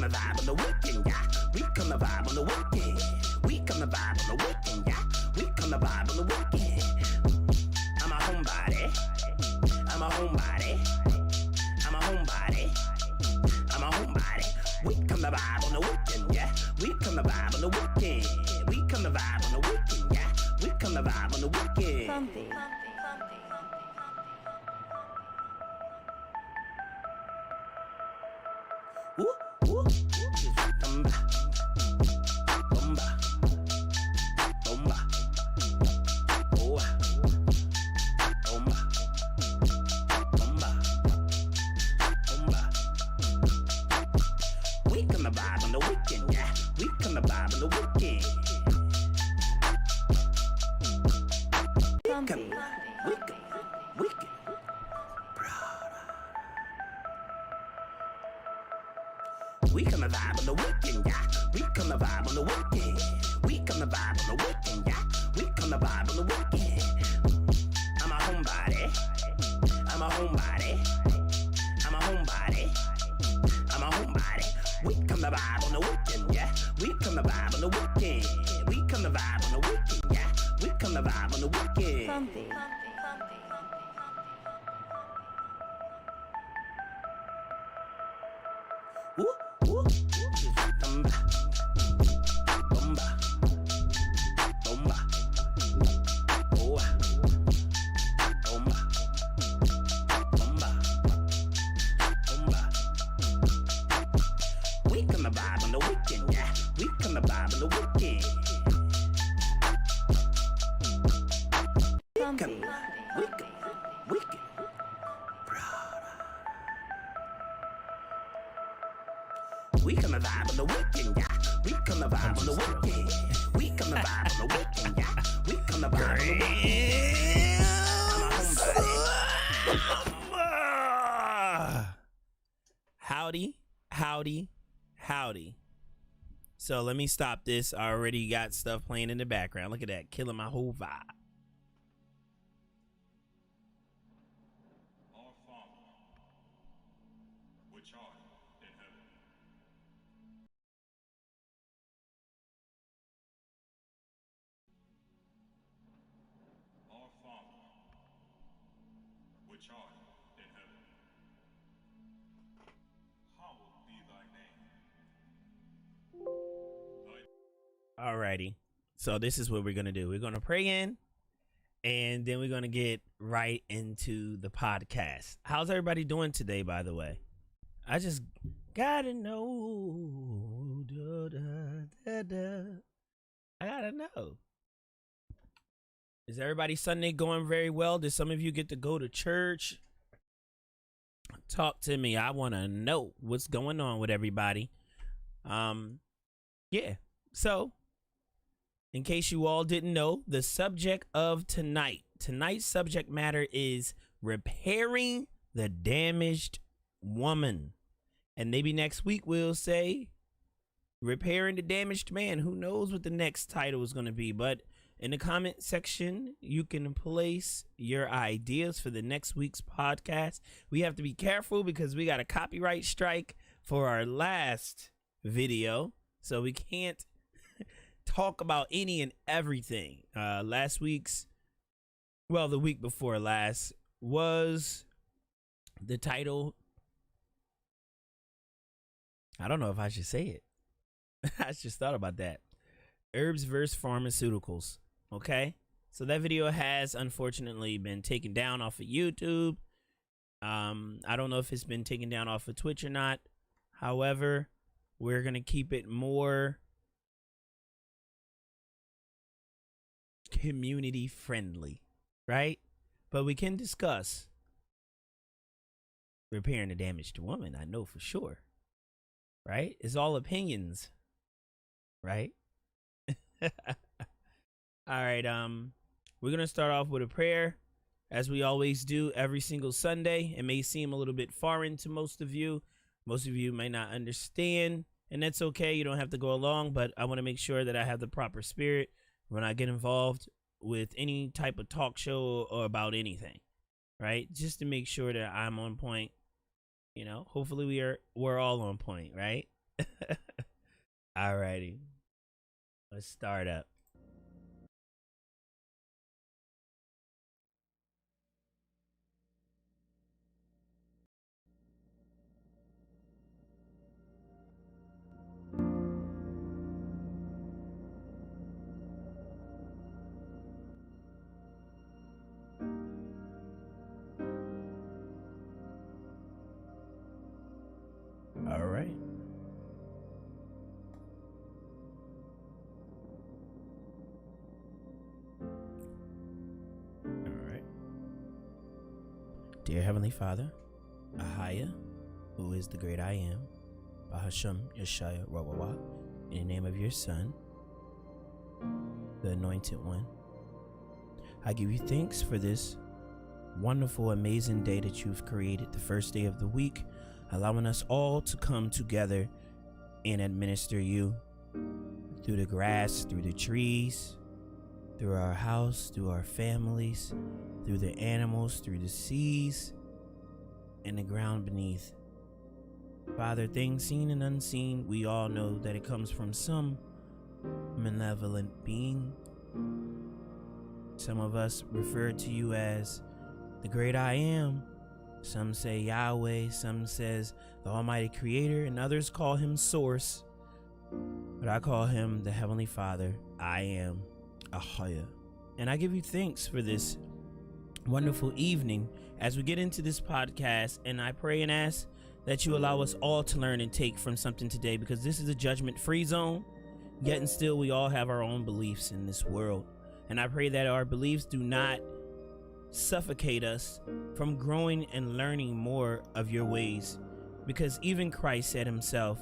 to vibe on the weekend, yeah. We come to vibe on the weekend. We come to vibe on the weekend, yeah. We come to vibe on the weekend. I'm a homebody. I'm a homebody. I'm a homebody. I'm a homebody. We come to vibe on the weekend, yeah. We come to vibe on the weekend. We come to vibe on the weekend, yeah. We come to vibe on the weekend. Something. Ooh, ooh, bomba, bomba, bomba, oh, bomba, bomba, bomba. We come to vibe on the weekend, yeah. We come to vibe on the weekend. Something. Weekend. We come to vibe on the weekend, yeah. We come to vibe on the weekend. We come to vibe on the weekend, yeah. We come to vibe on the weekend. I'm a homebody. I'm a homebody. I'm a homebody. I'm a homebody. We come to vibe on the weekend, yeah. We come to vibe on the weekend. We come to vibe on the weekend, yeah. We come to vibe on the weekend. Something. Ooh, ooh, bomba, bomba, bomba, oh, bomba, bomba, bomba. We come to vibe on the weekend, yeah. We come to vibe on the weekend. Something. Weekend. We come to vibe on the weekend, yeah. We come to vibe on the weekend. We come to vibe on the weekend, yeah. We come to vibe on the weekend. I'm a homebody. Howdy. So let me stop this. I already got stuff playing in the background. Look at that, killing my whole vibe. Our Father, which art in heaven. Our Father, which art in heaven. Hallowed be thy name. Alrighty. So this is what we're gonna do. We're gonna pray in, and then we're gonna get right into the podcast. How's everybody doing today, by the way? I just gotta know. I gotta know. Is everybody's Sunday going very well? Did some of you get to go to church? Talk to me. I want to know what's going on with everybody. Yeah. So, in case you all didn't know, the subject of tonight's subject matter is repairing the damaged woman. And maybe next week we'll say repairing the damaged man. Who knows what the next title is going to be, but in the comment section, you can place your ideas for the next week's podcast. We have to be careful because we got a copyright strike for our last video, so we can't talk about any and everything. The week before last was the title. I don't know if I should say it. I just thought about that. Herbs versus pharmaceuticals. Okay, so that video has unfortunately been taken down off of YouTube. I don't know if it's been taken down off of Twitch or not. However, we're gonna keep it more community friendly, right? But we can discuss repairing the damaged woman. I know for sure, right? It's all opinions, right? All right, we're gonna start off with a prayer, as we always do every single Sunday. It may seem a little bit foreign to most of you. Most of you may not understand, and that's okay. You don't have to go along, but I want to make sure that I have the proper spirit when I get involved with any type of talk show or about anything, right? Just to make sure that I'm on point. You know, hopefully we're all on point, right? Alrighty. Let's start up. All right. All right. Dear Heavenly Father, Ahaya, who is the great I am, Bahasham Yeshaya Rawawa, in the name of your Son, the Anointed One, I give you thanks for this wonderful, amazing day that you've created, the first day of the week, allowing us all to come together and administer you through the grass, through the trees, through our house, through our families, through the animals, through the seas, and the ground beneath. Father, things seen and unseen, we all know that it comes from some malevolent being. Some of us refer to you as the great I am. Some say Yahweh, some says the Almighty Creator, and others call him Source. But I call him the Heavenly Father. I am Ahaya. And I give you thanks for this wonderful evening as we get into this podcast, and I pray and ask that you allow us all to learn and take from something today, because this is a judgment-free zone, yet and still we all have our own beliefs in this world. And I pray that our beliefs do not suffocate us from growing and learning more of your ways, because even Christ said himself,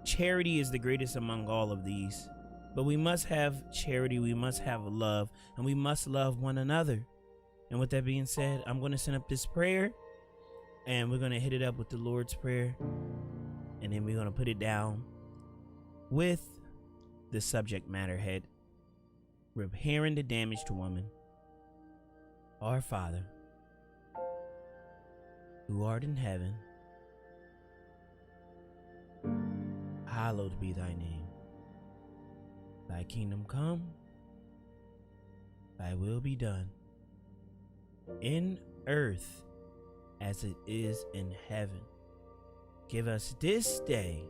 charity is the greatest among all of these. But we must have charity, we must have love, and we must love one another. And with that being said, I'm going to send up this prayer, and we're going to hit it up with the Lord's Prayer, and then we're going to put it down with the subject matter head, repairing the damaged woman. Our Father, who art in heaven, hallowed be thy name. Thy kingdom come, thy will be done, in earth as it is in heaven. Give us this day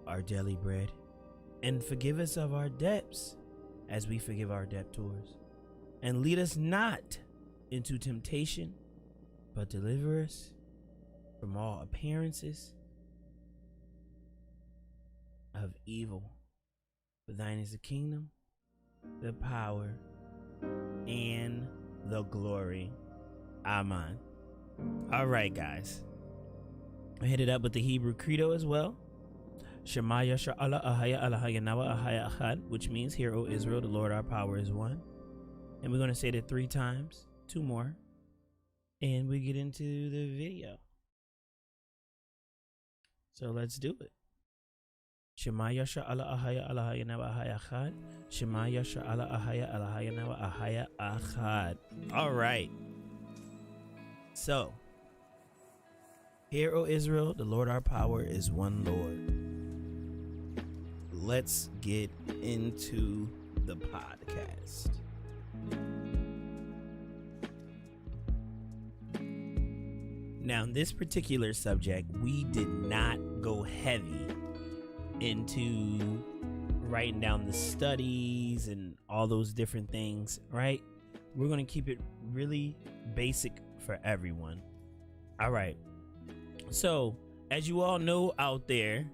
our daily bread, and forgive us of our debts as we forgive our debtors. And lead us not into temptation, but deliver us from all appearances of evil. For thine is the kingdom, the power, and the glory. Amen. All right, guys. I hit it up with the Hebrew Credo as well. Shema Yasha Allah Ahaya Alahaya Nawa Ahaya Achad, which means, Hear, O Israel, the Lord our power is one. And we're going to say that 3 times, 2 more, and we get into the video. So let's do it. Shema Yasha Allah Ahaya Alahaya Nawa Ahaya Achad. Shema Yasha Allah Ahaya Alahaya Nawa Ahaya Achad. All right. So, Hear, O Israel, the Lord our power is one Lord. Let's get into the podcast. Now, in this particular subject, we did not go heavy into writing down the studies and all those different things, right? We're going to keep it really basic for everyone. All right. So, as you all know out there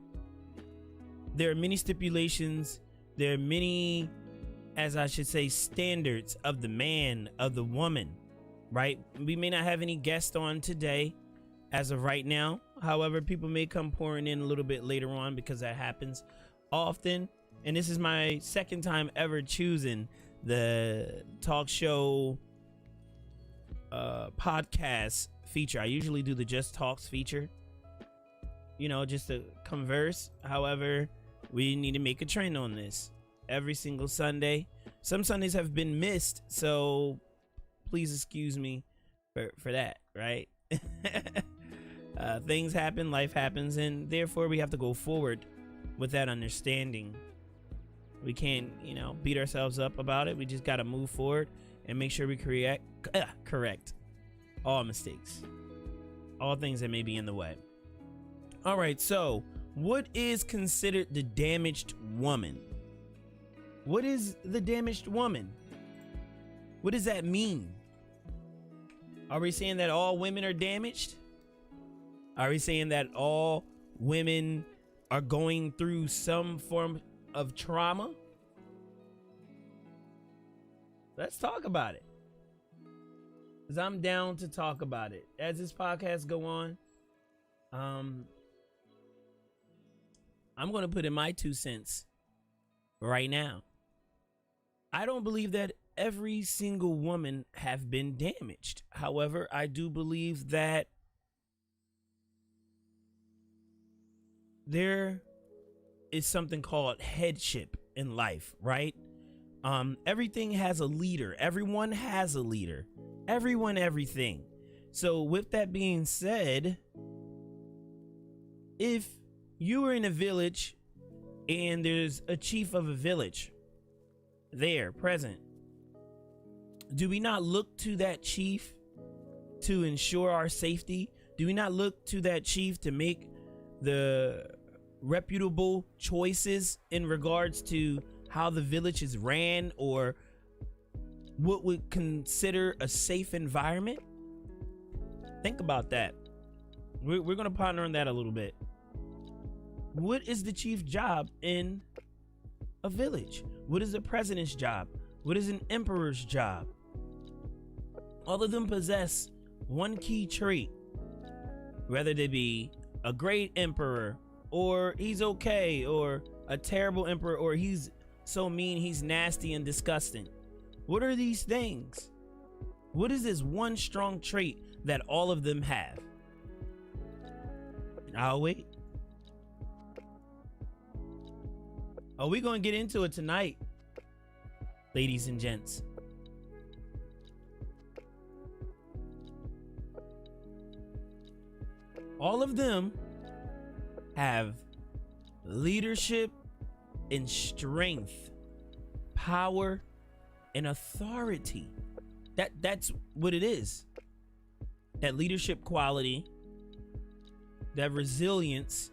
are many stipulations. There are many, as I should say, standards of the man, of the woman, right? We may not have any guests on today as of right now. However, people may come pouring in a little bit later on, because that happens often. And this is my second time ever choosing the talk show podcast feature. I usually do the Just Talks feature, you know, just to converse. However, we need to make a trend on this every single Sunday. Some Sundays have been missed, so please excuse me for that, right? Things happen, life happens, and therefore we have to go forward with that understanding, we can't, beat ourselves up about it. We just got to move forward and make sure we correct all mistakes, all things that may be in the way. All right, so what is considered the damaged woman? What is the damaged woman? What does that mean? Are we saying that all women are damaged? Are we saying that all women are going through some form of trauma? Let's talk about it. Because I'm down to talk about it. As this podcast go on, I'm going to put in my 2 cents right now. I don't believe that every single woman have been damaged. However, I do believe that there is something called headship in life, right? Everything has a leader. Everyone has a leader. Everyone, everything. So with that being said, if you were in a village and there's a chief of a village there present, do we not look to that chief to ensure our safety? Do we not look to that chief to make the reputable choices in regards to how the village is ran, or what we consider a safe environment? Think about that. We're going to ponder on that a little bit. What is the chief job in a village? What is the president's job? What is an emperor's job? All of them possess one key trait, whether they be a great emperor, or he's okay, or a terrible emperor, or he's so mean, he's nasty and disgusting. What are these things? What is this one strong trait that all of them have? I'll wait. Are we going to get into it tonight, ladies and gents? All of them have leadership and strength, power and authority. That's what it is. That leadership quality, that resilience,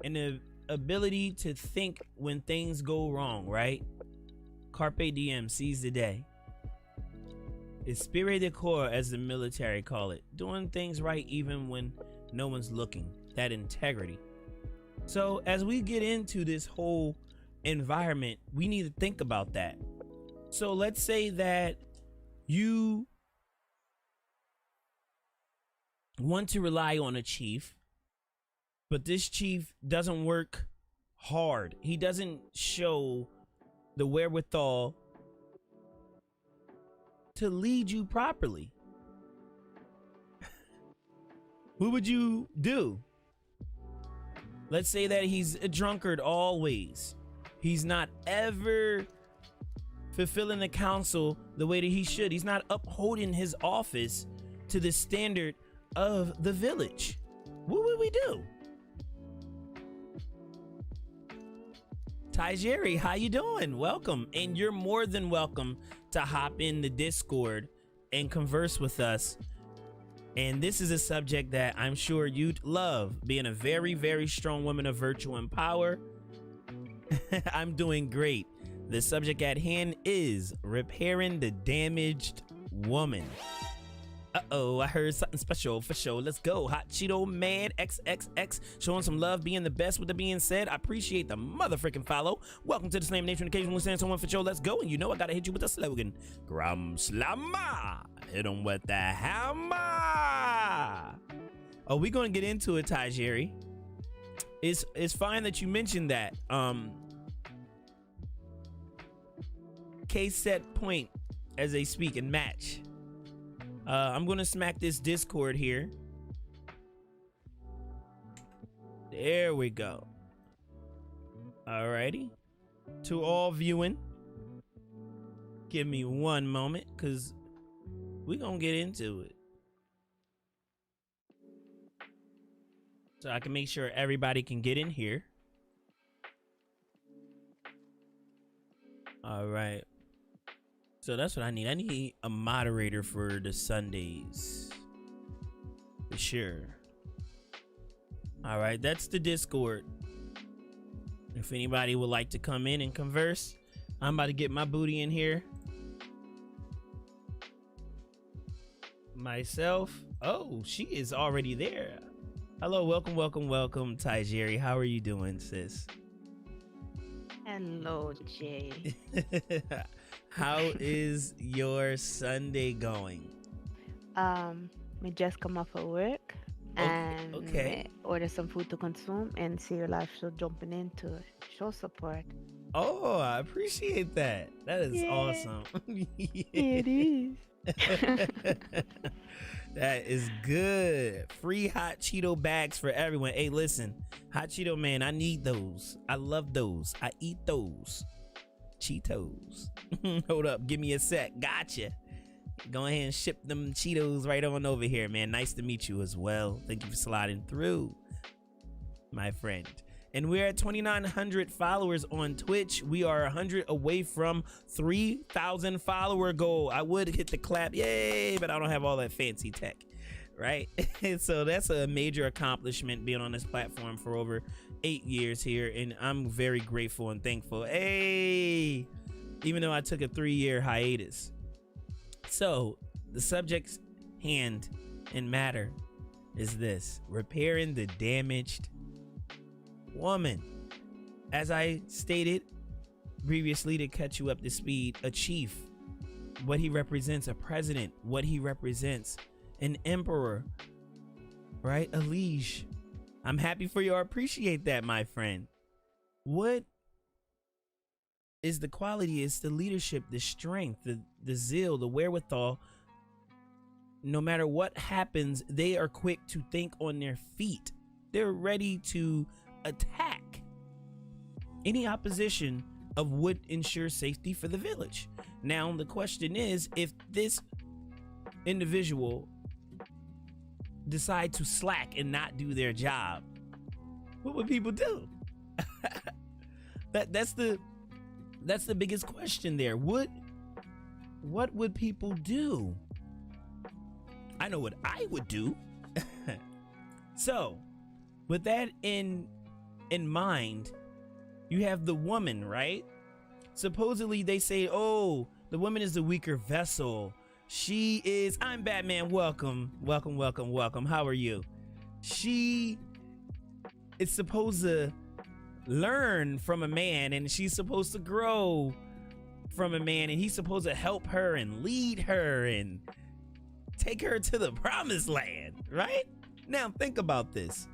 and the ability to think when things go wrong, right? Carpe diem, seize the day. Esprit de corps, as the military call it. Doing things right even when no one's looking. That integrity. So as we get into this whole environment, we need to think about that. So let's say that you want to rely on a chief, but this chief doesn't work hard. He doesn't show the wherewithal to lead you properly. What would you do? Let's say that he's a drunkard always. He's not ever fulfilling the counsel the way that he should. He's not upholding his office to the standard of the village. What would we do? Tajiri, how you doing? Welcome. And you're more than welcome to hop in the Discord and converse with us. And this is a subject that I'm sure you'd love, being a very, very strong woman of virtue and power. I'm doing great. The subject at hand is repairing the damaged woman. Uh-oh, I heard something special for sure. Let's go. Hot Cheeto Man XXX showing some love, being the best. With that being said, I appreciate the motherfucking follow. Welcome to the Slam Nation. Occasion we send someone for sure. Let's go. And you know I gotta hit you with a slogan. Gram Slamma. Hit him with the hammer. Oh, we gonna get into it, Tajiri. It's fine that you mentioned that. Case set point as they speak and match. I'm gonna smack this Discord here. There we go. Alrighty. To all viewing, give me one moment, cause we gonna get into it. So I can make sure everybody can get in here. All right. So that's what I need. I need a moderator for the Sundays. For sure. All right, that's the Discord. If anybody would like to come in and converse, I'm about to get my booty in here. Myself. Oh, she is already there. Hello, welcome, BiGJaY. How are you doing, sis? Hello, Jay. How is your Sunday going? Me just come off of work and okay. me order some food to consume and see your live show jumping into show support. Oh, I appreciate that. That is awesome. It is. That is good. Free hot Cheeto bags for everyone. Hey, listen, hot Cheeto man, I need those. I love those. I eat those. Cheetos. Hold up, give me a sec. Gotcha. Go ahead and ship them Cheetos right on over here, man. Nice to meet you as well. Thank you for sliding through, my friend. And we're at 2,900 followers on Twitch. We are 100 away from 3,000 follower goal. I would hit the clap, yay, but I don't have all that fancy tech, right? So that's a major accomplishment, being on this platform for over 8 years here, and I'm very grateful and thankful. Hey, even though I took a 3-year hiatus. So the subject's hand and matter is this: repairing the damaged woman. As I stated previously, to catch you up to speed, a chief, what he represents, a president, what he represents, an emperor, right? A liege. I'm happy for you. I appreciate that, my friend. What is the quality? Is the leadership, the strength, the zeal, the wherewithal. No matter what happens, they are quick to think on their feet. They're ready to attack any opposition of would ensure safety for the village. Now the question is, if this individual decide to slack and not do their job, what would people do? That's the biggest question there. What would people do? I know what I would do. So with that in mind, you have the woman, right? Supposedly they say, oh, the woman is the weaker vessel. She is, I'm Batman, welcome. How are you? She is supposed to learn from a man, and she's supposed to grow from a man, and he's supposed to help her and lead her and take her to the promised land, right? Now think about this.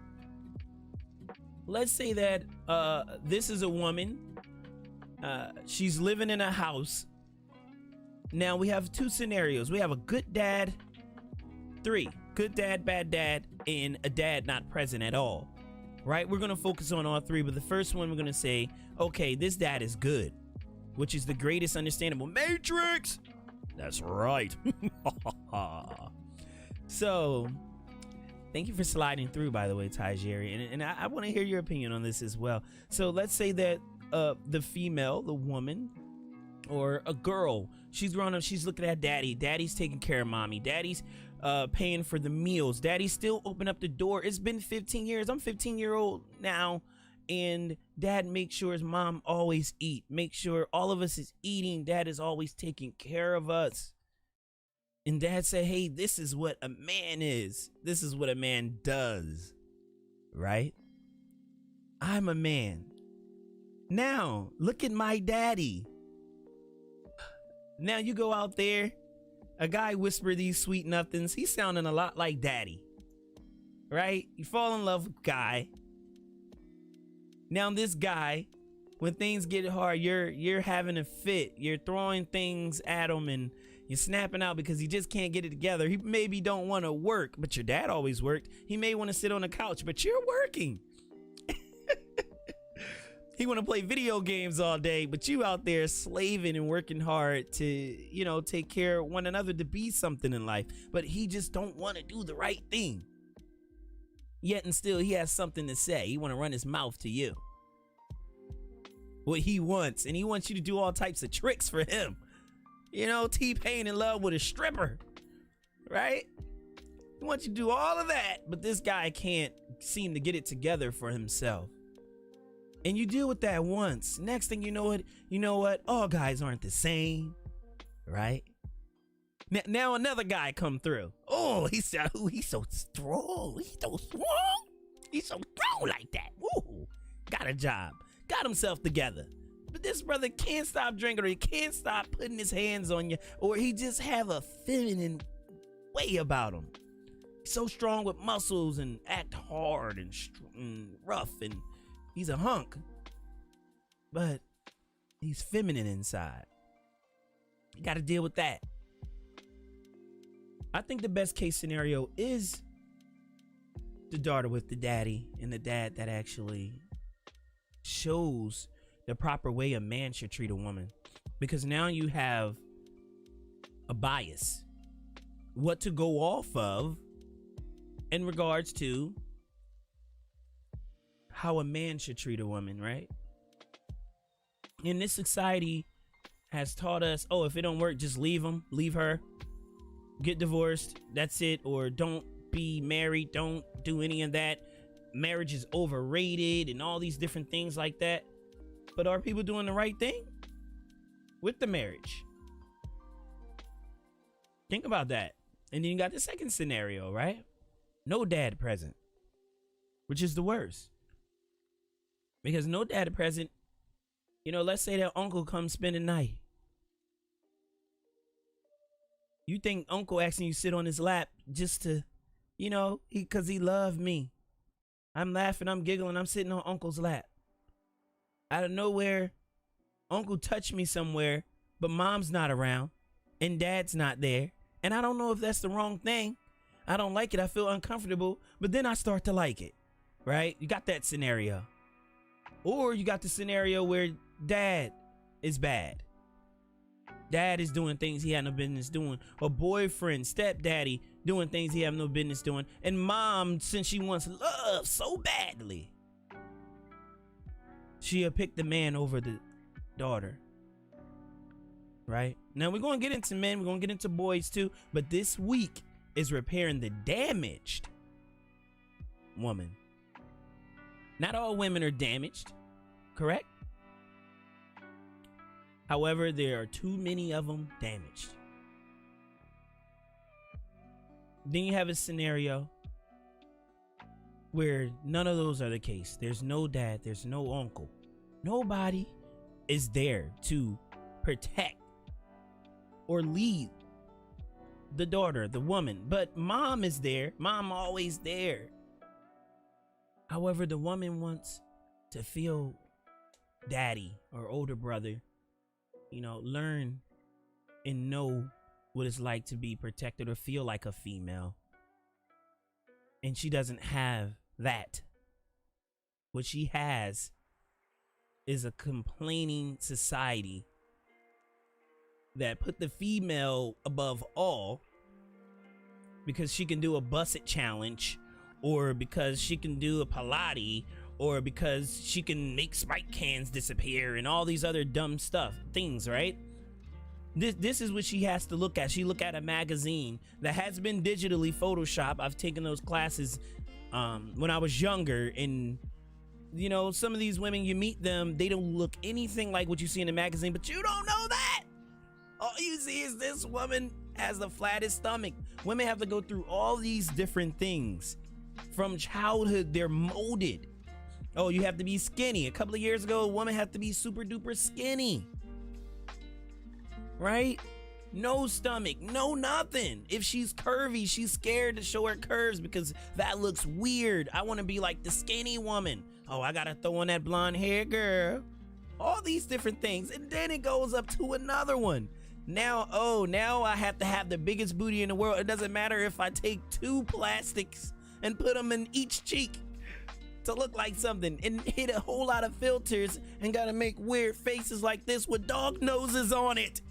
Let's say that this is a woman. She's living in a house. Now we have 2 scenarios. We have a good dad, 3, good dad, bad dad, and a dad not present at all, right? We're gonna focus on all 3, but the first one we're gonna say, okay, this dad is good, which is the greatest understandable Matrix. That's right. So thank you for sliding through, by the way, BiGJaY, and I want to hear your opinion on this as well. So let's say that the female, the woman, or a girl, she's grown up, she's looking at daddy. Daddy's taking care of mommy. Daddy's paying for the meals. Daddy still open up the door. It's been 15 years. I'm 15-year-old now, and dad makes sure his mom always eat. Make sure all of us is eating. Dad is always taking care of us. And dad said, hey, this is what a man is. This is what a man does, right? I'm a man. Now, look at my daddy. Now you go out there, a guy whisper these sweet nothings. He's sounding a lot like daddy, right? You fall in love with a guy. Now this guy, when things get hard, you're having a fit. You're throwing things at him and you're snapping out because he just can't get it together. He maybe don't want to work, but your dad always worked. He may want to sit on the couch, but you're working. He want to play video games all day, but you out there slaving and working hard to, you know, take care of one another, to be something in life. But he just don't want to do the right thing. Yet and still, he has something to say. He want to run his mouth to you. what he wants, and he wants you to do all types of tricks for him. You know, T-Pain in love with a stripper, right? He wants you to do all of that, but this guy can't seem to get it together for himself. And you deal with that once. Next thing you know what? All guys aren't the same, right? Now another guy come through. Oh, he's so strong. He's so strong. He's so strong like that. Woo! Got a job. Got himself together. But this brother can't stop drinking, or he can't stop putting his hands on you, or he just have a feminine way about him. He's so strong with muscles and act hard and rough, and he's a hunk. But he's feminine inside. You got to deal with that. I think the best case scenario is the daughter with the daddy, and the dad that actually shows the proper way a man should treat a woman. Because now you have a bias, what to go off of in regards to how a man should treat a woman, right? And this society has taught us, oh, if it don't work, just leave him, leave her, get divorced, that's it, or don't be married, don't do any of that. Marriage is overrated and all these different things like that. But are people doing the right thing with the marriage? Think about that. And then you got the second scenario, right? No dad present, which is the worst. Because no dad present, you know, let's say that uncle comes spend the night. You think uncle asking you to sit on his lap just to, you know, because he loved me. I'm laughing, I'm giggling, I'm sitting on uncle's lap. Out of nowhere, uncle touched me somewhere, but mom's not around and dad's not there. And I don't know if that's the wrong thing. I don't like it. I feel uncomfortable, but then I start to like it, right? You got that scenario. Or you got the scenario where dad is bad. Dad is doing things he had no business doing. Or boyfriend, stepdaddy doing things he had no business doing. And mom, since she wants love so badly, she'll pick the man over the daughter. Right? Now we're going to get into men. We're going to get into boys too. But this week is repairing the damaged woman. Not all women are damaged. Correct? However, there are too many of them damaged. Then you have a scenario where none of those are the case. There's no dad. There's no uncle. Nobody is there to protect or lead the daughter, the woman. But mom is there. Mom always there. However, the woman wants to feel daddy or older brother, you know, learn and know what it's like to be protected or feel like a female. And she doesn't have that. What she has is a complaining society that put the female above all because she can do a busset challenge, or because she can do a Pilates, or because she can make Sprite cans disappear and all these other dumb things, right? This is what she has to look at. She look at a magazine that has been digitally photoshopped. I've taken those classes when I was younger, and you know, some of these women, you meet them, they don't look anything like what you see in the magazine, but you don't know that. All you see is this woman has the flattest stomach. Women have to go through all these different things. From childhood, they're molded. Oh, you have to be skinny. A couple of years ago, a woman had to be super duper skinny. Right? No stomach, no nothing. If she's curvy, she's scared to show her curves because that looks weird. I want to be like the skinny woman. Oh, I gotta throw on that blonde hair, girl. All these different things. And then it goes up to another one. Now I have to have the biggest booty in the world. It doesn't matter if I take 2 plastics and put them in each cheek to look like something, and hit a whole lot of filters and gotta make weird faces like this with dog noses on it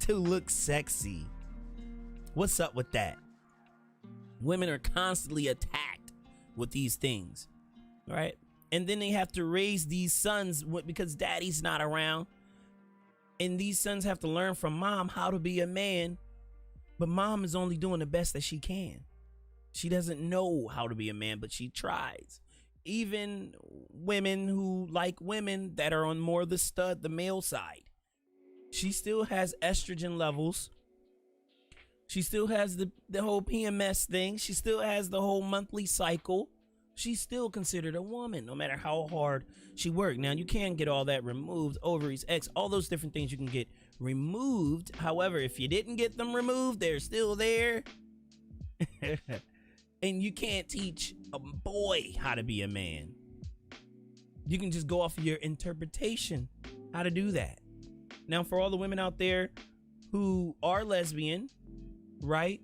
to look sexy. What's up with that? Women are constantly attacked with these things, right? And then they have to raise these sons because daddy's not around. And these sons have to learn from mom how to be a man. But mom is only doing the best that she can. She doesn't know how to be a man, but she tries. Even women who like women that are on more the male side. She still has estrogen levels. She still has the whole PMS thing. She still has the whole monthly cycle. She's still considered a woman, no matter how hard she worked. Now, you can get all that removed, ovaries, eggs, all those different things you can get removed. However, if you didn't get them removed, they're still there. And you can't teach a boy how to be a man. You can just go off of your interpretation how to do that. Now, for all the women out there who are lesbian, right?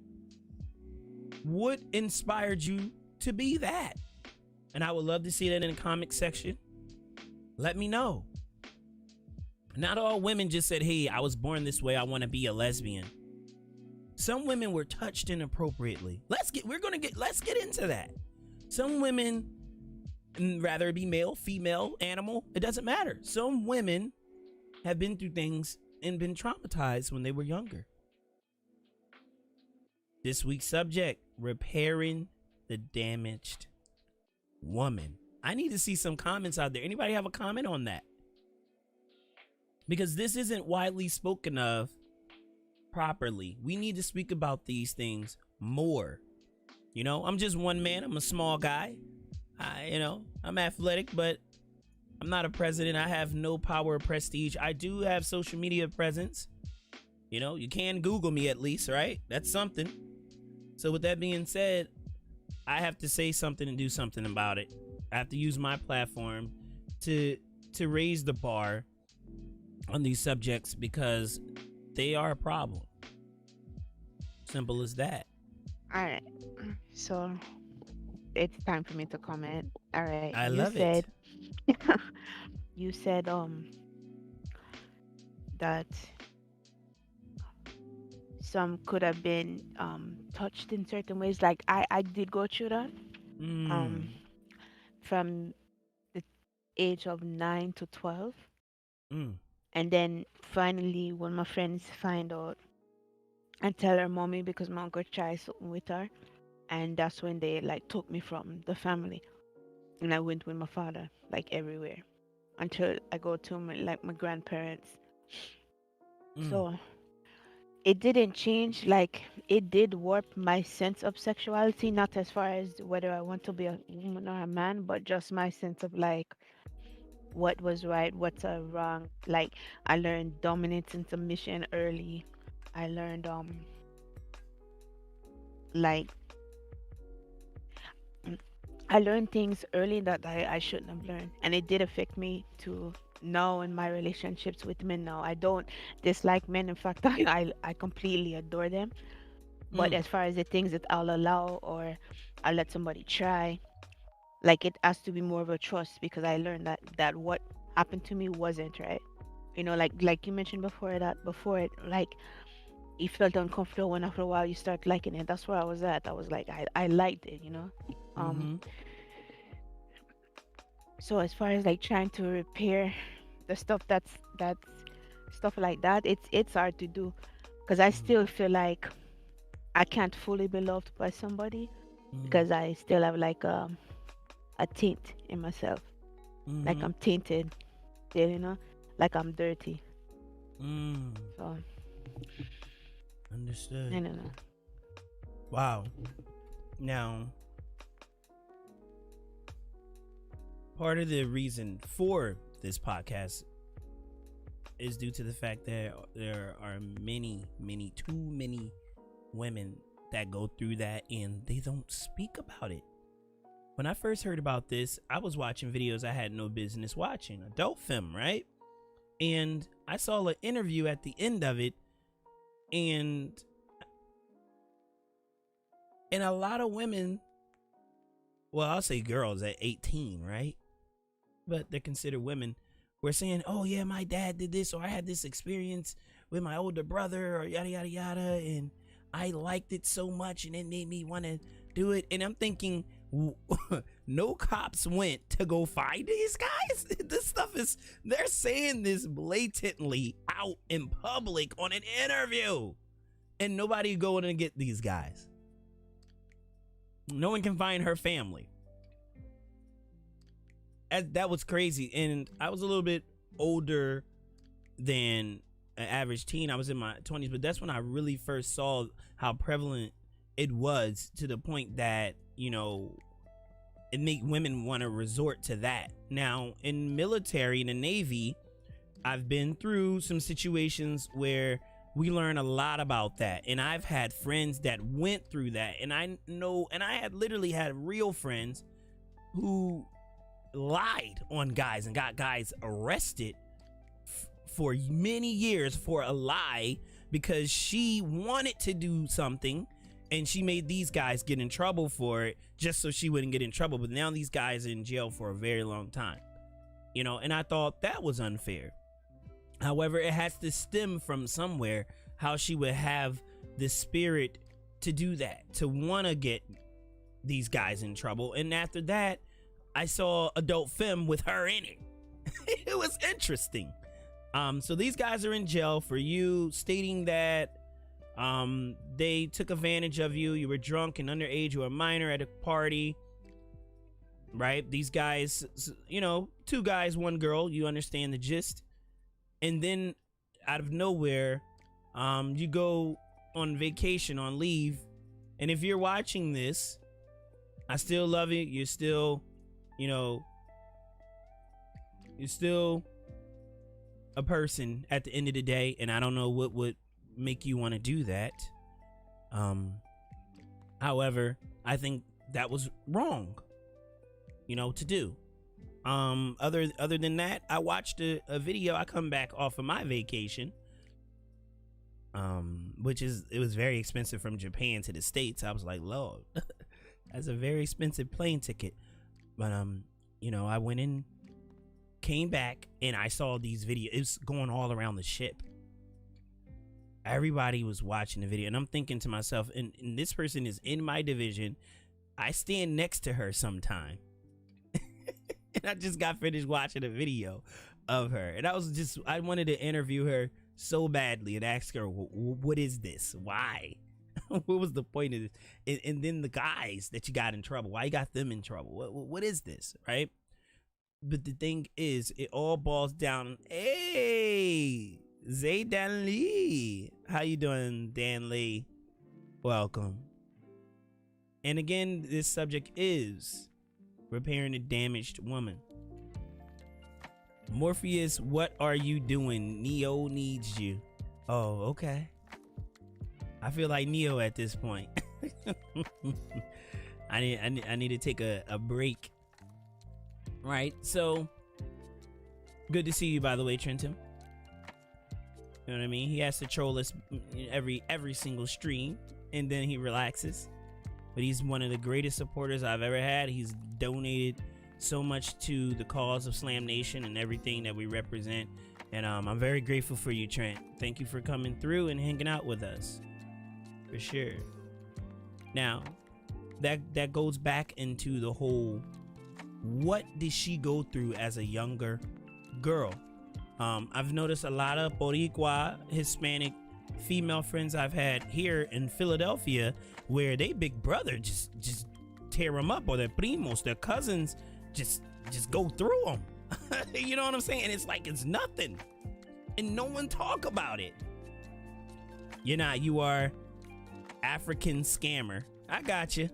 What inspired you to be that? And I would love to see that in the comment section. Let me know. Not all women just said, hey, I was born this way, I want to be a lesbian. Some women were touched inappropriately. Let's get into that. Some women, rather it be male, female, animal, it doesn't matter. Some women have been through things and been traumatized when they were younger. This week's subject, repairing the damaged woman. I need to see some comments out there. Anybody have a comment on that? Because this isn't widely spoken of properly. We need to speak about these things more. You know, I'm just one man. I'm a small guy. I'm athletic, but I'm not a president. I have no power or prestige. I do have social media presence. You know, you can Google me at least, right? That's something. So with that being said, I have to say something and do something about it. I have to use my platform to raise the bar on these subjects because they are a problem. Simple as that. All right. So it's time for me to comment. All right. I love it. You said that some could have been touched in certain ways. Like I did go through that. From the age of 9 to 12. And then finally when my friends find out and tell her mommy because my uncle tried something with her, and that's when they like took me from the family, and I went with my father like everywhere until I go to my grandparents. So it didn't change, like it did warp my sense of sexuality, not as far as whether I want to be a woman or a man, but just my sense of like what was right, what's wrong. Like I learned dominance and submission early. I learned like I learned things early that I shouldn't have learned, and it did affect me to now in my relationships with men. Now I don't dislike men. In fact, I completely adore them. But as far as the things that I'll allow or I'll let somebody try, like it has to be more of a trust, because I learned that what happened to me wasn't right. You know, like you mentioned before it, like you felt uncomfortable, and after a while you start liking it. That's where I was at. I was like, I liked it, you know. So as far as like trying to repair the stuff that's stuff like that, it's hard to do, because I still feel like I can't fully be loved by somebody because I still have like a taint in myself. Like I'm tainted still, you know, like I'm dirty. So understood. I don't know. Wow. Now, part of the reason for this podcast is due to the fact that there are too many women that go through that and they don't speak about it. When I first heard about this, I was watching videos I had no business watching, adult film, right? And I saw an interview at the end of it, and a lot of women, well, I'll say girls at 18, right? But they're considered women, were saying, oh yeah, my dad did this, or I had this experience with my older brother, or yada yada yada, and I liked it so much and it made me want to do it. And I'm thinking, No cops went to go find these guys. This stuff is, they're saying this blatantly out in public on an interview, and nobody going to get these guys. No one can find her family. That was crazy. And I was a little bit older than an average teen. I was in my 20s, but that's when I really first saw how prevalent it was, to the point that, you know, it make women want to resort to that. Now, in military, in the Navy, I've been through some situations where we learn a lot about that, and I've had friends that went through that, and I know, and I had literally had real friends who lied on guys and got guys arrested for many years for a lie, because she wanted to do something and she made these guys get in trouble for it just so she wouldn't get in trouble. But now these guys are in jail for a very long time, you know, and I thought that was unfair. However, it has to stem from somewhere, how she would have the spirit to do that, to want to get these guys in trouble. And after that, I saw adult film with her in it. It was interesting. So these guys are in jail for you stating that they took advantage of you. You were drunk and underage. You were a minor at a party, right? These guys, you know, 2 guys, 1 girl. You understand the gist. And then out of nowhere, you go on vacation, on leave. And if you're watching this, I still love you. You're still, you know, you're still a person at the end of the day. And I don't know what would make you want to do that. However, I think that was wrong, you know, to do. Other than that, I watched a video. I come back off of my vacation, it was very expensive from Japan to the States. I was like, Lord, that's a very expensive plane ticket. But you know, I went in, came back, and I saw these videos. It was going all around the ship. Everybody was watching the video, and I'm thinking to myself, and this person is in my division. I stand next to her sometime. And I just got finished watching a video of her, and I wanted to interview her so badly and ask her, what is this? Why? What was the point of this? And then the guys that you got in trouble, why you got them in trouble? What is this, right? But the thing is, it all boils down. Hey, Zay Dan Lee, how you doing, Dan Lee? Welcome. And again, this subject is repairing a damaged woman. Morpheus, what are you doing? Neo needs you. Oh, okay. I feel like Neo at this point. I need to take a break. Right, so good to see you, by the way, Trenton. You know what I mean? He has to troll us every single stream, and then he relaxes. But he's one of the greatest supporters I've ever had. He's donated so much to the cause of Slam Nation and everything that we represent. And I'm very grateful for you, Trent. Thank you for coming through and hanging out with us. For sure. Now, that goes back into the whole, what did she go through as a younger girl? I've noticed a lot of Boricua, Hispanic female friends I've had here in Philadelphia, where they big brother just tear them up, or their primos, their cousins, just go through them. You know what I'm saying? And it's like it's nothing, and no one talk about it. You are African scammer. I got you.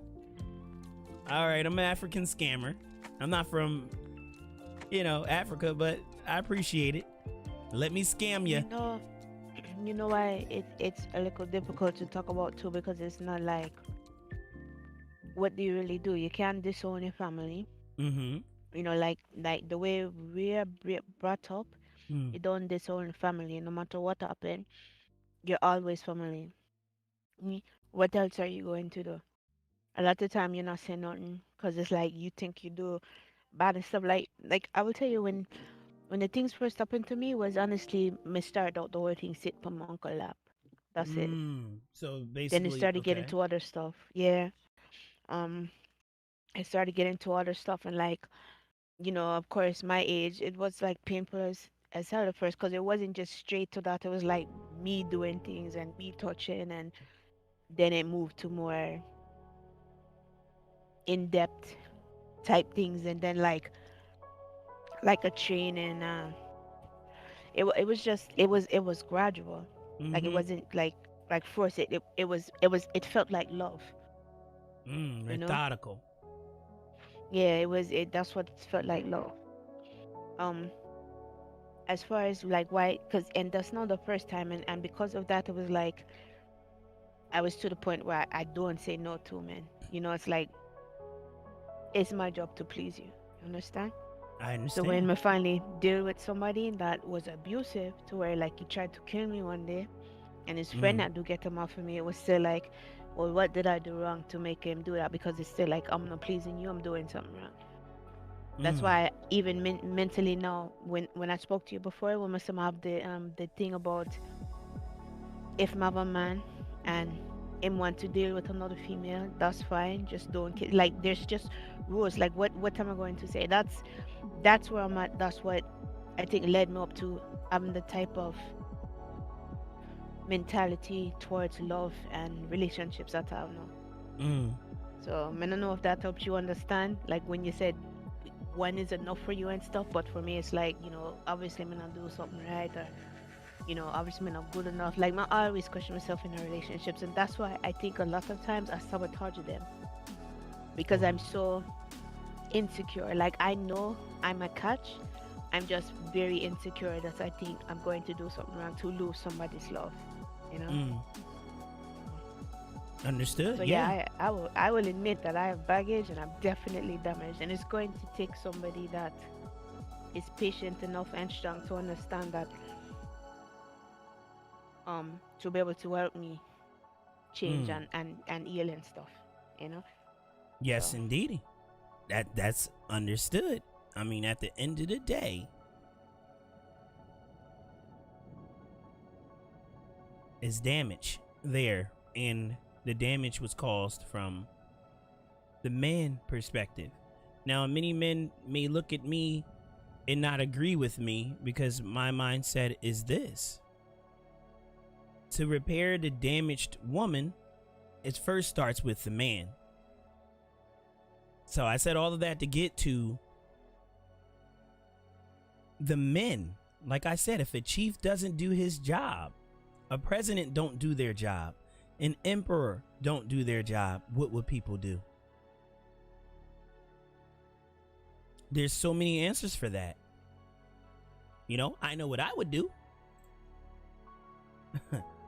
All right, I'm an African scammer. I'm not from, Africa, but I appreciate it. Let me scam you. You know why it's a little difficult to talk about too, because it's not like, what do you really do? You can't disown your family. Mm-hmm. Like the way we're brought up, you don't disown family. No matter what happened, you're always family. What else are you going to do? A lot of time you're not saying nothing because it's like you think you do bad and stuff. Like I will tell you, when the things first happened to me, was honestly me start out the whole thing sit on my uncle lap. That's it. So basically, Then it started getting to other stuff. Yeah. I started getting into other stuff, and like, of course, my age, it was like painful as hell at first, because it wasn't just straight to that. It was like me doing things and me touching, and then it moved to more in-depth type things, and then like a training. It was just it was gradual. Like it Mm-hmm. wasn't like forced. It felt like love, you know. Methodical. Yeah, it that's what it felt like love. Um, as far as like why, because and that's not the first time, and because of that, it was like I was to the point where I don't say no to men. It's like it's my job to please you. You understand? I So when understand. I finally deal with somebody that was abusive to where like he tried to kill me one day, and his friend Mm, had to get him off of me, it was still like, well, what did I do wrong to make him do that? Because it's still like I'm not pleasing you, I'm doing something wrong. That's mm, why even mentally now, when I spoke to you before, when Mr. have the thing about if I have a man and him want to deal with another female, that's fine. Just don't like there's just rules. Like what am I going to say? That's where I'm at. That's what I think led me up to having the type of mentality towards love and relationships that I have now. mm. So I don't know if that helps you understand. Like when you said one is enough for you and stuff, but for me it's like, obviously I'm not do something right, or obviously I'm not good enough. Like I always question myself in our relationships, and that's why I think a lot of times I sabotage them because Oh, I'm so insecure. Like I know I'm a catch. I'm just very insecure that I think I'm going to do something wrong to lose somebody's love, you know? mm. Understood. So Yeah. yeah, I will admit that I have baggage and I'm definitely damaged, and it's going to take somebody that is patient enough and strong to understand that to be able to help me change Mm. and heal and stuff, you know? Yes, So indeedy. That's understood. I mean, at the end of the day, it's damage there, and the damage was caused from the man perspective. Now, many men may look at me and not agree with me because my mindset is this: to repair the damaged woman, it first starts with the man. So I said all of that to get to the men. Like I said, if a chief doesn't do his job, a president don't do their job, an emperor don't do their job, what would people do? There's so many answers for that. I know what I would do.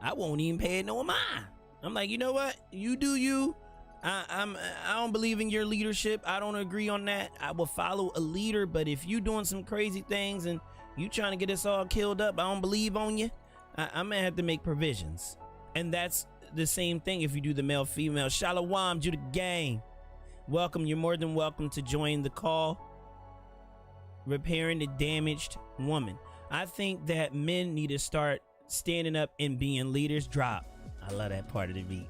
I won't even pay it no mind. I'm like, you know what? You do you. I don't believe in your leadership. I don't agree on that. I will follow a leader, but if you doing some crazy things and you trying to get us all killed up, I don't believe on you. I'm gonna have to make provisions. And that's the same thing if you do the male female. Shalom to the gang. Welcome. You're more than welcome to join the call. Repairing the damaged woman. I think that men need to start standing up and being leaders. Drop. I love that part of the beat.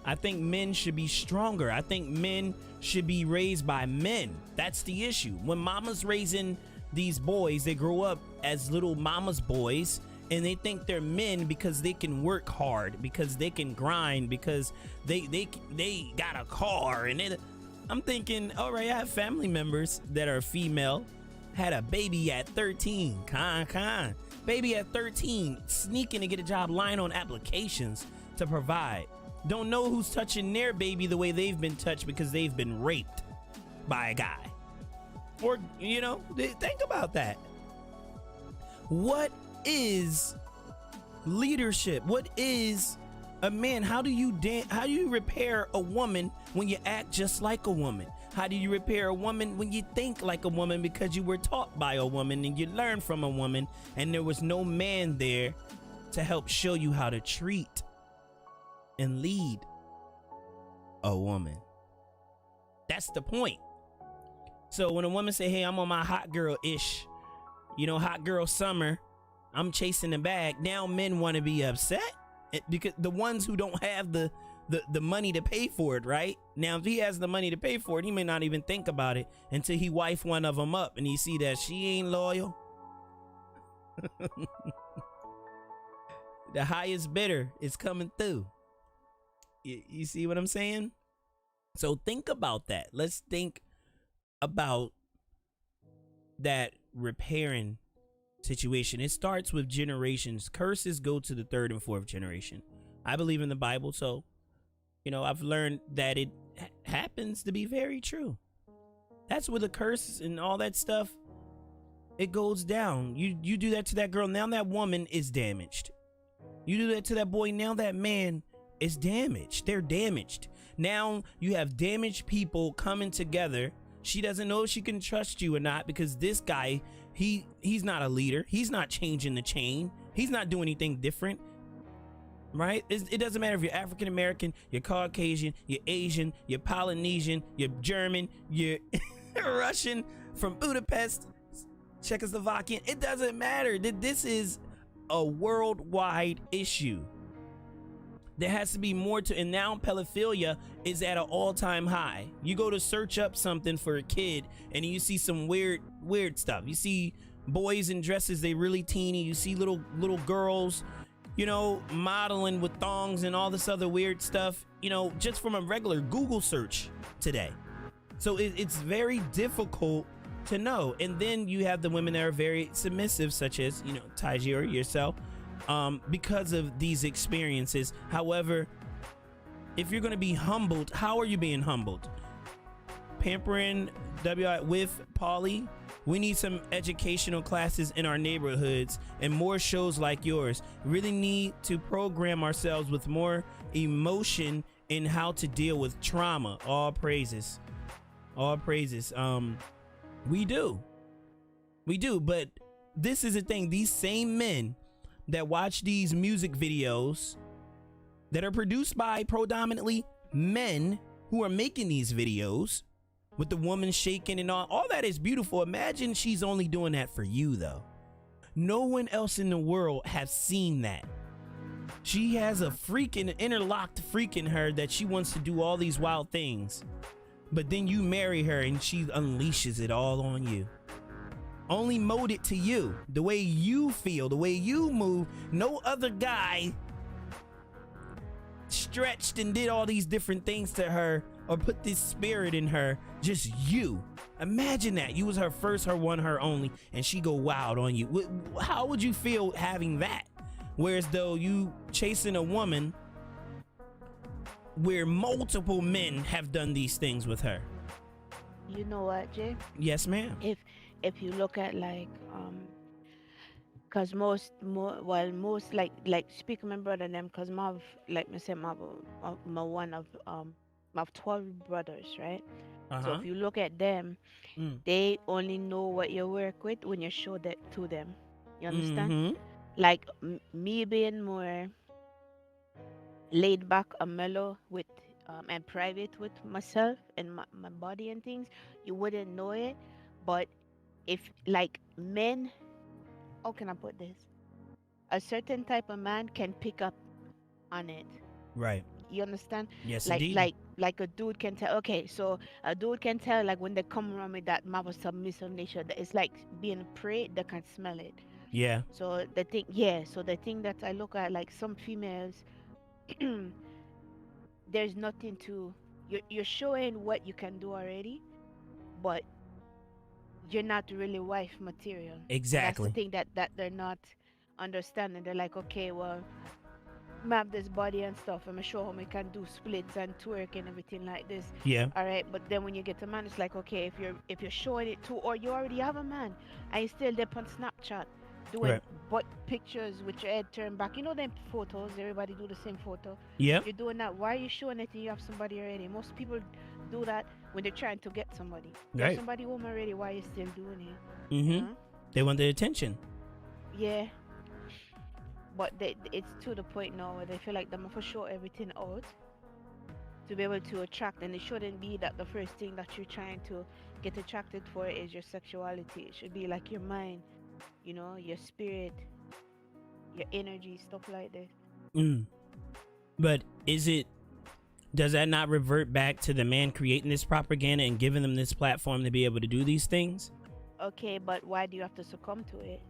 I think men should be stronger. I think men should be raised by men. That's the issue. When mama's raising these boys, they grow up as little mama's boys and they think they're men because they can work hard, because they can grind, because they got a car. And I'm thinking, all right, I have family members that are female, had a baby at 13. Baby at 13, sneaking to get a job, lying on applications to provide. Don't know who's touching their baby the way they've been touched because they've been raped by a guy. Or, think about that. What is leadership? What is a man? How do you repair a woman when you act just like a woman? How do you repair a woman when you think like a woman because you were taught by a woman and you learned from a woman and there was no man there to help show you how to treat and lead a woman? That's the point. So when a woman say, hey, I'm on my hot girl ish, hot girl summer, I'm chasing the bag. Now men want to be upset because the ones who don't have the the money to pay for it, right? Now, if he has the money to pay for it, he may not even think about it until he wife one of them up and he see that she ain't loyal. The highest bidder is coming through. You see what I'm saying? So think about that. Let's think about that repairing situation. It starts with generations. Curses go to the 3rd and 4th generation. I believe in the Bible, so I've learned that it happens to be very true. That's where the curse and all that stuff, it goes down. You do that to that girl, now that woman is damaged. You do that to that boy, now that man is damaged. They're damaged. Now you have damaged people coming together. She doesn't know if she can trust you or not because this guy, he's not a leader. He's not changing the chain. He's not doing anything different. Right? It doesn't matter if you're African American, you're Caucasian, you're Asian, you're Polynesian, you're German, you're Russian, from Budapest, Czechoslovakian. It doesn't matter. This is a worldwide issue. There has to be more to, and now pedophilia is at an all-time high. You go to search up something for a kid and you see some weird stuff. You see boys in dresses, they really teeny. You see little girls, modeling with thongs and all this other weird stuff, just from a regular Google search today. So it's very difficult to know. And then you have the women that are very submissive, such as, Taiji or yourself, because of these experiences. However, if you're going to be humbled, how are you being humbled? Pampering with Polly. We need some educational classes in our neighborhoods and more shows like yours. Really need to program ourselves with more emotion in how to deal with trauma. All praises. All praises. We do. But this is the thing. These same men that watch these music videos that are produced by predominantly men who are making these videos with the woman shaking and all that is beautiful. Imagine she's only doing that for you, though. No one else in the world has seen that. She has a freaking interlocked freak in her that she wants to do all these wild things, but then you marry her and she unleashes it all on you. Only molded to you, the way you feel, the way you move. No other guy stretched and did all these different things to her or put this spirit in her. Just you. Imagine that you was her first, her one, her only, and she go wild on you. How would you feel having that? Whereas though you chasing a woman where multiple men have done these things with her. You know what, Jay? Yes, ma'am. If you look at cause most like speak my brother them, cause my like me say my one of I have 12 brothers, right? So if you look at them, they only know what you work with when you show that to them. You understand? Like me being more laid back and mellow with and private with myself and my body and things, you wouldn't know it. But if like men, how can I put this? A certain type of man can pick up on it. Right. You understand? Yes, like indeed. like a dude can tell. Okay, so a dude can tell, like when they come around with that map of submissive nature, that it's like being prey, they can smell it. Yeah. So the thing that I look at, like some females, there's nothing to, you're showing what you can do already, but you're not really wife material. Exactly. That's the thing that they're not understanding. They're like, okay, well, map this body and stuff. I'm sure how we can do splits and twerk and everything like this. Yeah. All right, but then when you get a man, it's like, okay, if you're showing it too, or you already have a man and you still dip on Snapchat doing butt pictures with your head turned back. You know them photos, everybody do the same photo. Yeah. You're doing that. Why are you showing it and you have somebody already? Most people do that when they're trying to get somebody. Right. If somebody home already, why are you still doing it? Mm-hmm. You know? They want the attention. Yeah. But it's to the point now where they feel like they must show everything out to be able to attract, and it shouldn't be that the first thing that you're trying to get attracted for is your sexuality. It should be like your mind, you know, your spirit, your energy, stuff like that. But is it Does that not revert back to the man creating this propaganda and giving them this platform to be able to do these things? Okay, but why do you have to succumb to it?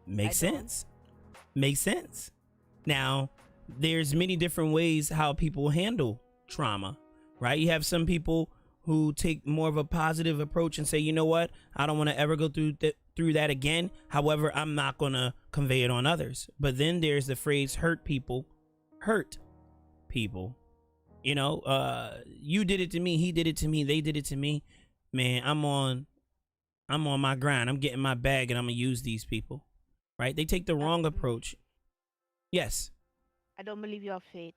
Makes sense. Makes sense. Now, there's many different ways how people handle trauma, right? You have some people who take more of a positive approach and say, you know what, I don't want to ever go through that again. However, I'm not going to convey it on others. But then there's the phrase hurt people. You know, you did it to me, he did it to me, they did it to me. Man, I'm on my grind. I'm getting my bag and I'm going to use these people. Right? They take the wrong approach. Yes. I don't believe you have faith.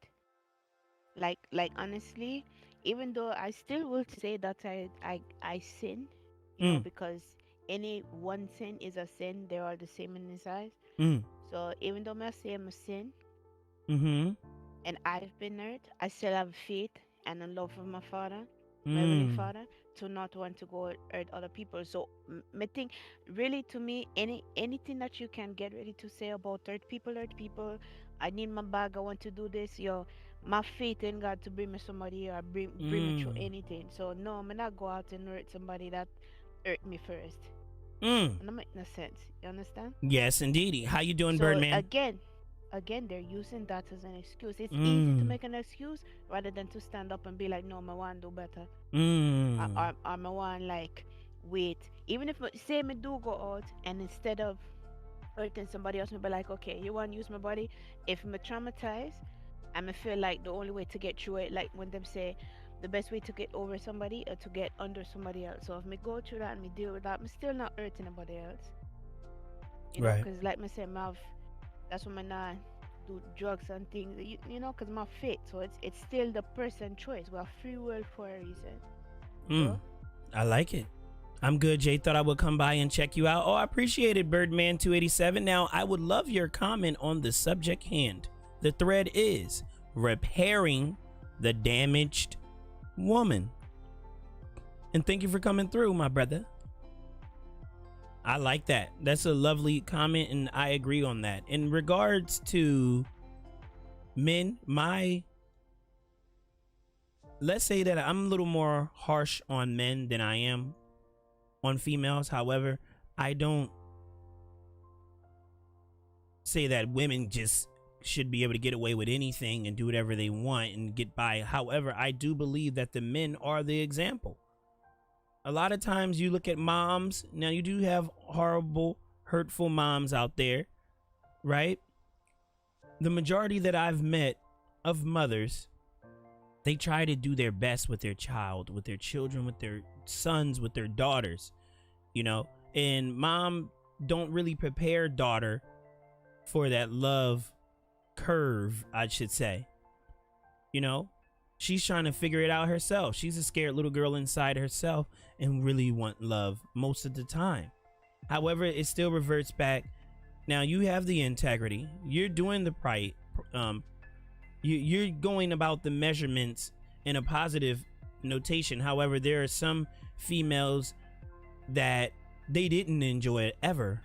Like honestly, even though I still will say that I sin, you know, because any one sin is a sin, they are the same in his eyes. So even though I say I'm a sin, and I've been hurt, I still have faith and a love for my father, my Heavenly Father, to not want to go hurt other people. So I think really to me, anything that you can get ready to say about hurt people, I need my bag, I want to do this, yo, my faith in God to bring me somebody or bring me through anything. So no, I'm not go out and hurt somebody that hurt me first. And that makes no sense. You understand? Yes, indeedy. How you doing, Birdman? Again, they're using that as an excuse. It's easy to make an excuse rather than to stand up and be like, no, I want to do better. I want like wait. Even if say me do go out and instead of hurting somebody else, me be like, okay, you want to use my body? If me traumatized, I me feel like the only way to get through it, like when them say the best way to get over somebody or to get under somebody else. So if me go through that and me deal with that, me still not hurting anybody else. You know, because like me say, that's when I not do drugs and things, you know, because my faith. So it's still the person choice. We have free will for a reason. I like it. I'm good, Jay. Thought I would come by and check you out. Oh, I appreciate it, Birdman 287. Now, I would love your comment on the subject hand. The thread is repairing the damaged woman. And thank you for coming through, my brother. I like that. That's a lovely comment, and I agree on that. In regards to men, let's say that I'm a little more harsh on men than I am on females. However, I don't say that women just should be able to get away with anything and do whatever they want and get by. However, I do believe that the men are the example. A lot of times you look at moms. Now, you do have horrible, hurtful moms out there, right? The majority that I've met of mothers, they try to do their best with their child, with their children, with their sons, with their daughters, you know, and mom don't really prepare daughter for that love curve, I should say. You know, she's trying to figure it out herself. She's a scared little girl inside herself and really want love most of the time. However, it still reverts back. Now, you have the integrity. You're doing the right. You're going about the measurements in a positive notation. However, there are some females that they didn't enjoy it ever,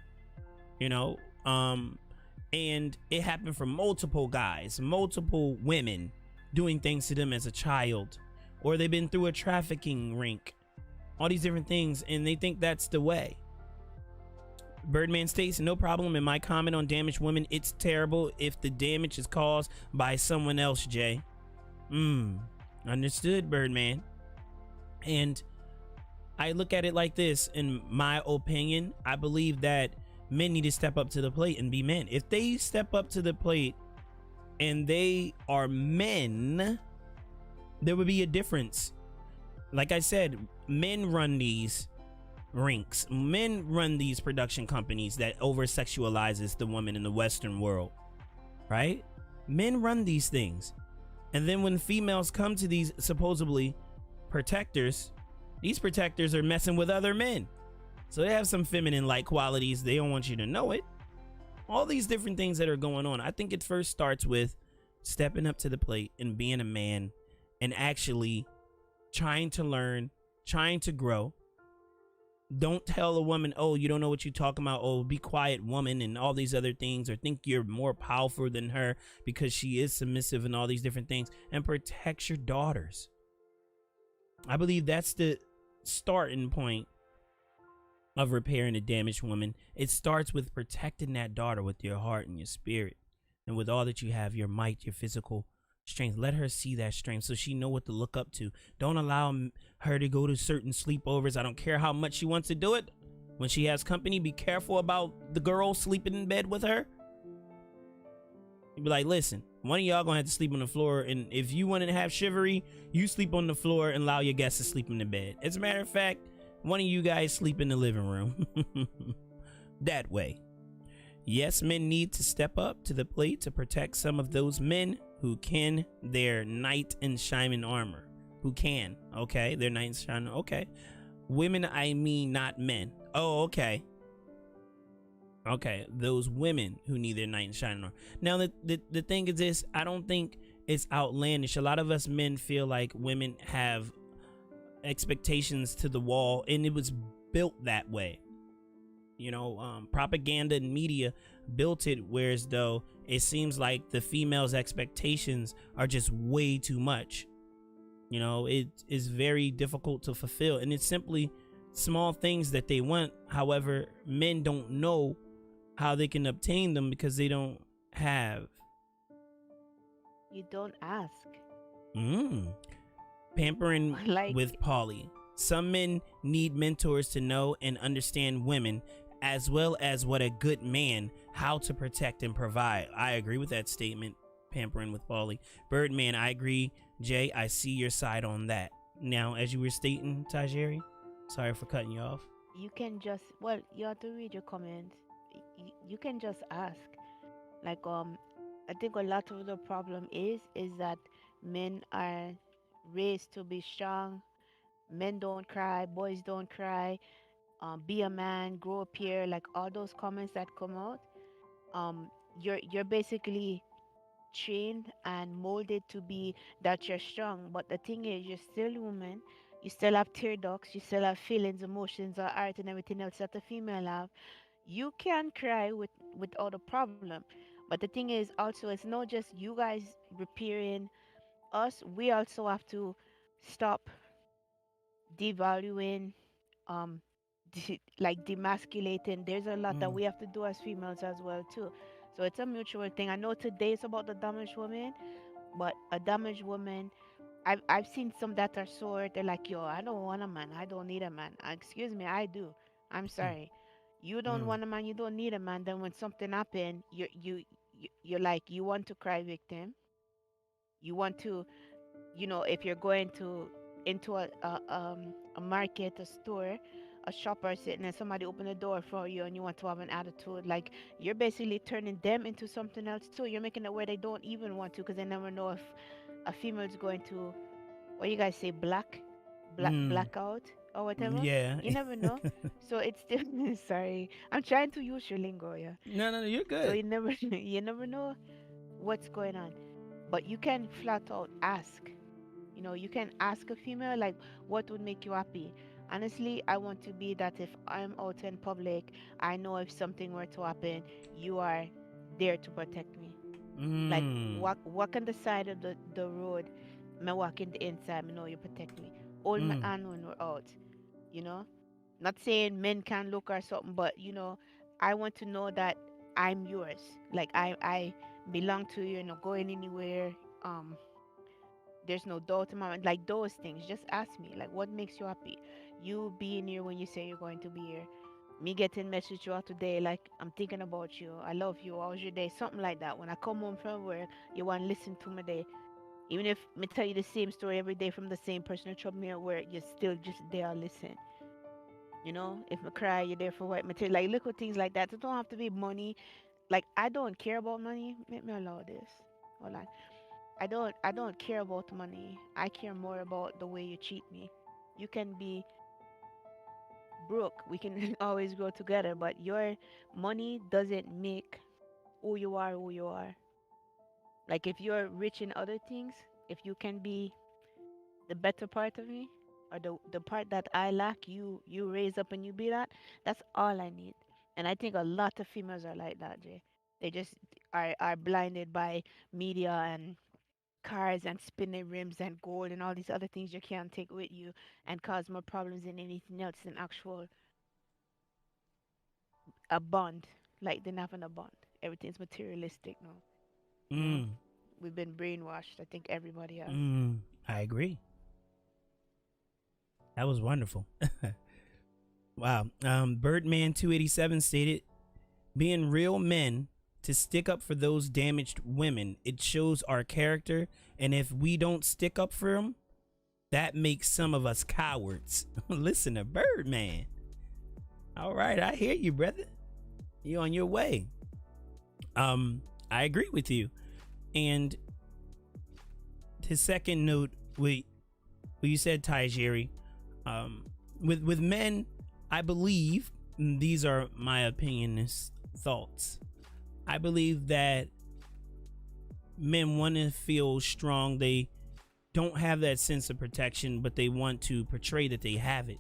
you know, and it happened for multiple guys, multiple women doing things to them as a child, or they've been through a trafficking rink, all these different things, and they think that's the way. Birdman states, no problem in my comment on damaged women. It's terrible if the damage is caused by someone else, Jay. Understood, Birdman. And I look at it like this. In my opinion, I believe that men need to step up to the plate and be men. If they step up to the plate and they are men, there would be a difference. Like I said, men run these rinks. Men run these production companies that over sexualizes the woman in the Western world, right? Men run these things. And then when females come to these supposedly protectors, these protectors are messing with other men. So they have some feminine like qualities. They don't want you to know it. All these different things that are going on. I think it first starts with stepping up to the plate and being a man and actually trying to learn, trying to grow. Don't tell a woman, oh, you don't know what you're talking about. Oh, be quiet, woman, and all these other things, or think you're more powerful than her because she is submissive and all these different things. And protect your daughters. I believe that's the starting point of repairing a damaged woman. It starts with protecting that daughter with your heart and your spirit, and with all that you have, your might, your physical strength. Let her see that strength so she know what to look up to. Don't allow her to go to certain sleepovers. I don't care how much she wants to do it. When she has company, be careful about the girl sleeping in bed with her. You be like, listen, one of y'all gonna have to sleep on the floor, and if you want to have chivalry, you sleep on the floor and allow your guests to sleep in the bed. As a matter of fact, one of you guys sleep in the living room. That way. Yes, men need to step up to the plate to protect some of those men who can their knight in shining armor. Who can, okay? Their knight in shining, okay. Women, I mean not men. Oh, okay. Okay, those women who need their knight in shining armor. Now, the thing is this, I don't think it's outlandish. A lot of us men feel like women have expectations to the wall, and it was built that way. You know, propaganda and media built it, whereas though it seems like the female's expectations are just way too much. You know, it is very difficult to fulfill, and it's simply small things that they want. However, men don't know how they can obtain them because they don't have. You don't ask. Pampering Like, with Polly. Some men need mentors to know and understand women, as well as what a good man, how to protect and provide. I agree with that statement, Pampering with Polly. Birdman, I agree. Jay, I see your side on that. Now, as you were stating, Tajiri, sorry for cutting you off. you can just, well, you have to read your comments. You can just ask. Like, I think a lot of the problem is that men are raised to be strong. Men don't cry, boys don't cry. Be a man, grow up here. Like all those comments that come out, um, you're basically trained and molded to be that you're strong. But the thing is, you're still woman. You still have tear ducts. You still have feelings, emotions, or art, and everything else that the female have. You can cry without a problem. But the thing is, also, it's not just you guys repairing us. We also have to stop devaluing, um, like demasculating. There's a lot that we have to do as females as well too. So it's a mutual thing. I know today it's about the damaged woman, but a damaged woman, I've seen some that are sore. They're like, yo, I don't want a man. I don't need a man. Excuse me, I do. I'm sorry. You don't want a man. You don't need a man. Then when something happen, you're like, you want to cry victim. You want to, if you're going to into a market, a store, a shopper sitting and somebody open the door for you and you want to have an attitude, like you're basically turning them into something else too. You're making it where they don't even want to because they never know if a female is going to, what you guys say, blackout or whatever. Yeah. You never know. So it's still sorry. I'm trying to use your lingo, yeah. No, you're good. So you never know what's going on. But you can flat out ask. You can ask a female, like, what would make you happy? Honestly, I want to be that if I'm out in public, I know if something were to happen, you are there to protect me. Like, walk on the side of the road, me walk in the inside, me know you protect me. Hold my hand when we're out, you know? Not saying men can look or something, but, I want to know that I'm yours. Like, I belong to you, going anywhere. There's no doubt in my mind. Like those things, just ask me. Like, what makes you happy? You being here when you say you're going to be here. Me getting message throughout today, like, I'm thinking about you. I love you. How was your day? Something like that. When I come home from work, you want to listen to my day. Even if me tell you the same story every day from the same person who trouble me at work, you're still just there, listen. If I cry, you're there for what material. Like little things like that. It don't have to be money. Like, I don't care about money. Let me allow this. Hold on. I don't care about money. I care more about the way you treat me. You can be broke. We can always grow together, but your money doesn't make who you are. Like if you're rich in other things, if you can be the better part of me, or the part that I lack, you raise up and you be that. That's all I need. And I think a lot of females are like that, Jay. They just are blinded by media and cars and spinning rims and gold and all these other things you can't take with you and cause more problems than anything else than actual a bond. Like they're not having a bond. Everything's materialistic now. You know? Mm, We've been brainwashed. I think everybody has. I agree. That was wonderful. Wow. Birdman 287 stated, being real men to stick up for those damaged women. It shows our character. And if we don't stick up for them, that makes some of us cowards. Listen to Birdman. All right. I hear you, brother. You're on your way. I agree with you. And his second note, what you said, Tajiri, with men, I believe, these are my opinionist thoughts. I believe that men want to feel strong. They don't have that sense of protection, but they want to portray that they have it.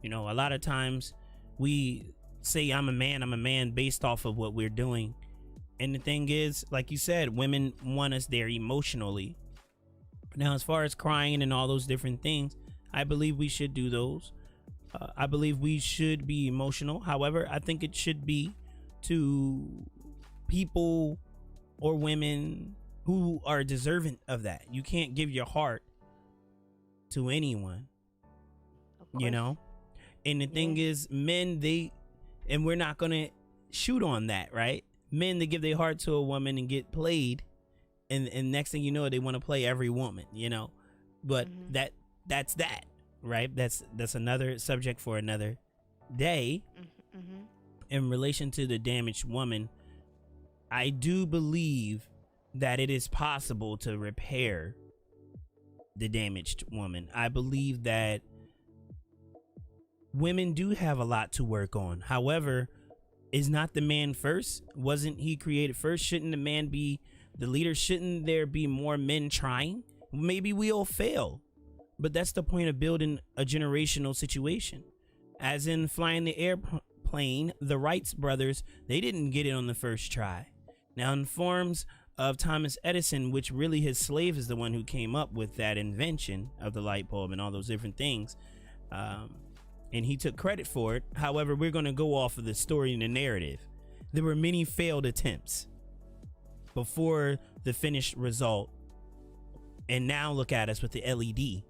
You know, a lot of times we say, I'm a man based off of what we're doing. And the thing is, like you said, women want us there emotionally. Now, as far as crying and all those different things, I believe we should do those. I believe we should be emotional. However, I think it should be to people or women who are deserving of that. You can't give your heart to anyone, you know? And the thing is, men, and we're not going to shoot on that, right? Men that give their heart to a woman and get played, and next thing you know, they want to play every woman, you know? But that's that, right? That's another subject for another day. In relation to the damaged woman, I do believe that it is possible to repair the damaged woman. I believe that women do have a lot to work on. However, is not the man first? Wasn't he created first? Shouldn't the man be the leader? Shouldn't there be more men trying? Maybe we'll fail, but that's the point of building a generational situation. As in flying the airplane, the Wright brothers, they didn't get it on the first try. Now, in forms of Thomas Edison, which really his slave is the one who came up with that invention of the light bulb and all those different things. And he took credit for it. However, we're going to go off of the story and the narrative. There were many failed attempts before the finished result. And now look at us with the LED.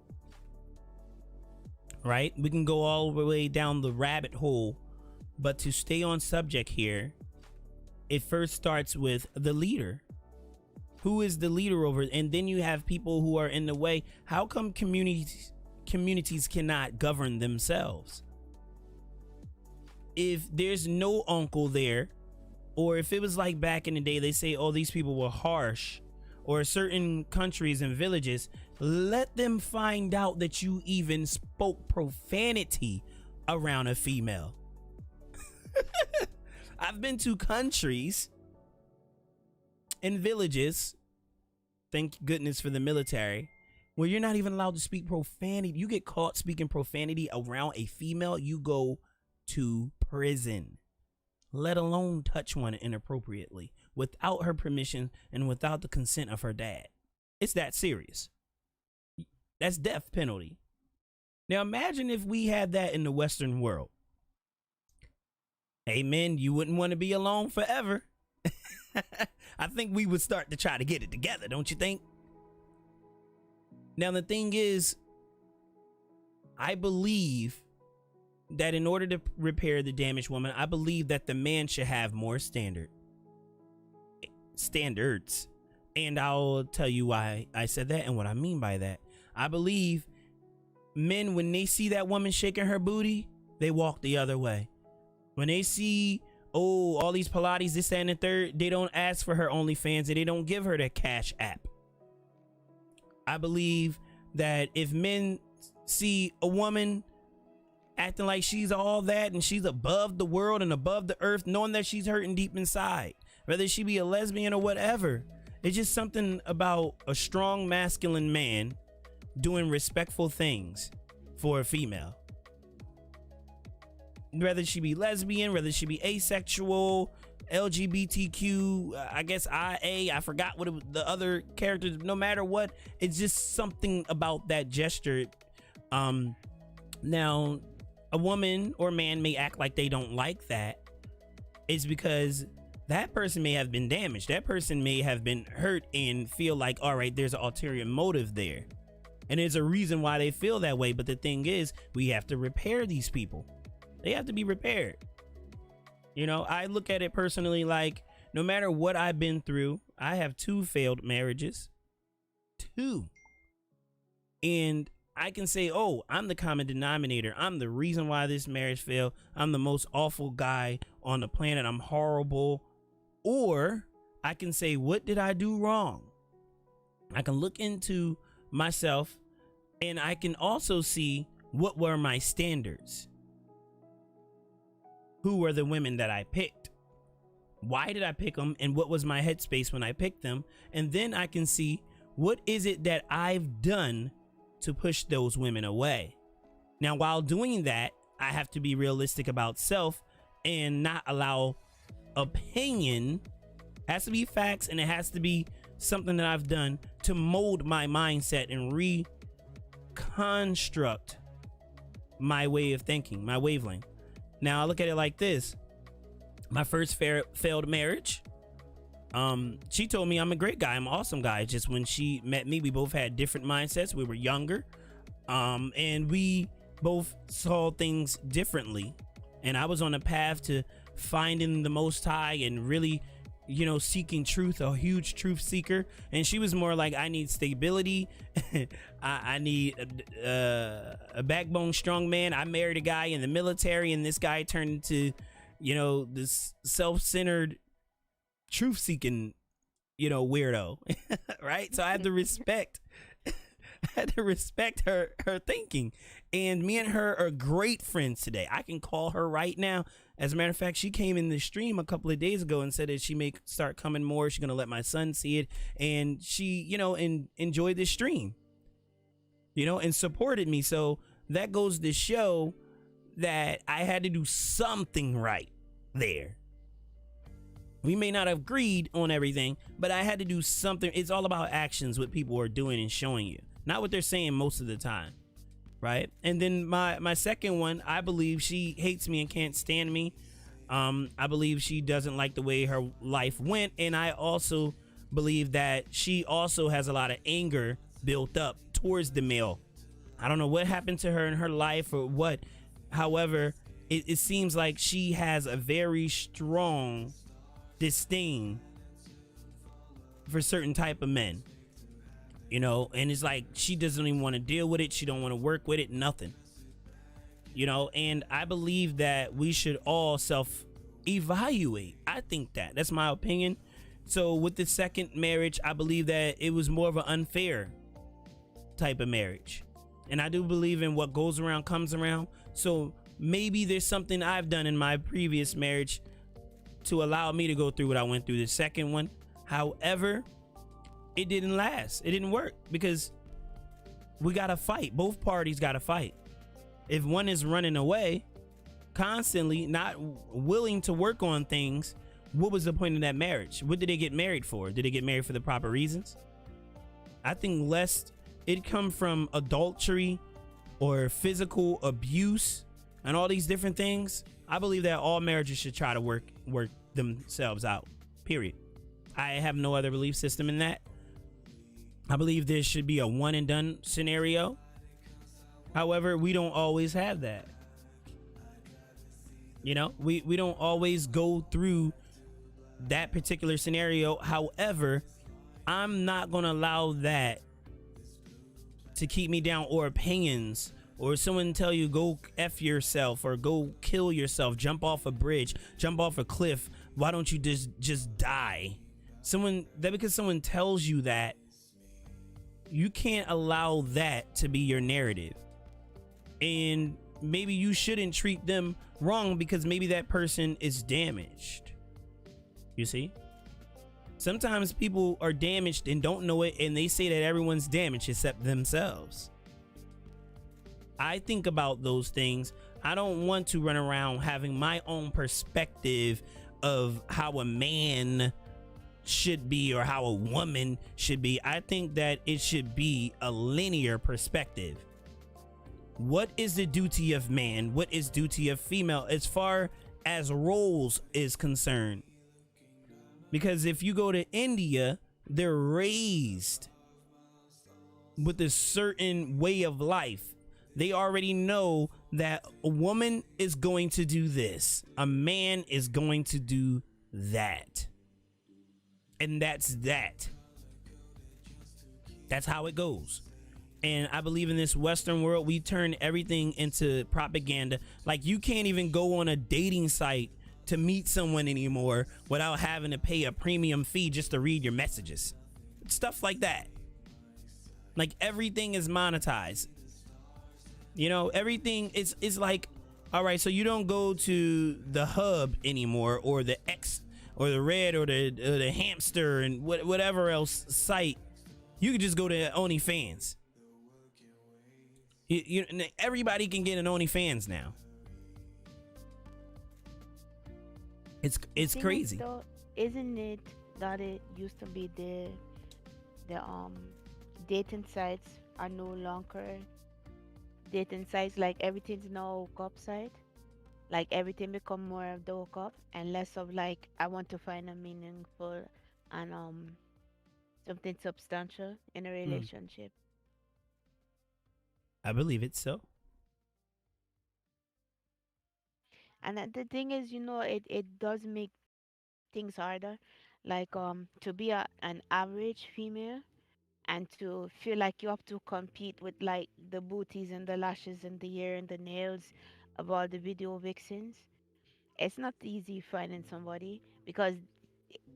Right? We can go all the way down the rabbit hole. But to stay on subject here, it first starts with the leader. Who is the leader over? And then you have people who are in the way. How come communities cannot govern themselves? If there's no uncle there, or if it was like back in the day, they say, oh, these people were harsh, or certain countries and villages, let them find out that you even spoke profanity around a female. I've been to countries and villages, thank goodness for the military, where you're not even allowed to speak profanity. You get caught speaking profanity around a female, you go to prison, let alone touch one inappropriately without her permission and without the consent of her dad. It's that serious. That's death penalty. Now imagine if we had that in the Western world. Hey, men, you wouldn't want to be alone forever. I think we would start to try to get it together, don't you think? Now, the thing is, I believe that in order to repair the damaged woman, I believe that the man should have more standards. And I'll tell you why I said that and what I mean by that. I believe men, when they see that woman shaking her booty, they walk the other way. When they see, oh, all these Pilates, this, that, and the third, they don't ask for her OnlyFans and they don't give her the Cash App. I believe that if men see a woman acting like she's all that and she's above the world and above the earth, knowing that she's hurting deep inside, whether she be a lesbian or whatever, it's just something about a strong masculine man doing respectful things for a female. Whether she be lesbian, whether she be asexual, LGBTQ, I guess IA, I forgot what the other characters, no matter what, it's just something about that gesture. Now, a woman or man may act like they don't like that. It's because that person may have been damaged. That person may have been hurt and feel like, all right, there's an ulterior motive there. And there's a reason why they feel that way. But the thing is, we have to repair these people. They have to be repaired. You know, I look at it personally like no matter what I've been through, I have 2 failed marriages. 2. And I can say, oh, I'm the common denominator. I'm the reason why this marriage failed. I'm the most awful guy on the planet. I'm horrible. Or I can say, what did I do wrong? I can look into myself and I can also see what were my standards. Who were the women that I picked? Why did I pick them? And what was my headspace when I picked them? And then I can see what is it that I've done to push those women away. Now, while doing that, I have to be realistic about self and not allow opinion. It has to be facts, and it has to be something that I've done to mold my mindset and reconstruct my way of thinking, my wavelength. Now I look at it like this. My first failed marriage, she told me I'm a great guy, I'm an awesome guy. Just when she met me, we both had different mindsets. We were younger, and we both saw things differently. And I was on a path to finding the Most High and really, you know, seeking truth, a huge truth seeker. And she was more like, I need stability. I need a backbone, strong man. I married a guy in the military, and this guy turned into, you know, this self-centered, truth-seeking, you know, weirdo. Right? So I had to respect. her thinking. And me and her are great friends today. I can call her right now. As a matter of fact, she came in the stream a couple of days ago and said that she may start coming more. She's going to let my son see it. And she, you know, enjoyed the stream, you know, and supported me. So that goes to show that I had to do something right there. We may not have agreed on everything, but I had to do something. It's all about actions, what people are doing and showing you, not what they're saying most of the time. Right. And then my second one, I believe she hates me and can't stand me. I believe she doesn't like the way her life went. And I also believe that she also has a lot of anger built up towards the male. I don't know what happened to her in her life or what. However, it seems like she has a very strong disdain for certain type of men. You know, and it's like she doesn't even want to deal with it. She don't want to work with it, nothing. You know, and I believe that we should all self-evaluate. I think that's my opinion. So with the second marriage, I believe that it was more of an unfair type of marriage. And I do believe in what goes around comes around. So maybe there's something I've done in my previous marriage to allow me to go through what I went through the second one. However, it didn't last. It didn't work because we got to fight. Both parties got to fight. If one is running away constantly, not willing to work on things, what was the point of that marriage? What did they get married for? Did they get married for the proper reasons? I think lest it come from adultery or physical abuse and all these different things, I believe that all marriages should try to work themselves out, period. I have no other belief system in that. I believe there should be a one and done scenario. However, we don't always have that. You know, we don't always go through that particular scenario. However, I'm not going to allow that to keep me down, or opinions, or someone tell you go F yourself or go kill yourself, jump off a bridge, jump off a cliff. Why don't you just die? Because someone tells you that, you can't allow that to be your narrative. And maybe you shouldn't treat them wrong because maybe that person is damaged. You see? Sometimes people are damaged and don't know it, and they say that everyone's damaged except themselves. I think about those things. I don't want to run around having my own perspective of how a man should be or how a woman should be. I think that it should be a linear perspective. What is the duty of man? What is duty of female as far as roles is concerned? Because if you go to India, they're raised with a certain way of life. They already know that a woman is going to do this, a man is going to do that. And that's that. That's how it goes. And I believe in this Western world, we turn everything into propaganda. Like, you can't even go on a dating site to meet someone anymore without having to pay a premium fee just to read your messages. Stuff like that. Like, everything is monetized. You know, everything is like, all right, so you don't go to the Hub anymore, or the X, or the Red, or the Hamster, and whatever else site. You can just go to OnlyFans. Everybody can get an OnlyFans now. It's crazy. Though, isn't it that it used to be the dating sites are no longer dating sites? Like, everything's now hookup site. Like, everything become more of the hookup and less of like, I want to find a meaningful and something substantial in a relationship. I believe it so. And the thing is, it does make things harder. Like, to be an average female and to feel like you have to compete with like the booties and the lashes and the hair and the nails of all the video vixens. It's not easy finding somebody because,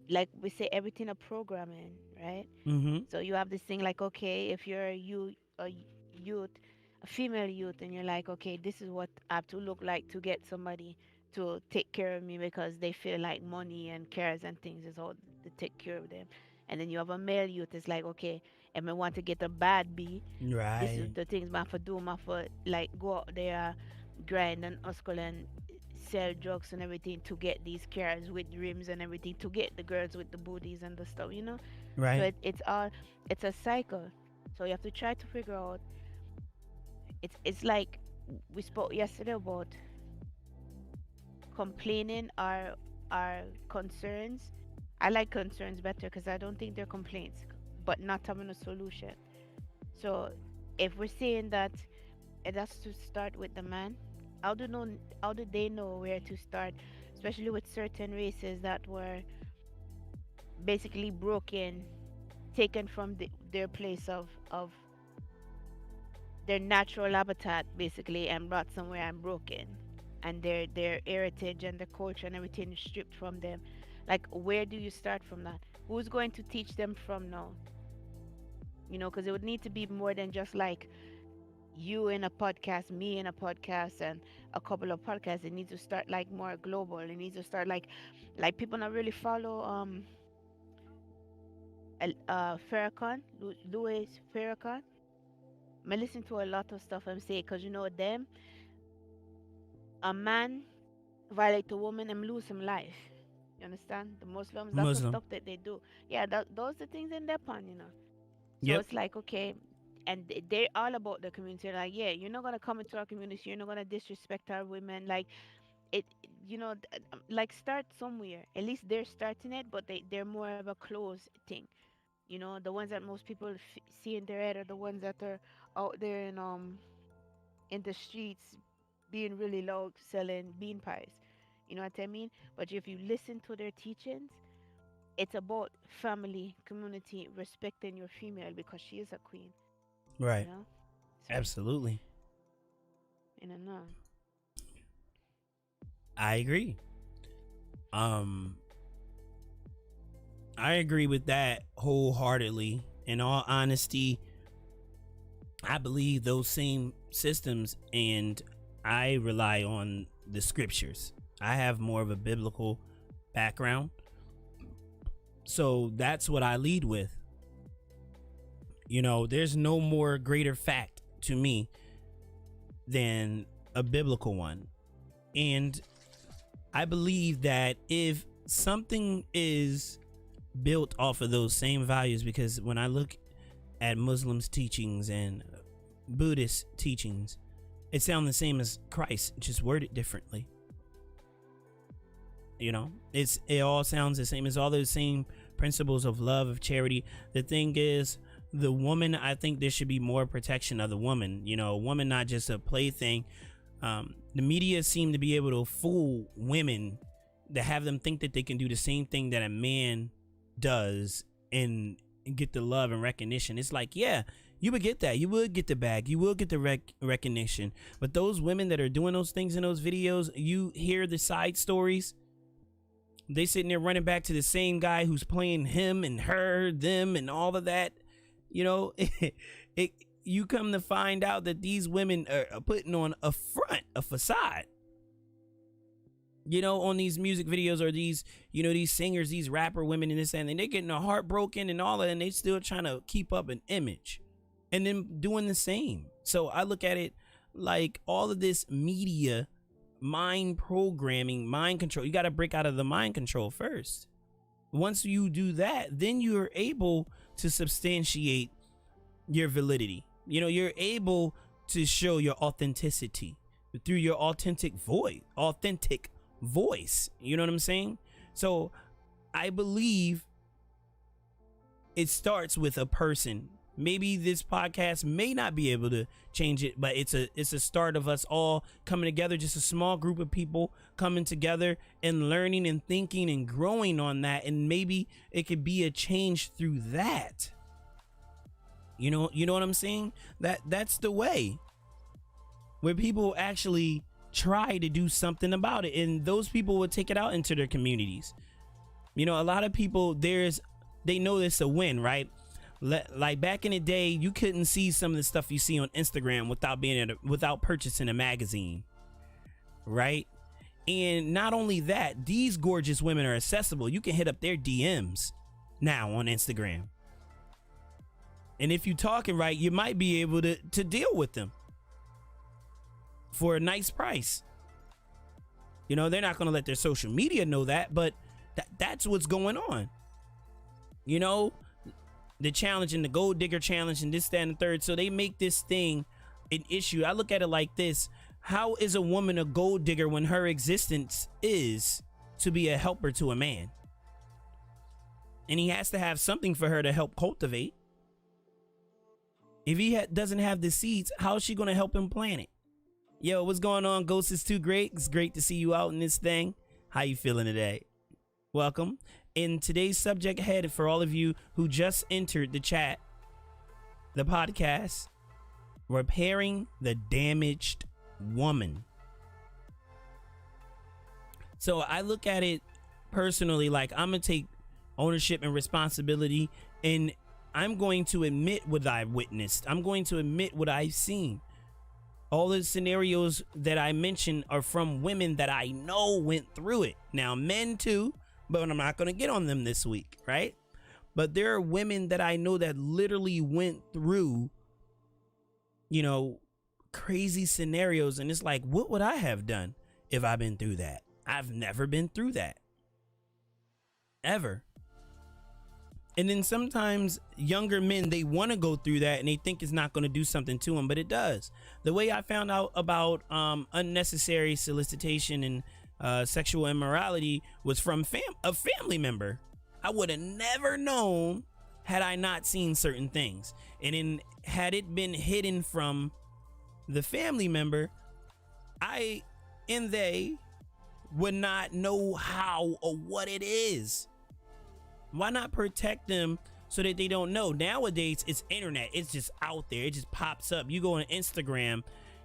like we say, everything a programming, right? Mm-hmm. So you have this thing like, okay, if you're youth, a female youth, and you're like, okay, this is what I have to look like to get somebody to take care of me, because they feel like money and cares and things is all to take care of them. And then you have a male youth, it's like, okay, if I want to get a bad B, this is Right. the things I have to do. I have to like go out there, grind and hustle and sell drugs and everything to get these cars with rims and everything, to get the girls with the booties and the stuff. So Right. it's a cycle. So you have to try to figure out. It's like we spoke yesterday about complaining our concerns. I like concerns better because I don't think they're complaints, but not having a solution. So if we're saying that it has to start with the man, how do they know where to start, especially with certain races that were basically broken, taken from their place of their natural habitat basically, and brought somewhere and broken, and their heritage and their culture and everything is stripped from them. Like, where do you start from that? Who's going to teach them from now? Because it would need to be more than just like you in a podcast, me in a podcast, and a couple of podcasts. It needs to start like more global. It needs to start like people not really follow Farrakhan, Louis Farrakhan. I listen to a lot of stuff I'm saying, because them, a man violate a woman and lose him life. You understand? The Muslims, that's the Muslim. stuff that they do. Yeah, those are things in their pan. So Yep. it's like, okay, and they're all about the community. Like, yeah, you're not gonna come into our community. You're not gonna disrespect our women. Like, like, start somewhere. At least they're starting it, but they're more of a closed thing. The ones that most people see in their head are the ones that are out there in the streets being really loud selling bean pies. You know what I mean? But if you listen to their teachings, it's about family, community, respecting your female because she is a queen. Right. So, Absolutely. No. I agree. I agree with that wholeheartedly. In all honesty, I believe those same systems, and I rely on the scriptures. I have more of a biblical background, so that's what I lead with. There's no more greater fact to me than a biblical one. And I believe that if something is built off of those same values, because when I look at Muslims' teachings and Buddhist teachings, it sounds the same as Christ, just worded differently. You know, it all sounds the same. It's all those same principles of love, of charity. The thing is, the woman, I think there should be more protection of the woman. You know, a woman not just a plaything. The media seem to be able to fool women, to have them think that they can do the same thing that a man does and get the love and recognition. It's like, yeah, you would get that. You would get the bag. You will get the recognition. But those women that are doing those things in those videos, you hear the side stories. They sitting there running back to the same guy who's playing him and her, them, and all of that. You know, you come to find out that these women are putting on a front, a facade. You know, on these music videos, or these, you know, these singers, these rapper women and this and they're getting their heart broken and all that, and they still trying to keep up an image and then doing the same. So I look at it like all of this media, mind programming, mind control. You got to break out of the mind control first. Once you do that, then you're able to substantiate your validity. You know, you're able to show your authenticity through your authentic voice. You know what I'm saying? So I believe it starts with a person. Maybe this podcast may not be able to change it, but it's a start of us all coming together, just a small group of people coming together and learning and thinking and growing on that. And maybe it could be a change through that. You know what I'm saying? That's the way where people actually try to do something about it, and those people will take it out into their communities. You know, a lot of people, they know it's a win, right? Like back in the day, you couldn't see some of the stuff you see on Instagram without purchasing a magazine, right? And not only that, these gorgeous women are accessible. You can hit up their DMs now on Instagram. And if you're talking right, you might be able to deal with them for a nice price. You know, they're not going to let their social media know that, but that's what's going on. You know, the challenge and the gold digger challenge and this, that, and the third. So they make this thing an issue. I look at it like this. How is a woman a gold digger when her existence is to be a helper to a man? And he has to have something for her to help cultivate. If he doesn't have the seeds, how is she going to help him plant it? Yo, what's going on? Ghost is too great. It's great to see you out in this thing. How you feeling today? Welcome. In today's subject head, for all of you who just entered the chat, the podcast, repairing the damaged woman. So I look at it personally like I'm going to take ownership and responsibility, and I'm going to admit what I've witnessed. I'm going to admit what I've seen. All the scenarios that I mentioned are from women that I know went through it. Now, men too, but I'm not going to get on them this week, right? But there are women that I know that literally went through, you know, crazy scenarios. And it's like, what would I have done if I've been through that? I've never been through that. Ever. And then sometimes younger men, they want to go through that and they think it's not going to do something to them, but it does. The way I found out about unnecessary solicitation and sexual immorality was from a family member. I would have never known had I not seen certain things. And then had it been hidden from the family member, I and they would not know how or what it is. Why not protect them so that they don't know? Nowadays, it's internet. It's just out there. It just pops up. You go on Instagram,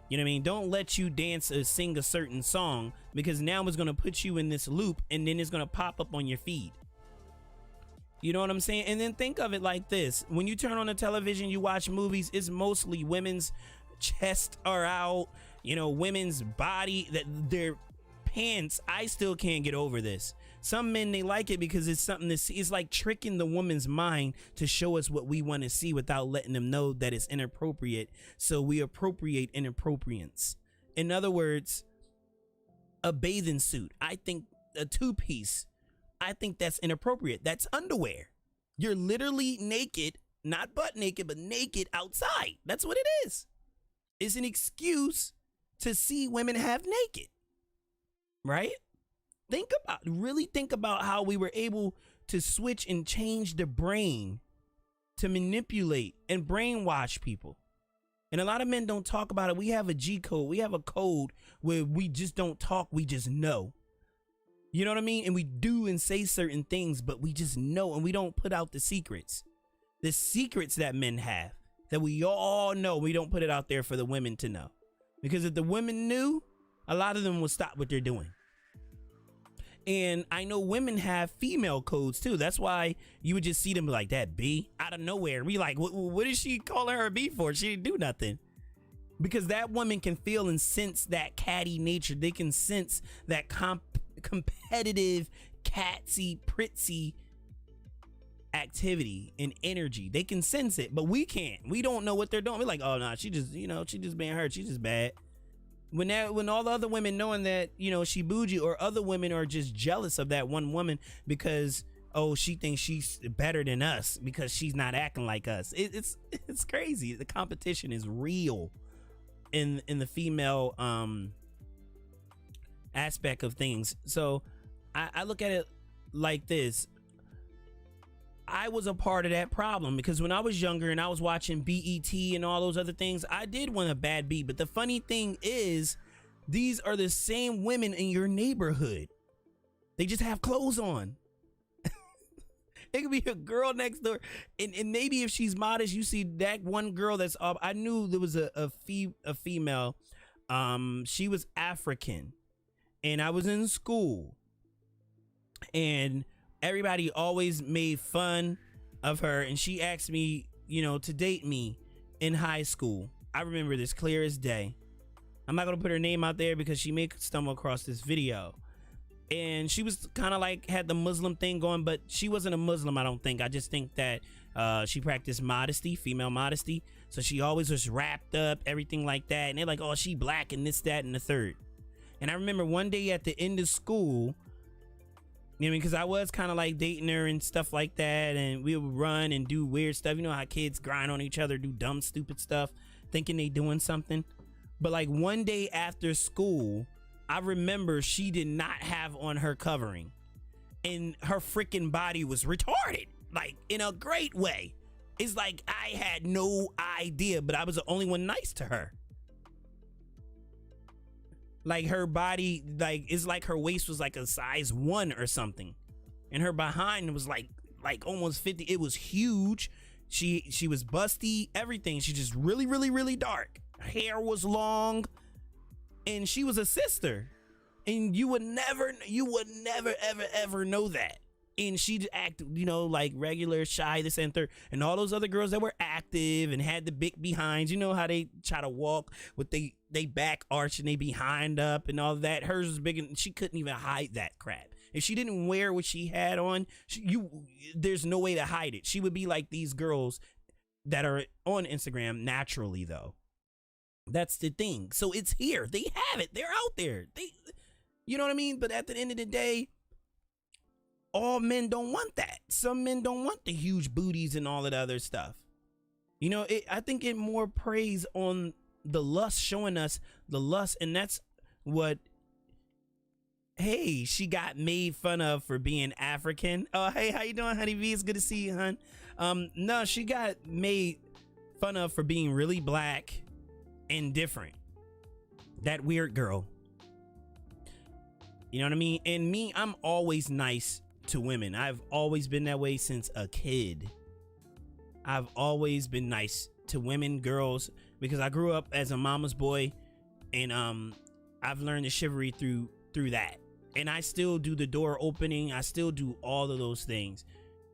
you know what I mean? Don't let you dance or sing a certain song, because now it's going to put you in this loop and then it's going to pop up on your feed. You know what I'm saying? And then think of it like this. When you turn on the television, you watch movies, it's mostly women's chests are out, you know, women's body, that their pants. I still can't get over this. Some men, they like it because it's something to see. It's like tricking the woman's mind to show us what we want to see without letting them know that it's inappropriate. So we appropriate inappropriance. In other words, a bathing suit. I think a two-piece. I think that's inappropriate. That's underwear. You're literally naked, not butt naked, but naked outside. That's what it is. It's an excuse to see women have naked, right? Really think about how we were able to switch and change the brain to manipulate and brainwash people. And a lot of men don't talk about it. We have a G code. We have a code where we just don't talk. We just know. You know what I mean? And we do and say certain things, but we just know, and we don't put out the secrets. The secrets that men have that we all know, we don't put it out there for the women to know. Because if the women knew, a lot of them would stop what they're doing. And I know women have female codes too. That's why you would just see them like that B out of nowhere. We like, what is she calling her a B for? She didn't do nothing. Because that woman can feel and sense that catty nature. They can sense that competitive, catsy, pritzy activity and energy. They can sense it, but we can't. We don't know what they're doing. We're like, oh no, she just being hurt. She's just bad. When all the other women knowing that, she bougie, or other women are just jealous of that one woman because, oh, she thinks she's better than us because she's not acting like us. It's crazy. The competition is real in the female aspect of things. So I look at it like this. I was a part of that problem because when I was younger and I was watching BET and all those other things, I did want a bad beat. But the funny thing is, these are the same women in your neighborhood. They just have clothes on. It could be a girl next door. And maybe if she's modest, you see that one girl that's up. I knew there was a female. She was African. And I was in school. And everybody always made fun of her, and she asked me, to date me in high school. I remember this clear as day. I'm not gonna put her name out there because she may stumble across this video. And she was kind of like had the Muslim thing going, but she wasn't a Muslim, I don't think. I just think that she practiced modesty, female modesty. So she always was wrapped up, everything like that. And they're like, oh, she black and this, that, and the third. And I remember one day at the end of school, because I was kind of like dating her and stuff like that, and we would run and do weird stuff. You know how kids grind on each other, do dumb, stupid stuff, thinking they doing something. But like one day after school, I remember she did not have on her covering, and her freaking body was retarded, like in a great way. It's like I had no idea, but I was the only one nice to her. Like her body, like it's like her waist was like a size 1 or something, and her behind was like almost 50. It was huge. She was busty, everything. She just really, really, really dark. Her hair was long, and she was a sister, and you would never ever know that. And she'd act, like regular, shy, this and third. And all those other girls that were active and had the big behinds, you know how they try to walk with they back arch and they behind up and all that. Hers was big, and she couldn't even hide that crap. If she didn't wear what she had on, there's no way to hide it. She would be like these girls that are on Instagram naturally, though. That's the thing. So it's here. They have it. They're out there. You know what I mean? But at the end of the day, all men don't want that. Some men don't want the huge booties and all of the other stuff. I think it more preys on the lust, showing us the lust. And that's what, hey, she got made fun of for being African. Oh, hey, how you doing, honey V? It's good to see you, hun. No, she got made fun of for being really black and different. That weird girl. You know what I mean? And me, I'm always nice to women. I've always been that way since a kid. I've always been nice to women, girls, because I grew up as a mama's boy, and I've learned the chivalry through that. And I still do the door opening. I still do all of those things.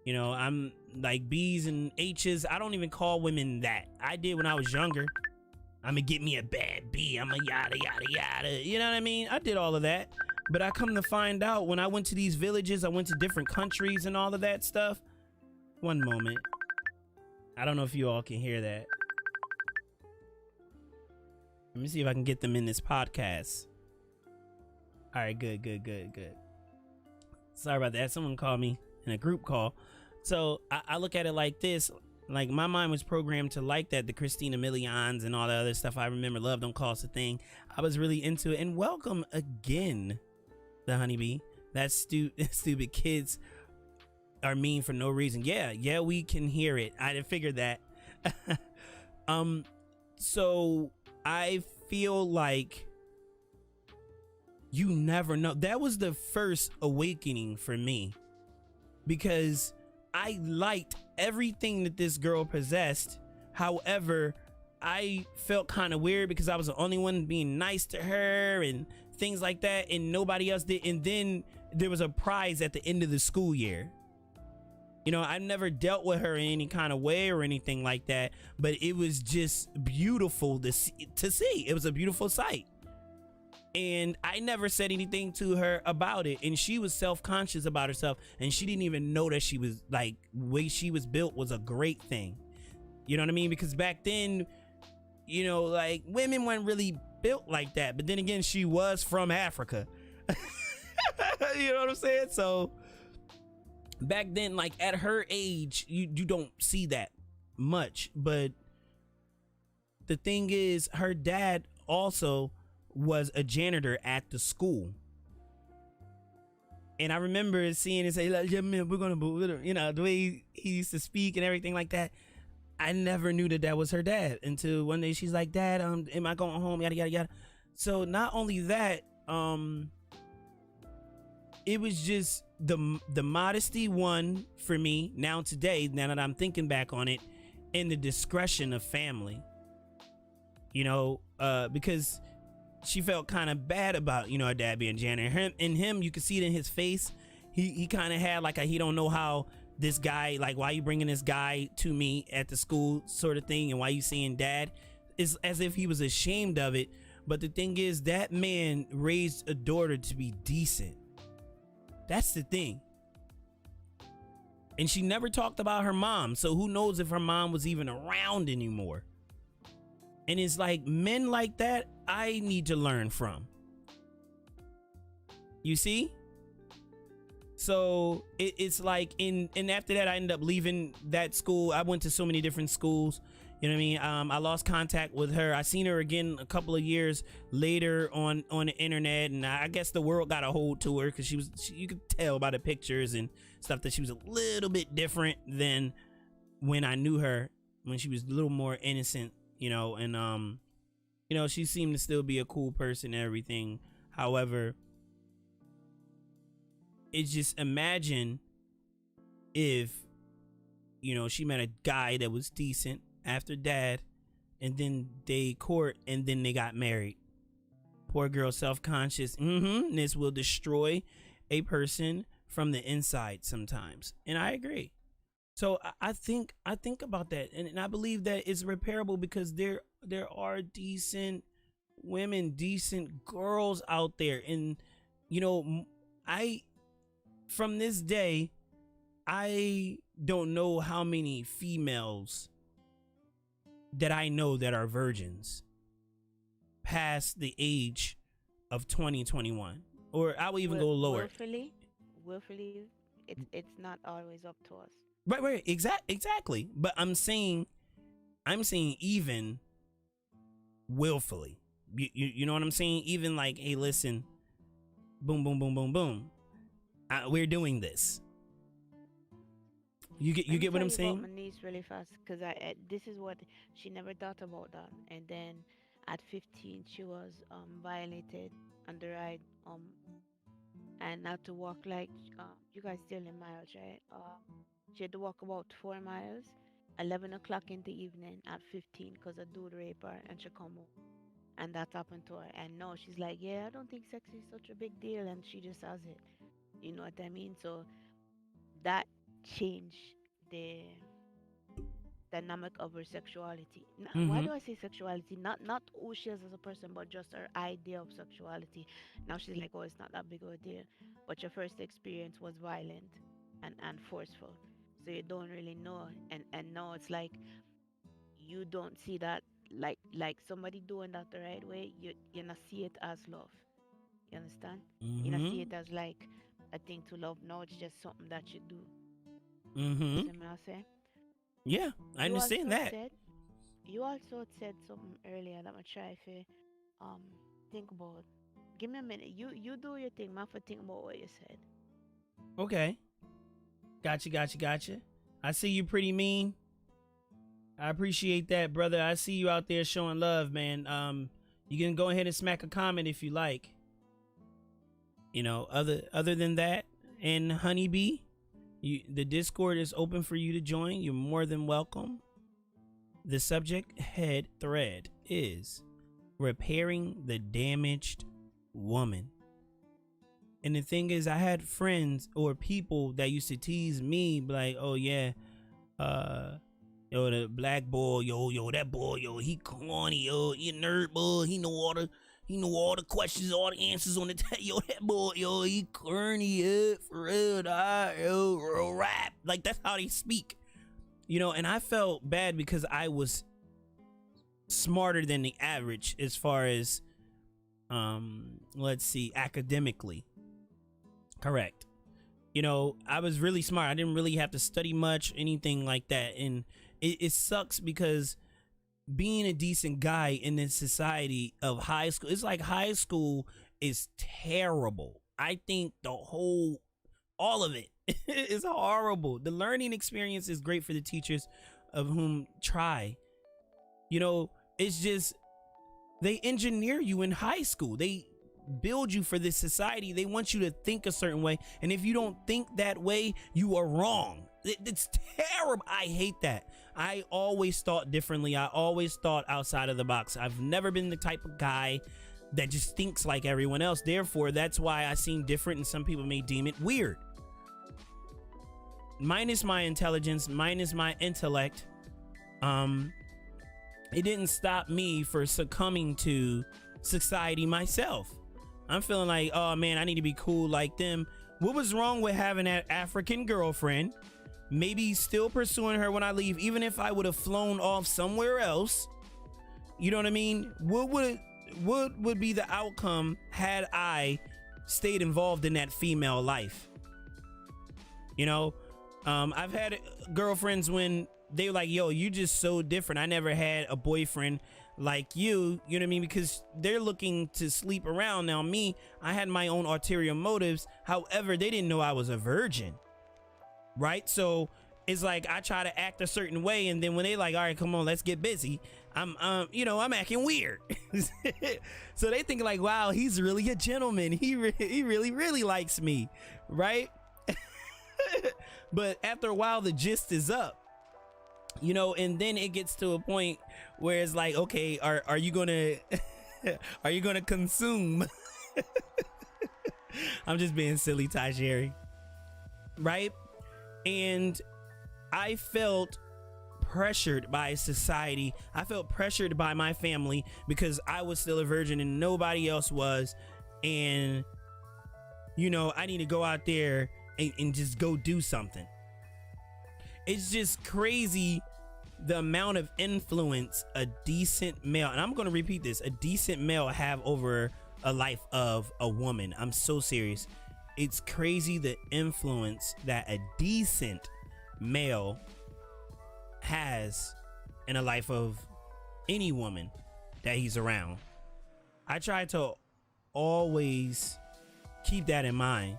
I'm like B's and H's. I don't even call women that. I did when I was younger. I'm gonna get me a bad B. I'm a yada yada yada. You know what I mean? I did all of that. But I come to find out when I went to these villages, I went to different countries and all of that stuff. One moment. I don't know if you all can hear that. Let me see if I can get them in this podcast. All right, good. Sorry about that. Someone called me in a group call. So I look at it like this. Like, my mind was programmed to like that, the Christina Milians and all the other stuff. I remember Love Don't Cost a Thing. I was really into it. And welcome again, the honeybee. That stupid kids are mean for no reason. Yeah, we can hear it. I didn't figure that. So I feel like you never know. That was the first awakening for me, because I liked everything that this girl possessed. However, I felt kind of weird because I was the only one being nice to her and things like that, and nobody else did. And then there was a prize at the end of the school year. You know, I never dealt with her in any kind of way or anything like that, but it was just beautiful to see. It was a beautiful sight. And I never said anything to her about it. And she was self-conscious about herself. And she didn't even know that she was, like, the way she was built was a great thing. You know what I mean? Because back then, you know, like, women weren't really built like that. But then again, she was from Africa. You know what I'm saying? So back then, like, at her age, you don't see that much. But the thing is, her dad also was a janitor at the school. And I remember seeing him say, like, yeah, man, we're gonna, you know, the way he used to speak and everything like that. I never knew that was her dad until one day she's like, Dad, am I going home? Yada, yada, yada. So not only that, it was just the modesty one for me now today, now that I'm thinking back on it, and the discretion of family, you know, because she felt kind of bad about, you know, her dad being janitor. Him, you could see it in his face. He kind of had like he don't know how this guy, like, why you bringing this guy to me at the school sort of thing, and why you seeing dad? It's as if he was ashamed of it. But the thing is, that man raised a daughter to be decent. That's the thing. And she never talked about her mom, so who knows if her mom was even around anymore. And it's like, men like that, I need to learn from. You see? So it's like, and after that, I ended up leaving that school. I went to so many different schools. You know what I mean? I lost contact with her. I seen her again a couple of years later on the internet, and I guess the world got a hold to her because you could tell by the pictures and stuff that she was a little bit different than when I knew her, when she was a little more innocent, you know, and you know, she seemed to still be a cool person and everything. However, it's just, imagine if, you know, she met a guy that was decent after dad, and then they court, and then they got married. Poor girl, self-conscious. This will destroy a person from the inside sometimes, and I agree. So I think about that, and I believe that it's repairable, because there are decent women, decent girls out there. And, you know, from this day, I don't know how many females that I know that are virgins past the age of 2021, or I will even go lower. Willfully, it's not always up to us. Right, exactly. But I'm saying even willfully. You know what I'm saying? Even like, hey, listen, boom, boom, boom, boom, boom. We're doing this. You get what I'm saying? My niece really fast, because this is what she never thought about that. And then at 15, she was violated on the ride, and had to walk like you guys still in miles, right? She had to walk about 4 miles, 11 o'clock in the evening at 15, because a dude raped her, and she come home. And that happened to her. And now she's like, yeah, I don't think sex is such a big deal, and she just has it. You know what I mean? So that changed dynamic of her sexuality. Why Mm-hmm. do I say sexuality? Not who she is as a person, but just her idea of sexuality. Now she's like, oh, it's not that big of a deal. But your first experience was violent and forceful, so you don't really know. And now it's like you don't see that like somebody doing that the right way. You not see it as love. You understand? You not see Mm-hmm. it as like a thing to love. No, it's just something that you do. You Mm-hmm. see what I say? Yeah, I You understand also that. said you also said something earlier that I'm gonna try to um think about. Give me a minute. You do your thing. I have to think about what you said. Okay. Gotcha. I see you, pretty mean. I appreciate that, brother. I see you out there showing love, man. You can go ahead and smack a comment if you like. You know, other than that, and Honeybee, the Discord is open for you to join. You're more than welcome. The subject head thread is repairing the damaged woman. And the thing is, I had friends or people that used to tease me, like, oh yeah, yo, the black boy, yo, that boy, yo, he corny, yo, he a nerd boy, he know all the questions, all the answers on the test, yo, that boy, yo, he corny, yeah, for real, yo, rap, like that's how they speak, you know. And I felt bad because I was smarter than the average as far as, let's see, academically. Correct. You know, I was really smart. I didn't really have to study much, anything like that. And it sucks because being a decent guy in this society of high school, it's like high school is terrible. I think all of it is horrible. The learning experience is great for the teachers of whom try. You know, it's just, they engineer you in high school. They build you for this society. They want you to think a certain way, and if you don't think that way, you are wrong. It's terrible. I hate that. I always thought differently. I always thought outside of the box. I've never been the type of guy that just thinks like everyone else. Therefore, that's why I seem different, and some people may deem it weird. Minus my intelligence, minus my intellect, it didn't stop me for succumbing to society myself. I'm feeling like, oh man, I need to be cool like them. What was wrong with having that African girlfriend? Maybe still pursuing her when I leave, even if I would have flown off somewhere else. You know what I mean? What would be the outcome had I stayed involved in that female life? You know, I've had girlfriends when they were like, yo, you just so different. I never had a boyfriend like you know what I mean? Because they're looking to sleep around. Now me, I had my own ulterior motives. However, they didn't know I was a virgin, right? So it's like I try to act a certain way, and then when they like, all right, come on, let's get busy, I'm acting weird. So they think like, wow, he's really a gentleman. He really likes me, right? But after a while, the gist is up. You know, and then it gets to a point where it's like, okay, are you gonna are you gonna consume? I'm just being silly, Tajiri, right? And I felt pressured by society. I felt pressured by my family because I was still a virgin and nobody else was. And you know, I need to go out there and just go do something. It's just crazy the amount of influence a decent male, and I'm going to repeat this, a decent male have over a life of a woman. I'm so serious. It's crazy the influence that a decent male has in a life of any woman that he's around. I try to always keep that in mind.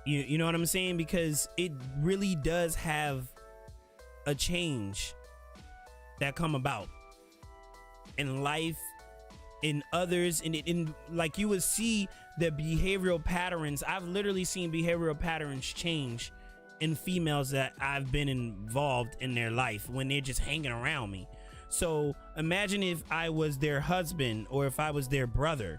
You know what I'm saying? Because it really does have a change that come about in life, in others, and in like you would see the behavioral patterns. I've literally seen behavioral patterns change in females that I've been involved in their life when they're just hanging around me. So imagine if I was their husband or if I was their brother.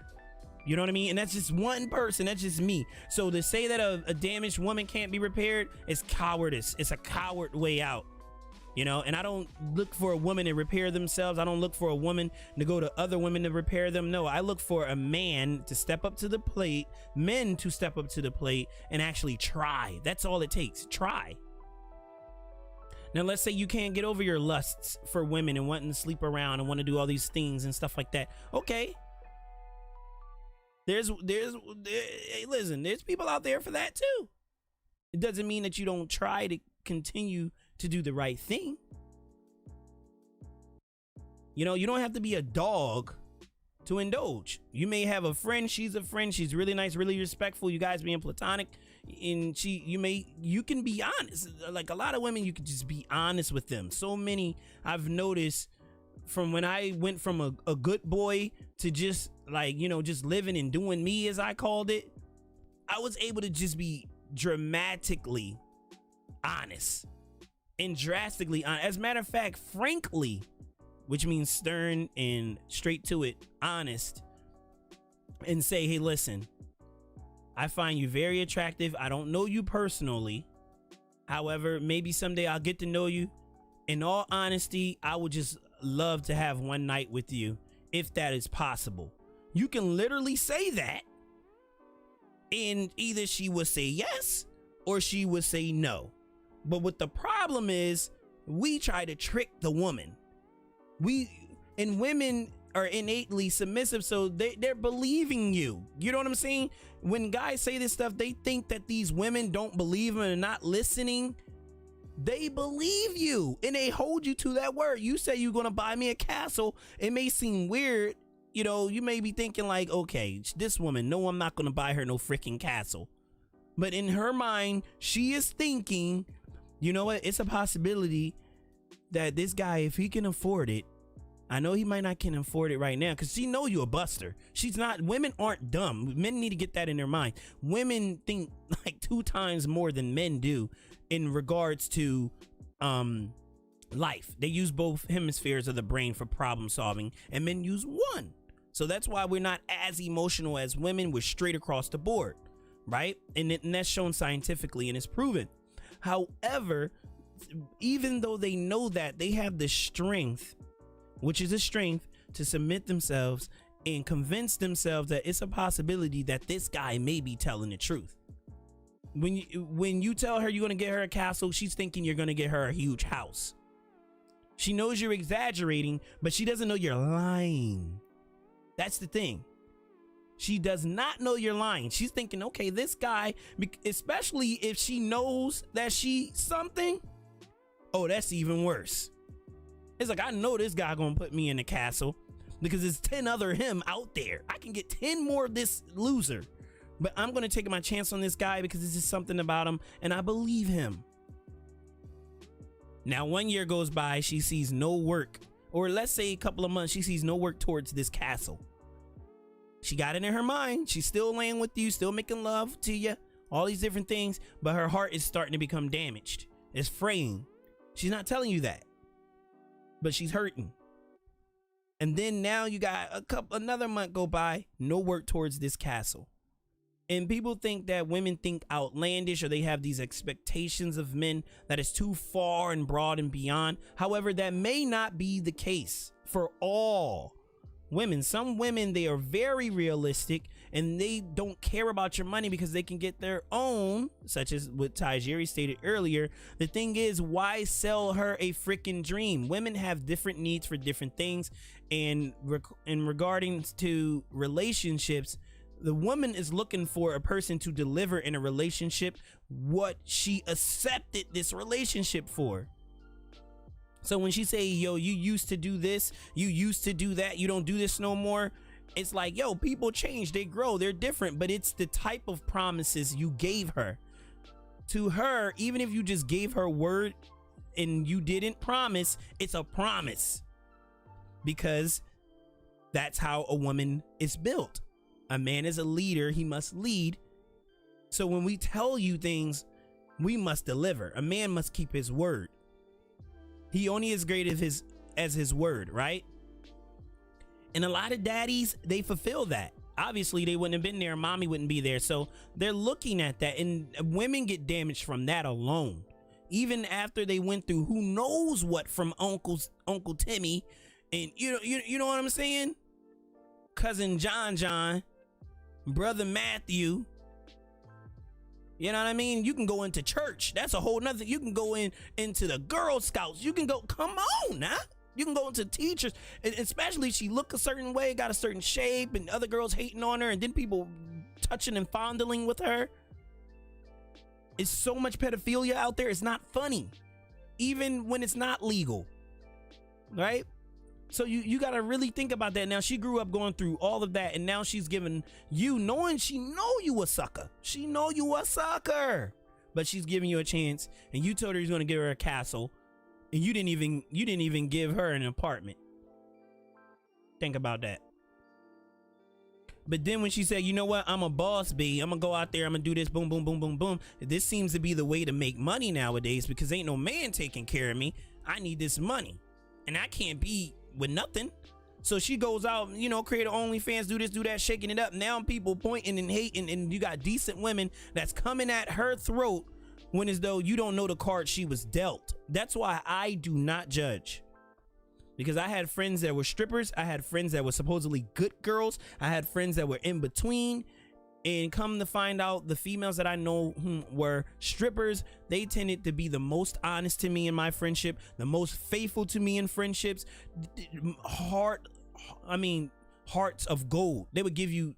You know what I mean? And that's just one person. That's just me. So to say that a damaged woman can't be repaired is cowardice. It's a coward way out. You know, and I don't look for a woman to repair themselves. I don't look for a woman to go to other women to repair them. No, I look for a man to step up to the plate, men to step up to the plate and actually try. That's all it takes. Try. Now, let's say you can't get over your lusts for women and wanting to sleep around and want to do all these things and stuff like that. Okay. Listen, there's people out there for that too. It doesn't mean that you don't try to continue to do the right thing. You know, you don't have to be a dog to indulge. You may have a friend, she's a friend, she's really nice, really respectful, you guys being platonic, and you can be honest. Like a lot of women, you can just be honest with them. So many I've noticed from when I went from a good boy to just like, you know, just living and doing me, as I called it, I was able to just be dramatically honest and drastically honest. As a matter of fact, frankly, which means stern and straight to it, honest, and say, hey, listen, I find you very attractive. I don't know you personally. However, maybe someday I'll get to know you. In all honesty, I would just love to have one night with you, if that is possible. You can literally say that, and either she will say yes or she will say no. But what the problem is, we try to trick the woman. And women are innately submissive, so they're believing you. You know what I'm saying? When guys say this stuff, they think that these women don't believe them and not listening. They believe you and they hold you to that word. You say you're gonna buy me a castle. It may seem weird. You know, you may be thinking like, okay, this woman, no, I'm not gonna buy her no freaking castle. But in her mind, she is thinking, you know what? It's a possibility that this guy, if he can afford it, I know he might not can afford it right now because she know you a buster. She's not. Women aren't dumb. Men need to get that in their mind. Women think like 2 times more than men do in regards to life. They use both hemispheres of the brain for problem solving, and men use one. So that's why we're not as emotional as women. We're straight across the board, right? And that's shown scientifically and it's proven. However, even though they know that, they have the strength, which is a strength, to submit themselves and convince themselves that it's a possibility that this guy may be telling the truth. When you tell her you're going to get her a castle, she's thinking you're going to get her a huge house. She knows you're exaggerating, but she doesn't know you're lying. That's the thing. She does not know you're lying. She's thinking, okay, this guy, especially if she knows that she's something, oh, that's even worse. It's like, I know this guy gonna put me in the castle because there's 10 other him out there. I can get 10 more of this loser, but I'm gonna take my chance on this guy because this is something about him and I believe him. Now 1 year goes by, she sees no work, or let's say a couple of months, she sees no work towards this castle. She got it in her mind. She's still laying with you, still making love to you, all these different things, but her heart is starting to become damaged. It's fraying. She's not telling you that, but she's hurting. And then now you got another month go by, no work towards this castle. And people think that women think outlandish, or they have these expectations of men that is too far and broad and beyond. However, that may not be the case for all women. Some women, they are very realistic and they don't care about your money because they can get their own, such as what Tajiri stated earlier. The thing is, why sell her a freaking dream? Women have different needs for different things, and in regarding to relationships, the woman is looking for a person to deliver in a relationship what she accepted this relationship for. So when she say, yo, you used to do this, you used to do that, you don't do this no more, it's like, yo, people change, they grow, they're different, but it's the type of promises you gave her. To her, even if you just gave her word and you didn't promise, it's a promise, because that's how a woman is built. A man is a leader, he must lead. So when we tell you things, we must deliver. A man must keep his word. He only is great as his word, right? And a lot of daddies, they fulfill that. Obviously, they wouldn't have been there. Mommy wouldn't be there. So they're looking at that, and women get damaged from that alone. even after they went through who knows what from Uncle Timmy, and you know what I'm saying? Cousin John, brother Matthew. You know what I mean? You can go into church. That's a whole nother. You can go into the Girl Scouts. You can go. Come on now. You can go into teachers, and especially she look a certain way, got a certain shape, and other girls hating on her, and then people touching and fondling with her. It's so much pedophilia out there. It's not funny, even when it's not legal, right? So you got to really think about that. Now, she grew up going through all of that, and now she's giving you, knowing she know you a sucker. She know you a sucker, but she's giving you a chance, and you told her you're going to give her a castle, and you didn't even give her an apartment. Think about that. But then when she said, you know what, I'm a boss, B, I'm gonna go out there, I'm gonna do this, boom, boom, boom, boom, boom. This seems to be the way to make money nowadays, because ain't no man taking care of me. I need this money, and I can't be with nothing. So she goes out, create OnlyFans, do this, do that, shaking it up. Now people pointing and hating, and you got decent women that's coming at her throat when as though you don't know the card she was dealt. That's why I do not judge. Because I had friends that were strippers. I had friends that were supposedly good girls. I had friends that were in between. And come to find out, the females that I know were strippers, they tended to be the most honest to me in my friendship, the most faithful to me in friendships. Hearts of gold. They would give you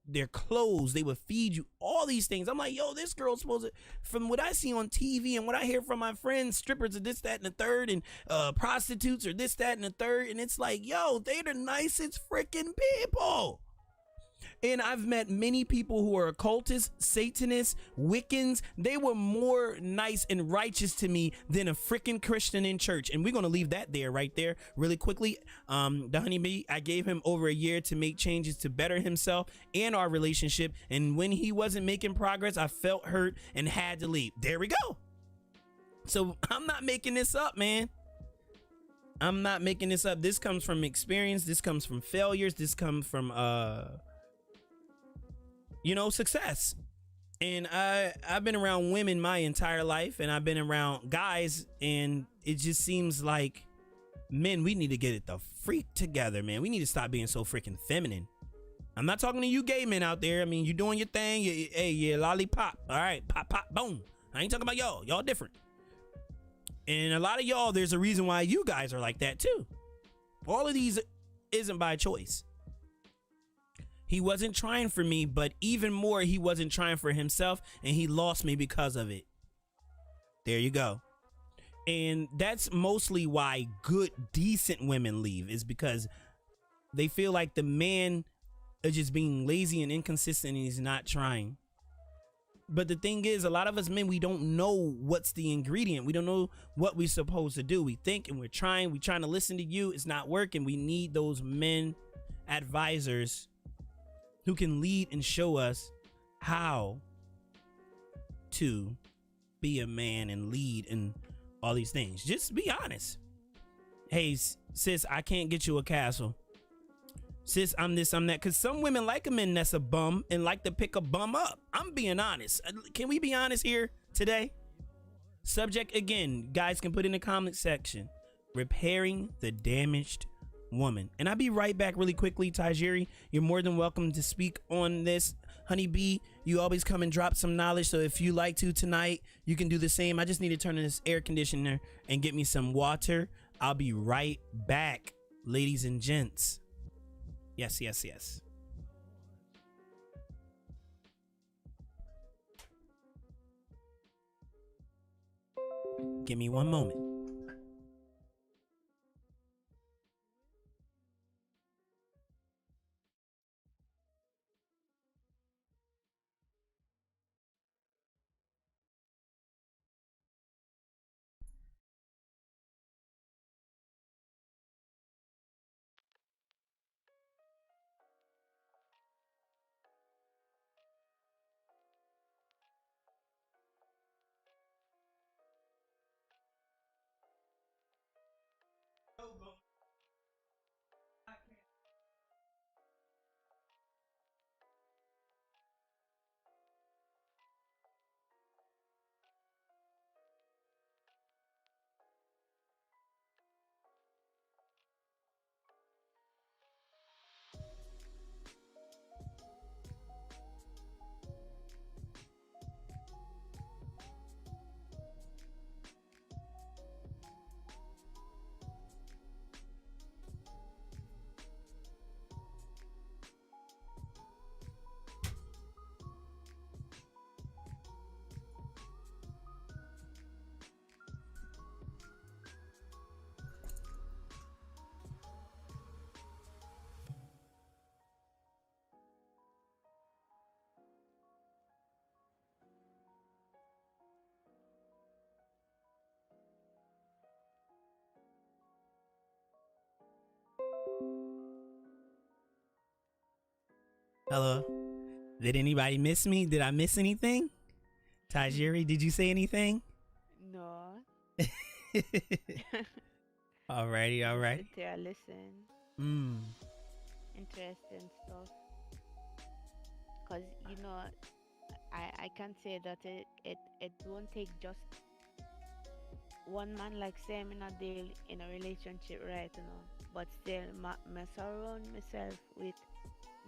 their clothes, they would feed you, all these things. I'm like, yo, this girl's supposed to, from what I see on TV and what I hear from my friends, strippers are this, that, and the third, and prostitutes are this, that, and the third, and it's like, yo, they the nicest freaking people. And I've met many people who are occultists, Satanists, Wiccans. They were more nice and righteous to me than a freaking Christian in church. And we're going to leave that there, right there, really quickly. The honeybee, I gave him over a year to make changes to better himself and our relationship. And when he wasn't making progress, I felt hurt and had to leave. There we go. So I'm not making this up, man. I'm not making this up. This comes from experience. This comes from failures. This comes from, success. And I've been around women my entire life, and I've been around guys, and it just seems like, men, we need to get it the freak together, man. We need to stop being so freaking feminine. I'm not talking to you gay men out there. I mean, you doing your thing. Yeah, lollipop. All right, pop, pop, boom. I ain't talking about y'all. Y'all different. And a lot of y'all, there's a reason why you guys are like that too. All of these isn't by choice. He wasn't trying for me, but even more, he wasn't trying for himself, and he lost me because of it. There you go. And that's mostly why good, decent women leave, is because they feel like the man is just being lazy and inconsistent, and he's not trying. But the thing is, a lot of us men, we don't know what's the ingredient. We don't know what we're supposed to do. We think and we're trying to listen to you. It's not working. We need those men advisors who can lead and show us how to be a man and lead and all these things. Just be honest. Hey, sis, I can't get you a castle. Sis, I'm this, I'm that. Because some women like a man that's a bum and like to pick a bum up. I'm being honest. Can we be honest here today? Subject, again, guys can put in the comment section. Repairing the damaged woman. And I'll be right back really quickly. Tajiri, you're more than welcome to speak on this. Honeybee, you always come and drop some knowledge, so if you like to tonight, you can do the same. I just need to turn on this air conditioner and get me some water. I'll be right back, ladies and gents. Yes. Give me one moment. Hello. Did anybody miss me? Did I miss anything? Tajiri, did you say anything? No. Alrighty, Just alrighty. sit there, listen. Interesting stuff. Cause I can say that it won't take just one man like say I'm in a deal in a relationship right but still me surround myself with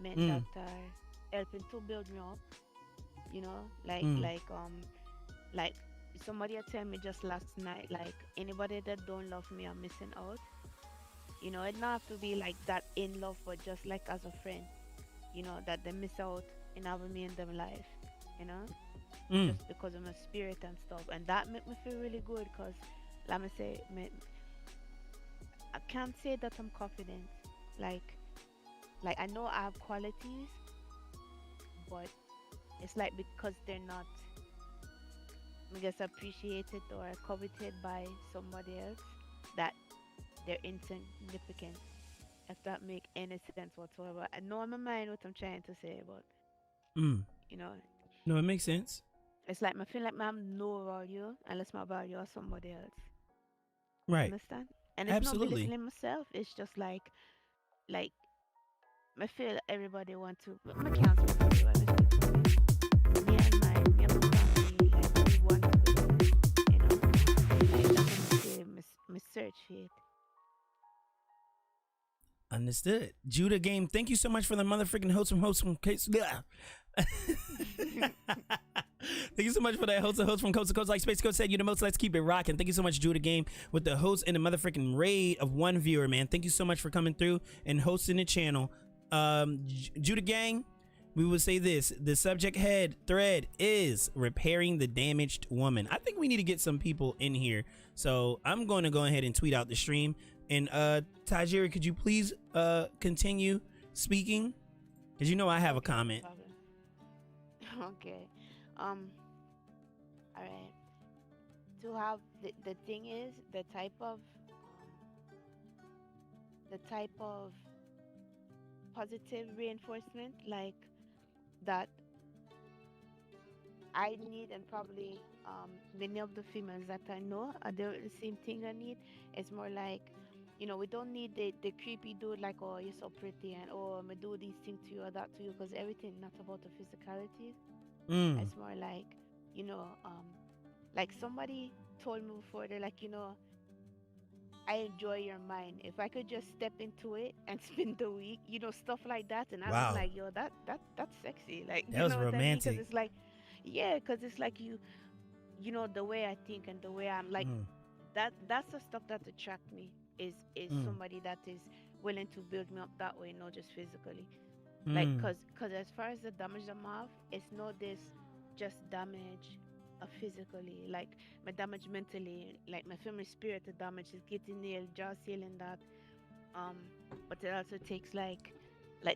men that are helping to build me up, like somebody had tell me just last night, like anybody that don't love me are missing out. It don't have to be like that in love, but just like as a friend, that they miss out in having me in their life, you know just because of my spirit and stuff, and that make me feel really good. Cause let me say, I can't say that I'm confident. Like, I know I have qualities, but it's like because they're not, I guess, appreciated or coveted by somebody else, that they're insignificant. If that make any sense whatsoever. I know in my mind what I'm trying to say, but you know, No, it makes sense. it's like I feel like I'm no value unless my value is somebody else. Right. Understand? And it's not Absolutely. belittling myself. It's just like I feel everybody want to. I can't speak for you. I speak for me. Me and my family, like we want to, like that's what I say. Me search for it. Understood. Judah Game, thank you so much for the motherfucking host from case. Thank you so much for that host from coast to coast. Like Space Coast said, you the most. Let's keep it rocking. Thank you so much, Judah Game, with the host and the motherfucking raid of one viewer, man. Thank you so much for coming through and hosting the channel. Judah Gang, we will say this: the subject head thread is repairing the damaged woman. I think we need to get some people in here, so I'm going to go ahead and tweet out the stream. And Tajiri, could you please continue speaking? Because I have a comment. Okay. All right. To have the thing is the type of positive reinforcement like that I need, and probably many of the females that I know are the same thing I need. It's more like, we don't need the creepy dude like, oh, you're so pretty, and oh, I'm gonna do these things to you or that to you, because everything not about the physicality. It's more like, like somebody told me before, they're like, I enjoy your mind. If I could just step into it and spend the week, stuff like that, and I was Wow. like, yo, that's sexy. Like, That was what I mean? romantic. Because it's like, yeah, because it's like the way I think and the way I'm like, that's the stuff that attract me. Is somebody that is willing to build me up that way, not just physically. Like, cause as far as the damage I'm have, it's not this just damage physically, like my damage mentally, like my family spirit, the damage is getting nailed, jaw sealing that. Um, but it also takes like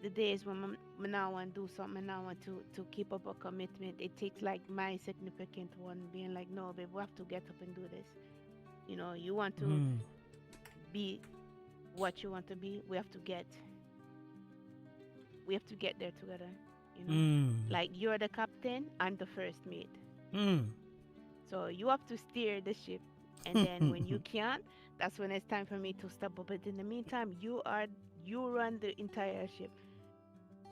the days when I now want to do something, I now want to keep up a commitment. It takes like my significant one being like, no, babe, we have to get up and do this. You want to be what you want to be. We have to get there together. Like you're the captain, I'm the first mate. So you have to steer the ship, and then when you can't, that's when it's time for me to step up. But in the meantime, you run the entire ship.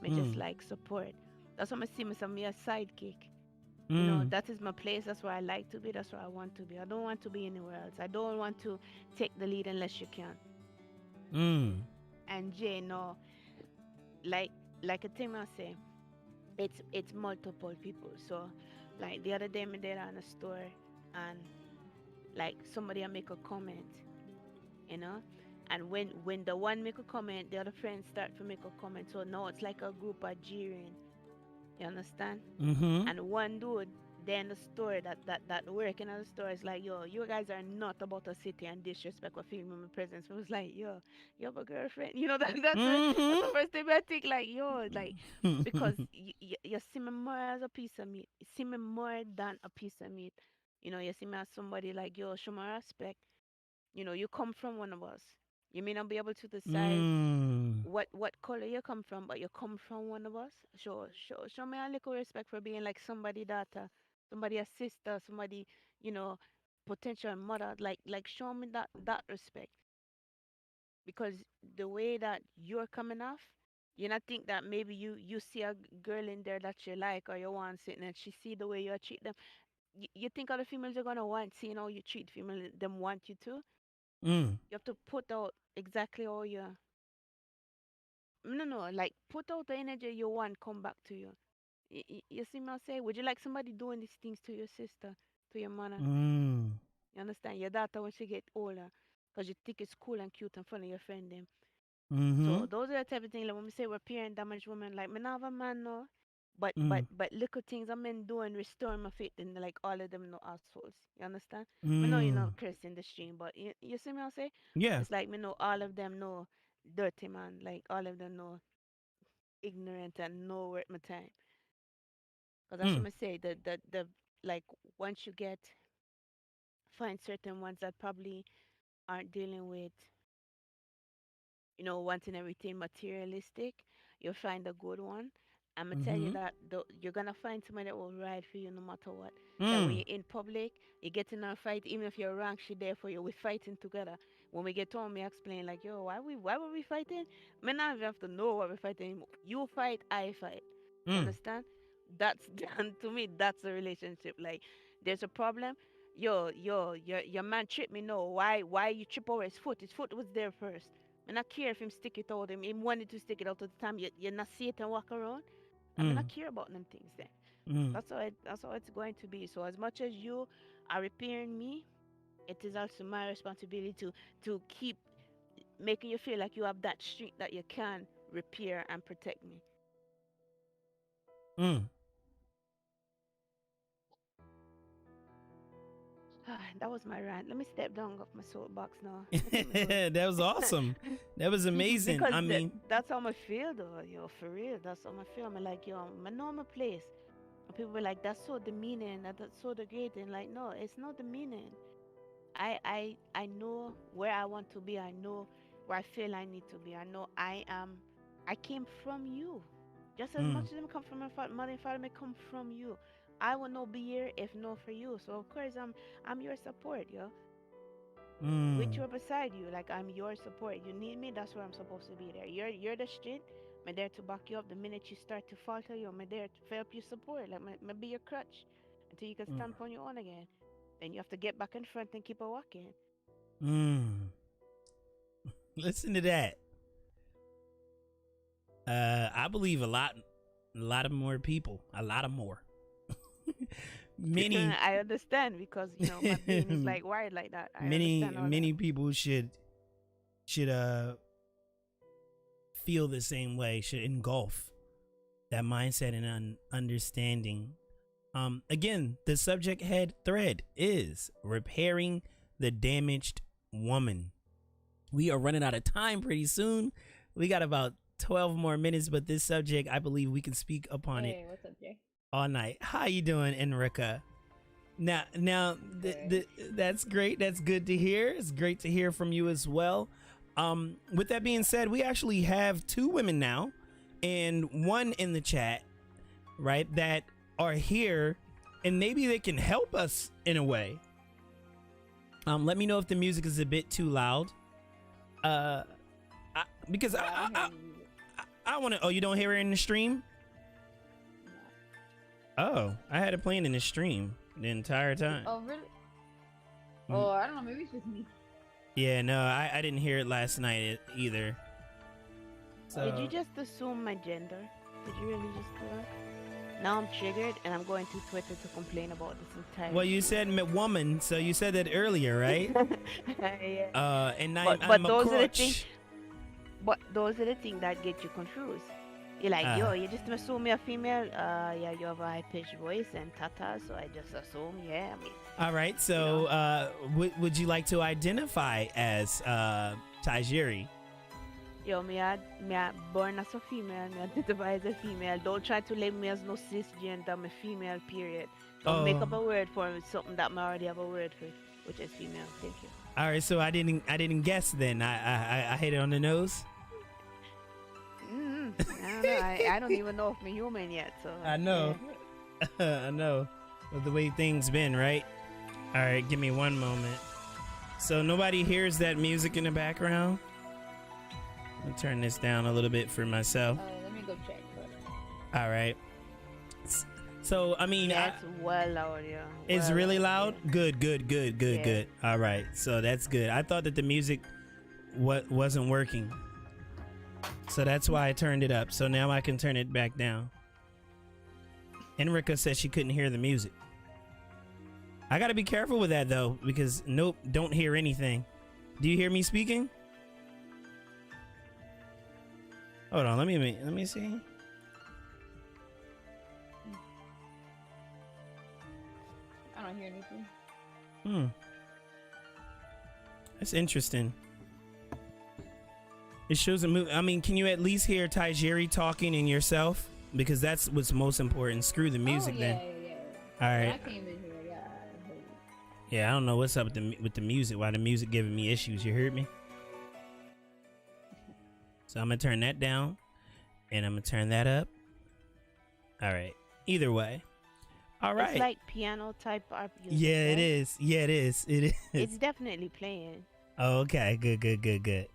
Me just like support. That's what I see myself, me a sidekick. That is my place. That's where I like to be. That's where I want to be. I don't want to be anywhere else. I don't want to take the lead unless you can. And Jay, no, like a thing I say, it's multiple people. So like the other day me there on a store, and like somebody I make a comment, and when the one make a comment, the other friends start to make a comment. So now it's like a group of jeering. You understand? And one dude there in the store that working at the store is like, yo, you guys are not about to sit here and disrespect or feel my presence. I was like, yo, you have a girlfriend. That's the first thing I think, like, yo, like, because you see me more as a piece of meat. You see me more than a piece of meat. You see me as somebody like, yo, show my respect. You come from one of us. You may not be able to decide Mm. what color you come from, but you come from one of us. Show me a little respect for being like somebody daughter, somebody a sister, somebody, you know, potential mother. Like show me that respect because the way that you're coming off, you not think that maybe you see a girl in there that you like or you want sitting and she see the way you treat them. You think other females are gonna want seeing how you treat female them want you to. Mm. You have to put out exactly how you no, like put out the energy you want come back to you. You see me I say? Would you like somebody doing these things to your sister, to your mother? Mm. You understand? Your daughter when she get older, because you think it's cool and cute in front of your friend them. Mm-hmm. So those are the type of things like when we say we're parent damaged women, like me not have a man no, but but Mm. but little things a men do and restore my faith in like all of them no assholes. You understand? Me know you Mm. know Chris in the stream, but you see me I say? Yeah. It's like me know all of them know dirty man, like all of them know ignorant and know worth my time. Because that's Mm. what I say. The like once you get find certain ones that probably aren't dealing with wanting everything materialistic, you'll find a good one. I'm gonna tell you Mm-hmm. that you're gonna find somebody that will ride for you no matter what. That when Mm. you're in public, you get in a fight, even if you're wrong, she there for you. We're fighting together. When we get home, we explain like, yo, why were we fighting? Me not even have to know why we're fighting. You fight, I fight. You Mm. understand? That's done to me. That's a relationship. Like, there's a problem. Your man tripped me. No, why you trip over his foot? His foot was there first. I not care if him stick it out. Him wanted to stick it out at the time. You not see it and walk around. I mean, not Mm. care about them things then. Mm. That's how it's going to be. So as much as you are repairing me, it is also my responsibility to keep making you feel like you have that strength that you can repair and protect me. Mm. That was my rant. Let me step down off my soapbox now. Let me go. That was awesome. That was amazing. Because I mean, that's how I feel though, for real. That's how I feel. I'm like, my normal place. And people were like, that's so demeaning, that's so degrading. Like, no, it's not demeaning. I know where I want to be. I know where I feel I need to be. I know I came from you. Just as much mm. as them come from my mother and father may come from you. I will not be here if not for you. So of course I'm your support, yo. With Mm. you beside you, like I'm your support. You need me, that's where I'm supposed to be there. You're the strength. I'm there to back you up. The minute you start to falter, I'm there to help you support. Like me be your crutch until you can Mm. stand on your own again. Then you have to get back in front and keep on walking. Mm. Listen to that. I believe a lot of more people, a lot of more. Many, I understand because my brain is like wired like that. I understand all many that. people should feel the same way. Should engulf that mindset and understanding. Again, the subject head thread is repairing the damaged woman. We are running out of time pretty soon. We got about 12 more minutes, but this subject, I believe we can speak upon it What's up, Jay? all night. How you doing, Enrica? Now, that's great. That's good to hear. It's great to hear from you as well. With that being said, we actually have two women now and one in the chat, right, that are here and maybe they can help us in a way. Let me know if the music is a bit too loud. Because I want to. Oh, you don't hear it in the stream? Oh, I had it playing in the stream the entire time. Oh, really? Oh, I don't know. Maybe it's just me. Yeah, no, I didn't hear it last night either. So, Did you just assume my gender? Did you really just do that? Now I'm triggered and I'm going to Twitter to complain about this entire. Well, you said woman, so you said that earlier, right? Yeah. And But I'm a those are the crutch. things. But those are the things that get you confused. You're like, yo, you just assume you're female. Yeah, you have a high-pitched voice and tata, so I just assume, yeah. I mean, All right, so would you like to identify as Tajiri? yo, me I born as a female. Me identify as a female. Don't try to label me as no cisgender. I'm a female. Period. Don't make up a word for me. Something that I already have a word for. which is female. Thank you. All right, so I didn't guess then. I hit it on the nose. I don't know. I don't even know if I'm human yet. So I know. I know. With the way things been, right? All right, give me one moment. So nobody hears that music in the background? Let me turn this down a little bit for myself. Let me go check. All right. So, I mean, that's well loud, yeah. It's well really loud. loud? Good. Yeah. All right. So that's good. I thought that the music wasn't working. So that's why I turned it up. So now I can turn it back down. Enrica said she couldn't hear the music. I got to be careful with that, though, because nope, don't hear anything. Do you hear me speaking? Hold on. Let me see. I don't hear anything. That's interesting. It shows a move. I mean, can you at least hear Tajiri talking and yourself? Because that's what's most important. Screw the music then. Yeah. All right. When I came in here, yeah, I heard it. Yeah, I don't know what's up with the music. Why the music giving me issues? You heard me? So I'm gonna turn that down, and I'm gonna turn that up. All right. Either way. All right. It's like piano type art music. Yeah, right? it is. Yeah, it is. It is. It's definitely playing. Oh, okay. Good.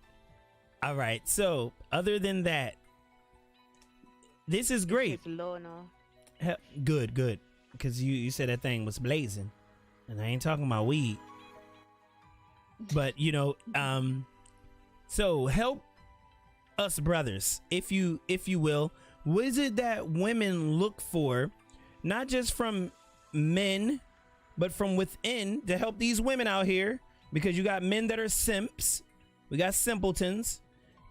All right. So other than that, this is great. It's low now. Good. Because you said that thing was blazing, and I ain't talking about weed. But so help us brothers, if you will. What is it that women look for, not just from men, but from within, to help these women out here? Because you got men that are simps, we got simpletons,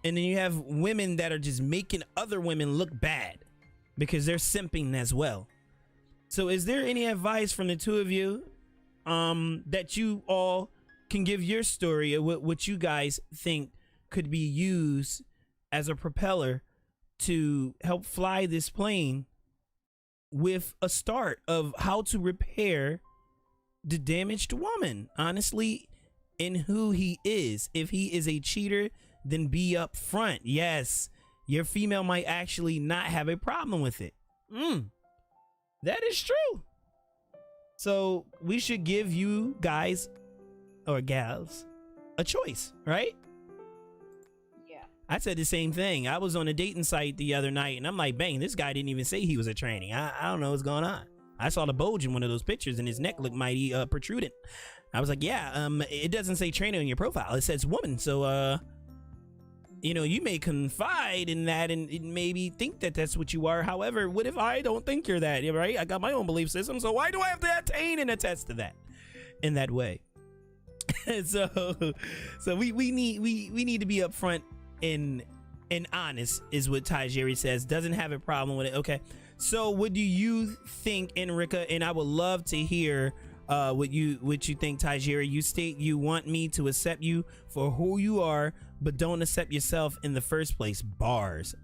and then you have women that are just making other women look bad because they're simping as well. So is there any advice from the two of you that you all can give your story of what you guys think could be used as a propeller to help fly this plane, with a start of how to repair the damaged woman, honestly, in who he is? If he is a cheater, then be upfront. Yes, your female might actually not have a problem with it. That is true. So we should give you guys or gals a choice, right? Yeah. I said the same thing. I was on a dating site the other night, and I'm like, bang, this guy didn't even say he was a tranny. I don't know what's going on. I saw the bulge in one of those pictures, and his neck looked mighty protruding. I was like, yeah, it doesn't say tranny on your profile. It says woman. So, you may confide in that and maybe think that that's what you are. However, what if I don't think you're that, right? I got my own belief system, so why do I have to attain and attest to that in that way? so we need to be upfront and honest, is what Tajiri says. Doesn't have a problem with it. Okay, so what do you think, Enrica? And I would love to hear what you think, Tajiri. You state you want me to accept you for who you are, but don't accept yourself in the first place. Bars.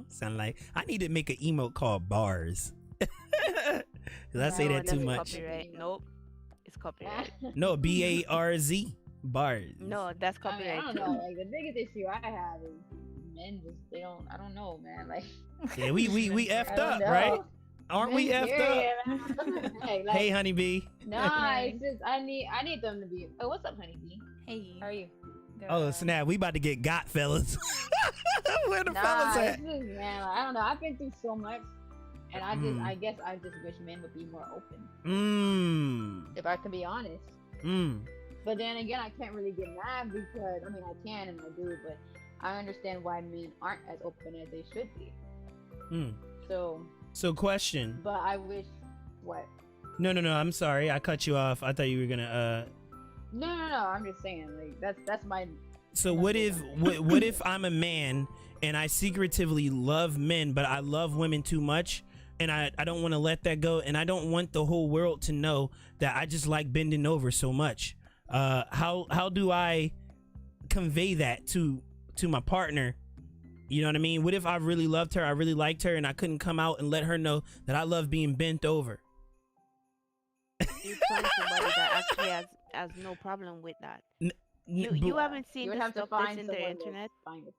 Sound like I need to make an emote called bars. Because I say that too much. Copyright. Nope. It's copyright. No, BARZ. Bars. No, that's I mean, copyright. I don't know. Like, the biggest issue I have is men just, I don't know, man. Like, Yeah, we effed up, know. right? Aren't we effed up? Hey, Hey, honeybee. Nah, it's just I need them to be. Oh, what's up, honeybee? Hey. How are you? Oh snap, we about to get got, fellas. Where the fellas Nah, at? it's just, man, like, I don't know. I've been through so much, and I guess I just wish men would be more open. If I can be honest. But then again, I can't really get mad because, I mean, I can and I do, but I understand why men aren't as open as they should be. So question. But I wish, what? No, I'm sorry. I cut you off. I thought you were gonna No, I'm just saying, like, that's my... So what if what if I'm a man and I secretively love men, but I love women too much, and I don't want to let that go, and I don't want the whole world to know that I just like bending over so much? How do I convey that to my partner? You know what I mean? What if I really loved her, I really liked her, and I couldn't come out and let her know that I love being bent over? You find somebody that actually has has no problem with that. N- You Yeah, haven't you seen would the have to stuff that's find in the someone that's internet. fine with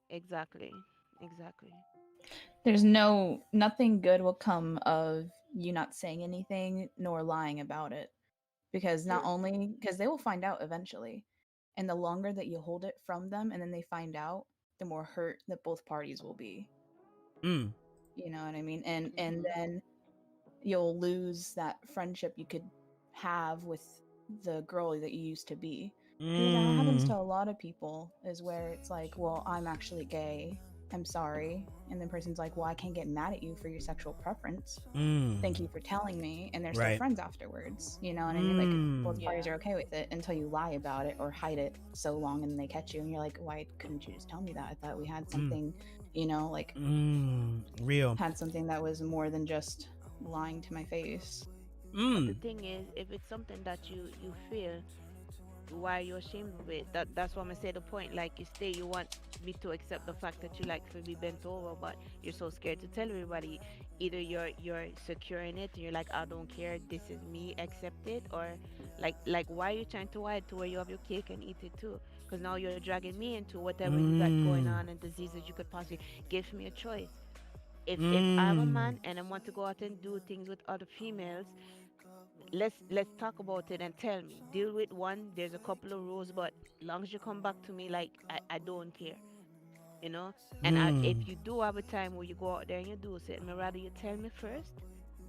Exactly. Exactly. There's nothing good will come of you not saying anything nor lying about it. Because not only because they will find out eventually. And the longer that you hold it from them and then they find out, the more hurt that both parties will be. Mm. You know what I mean? And then you'll lose that friendship you could have with the girl that you used to be. Because that happens to a lot of people, is where it's like, well, I'm actually gay, I'm sorry, and the person's like, well, I can't get mad at you for your sexual preference, thank you for telling me, and they're still friends afterwards. You know what I mean? Like, both parties are okay with it until you lie about it or hide it so long and then they catch you and you're like, why couldn't you just tell me that? I thought we had something, you know, like real, had something that was more than just lying to my face. But the thing is, if it's something that you feel, why you're ashamed of it, that's why I'm gonna say the point. Like, you want me to accept the fact that you like to be bent over, but you're so scared to tell everybody. Either you're secure in it and you're like, I don't care, this is me, accept it, or like why are you trying to hide to where you have your cake and eat it too? Because now you're dragging me into whatever you got going on and diseases you could possibly give me a choice. If I'm a man and I want to go out and do things with other females, let's talk about it and tell me. Deal with one. There's a couple of rules, but long as you come back to me, like I don't care, you know. And if you do have a time where you go out there and you do something, I'd rather you tell me first,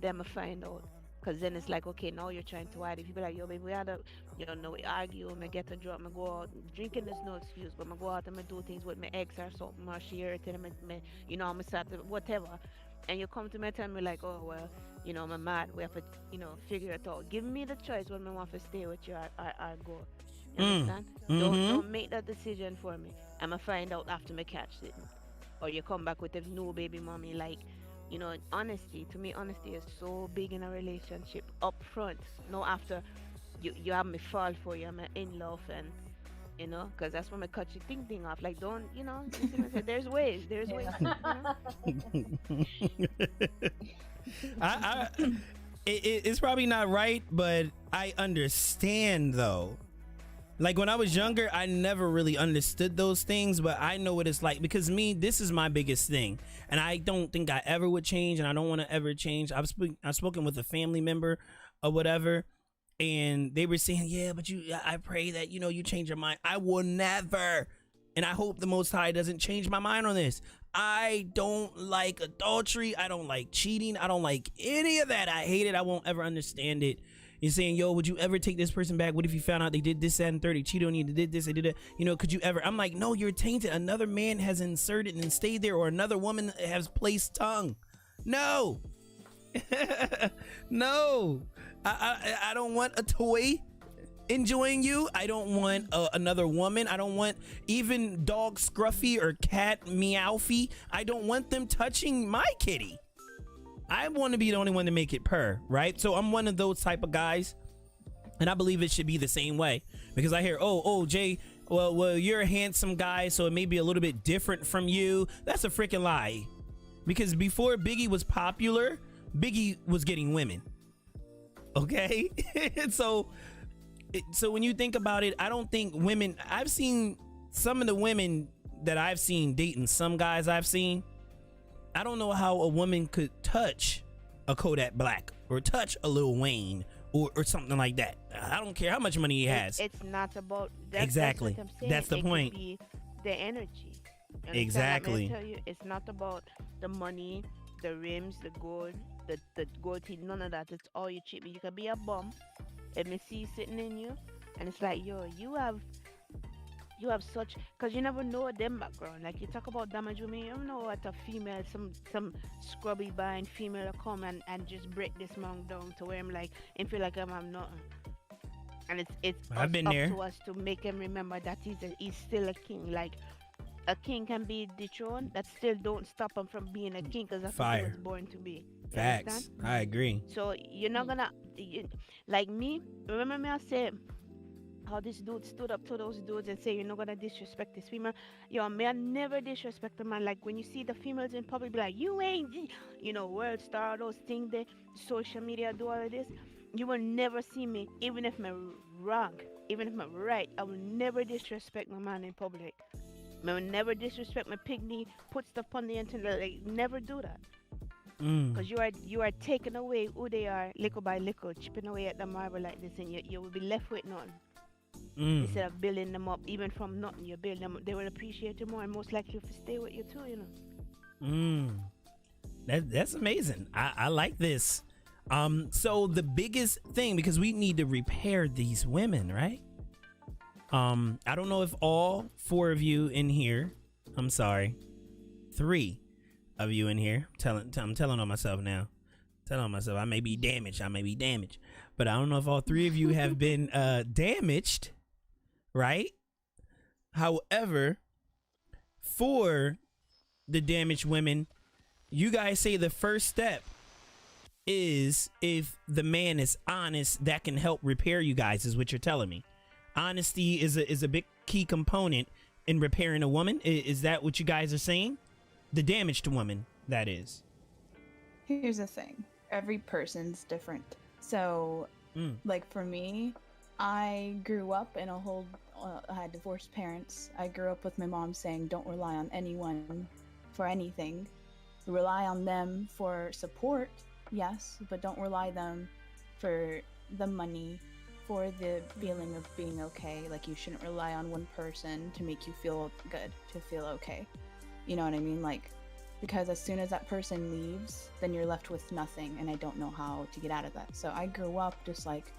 then I find out. Cause then it's like, okay, now you're trying to hide. If you be like, yo, baby, we had a, you know, we argue, me get a drop, me go out. Drinking is no excuse, but me go out and me do things with my ex or something, or she irritated me, you know, me start to, whatever. And you come to me and tell me like, oh, well, you know, I'm mad. We have to, you know, figure it out. Give me the choice when I want to stay with you or go. You understand? Don't make that decision for me. I'ma find out after me catch it. Or you come back with a new baby mommy. Like, you know, honesty, to me, honesty is so big in a relationship. Up front, no after you have me fall for you, I'm in love, and you know, because that's when I cut your thing off. Like, don't, you know, you see what I say? There's ways, you know? It's probably not right, but I understand though. Like when I was younger, I never really understood those things, but I know what it's like because this is my biggest thing, and I don't think I ever would change, and I don't want to ever change. I've spoken with a family member or whatever, and they were saying, yeah, but I pray that, you know, you change your mind. I will never, and I hope the Most High doesn't change my mind on this. I don't like adultery. I don't like cheating. I don't like any of that. I hate it. I won't ever understand it. You're saying, yo, would you ever take this person back? What if you found out they did this, that, and 30, cheated on you, they did this, they did that? You know, could you ever? I'm like, no, you're tainted. Another man has inserted and stayed there, or another woman has placed tongue. No. No. I don't want a toy enjoying you. I don't want another woman. I don't want even dog Scruffy or cat Meowfy. I don't want them touching my kitty. I want to be the only one to make it purr, right? So I'm one of those type of guys, and I believe it should be the same way, because I hear, oh, Jay, well, you're a handsome guy, so it may be a little bit different from you. That's a freaking lie, because before Biggie was popular, Biggie was getting women. Okay, so when you think about it, I don't think women. I've seen some of the women that I've seen dating some guys I've seen. I don't know how a woman could touch a Kodak Black or touch a Lil Wayne or something like that. I don't care how much money he has. It's not about exactly. That's what I'm saying. That's the point. Could be the energy. Exactly. I tell you, it's not about the money, the rims, the gold teeth, none of that. It's all you cheap. You can be a bum and me see sitting in you, and it's like, yo, you have such, because you never know them background. Like, you talk about damage with me, you don't know what a female, some scrubby buying female will come and just break this man down to where I'm like, and feel like I'm nothing. And it's I've been up there. to us to make him remember that he's still a king. Like, a king can be dethroned, that still don't stop him from being a king, because that's what he was born to be. You Facts. understand? I agree. So you're not gonna, like me, remember me, I said, how this dude stood up to those dudes and say, you're not gonna disrespect this female. Yo, man, I never disrespect a man. Like, when you see the females in public, be like, you ain't, you know, world star, those things, the social media do all of this. You will never see me, even if I'm wrong, even if I'm right. I will never disrespect my man in public. I will never disrespect my pygmy. Put stuff on the internet. Like, never do that. Because you are taking away who they are, little by little, chipping away at the marble like this, and you will be left with nothing. Instead of building them up, even from nothing, you build them up. They will appreciate you more, and most likely to stay with you too. You know. That's amazing. I like this. So the biggest thing, because we need to repair these women, right? I don't know if all 4 of you in here, I'm sorry, 3 of you in here, I'm telling on myself now. Telling on myself, I may be damaged, but I don't know if all 3 of you have been damaged, right? However, for the damaged women, you guys say the first step is, if the man is honest, that can help repair you guys, is what you're telling me. Honesty is a big key component in repairing a woman. Is that what you guys are saying? The damaged woman, that is. Here's the thing. Every person's different. So, like for me, I grew up in a whole... I had divorced parents. I grew up with my mom saying, don't rely on anyone for anything. Rely on them for support, yes, but don't rely them for the money, for the feeling of being okay. Like, you shouldn't rely on one person to make you feel good, to feel okay. You know what I mean? Like, because as soon as that person leaves, then you're left with nothing, and I don't know how to get out of that. So I grew up just like,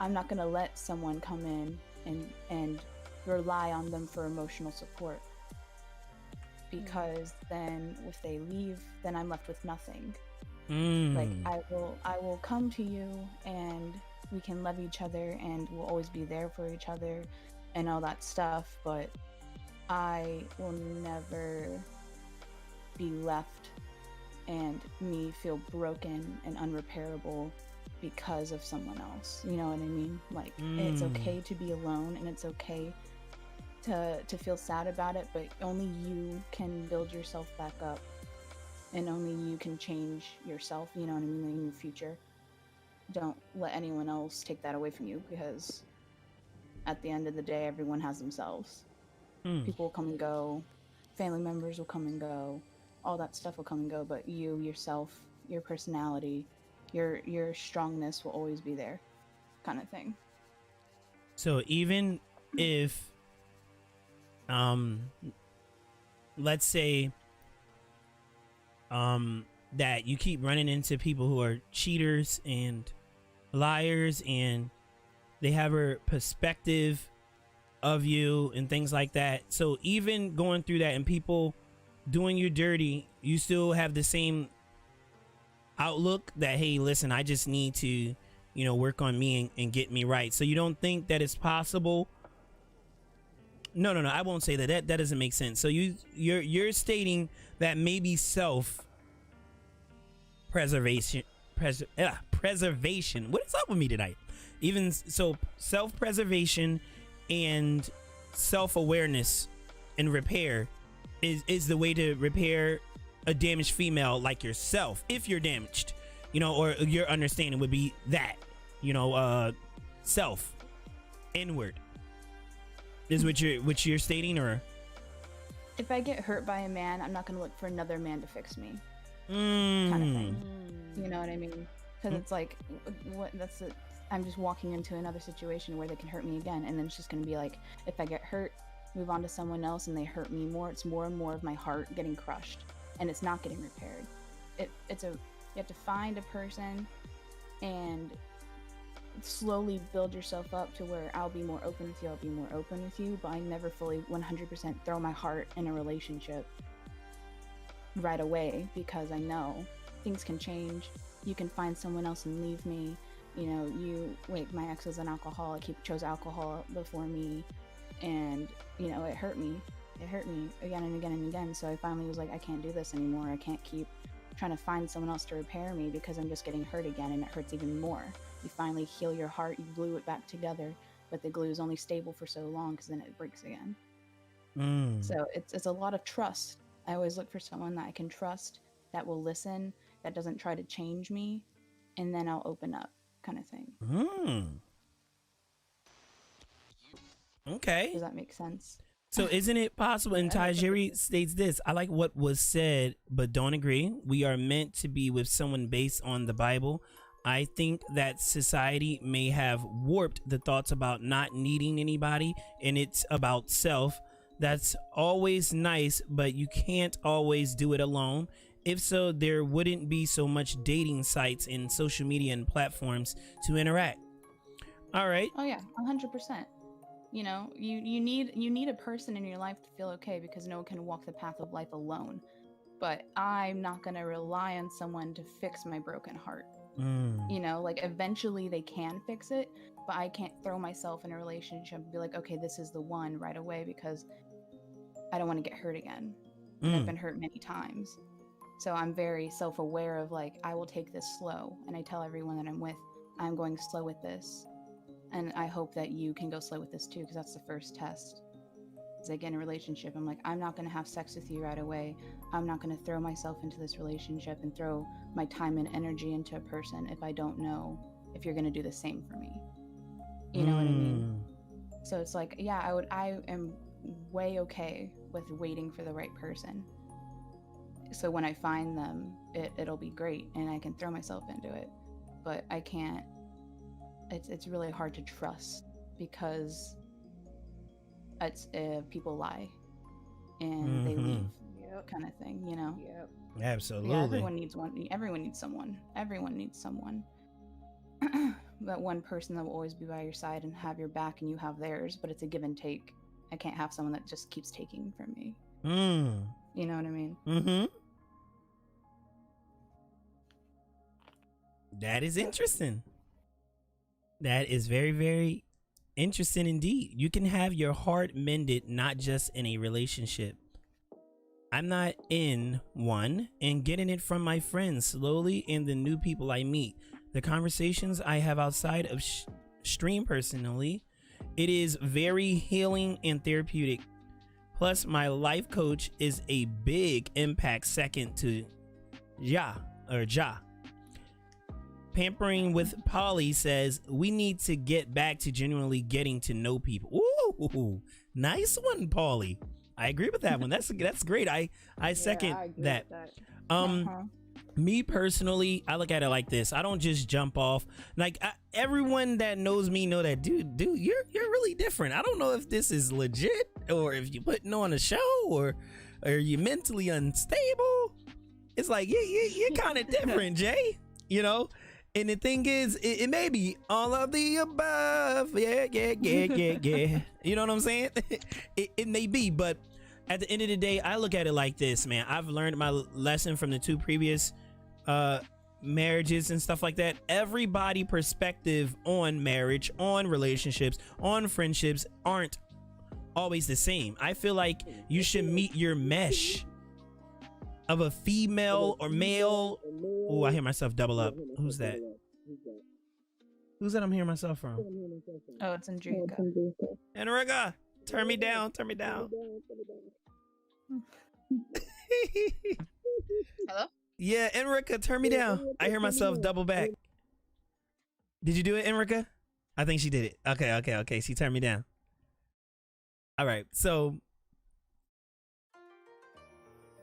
I'm not gonna let someone come in and rely on them for emotional support. Because then if they leave, then I'm left with nothing. Like, I will come to you, and we can love each other, and we'll always be there for each other and all that stuff, but I will never be left and me feel broken and unrepairable because of someone else. You know what I mean? Like, it's okay to be alone, and it's okay to feel sad about it, but only you can build yourself back up, and only you can change yourself, you know what I mean, in your future. Don't let anyone else take that away from you, because at the end of the day, everyone has themselves. People will come and go, family members will come and go, all that stuff will come and go, but you, yourself, your personality, your strongness will always be there, kind of thing. So even if let's say that you keep running into people who are cheaters and liars, and they have a perspective of you and things like that. So even going through that and people doing you dirty, you still have the same outlook that, hey, listen, I just need to, work on me and get me right. So you don't think that it's possible? No, I won't say that. That doesn't make sense. So you're stating that maybe preservation. What is up with me tonight? Even so, self-preservation and self-awareness and repair is the way to repair a damaged female like yourself. If you're damaged, or your understanding would be that, self inward is what you're stating. Or if I get hurt by a man, I'm not going to look for another man to fix me, kind of thing. You know what I mean? Because it's like, I'm just walking into another situation where they can hurt me again, and then it's just going to be like, if I get hurt, move on to someone else, and they hurt me more, it's more and more of my heart getting crushed, and it's not getting repaired. You have to find a person and slowly build yourself up to where I'll be more open with you, but I never fully 100% throw my heart in a relationship right away, because I know things can change. You can find someone else and leave me. My ex was an alcoholic. He chose alcohol before me, and it hurt me again and again and again. So I finally was like, I can't do this anymore. I can't keep trying to find someone else to repair me, because I'm just getting hurt again, and it hurts even more. You finally heal your heart, you glue it back together, but the glue is only stable for so long, because then it breaks again. So it's a lot of trust. I always look for someone that I can trust, that will listen, that doesn't try to change me, and then I'll open up. kind of thing. Okay. Does that make sense? So isn't it possible, and Tajiri states this, I like what was said, but don't agree. We are meant to be with someone based on the Bible. I think that society may have warped the thoughts about not needing anybody, and it's about self. That's always nice, but you can't always do it alone. If so, there wouldn't be so much dating sites and social media and platforms to interact. All right. Oh yeah, 100%. You know, you need a person in your life to feel okay, because no one can walk the path of life alone. But I'm not going to rely on someone to fix my broken heart. You know, like eventually they can fix it, but I can't throw myself in a relationship and be like, okay, this is the one right away, because I don't want to get hurt again. I've been hurt many times. So I'm very self-aware of like, I will take this slow. And I tell everyone that I'm with, I'm going slow with this. And I hope that you can go slow with this too, because that's the first test. As I get in a relationship, I'm like, I'm not going to have sex with you right away. I'm not going to throw myself into this relationship and throw my time and energy into a person if I don't know if you're going to do the same for me. You know what I mean? So it's like, yeah, I am way okay with waiting for the right person. So when I find them, it'll be great and I can throw myself into it. But I can't. It's really hard to trust, because it's people lie and they leave, kind of thing, you know. Absolutely. Yeah, everyone needs one. Everyone needs someone. Everyone needs someone. That one person that will always be by your side and have your back, and you have theirs. But it's a give and take. I can't have someone that just keeps taking from me. You know what I mean? That is interesting. That is very, very interesting indeed. You can have your heart mended, not just in a relationship. I'm not in one, and getting it from my friends slowly and the new people I meet. The conversations I have outside of stream personally, it is very healing and therapeutic. Plus, my life coach is a big impact second to Ja. Pampering with Polly says, we need to get back to genuinely getting to know people. Ooh, nice one, Polly. I agree with that one. That's great. I second I agree that. with that. Me personally, I look at it like this. I don't just jump off. Like everyone that knows me know that, dude, you're really different. I don't know if this is legit or if you're putting on a show or you're mentally unstable. It's like you're kind of different, Jay. You know. And the thing is, it may be all of the above. Yeah. You know what I'm saying? It may be, but at the end of the day, I look at it like this, man. I've learned my lesson from the 2 previous marriages and stuff like that. Everybody perspective on marriage, on relationships, on friendships aren't always the same. I feel like you should meet your mesh of a female or male. Oh, I hear myself double up. Who's that? Who's that I'm hearing myself from? Oh, it's Enrica. Enrica, turn me down. Hello? Yeah, Enrica, turn me down. I hear myself double back. Did you do it, Enrica? I think she did it. Okay. She turned me down. All right, so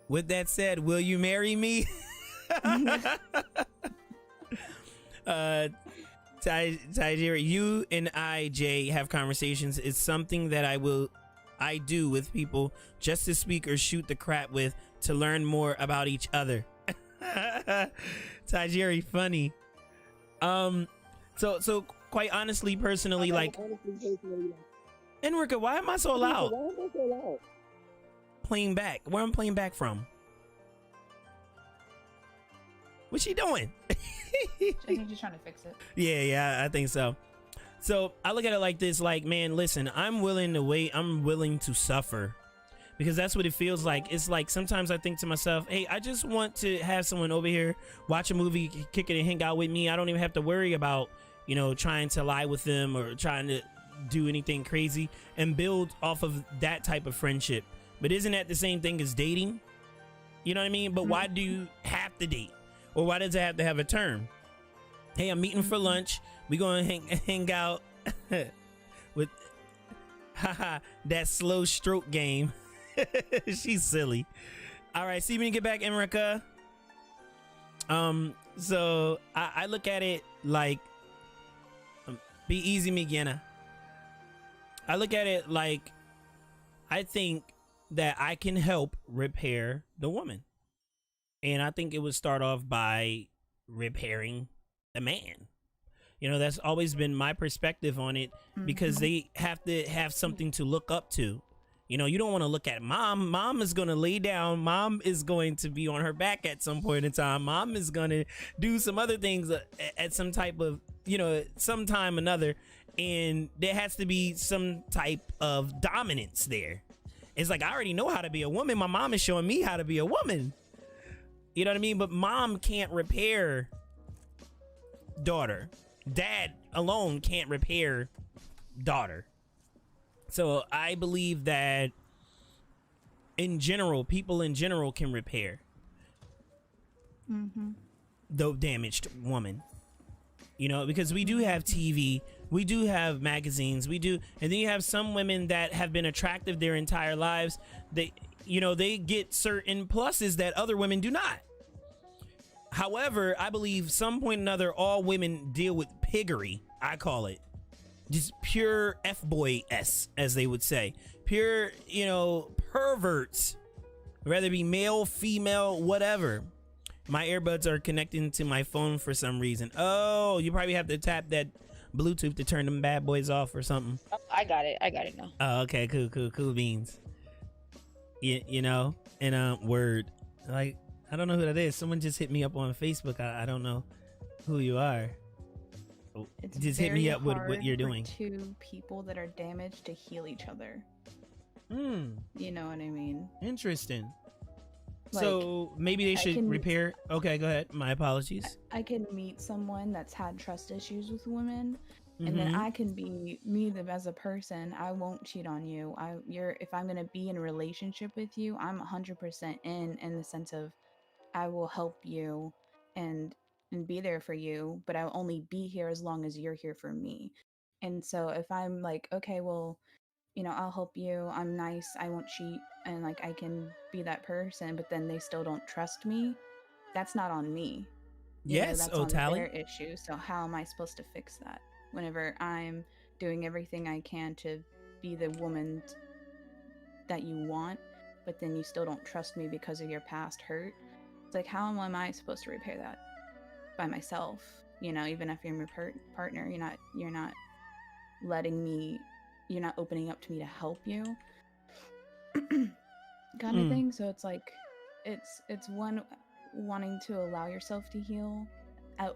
with that said, will you marry me? Tajiri, you and I, Jay, have conversations. It's something that I do with people just to speak or shoot the crap with, to learn more about each other. Tajiri, funny. So quite honestly, personally, like, Enrica, why am I so loud? Playing back. Where I'm playing back from? What's she doing? I think she's trying to fix it. Yeah, I think so. So I look at it like this, like, man, listen, I'm willing to wait. I'm willing to suffer, because that's what it feels like. It's like sometimes I think to myself, hey, I just want to have someone over here, watch a movie, kick it and hang out with me. I don't even have to worry about, trying to lie with them or trying to do anything crazy, and build off of that type of friendship. But isn't that the same thing as dating? You know what I mean? But why do you have to date? Or why does it have to have a term? Hey, I'm meeting for lunch. We gonna hang out with that slow stroke game. She's silly. All right, see you when you get back, Emrica. So I look at it like, be easy, Miguena. I look at it like, I think that I can help repair the woman. And I think it would start off by repairing the man. You know, that's always been my perspective on it, because they have to have something to look up to. You know, you don't want to look at mom. Mom is going to lay down. Mom is going to be on her back at some point in time. Mom is going to do some other things at some type of, you know, sometime another. And there has to be some type of dominance there. It's like, I already know how to be a woman. My mom is showing me how to be a woman. You know what I mean? But mom can't repair daughter. Dad alone can't repair daughter. So I believe that in general, people in general can repair the damaged woman. You know, because we do have TV, we do have magazines, we do, and then you have some women that have been attractive their entire lives. They, you know, they get certain pluses that other women do not. However, I believe some point or another, all women deal with piggery. I call it just pure F-boy-s, as they would say. Pure, you know, perverts, whether it be male, female, whatever. My earbuds are connecting to my phone for some reason. Oh, you probably have to tap that Bluetooth to turn them bad boys off or something. Oh, I got it now. Oh, okay, cool beans. You know, and word, like, I don't know who that is. Someone just hit me up on Facebook. I don't know who you are. It's just hit me up with hard what you're for doing. two people that are damaged to heal each other. You know what I mean? Interesting. Like, so maybe they should repair. Okay, go ahead. My apologies. I can meet someone that's had trust issues with women, and then I can be me as a person. I won't cheat on you. If I'm gonna be in a relationship with you, I'm 100% in the sense of I will help you and be there for you, but I'll only be here as long as you're here for me. And so if I'm like, okay, well, you know, I'll help you, I'm nice, I won't cheat, and like I can be that person, but then they still don't trust me, that's not on me. You know, that's on their issue. So how am I supposed to fix that whenever I'm doing everything I can to be the woman that you want, but then you still don't trust me because of your past hurt? It's like, how am I supposed to repair that by myself? You know, even if you're my partner, you're not letting me, you're not opening up to me to help you, kind of thing. So it's like, it's one, wanting to allow yourself to heal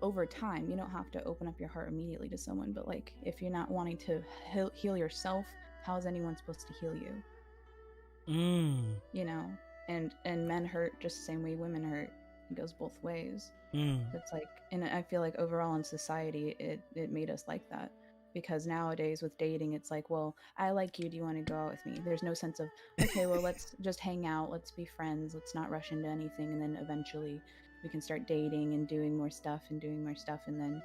over time. You don't have to open up your heart immediately to someone, but like, if you're not wanting to heal yourself, how is anyone supposed to heal you? You know, and men hurt just the same way women hurt. It goes both ways. It's like, and I feel like overall in society, it made us like that, because nowadays with dating, it's like, well, I like you, do you want to go out with me? There's no sense of, okay, well, let's just hang out, let's be friends, let's not rush into anything, and then eventually we can start dating and doing more stuff, and then,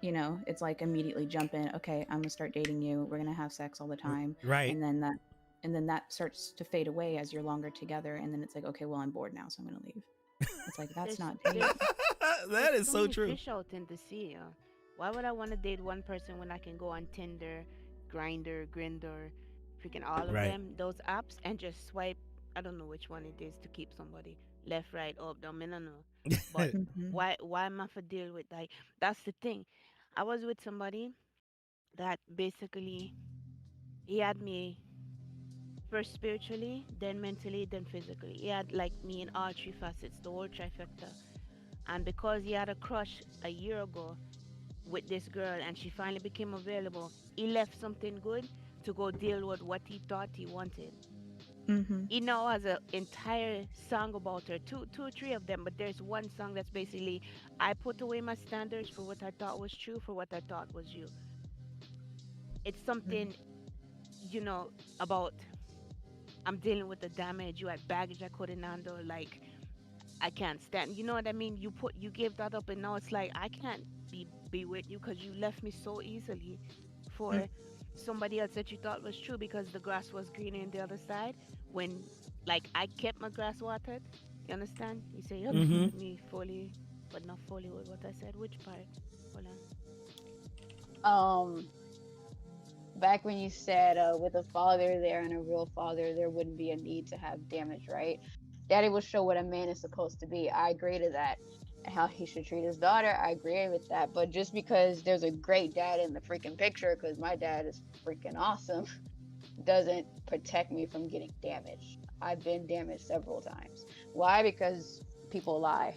you know, it's like immediately jump in, okay, I'm gonna start dating you, we're gonna have sex all the time, right? And then that starts to fade away as you're longer together, and then it's like, okay, well, I'm bored now, so I'm gonna leave. It's like, that's not dating. That is so true. Fish out in the sea. Why would I want to date one person when I can go on Tinder, Grindr, freaking all of them, those apps, and just swipe? I don't know which one it is to keep somebody. Left, right, up, down. I don't know. But why am I for deal with like? That's the thing. I was with somebody that basically he had me first spiritually, then mentally, then physically. He had like me in all three facets, the whole trifecta. And because he had a crush a year ago with this girl and she finally became available, he left something good to go deal with what he thought he wanted. He now has an entire song about her, two or three of them, but there's one song that's basically, I put away my standards for what I thought was true, for what I thought was you. It's something, you know, about I'm dealing with the damage, you had baggage I couldn't handle, like I can't stand. You know what I mean? You gave that up, and now it's like I can't be with you because you left me so easily for somebody else that you thought was true because the grass was greener on the other side. When like I kept my grass watered. You understand? You say you agree with me fully, but not fully with what I said. Which part? Hold on. Back when you said with a father there and a real father, there wouldn't be a need to have damage, right? Daddy will show what a man is supposed to be. I agree to that. And how he should treat his daughter, I agree with that. But just because there's a great dad in the freaking picture, because my dad is freaking awesome, doesn't protect me from getting damaged. I've been damaged several times. Why? Because people lie.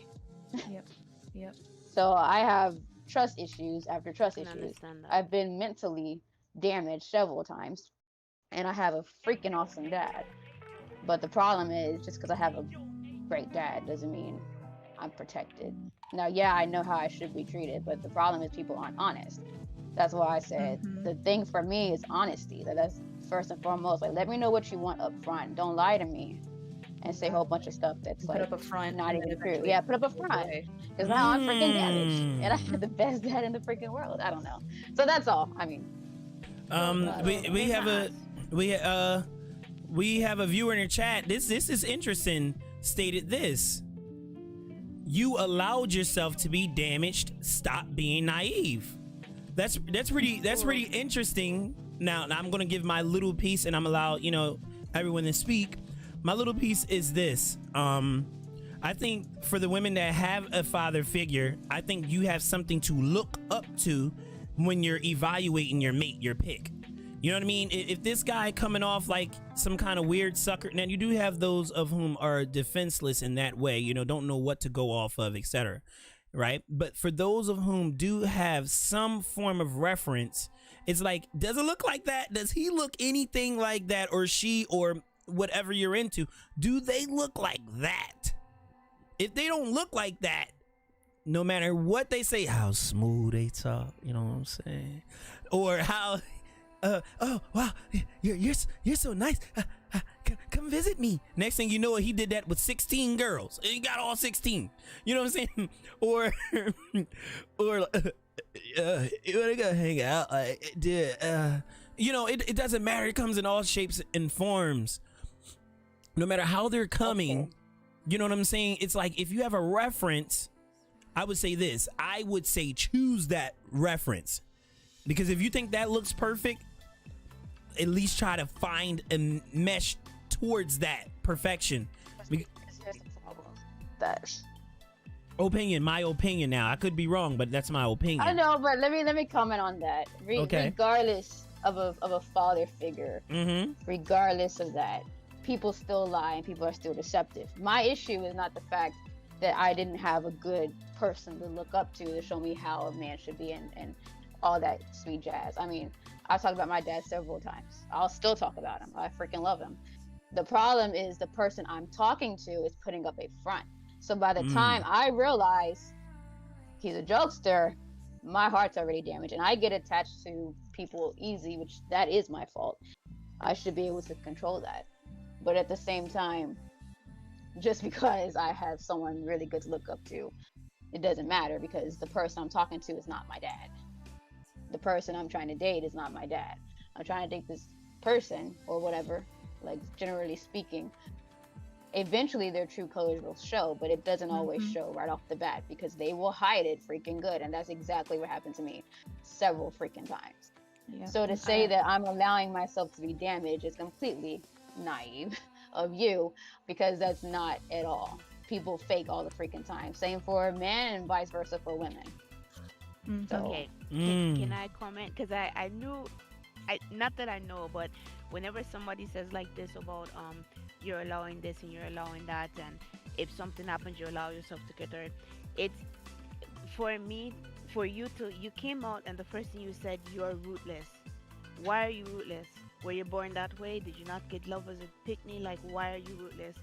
Yep. So I have trust issues after trust issues. understand that. I've been mentally damaged several times, and I have a freaking awesome dad. But the problem is, just because I have a great dad doesn't mean I'm protected. Now, yeah, I know how I should be treated, but the problem is people aren't honest. That's why I said the thing for me is honesty. That's first and foremost. Like, let me know what you want up front. Don't lie to me and say a whole bunch of stuff that's put like up a front, not even true. Yeah, put up a front. Because now I'm freaking damaged, and I have the best dad in the freaking world. I don't know. So that's all. I mean, we have a viewer in the chat. This is interesting. Stated this: you allowed yourself to be damaged. Stop being naive. That's pretty interesting. Now I'm gonna give my little piece, and I'm allow everyone to speak. My little piece is this. I think for the women that have a father figure, I think you have something to look up to when you're evaluating your mate, your pick. You know what I mean? If this guy coming off like some kind of weird sucker, now you do have those of whom are defenseless in that way, don't know what to go off of, etc. Right? But for those of whom do have some form of reference, it's like, does it look like that? Does he look anything like that, or she, or whatever you're into? Do they look like that? If they don't look like that, no matter what they say, how smooth they talk, you know what I'm saying, or how oh wow, you're so nice, come visit me. Next thing you know, he did that with 16 girls. He got all 16. You know what I'm saying? Or you wanna go hang out? It doesn't matter. It comes in all shapes and forms. No matter how they're coming. Okay. You know what I'm saying? It's like, if you have a reference, I would say this. I would say choose that reference. Because if you think that looks perfect, at least try to find a mesh towards that perfection. My opinion now. I could be wrong, but that's my opinion. I know, but let me comment on that. Okay. Regardless of a father figure, regardless of that, people still lie and people are still deceptive. My issue is not the fact that I didn't have a good person to look up to show me how a man should be and all that sweet jazz. I mean, I've talked about my dad several times. I'll still talk about him. I freaking love him. The problem is the person I'm talking to is putting up a front. So by the time I realize he's a jokester, my heart's already damaged, and I get attached to people easy, which that is my fault. I should be able to control that. But at the same time, just because I have someone really good to look up to, it doesn't matter, because the person I'm talking to is not my dad. The person I'm trying to date is not my dad. I'm trying to date this person or whatever, like generally speaking. Eventually their true colors will show, but it doesn't always show right off the bat, because they will hide it freaking good. And that's exactly what happened to me several freaking times. Yeah. So to say that I'm allowing myself to be damaged is completely naive of you, because that's not at all. People fake all the freaking time. Same for men and vice versa for women. So, okay. Can I comment? Because I knew, not that I know, but whenever somebody says like this about you're allowing this and you're allowing that, and if something happens you allow yourself to get hurt, it's for me, for you came out and the first thing you said, you're rootless. Why are you rootless? Were you born that way? Did you not get love as a pick-me? Like, why are you rootless?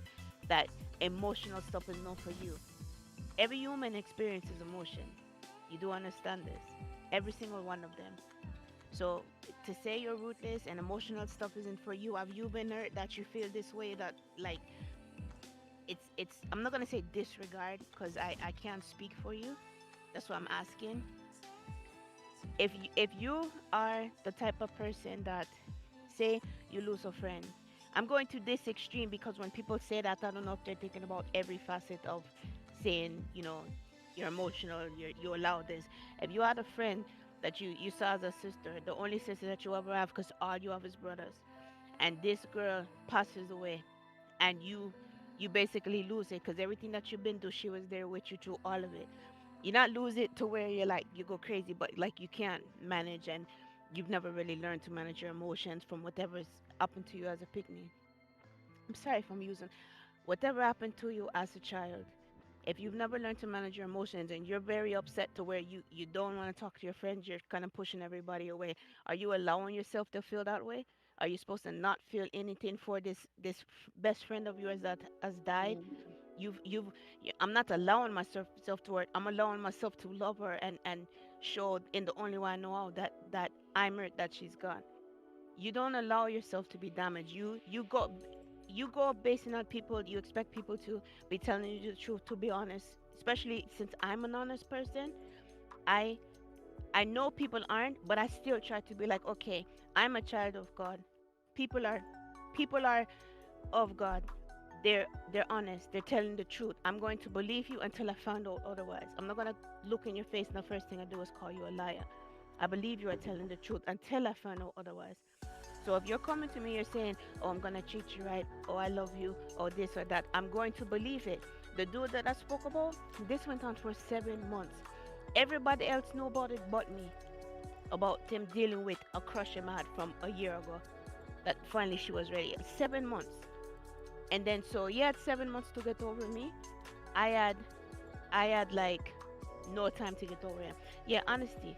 That emotional stuff is not for you. Every human experiences emotion. You do understand this. Every single one of them. So to say you're rootless and emotional stuff isn't for you, have you been hurt that you feel this way, that like I'm not gonna say disregard because I can't speak for you. That's what I'm asking. If you are the type of person that, say you lose a friend, I'm going to this extreme because when people say that, I don't know if they're thinking about every facet of saying, you're emotional, you allow this. If you had a friend that you saw as a sister, the only sister that you ever have, because all you have is brothers, and this girl passes away, and you basically lose it because everything that you've been through, she was there with you through all of it. You not lose it to where you're like you go crazy, but like you can't manage, and you've never really learned to manage your emotions from whatever's happened to you as a picnic. I'm sorry if I'm using whatever happened to you as a child. If you've never learned to manage your emotions and you're very upset to where you don't want to talk to your friends, you're kind of pushing everybody away. Are you allowing yourself to feel that way? Are you supposed to not feel anything for this best friend of yours that has died? You've I'm not allowing myself to hurt. I'm allowing myself to love her and show in the only way I know how that I'm hurt that she's gone. You don't allow yourself to be damaged. You go basing on people. You expect people to be telling you the truth, to be honest, especially since I'm an honest person. I i know people aren't, but I still try to be like, okay, I'm a child of God. People are people are of God. They're honest. They're telling the truth. I'm going to believe you until I find out otherwise. I'm not gonna look in your face and the first thing I do is call you a liar. I believe you are telling the truth until I find out otherwise. So if you're coming to me, you're saying, "Oh, I'm gonna treat you right," "Oh, I love you," or this or that, I'm going to believe it. The dude that I spoke about, this went on for 7 months. Everybody else knew about it but me. About him dealing with a crush him had from a year ago. That finally she was ready. 7 months. And then so he had 7 months to get over me. I had like no time to get over him. Yeah, honesty.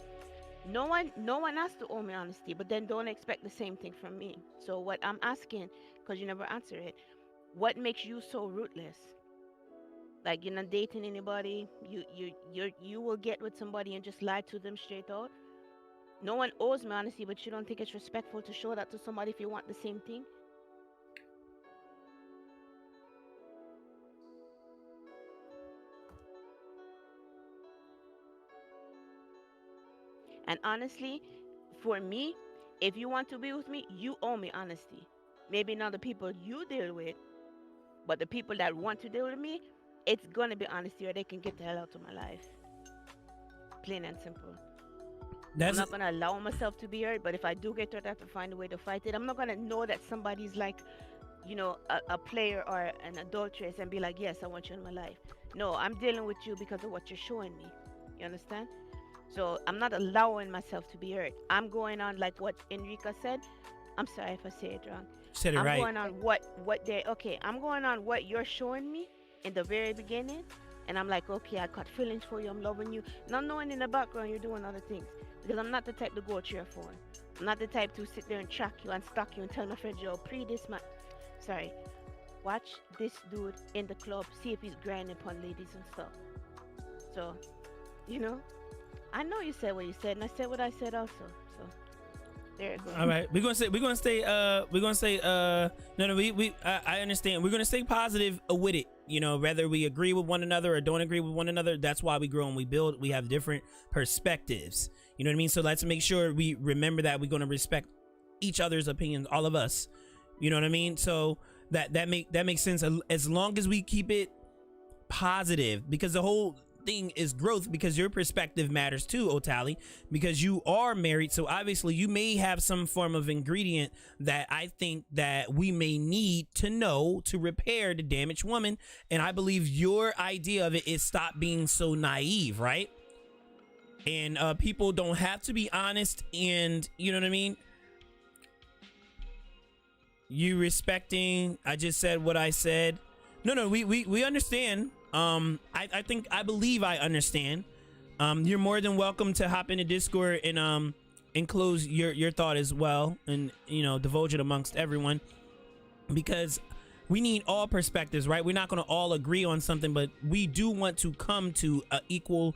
No one has to owe me honesty, but then don't expect the same thing from me. So what I'm asking, because you never answer it, what makes you so ruthless? Like you're not dating anybody, you will get with somebody and just lie to them straight out. No one owes me honesty, but you don't think it's respectful to show that to somebody if you want the same thing? And honestly, for me, if you want to be with me, you owe me honesty. Maybe not the people you deal with, but the people that want to deal with me, it's gonna be honesty or they can get the hell out of my life. Plain and simple. I'm not gonna allow myself to be hurt, but if I do get hurt, I have to find a way to fight it. I'm not gonna know that somebody's like, a player or an adulteress and be like, yes, I want you in my life. No, I'm dealing with you because of what you're showing me. You understand? So I'm not allowing myself to be hurt. I'm going on like what Enrica said. I'm sorry if I say it wrong. Said it right. I'm going on I'm going on what you're showing me in the very beginning. And I'm like, okay, I got feelings for you. I'm loving you. Not knowing in the background you're doing other things. Because I'm not the type to go to your phone. I'm not the type to sit there and track you and stalk you and tell my friend, yo, this man. Sorry. Watch this dude in the club. See if he's grinding upon ladies and stuff. So, I know you said what you said, and I said what I said also. So there you go. All right, we're gonna stay. I understand. We're gonna stay positive with it. Whether we agree with one another or don't agree with one another, that's why we grow and we build. We have different perspectives. You know what I mean? So let's make sure we remember that we're gonna respect each other's opinions, all of us. You know what I mean? So that makes sense as long as we keep it positive, because the whole thing is growth, because your perspective matters too, Otali, because you are married. So obviously you may have some form of ingredient that I think that we may need to know to repair the damaged woman. And I believe your idea of it is stop being so naive, right? And people don't have to be honest, and you know what I mean? You respecting, I just said what I said. No, we understand. I believe I understand. You're more than welcome to hop into Discord and enclose your thought as well, and divulge it amongst everyone, because we need all perspectives, right? We're not going to all agree on something, but we do want to come to an equal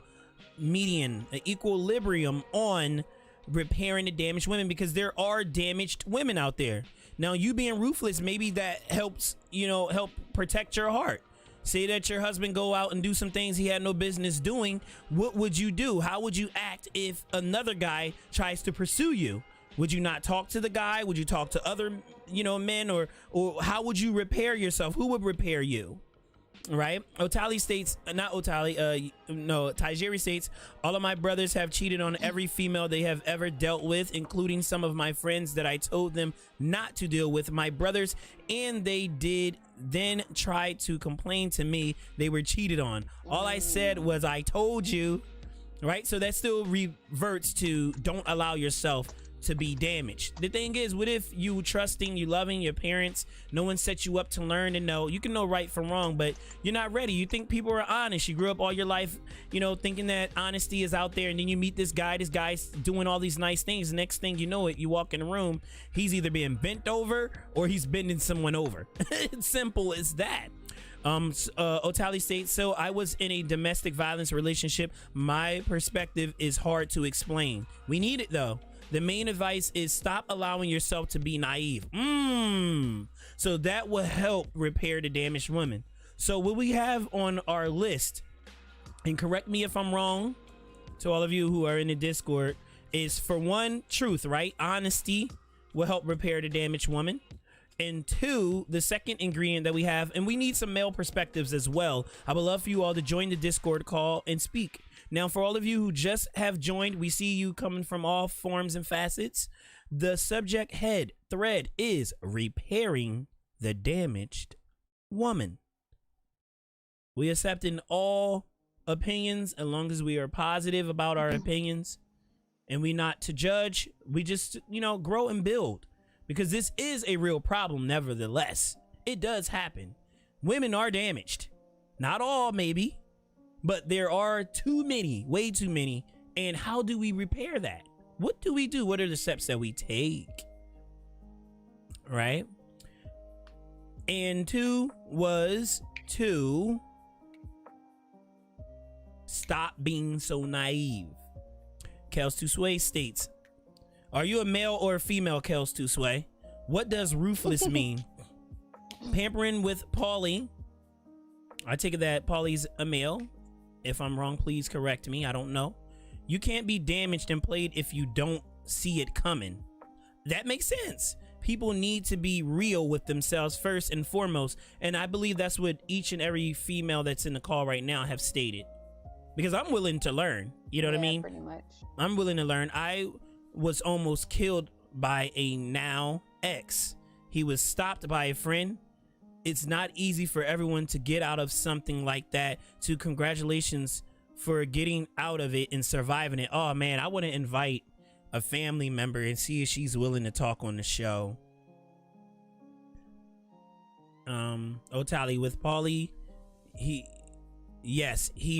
median, an equilibrium on repairing the damaged women, because there are damaged women out there. Now, you being ruthless, maybe that helps, help protect your heart. Say that your husband go out and do some things he had no business doing. What would you do? How would you act if another guy tries to pursue you? Would you not talk to the guy? Would you talk to other, men, or how would you repair yourself? Who would repair you? Right? Tajiri states, all of my brothers have cheated on every female they have ever dealt with, including some of my friends that I told them not to deal with my brothers, and they did then try to complain to me they were cheated on. All I said was, I told you, right? So that still reverts to don't allow yourself to be damaged. The thing is, what if you trusting, you loving your parents, no one set you up to learn and know? You can know right from wrong, but you're not ready. You think people are honest. You grew up all your life, thinking that honesty is out there, and then you meet this guy's doing all these nice things. Next thing you know it, you walk in the room, he's either being bent over or he's bending someone over. It's simple as that. Otali states, so I was in a domestic violence relationship. My perspective is hard to explain. We need it though. The main advice is stop allowing yourself to be naive. So that will help repair the damaged woman. So what we have on our list, and correct me if I'm wrong, to all of you who are in the Discord, is for one, truth, right? Honesty will help repair the damaged woman. And two, the second ingredient that we have, and we need some male perspectives as well. I would love for you all to join the Discord call and speak. Now, for all of you who just have joined, we see you coming from all forms and facets. The subject head thread is repairing the damaged woman. We accepting all opinions as long as we are positive about our opinions, and we not to judge. We just, grow and build, because this is a real problem. Nevertheless, it does happen. Women are damaged. Not all, maybe, but there are too many, way too many. And how do we repair that? What do we do? What are the steps that we take? Right? And two was to stop being so naive. Kels Tusway states, are you a male or a female, Kels Tusway? What does ruthless mean? Pampering with Paulie. I take it that Paulie's a male. If I'm wrong, please correct me. I don't know. You can't be damaged and played if you don't see it coming. That makes sense. People need to be real with themselves first and foremost. And I believe that's what each and every female that's in the call right now have stated. Because I'm willing to learn. You know what I mean? Pretty much. I'm willing to learn. I was almost killed by a now ex. He was stopped by a friend. It's not easy for everyone to get out of something like that. So congratulations for getting out of it and surviving it. Oh man, I want to invite a family member and see if she's willing to talk on the show. Otali with Paulie, he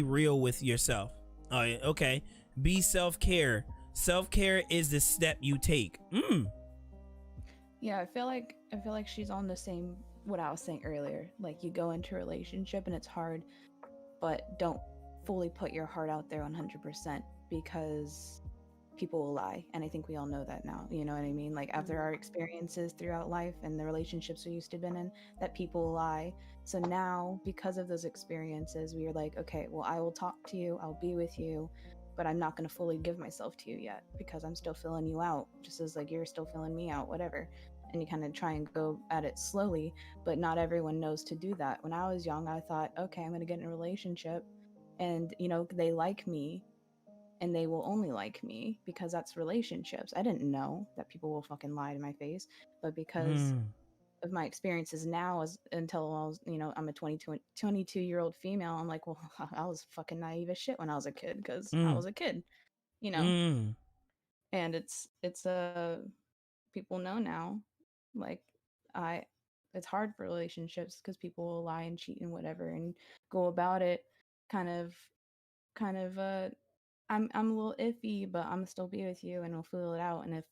real with yourself. Oh yeah, okay. Be self-care. Self-care is the step you take. Yeah, I feel like she's on the same what I was saying earlier. Like, you go into a relationship and it's hard, but don't fully put your heart out there 100%, because people will lie. And I think we all know that now. You know what I mean? Like, after our experiences throughout life and the relationships we used to been in, that people will lie. So now, because of those experiences, we are like, okay, well, I will talk to you, I'll be with you, but I'm not going to fully give myself to you yet, because I'm still filling you out, just as like you're still filling me out, whatever. And you kind of try and go at it slowly, but not everyone knows to do that. When I was young, I thought, okay, I'm going to get in a relationship and, they like me and they will only like me, because that's relationships. I didn't know that people will fucking lie to my face, but because of my experiences now, until I was, I'm a 22-year-old female, I'm like, well, I was fucking naive as shit when I was a kid, because I was a kid, and it's people know now, like, it's hard for relationships because people will lie and cheat and whatever and go about it kind of I'm a little iffy, but I'm gonna still be with you and we'll feel it out. And if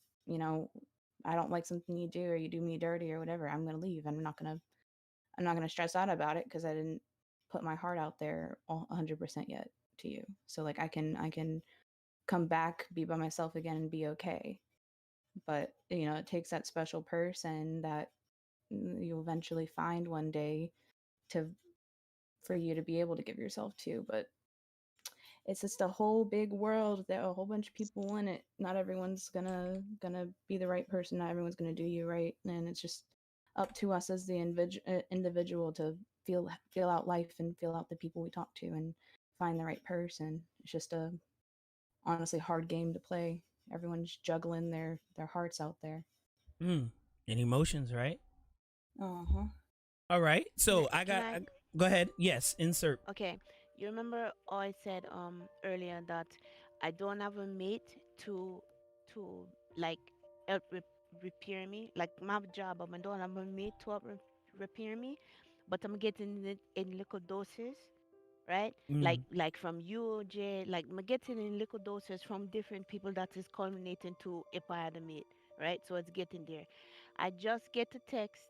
I don't like something you do, or you do me dirty or whatever, I'm gonna leave. I'm not gonna stress out about it, because I didn't put my heart out there 100% yet to you. So like, I can come back, be by myself again, and be okay. But it takes that special person that you'll eventually find one day to for you to be able to give yourself to. But it's just a whole big world. There are a whole bunch of people in it. Not everyone's gonna be the right person. Not everyone's gonna do you right, and it's just up to us as the individual to feel out life and feel out the people we talk to and find the right person. It's just a honestly hard game to play. Everyone's juggling their hearts out there. And emotions, right? Uh-huh. All right. So I go ahead. Yes, insert. Okay. You remember I said earlier that I don't have a mate to like help repair me. Like my job, I don't have a mate to help repair me, but I'm getting it in little doses, right? Like from you, Jay. Like I'm getting in little doses from different people that is culminating to if I had a mate, right? So it's getting there. I just get a text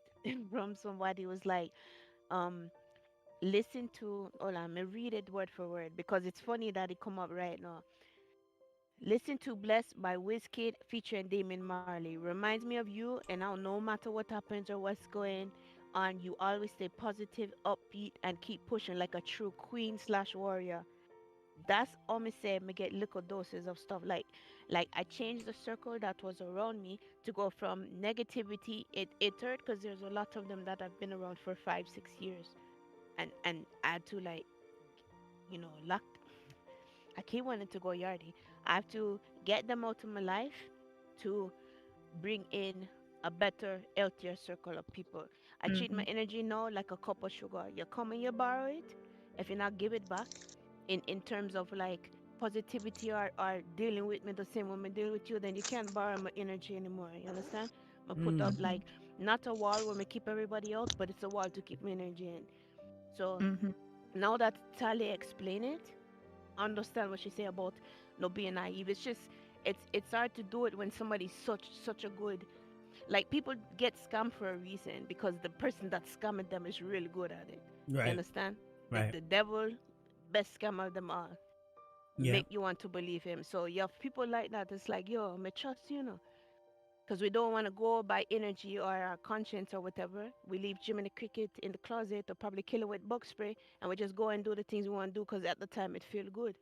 from somebody who was like, listen to, hold on, me read it word for word because it's funny that it come up right now. Listen to Blessed by Wizkid featuring Damon Marley. Reminds me of you, and now no matter what happens or what's going on, you always stay positive, upbeat, and keep pushing like a true queen/warrior. That's all me say. Me get little doses of stuff like I changed the circle that was around me to go from negativity. It hurt because there's a lot of them that have been around for 5-6 years, and I had to like, lock. I keep wanting to go yardy. I have to get them out of my life to bring in a better, healthier circle of people. I treat my energy now like a cup of sugar. You come and you borrow it. If you not give it back, in terms of like positivity or dealing with me the same way I deal with you, then you can't borrow my energy anymore. You understand? I put up like not a wall where I keep everybody out, but it's a wall to keep my energy in. So now that Tali explained it, understand what she say about not being naive. It's just it's hard to do it when somebody's such a good, like, people get scammed for a reason because the person that's scamming them is really good at it. Right. You understand? Right. The devil, best scammer of them all. Yeah. Make you want to believe him. So you have people like that. It's like, yo, me trust you, know. Because we don't want to go by energy or our conscience or whatever. We leave Jiminy Cricket in the closet or probably kill it with bug spray, and we just go and do the things we want to do because at the time it feels good.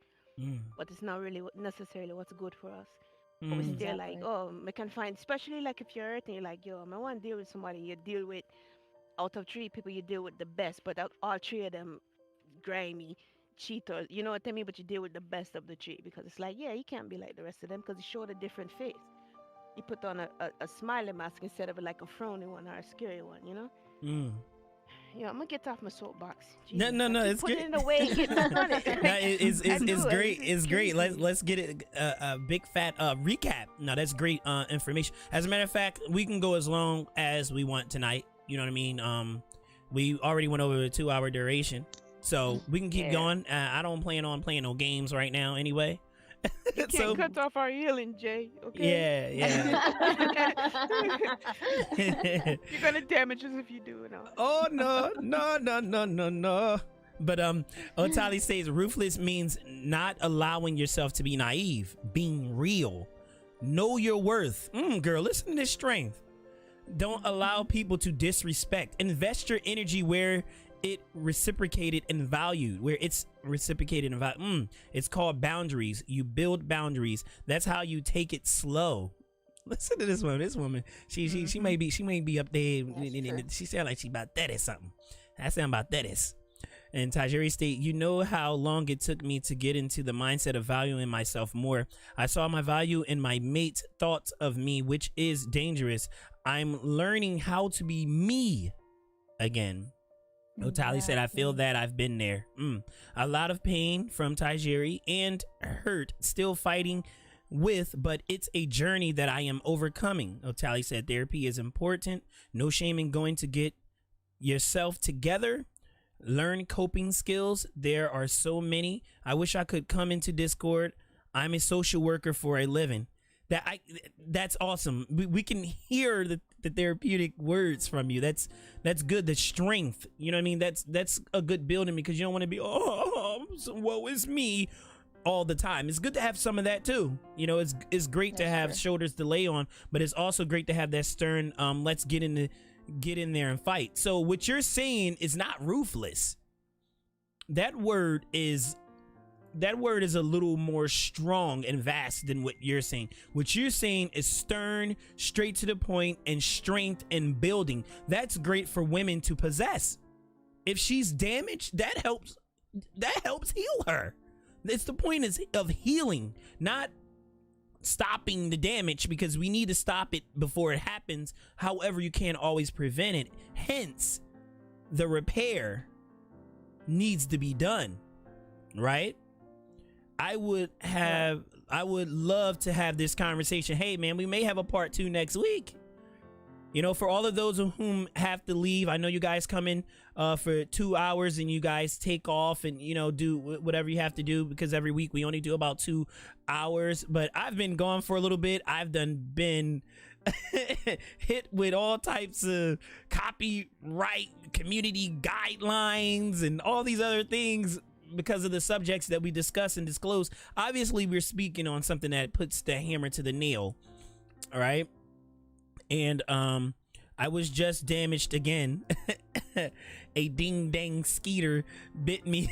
But it's not really necessarily what's good for us. But we still like, oh, we can find, especially like if you're hurting, you're like, yo, I want to deal with somebody. You deal with, out of 3 people, you deal with the best, but all 3 of them grimy cheaters. You know what I mean? But you deal with the best of the 3 because it's like, yeah, you can't be like the rest of them because you showed a different face. You put on a smiling mask instead of like a frowny one or a scary one, you know? Yeah, I'm gonna get off my soapbox. Jesus, no, it's put good. it in the way, get no money. It's great. It's great. Let's get it a big fat recap. No, that's great information. As a matter of fact, we can go as long as we want tonight. You know what I mean? We already went over the 2-hour duration, so we can keep going. I don't plan on playing no games right now, anyway. You can't cut off our healing, Jay. Okay. Yeah. You're gonna damage us if you do it. Oh no. But Otali says ruthless means not allowing yourself to be naive, being real, know your worth. Girl, listen to this strength. Don't allow people to disrespect. Invest your energy where it reciprocated and valued, where it's reciprocated and valued. It's called boundaries. You build boundaries. That's how you take it slow. Listen to this woman. This woman, she may be up there. She sound like she about that or something. I sound about that is. And Tajiri state, you know how long it took me to get into the mindset of valuing myself more. I saw my value in my mate's thoughts of me, which is dangerous. I'm learning how to be me again. Otali said, I feel that I've been there. A lot of pain from Tajiri and hurt still fighting with, but it's a journey that I am overcoming. Otali said, therapy is important. No shame in going to get yourself together. Learn coping skills. There are so many. I wish I could come into Discord. I'm a social worker for a living. That's awesome. We can hear the therapeutic words from you. That's good. The strength, you know what I mean? That's a good building because you don't want to be woe is me all the time. It's good to have some of that too. You know, it's great to have shoulders to lay on, but it's also great to have that stern let's get in there and fight. So what you're saying is not ruthless. that word is a little more strong and vast than what you're saying. What you're saying is stern, straight to the point, and strength and building. That's great for women to possess. If she's damaged, that helps heal her. It's the point of healing, not stopping the damage, because we need to stop it before it happens. However, you can't always prevent it. Hence, the repair needs to be done, right? I would love to have this conversation. Hey man, we may have a part 2 next week. You know, for all of those of whom have to leave, I know you guys come in for 2 hours and you guys take off and, you know, do whatever you have to do, because every week we only do about 2 hours. But I've been gone for a little bit. I've been hit with all types of copyright, community guidelines, and all these other things because of the subjects that we discuss and disclose. Obviously, we're speaking on something that puts the hammer to the nail. All right. And I was just damaged again. A ding dang skeeter bit me,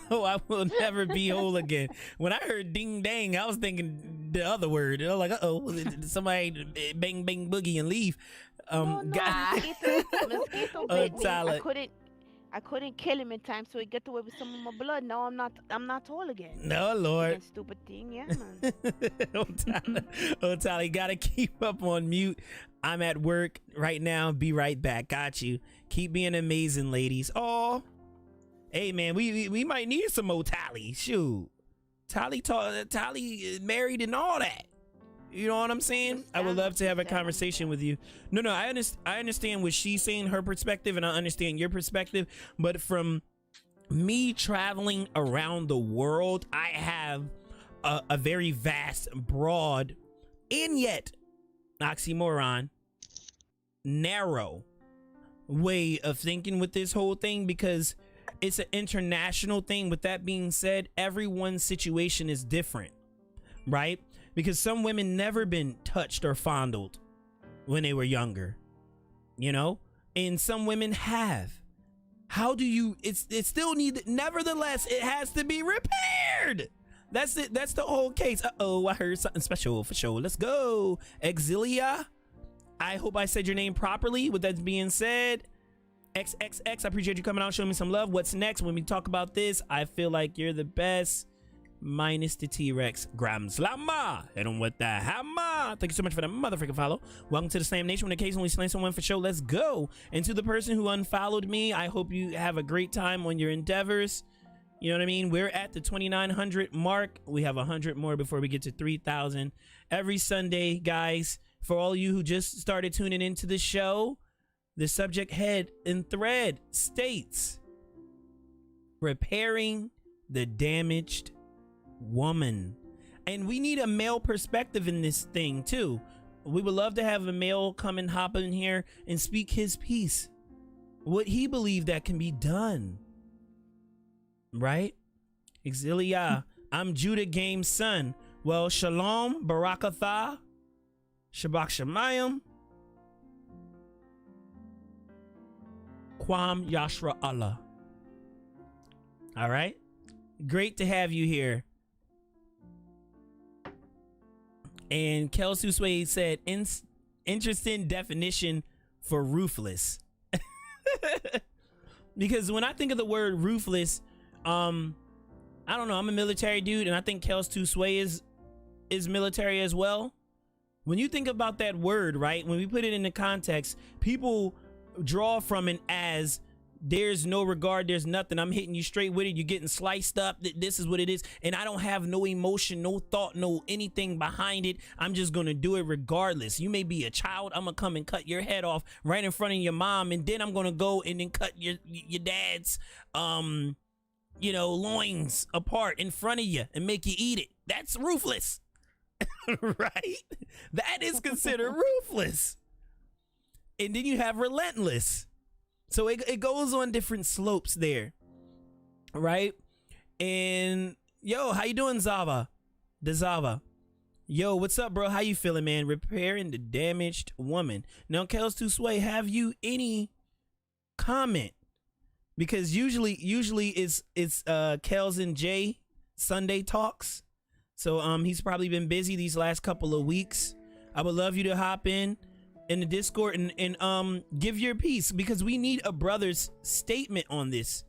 so I will never be whole again. When I heard ding dang, I was thinking the other word. I was like, uh-oh, somebody bang bang boogie and leave. Mosquito bit me. I couldn't kill him in time, so he get away with some of my blood. Now I'm not whole again. No, Lord. Stupid thing, yeah, man. Tyler, you gotta keep up on mute. I'm at work right now. Be right back. Got you. Keep being amazing, ladies. Oh, hey man, we might need some more Tally. Shoot, Tally married and all that. You know what I'm saying? I would love to have a conversation with you. No, I understand what she's saying, her perspective, and I understand your perspective. But from me traveling around the world, I have a very vast, broad, and yet oxymoron, narrow way of thinking with this whole thing, because it's an international thing. With that being said, everyone's situation is different, right? Because some women never been touched or fondled when they were younger, you know, and some women have. How do you? It still nevertheless, it has to be repaired. That's it. That's the whole case. I heard something special for sure. Let's go, Exilia. I hope I said your name properly. With that being said, XXX, I appreciate you coming out, showing me some love. What's next? When we talk about this, I feel like you're the best. Minus the T-Rex Gram Slamma. Hit him with the hammer. Thank you so much for that motherfucking follow. Welcome to the Slam Nation. When occasionally slam someone for show, let's go. And to the person who unfollowed me, I hope you have a great time on your endeavors. You know what I mean? We're at the 2,900 mark. We have 100 more before we get to 3,000 every Sunday, guys. For all you who just started tuning into the show, the subject head and thread states repairing the damaged woman. And we need a male perspective in this thing too. We would love to have a male come and hop in here and speak his piece, what he believed that can be done, right? Exilia, I'm Judah Game's son. Well, shalom, barakatha, shabak shemayim, kwam yashra Allah. All right, great to have you here. And Kelsu Swade said, interesting definition for ruthless. Because when I think of the word ruthless, I don't know, I'm a military dude, and I think Kelsu Swade is military as well. When you think about that word, right, when we put it into context, people draw from it as there's no regard, there's nothing. I'm hitting you straight with it. You're getting sliced up. This is what it is. And I don't have no emotion, no thought, no anything behind it. I'm just going to do it regardless. You may be a child. I'm going to come and cut your head off right in front of your mom. And then I'm going to go and then cut your dad's, loins apart in front of you and make you eat it. That's ruthless, right? That is considered ruthless. And then you have relentless. So it goes on different slopes there, right? And yo, how you doing, Zava? The Zava. Yo, what's up, bro? How you feeling, man? Repairing the damaged woman. Now, Kels to Sway, have you any comment because usually it's Kels and Jay Sunday talks. So he's probably been busy these last couple of weeks. I would love you to hop in the Discord and give your piece, because we need a brother's statement on this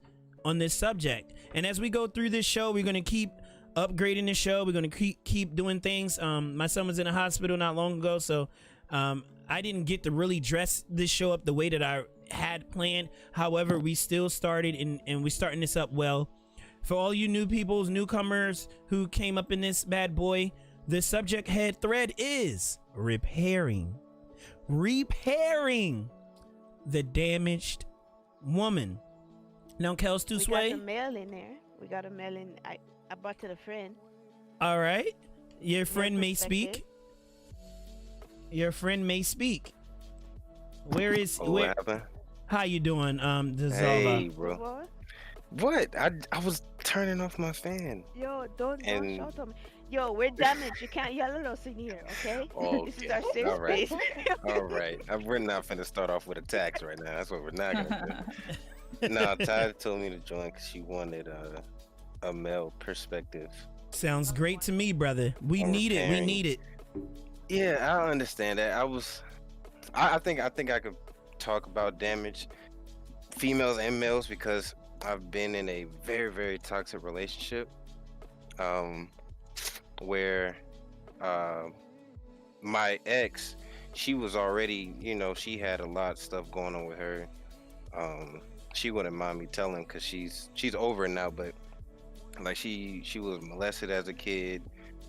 subject. And as we go through this show, we're gonna keep upgrading the show. We're gonna keep doing things. My son was in a hospital not long ago, so I didn't get to really dress this show up the way that I had planned. However, we still started and we're starting this up well. For all you newcomers who came up in this bad boy, the subject head thread is repairing the damaged woman. Now, Kels Tusway. We got the mail in there. We got a mail in. I brought to the friend. All right. Your friend may speak. Your friend may speak. Where is what happened? How you doing, Hey, bro. What? I was turning off my fan. Yo, don't shout at me. Yo, we're damaged. You can't yell at us in here, okay? Oh, This is our safe all right. space. All right. We're not finna start off with attacks right now. That's what we're not gonna do. No, Ty told me to join because she wanted a male perspective. Sounds great to me, brother. We need it. We need it. Yeah, I understand that. I think I could talk about damage, females and males, because I've been in a very, very toxic relationship, where my ex, she was already, she had a lot of stuff going on with her. She wouldn't mind me telling, because she's over it now, but like she was molested as a kid,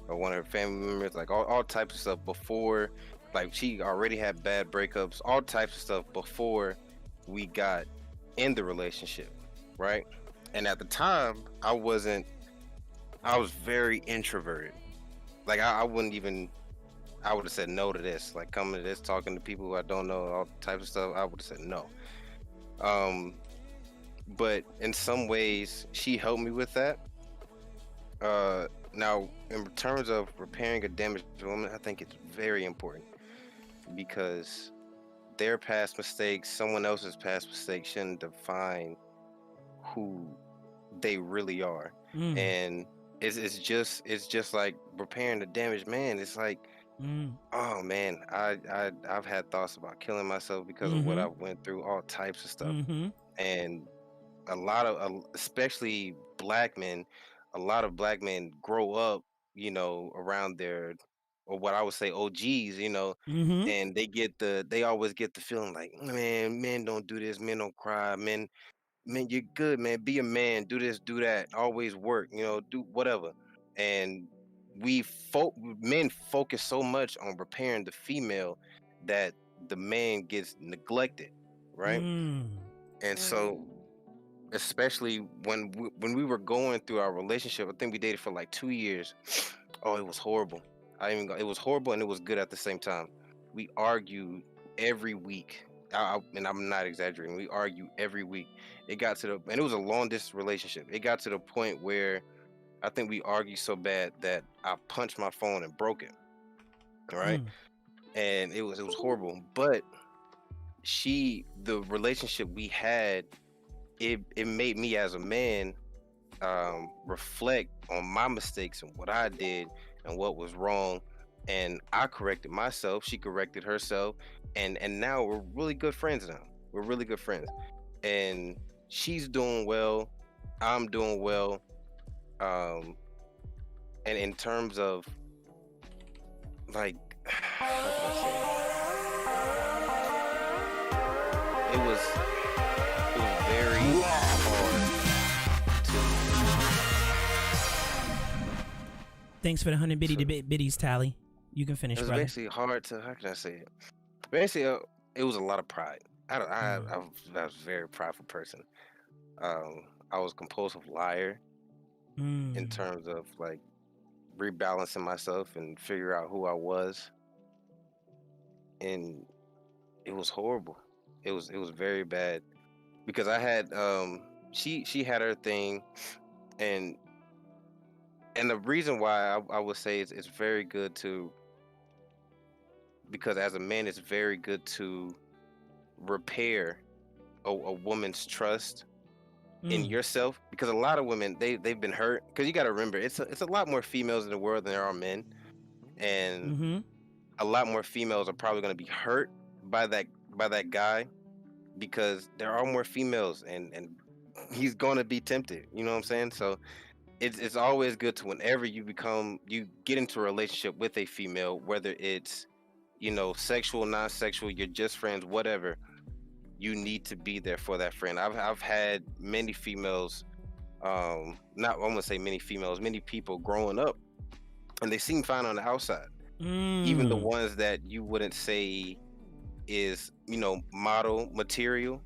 or one of her family members, like all types of stuff before. Like, she already had bad breakups, all types of stuff before we got in the relationship, right? And at the time, I was very introverted. Like, I would have said no to this. Like, coming to this, talking to people who I don't know, all types of stuff, I would have said no. But in some ways, she helped me with that. Now, in terms of repairing a damaged woman, I think it's very important, because their past mistakes, someone else's past mistakes, shouldn't define who they really are. And it's just like repairing the damaged man. It's like, oh man, I've had thoughts about killing myself because of what I went through, all types of stuff. And a lot of, especially black men, a lot of black men grow up, around their, or what I would say, OGs, and they always get the feeling like, man, men don't do this, men don't cry, men, you're good, man, be a man, do this, do that, always work, do whatever. And men focus so much on repairing the female that the man gets neglected, right? And so, especially when we were going through our relationship, I think we dated for like 2 years. Oh, it was horrible. It was horrible, and it was good at the same time. We argued every week. And I'm not exaggerating. We argued every week. It got to and it was a long distance relationship. It got to the point where I think we argued so bad that I punched my phone and broke it. All right. And it was horrible. But the relationship we had, it made me as a man reflect on my mistakes and what I did and what was wrong. And I corrected myself, she corrected herself, and now we're really good friends now. We're really good friends. And she's doing well, I'm doing well. And in terms of, like, how can I say it? It was very hard to... Thanks for the 100 biddies, Tally. You can finish, brother. It was basically hard to, how can I say it? Basically, it was a lot of pride. I was a very prideful person. I was a compulsive liar in terms of, like, rebalancing myself and figure out who I was. And it was horrible. It was very bad, because I had she had her thing, and the reason why I would say it's very good to, because as a man, it's very good to repair a woman's trust in yourself, because a lot of women they've been hurt, because you got to remember it's a lot more females in the world than there are men, and a lot more females are probably going to be hurt by that guy, because there are more females, and he's going to be tempted, you know what I'm saying? So it's always good to, whenever you get into a relationship with a female, whether it's, you know, sexual, non-sexual, you're just friends, whatever, you need to be there for that friend. I've had many females, not I won't say many females, many people growing up, and they seem fine on the outside. Even the ones that you wouldn't say is, you know, model material,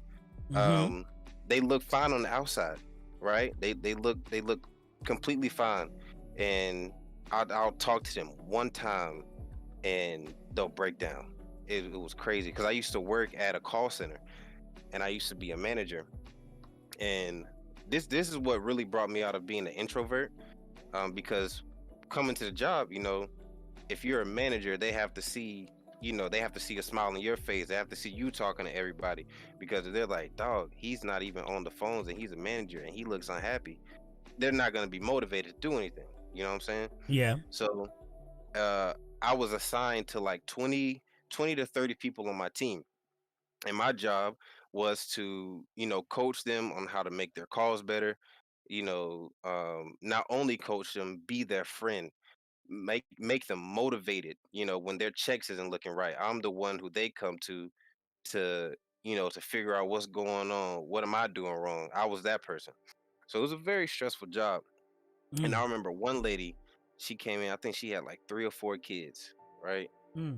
they look fine on the outside, right? They look completely fine, and I'll talk to them one time and they'll break down. It was crazy, because I used to work at a call center, and I used to be a manager, and this is what really brought me out of being an introvert, because coming to the job, you know, if you're a manager, they have to see, you know, they have to see a smile on your face, they have to see you talking to everybody, because they're like, dog, he's not even on the phones and he's a manager and he looks unhappy. They're not going to be motivated to do anything, you know what I'm saying? Yeah. So I was assigned to like 20 to 30 people on my team, and my job was to, you know, coach them on how to make their calls better, you know, not only coach them, be their friend, make them motivated, you know, when their checks isn't looking right. I'm the one who they come to, you know, to figure out what's going on, what am I doing wrong. I was that person. So it was a very stressful job. And I remember one lady, she came in, I think she had like 3 or 4 kids, right?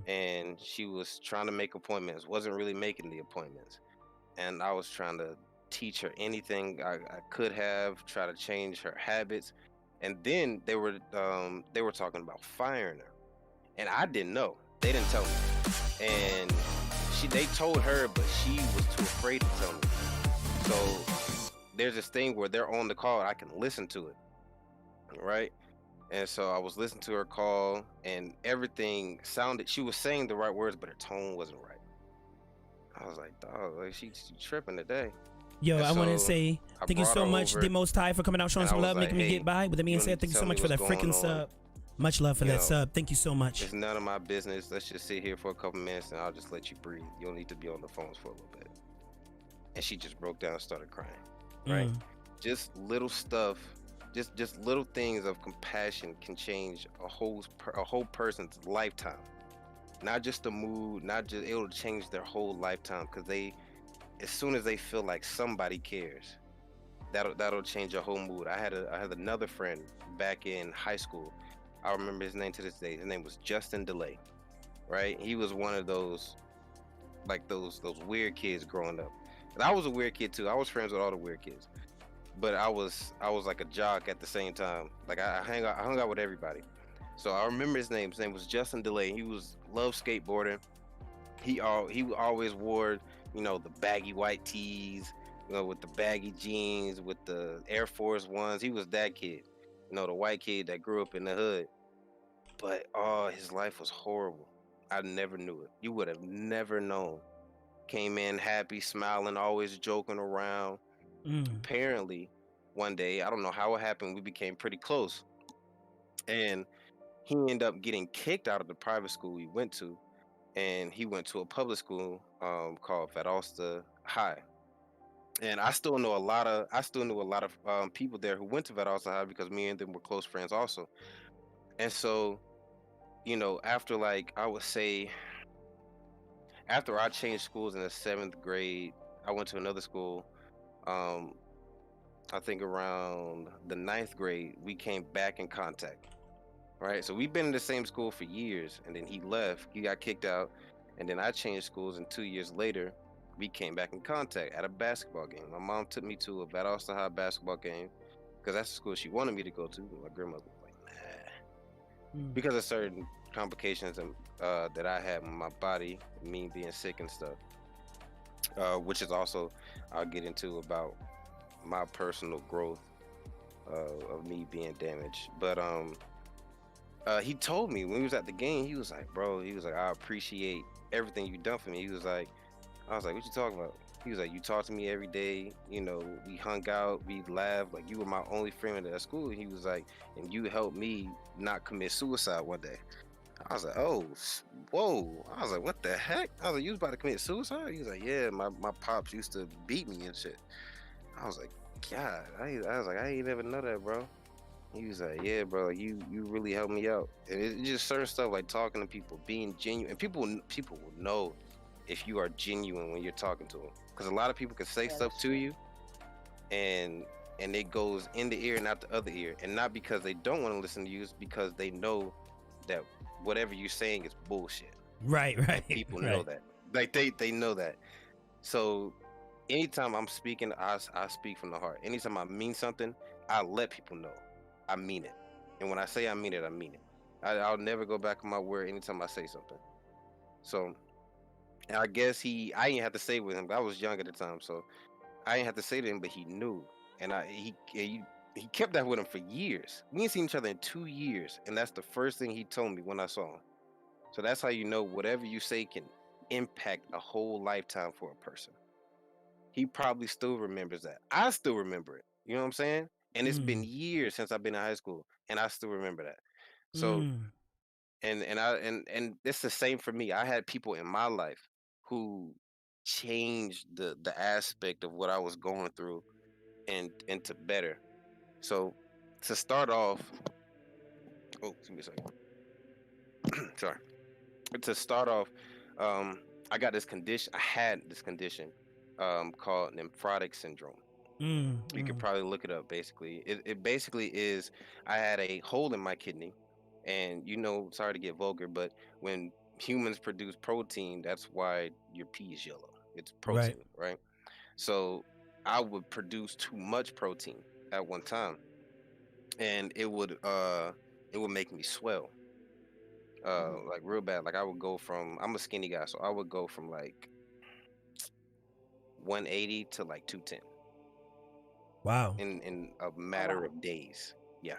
And she was trying to make appointments, wasn't really making the appointments. And I was trying to teach her anything I could have, try to change her habits. And then they were talking about firing her. And I didn't know. They didn't tell me. And they told her, but she was too afraid to tell me. So there's this thing where they're on the call and I can listen to it, right? And so I was listening to her call, and everything sounded, she was saying the right words, but her tone wasn't right. I was like, dog, like she tripping today. Yo, And I want to so say thank you so much, the Most High, for coming out, showing and some I was love, like, making me hey, get by. With that being said, thank you so tell much me for that what's going freaking on. sub. Much love for You that know, sub. Thank you so much. It's none of my business. Let's just sit here for a couple minutes and I'll just let you breathe. You don't need to be on the phones for a little bit. And she just broke down and started crying, right? Just little stuff, just little things of compassion can change a whole person's lifetime. Not just the mood, not just, it'll change their whole lifetime, because as soon as they feel like somebody cares, that'll change your whole mood. I had another friend back in high school. I remember his name to this day. His name was Justin DeLay, right? He was one of those, like those weird kids growing up. And I was a weird kid too. I was friends with all the weird kids, but I was like a jock at the same time. Like I hung out with everybody. So I remember his name. His name was Justin DeLay. He loved skateboarding. He always wore, you know, the baggy white tees, you know, with the baggy jeans, with the Air Force Ones. He was that kid, you know, the white kid that grew up in the hood. But his life was horrible. I never knew it. You would have never known. Came in happy, smiling, always joking around. Apparently, one day, I don't know how it happened, we became pretty close. And he ended up getting kicked out of the private school he went to, and he went to a public school called Valdosta High. And I still knew a lot of people there who went to Valdosta High, because me and them were close friends also. And so, you know, after, like, I would say, after I changed schools in the 7th grade, I went to another school. I think around the 9th grade, we came back in contact. Right, so we've been in the same school for years, and then he left. He got kicked out, and then I changed schools. And 2 years later, we came back in contact at a basketball game. My mom took me to a Valdosta High basketball game, because that's the school she wanted me to go to. But my grandmother was like, nah, because of certain complications that I had with my body, me being sick and stuff. Which is also, I'll get into about my personal growth of me being damaged. But he told me when we was at the game, he was like, bro, I appreciate everything you've done for me. He was like, I was like, what you talking about? He was like, you talk to me every day, you know, we hung out, we laughed, like you were my only friend at school. And he was like, and you helped me not commit suicide one day. I was like, oh, whoa. I was like, what the heck? I was like, you was about to commit suicide? He was like, yeah, my pops used to beat me and shit. I was like, God, I was like, I ain't never know that, bro. He was like, yeah, bro, you really helped me out. And it's just certain stuff like talking to people, being genuine. And people will know if you are genuine when you're talking to them. Because a lot of people can say stuff to you and it goes in the ear and out the other ear. And not because they don't want to listen to you, it's because they know that whatever you're saying is bullshit. Right. And people know that. Like they know that. So anytime I'm speaking, I speak from the heart. Anytime I mean something, I let people know I mean it. And when I say I mean it, I mean it. I'll never go back on my word anytime I say something. So I guess I didn't have to say with him. I was young at the time, so I didn't have to say to him, but he knew. And he kept that with him for years. We ain't seen each other in 2 years, and that's the first thing he told me when I saw him. So that's how you know whatever you say can impact a whole lifetime for a person. He probably still remembers that. I still remember it. You know what I'm saying? And it's been years since I've been in high school, and I still remember that. So, and it's the same for me. I had people in my life who changed the aspect of what I was going through and into better. So, to start off, oh, give me a second. Sorry. To start off, I got this condition. I had this condition called nephrotic syndrome. You could probably look it up. Basically, it basically is I had a hole in my kidney, and sorry to get vulgar, but when humans produce protein, that's why your pee is yellow. It's protein, right? So I would produce too much protein at one time, and it would make me swell, like real bad. Like I would go from, I'm a skinny guy, so I would go from like 180 to like 210. Wow. In a matter of days. Yeah.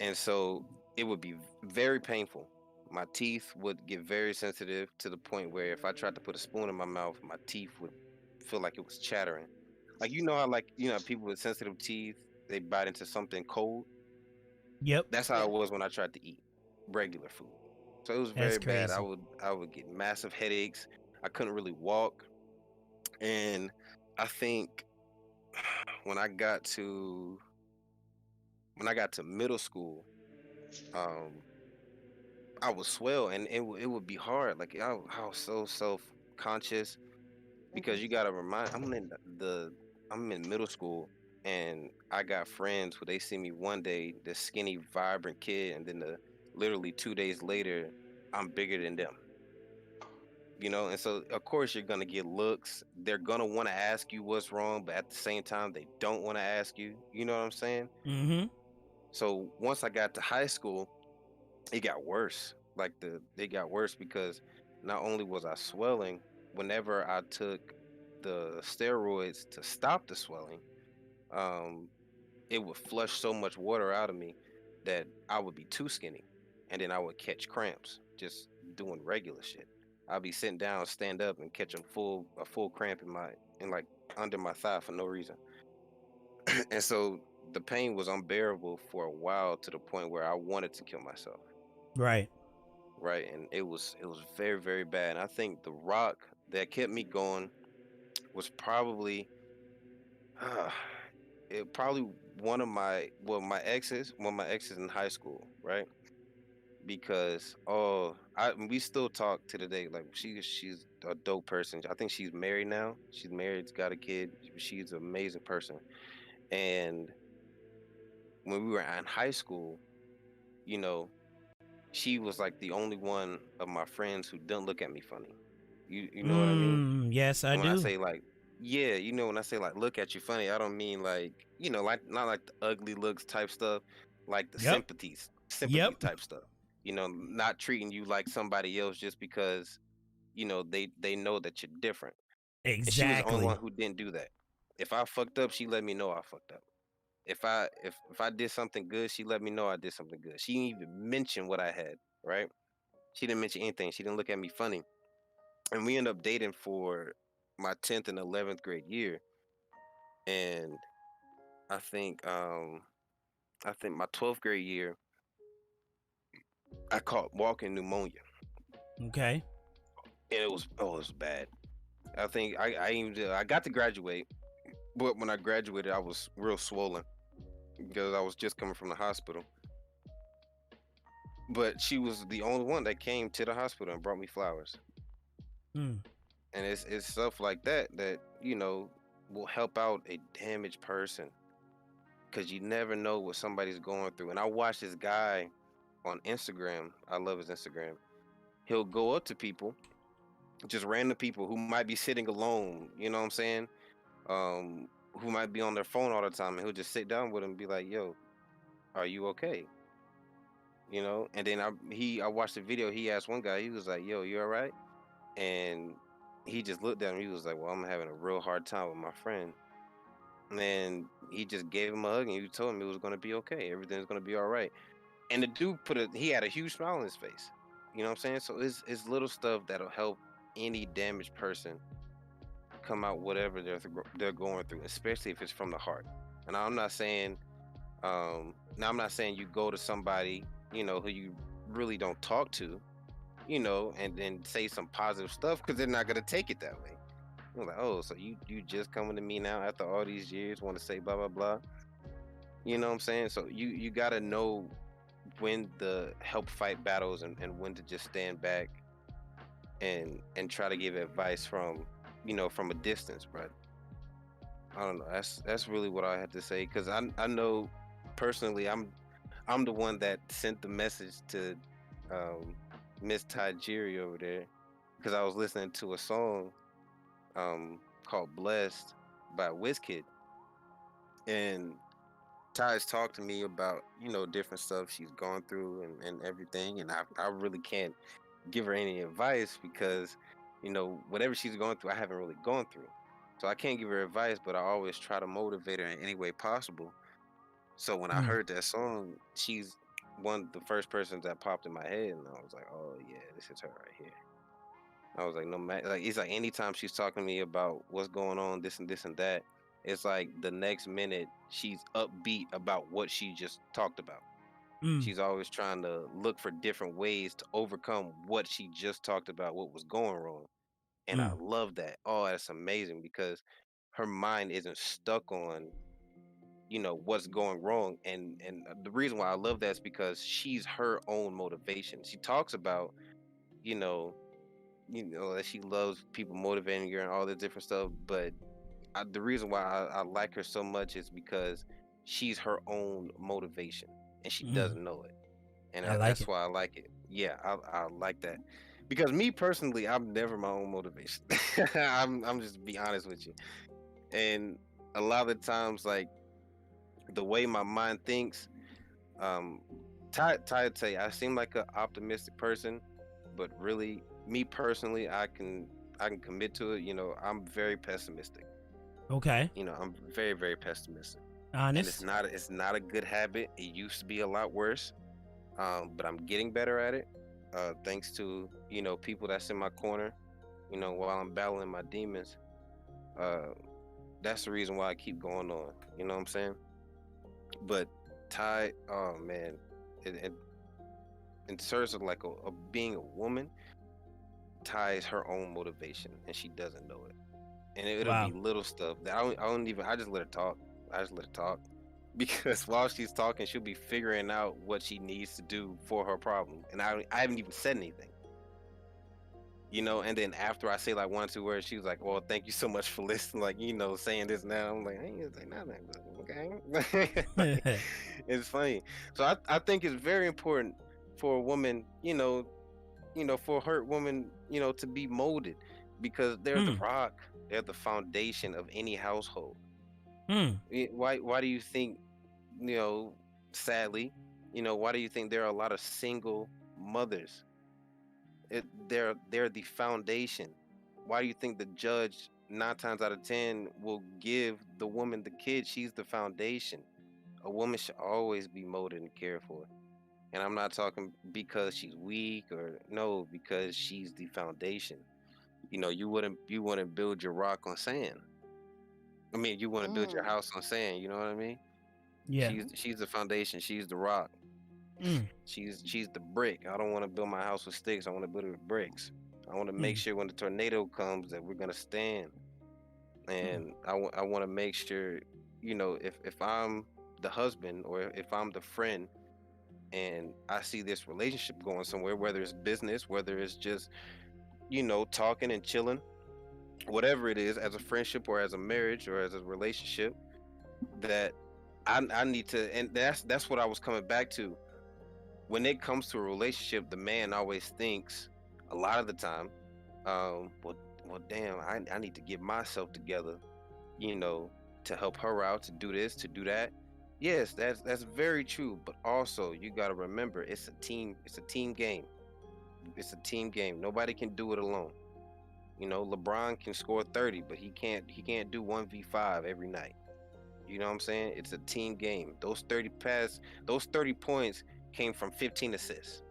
And so it would be very painful. My teeth would get very sensitive to the point where if I tried to put a spoon in my mouth, my teeth would feel like it was chattering. Like how people with sensitive teeth, they bite into something cold. Yep. That's how it was when I tried to eat regular food. So it was very bad. I would get massive headaches. I couldn't really walk. And I think when I got to middle school, I was swell, and it would be hard. Like I was so self-conscious because you gotta remind. I'm in middle school, and I got friends who they see me one day, this skinny, vibrant kid, and then literally 2 days later, I'm bigger than them. And so of course you're gonna get looks. They're gonna want to ask you what's wrong, but at the same time they don't want to ask you. You know what I'm saying? Mm-hmm. So once I got to high school, it got worse. Like it got worse because not only was I swelling, whenever I took the steroids to stop the swelling, um, it would flush so much water out of me that I would be too skinny, and then I would catch cramps just doing regular shit. I'd be sitting down, stand up, and catch a full cramp in like under my thigh for no reason. And so the pain was unbearable for a while to the point where I wanted to kill myself. Right. And it was very, very bad. And I think the rock that kept me going was probably probably one of my exes, one of my exes in high school, right? Because we still talk to the day. Like she's a dope person. I think she's married now. She's married, got a kid. She's an amazing person. And when we were in high school, you know, she was like the only one of my friends who didn't look at me funny. You know what I mean? Yes, I And when I do. say like, yeah, when I say like look at you funny, I don't mean like, like not like the ugly looks type stuff, like the sympathy type stuff. Not treating you like somebody else just because, they know that you're different. Exactly. And she was the only one who didn't do that. If I fucked up, she let me know I fucked up. If I did something good, she let me know I did something good. She didn't even mention what I had, right? She didn't mention anything. She didn't look at me funny. And we ended up dating for my 10th and 11th grade year, and I think my 12th grade year I caught walking pneumonia, Okay. and it was bad. I think I got to graduate, but when I graduated, I was real swollen because I was just coming from the hospital. But she was the only one that came to the hospital and brought me flowers. Mm. And it's stuff like that will help out a damaged person, because you never know what somebody's going through. And I watched this guy on Instagram. I love his Instagram. He'll go up to people, just random people who might be sitting alone, you know what I'm saying? Who might be on their phone all the time, and he'll just sit down with them and be like, "Yo, are you okay?" And then I watched the video. He asked one guy, he was like, "Yo, you all right?" And he just looked at him. He was like, "Well, I'm having a real hard time with my friend." And he just gave him a hug, and he told him it was going to be okay. Everything's going to be all right. And the dude he had a huge smile on his face. You know what I'm saying? So it's little stuff that'll help any damaged person come out whatever they're going through, especially if it's from the heart. And I'm not saying now I'm not saying you go to somebody, who you really don't talk to, and then say some positive stuff, because they're not gonna take it that way. You're like, oh, so you just coming to me now after all these years, want to say blah blah blah. You know what I'm saying? So you gotta know when to help fight battles, and when to just stand back and try to give advice from from a distance. But I don't know. That's really what I had to say, because I know personally I'm the one that sent the message to Miss Tajiri over there, because I was listening to a song called "Blessed" by Wizkid, and Ty's talked to me about different stuff she's gone through and everything, and I really can't give her any advice, because whatever she's going through I haven't really gone through, so I can't give her advice, but I always try to motivate her in any way possible. So when I Mm. heard that song, she's one of the first persons that popped in my head, and I was like, oh yeah, this is her right here. I was like, no matter, like, it's like anytime she's talking to me about what's going on, this and that, it's like the next minute she's upbeat about what she just talked about. Mm. She's always trying to look for different ways to overcome what she just talked about, what was going wrong. And I Mm. love that. Oh, that's amazing, because her mind isn't stuck on what's going wrong. And the reason why I love that is because she's her own motivation. She talks about you know that she loves people motivating her and all this different stuff, but the reason why I like her so much is because she's her own motivation, and she Mm. doesn't know it. And I like that's it. why I like it. Yeah, I like that, because me personally, I'm never my own motivation. I'm just be honest with you. And a lot of the times, like, the way my mind thinks, um Ty tell you, I seem like an optimistic person, but really, me personally, I can commit to it. I'm very pessimistic. Okay. I'm very, very pessimistic, and Honest. it's not a good habit. It used to be a lot worse, but I'm getting better at it, thanks to people that's in my corner, while I'm battling my demons. Uh, that's the reason why I keep going on. You know what I'm saying? But Ty, oh man, it in terms of like a being a woman, Ty is her own motivation, and she doesn't know it. And it'll be Wow. little stuff that I don't even. I just let her talk. I just let her talk, because while she's talking, she'll be figuring out what she needs to do for her problem, and I haven't even said anything. And then after I say like one or two words, she was like, "Well, thank you so much for listening." Like, saying this now. I'm like, I ain't gonna say nothing. Okay. Like, it's funny. So I think it's very important for a woman, for a hurt woman, to be molded, because they're the Mm. rock, they're the foundation of any household. Mm. Why do you think, you know, sadly, why do you think there are a lot of single mothers? They're the foundation. Why do you think the judge 9 times out of 10 will give the woman the kid? She's the foundation. A woman should always be molded and cared for. And I'm not talking because she's weak, or no, because she's the foundation. You know, you wouldn't build your rock on sand. I mean, you want to build your house on sand. You know what I mean? Yeah. She's the foundation. She's the rock. She's the brick. I don't want to build my house with sticks. I want to build it with bricks. I want to make sure when the tornado comes that we're gonna stand. And I want to make sure, you know, if I'm the husband or if I'm the friend, and I see this relationship going somewhere, whether it's business, whether it's just, you know, talking and chilling, whatever it is, as a friendship or as a marriage or as a relationship, that I need to, and that's what I was coming back to. When it comes to a relationship, the man always thinks a lot of the time, well, damn, I need to get myself together, you know, to help her out, to do this, to do that. Yes, that's very true, but also you got to remember it's a team game. It's a team game. Nobody can do it alone. You know, LeBron can score 30, but he can't do 1v5 every night. You know what I'm saying? It's a team game. Those 30 points came from 15 assists.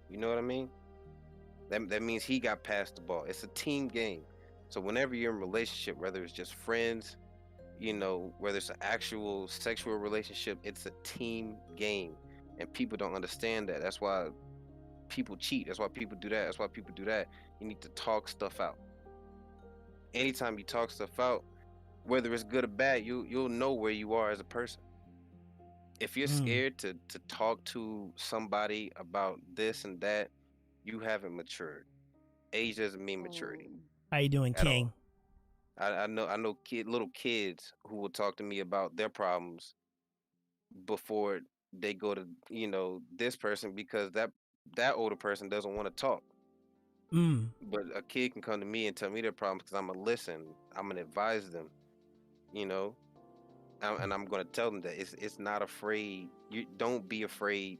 You know what I mean? That means he got past the ball. It's a team game. So whenever you're in a relationship, whether it's just friends, you know, whether it's an actual sexual relationship, it's a team game. And people don't understand that. That's why people cheat. That's why people do that. That's why people do that. You need to talk stuff out. Anytime you talk stuff out, whether it's good or bad, you'll know where you are as a person. If you're scared to talk to somebody about this and that, you haven't matured. Age doesn't mean maturity. How you doing, King? I know little kids who will talk to me about their problems before they go to, you know, this person, because that older person doesn't want to talk. But a kid can come to me and tell me their problems because I'm gonna listen. I'm gonna advise them, you know, and I'm gonna tell them that it's not afraid. You don't be afraid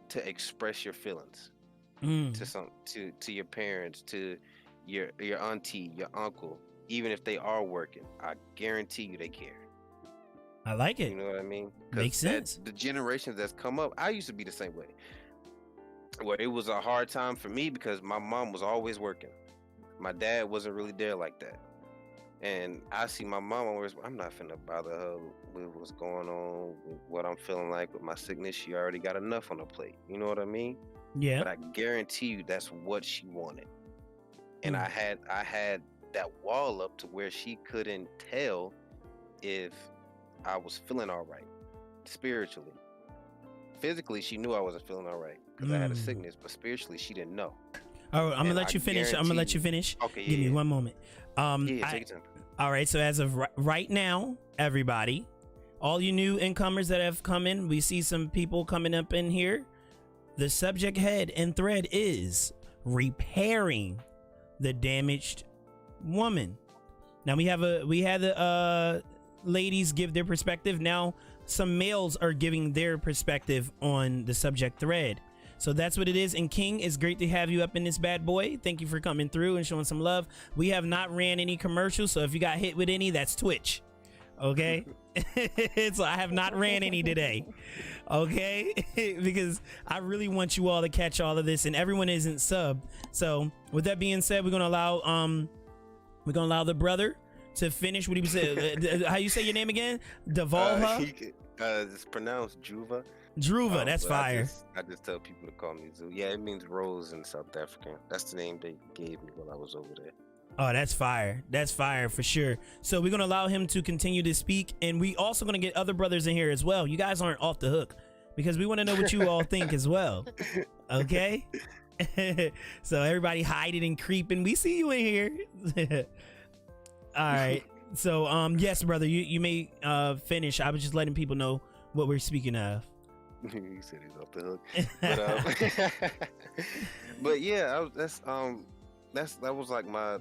to express your feelings to your parents, to your auntie, your uncle, even if they are working. I guarantee you they care. I like it. You know what I mean? Makes sense. The generations that's come up, I used to be the same way. Where it was a hard time for me because my mom was always working. My dad wasn't really there like that. And I see my mom always, I'm not finna bother her with what's going on, with what I'm feeling like with my sickness. She already got enough on her plate. You know what I mean? Yeah. But I guarantee you that's what she wanted. And I had that wall up to where she couldn't tell if I was feeling all right spiritually. Physically, she knew I wasn't feeling all right because I had a sickness, but spiritually, she didn't know. All right, I'm gonna let you finish. Okay, Give me one moment. Take your time. All right, so as of right now, everybody, all you new incomers that have come in, we see some people coming up in here. The subject head and thread is repairing the damaged woman. Now we had the ladies give their perspective. Now some males are giving their perspective on the subject thread. So that's what it is. And King, it's great to have you up in this bad boy. Thank you for coming through and showing some love. We have not ran any commercials, so if you got hit with any, that's Twitch. Okay? So I have not ran any today. Okay? Because I really want you all to catch all of this, and everyone isn't sub. So with that being said, we're gonna allow the brother to finish what he said. How you say your name again? Devolva? It's pronounced Juva. Druva, that's fire. I just tell people to call me Zoo. Yeah, it means rose in South African. That's the name they gave me while I was over there. Oh, that's fire. That's fire for sure. So we're going to allow him to continue to speak, and we also going to get other brothers in here as well. You guys aren't off the hook because we want to know what you all think as well. Okay? So everybody hiding and creeping. We see you in here. All right. So, yes, brother, you may finish. I was just letting people know what we're speaking of. You said he's off the hook. But yeah, that was like my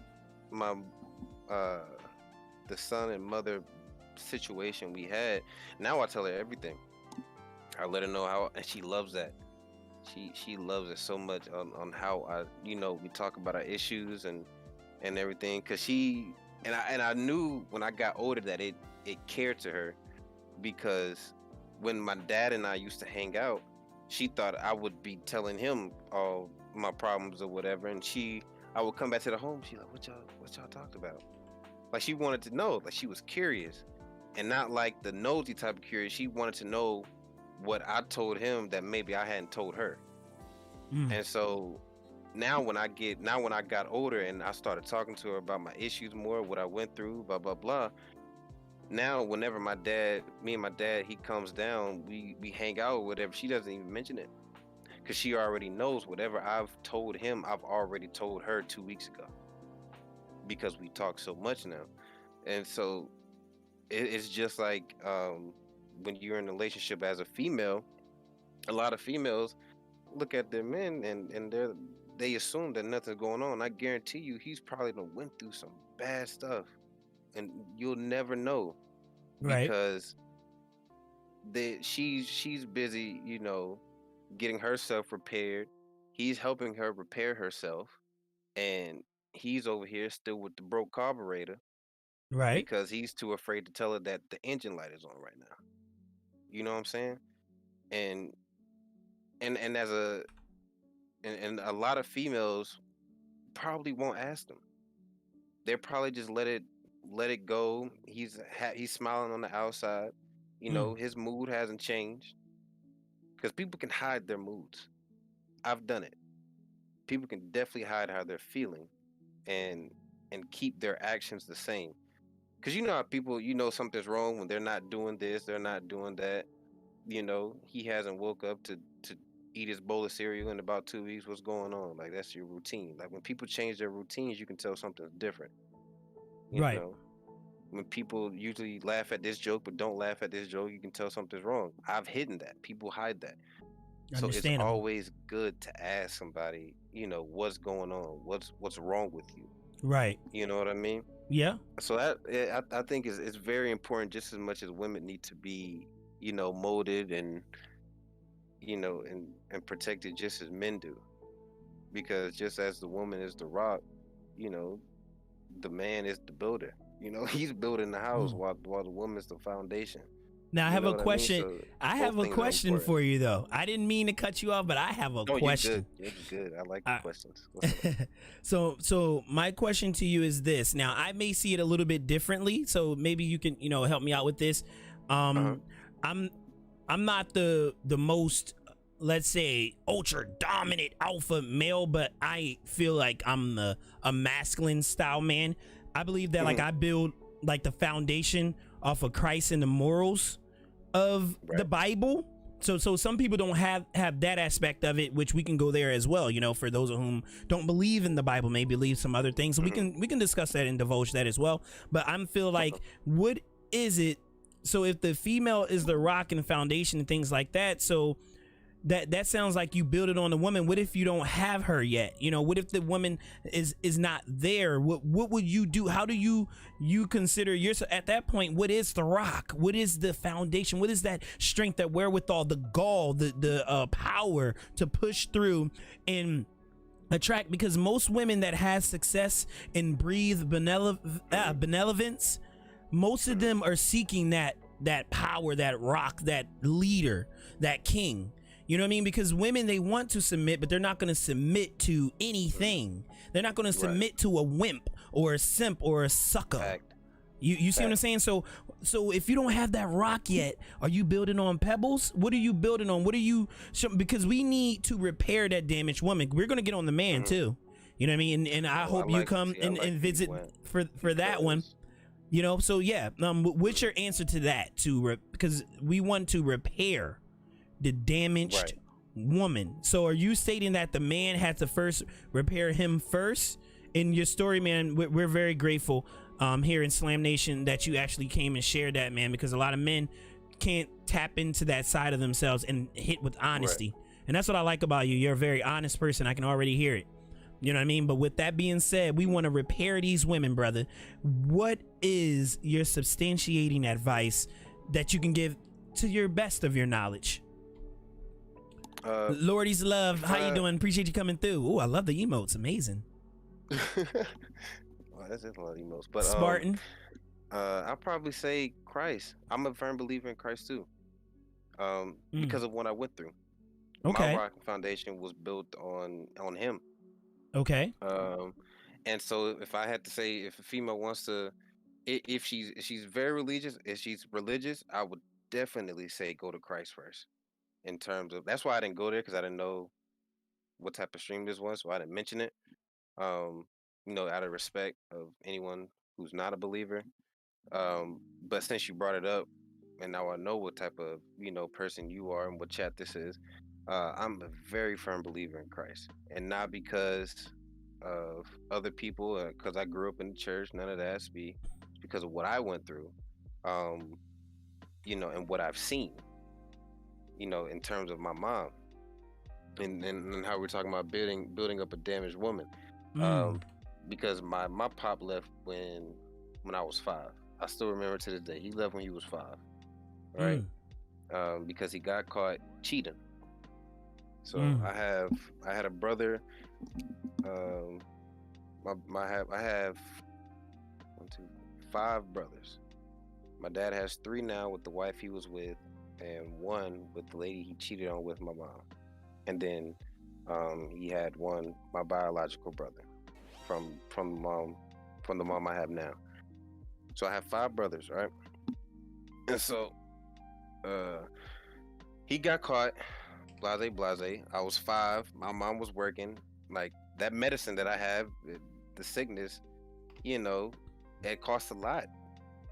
the son and mother situation we had. Now I tell her everything. I let her know how, and she loves that. She loves it so much on how we talk about our issues and everything, because I knew when I got older that it cared to her, because when my dad and I used to hang out, she thought I would be telling him all my problems or whatever, and she I would come back to the home. She's like, what y'all talked about? Like, she wanted to know. Like, she was curious, and not like the nosy type of curious. She wanted to know what I told him that maybe I hadn't told her. And so now when I got older and I started talking to her about my issues more, what I went through, blah blah blah. Now whenever me and my dad, he comes down, we hang out or whatever. She doesn't even mention it, because she already knows whatever I've told him, I've already told her 2 weeks ago, because we talk so much now. And so it's just like when you're in a relationship as a female, a lot of females look at their men and they assume that nothing's going on. I guarantee you he's probably done went through some bad stuff, and you'll never know, Right. because she's busy, getting herself repaired. He's helping her repair herself, and he's over here still with the broke carburetor, Right. because he's too afraid to tell her that the engine light is on right now. You know what I'm saying? And as a lot of females probably won't ask them. They'll probably just let it go. He's smiling on the outside. His mood hasn't changed, because people can hide their moods. I've done it. People can definitely hide how they're feeling and keep their actions the same. Because how people, something's wrong when they're not doing this, they're not doing that. He hasn't woke up to eat his bowl of cereal in about 2 weeks. What's going on? Like, that's your routine. Like, when people change their routines, you can tell something's different. Right. When people usually laugh at this joke but don't laugh at this joke, you can tell something's wrong. I've hidden that. People hide that. So it's always good to ask somebody, what's going on, what's wrong with you. Right. You know what I mean? Yeah. So I think it's very important, just as much as women need to be, molded and and protected just as men do. Because just as the woman is the rock, the man is the builder. He's building the house while the woman's the foundation. Now I have a question. I have a question for you, though. I didn't mean to cut you off, but I have a question. You're good. I like the questions. So my question to you is this. Now, I may see it a little bit differently, so maybe you can, help me out with this. I'm not the most, let's say, ultra dominant alpha male, but I feel like I'm a masculine style man. I believe that like I build like the foundation off of Christ and the morals of the Bible. So some people don't have that aspect of it, which we can go there as well. For those of whom don't believe in the Bible, may believe some other things. So we can discuss that and divulge that as well. But I'm feel like, what is it? So if the female is the rock and foundation and things like that, so that sounds like you build it on the woman. What if you don't have her yet? What if the woman is not there? What would you do? How do you consider yourself at that point? What is the rock? What is the foundation? What is that strength, that wherewithal, the gall, the power to push through and attract? Because most women that has success and breathe benevolence, most of them are seeking that power, that rock, that leader, that king. You know what I mean? Because women, they want to submit, but they're not going to submit to anything. They're not going to submit to a wimp or a simp or a sucker. Fact. You see what I'm saying? So if you don't have that rock yet, are you building on pebbles? What are you building on? What are you? Because we need to repair that damaged woman. We're going to get on the man too. You know what I mean? And I hope you come and visit for that one. So yeah, what's your answer to that? Because we want to repair the damaged woman. So are you stating that the man had to first repair him first? In your story, man, we're very grateful here in Slam Nation that you actually came and shared that, man, because a lot of men can't tap into that side of themselves and hit with honesty. And that's what I like about you. You're a very honest person. I can already hear it. You know what I mean? But with that being said, we want to repair these women, brother. What is your substantiating advice that you can give to your best of your knowledge? Lordy's love, how you doing? Appreciate you coming through. Oh, I love the emotes. Amazing. Well, that's just a lot of emotes. But Spartan. I'll probably say Christ. I'm a firm believer in Christ too. Because of what I went through. Okay. My rock foundation was built on him. Okay. And so if I had to say, if a female wants to, if she's very religious, if she's religious, I would definitely say go to Christ first. In terms of, that's why I didn't go there, because I didn't know what type of stream this was, so I didn't mention it. Um, out of respect of anyone who's not a believer. But since you brought it up, and now I know what type of person you are and what chat this is, I'm a very firm believer in Christ, and not because of other people, because I grew up in the church. None of that. It's because of what I went through, um, and what I've seen, in terms of my mom, and how we're talking about building up a damaged woman. Because my pop left when I was 5. I still remember to this day. He left when he was 5, right? Because he got caught cheating. So I had a brother. I have 1, 2, 5 brothers. My dad has 3 now with the wife he was with, and 1 with the lady he cheated on with my mom. And then he had 1, my biological brother, from the mom I have now. So I have 5 brothers, right? And so he got caught, blase. I was 5. My mom was working. Like, that medicine that I have, the sickness, it costs a lot.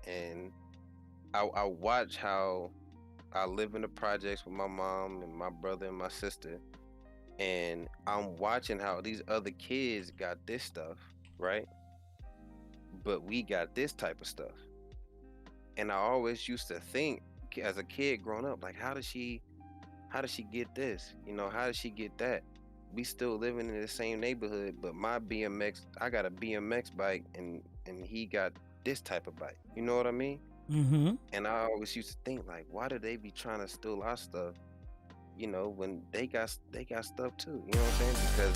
And I watch how I live in the projects with my mom and my brother and my sister. And I'm watching how these other kids got this stuff, right? But we got this type of stuff. And I always used to think, as a kid growing up, like, how does she get this? How does she get that? We still living in the same neighborhood, but I got a BMX bike, and he got this type of bike. You know what I mean? Mm-hmm. And I always used to think, like, why do they be trying to steal our stuff? When they got stuff too. You know what I'm saying? Because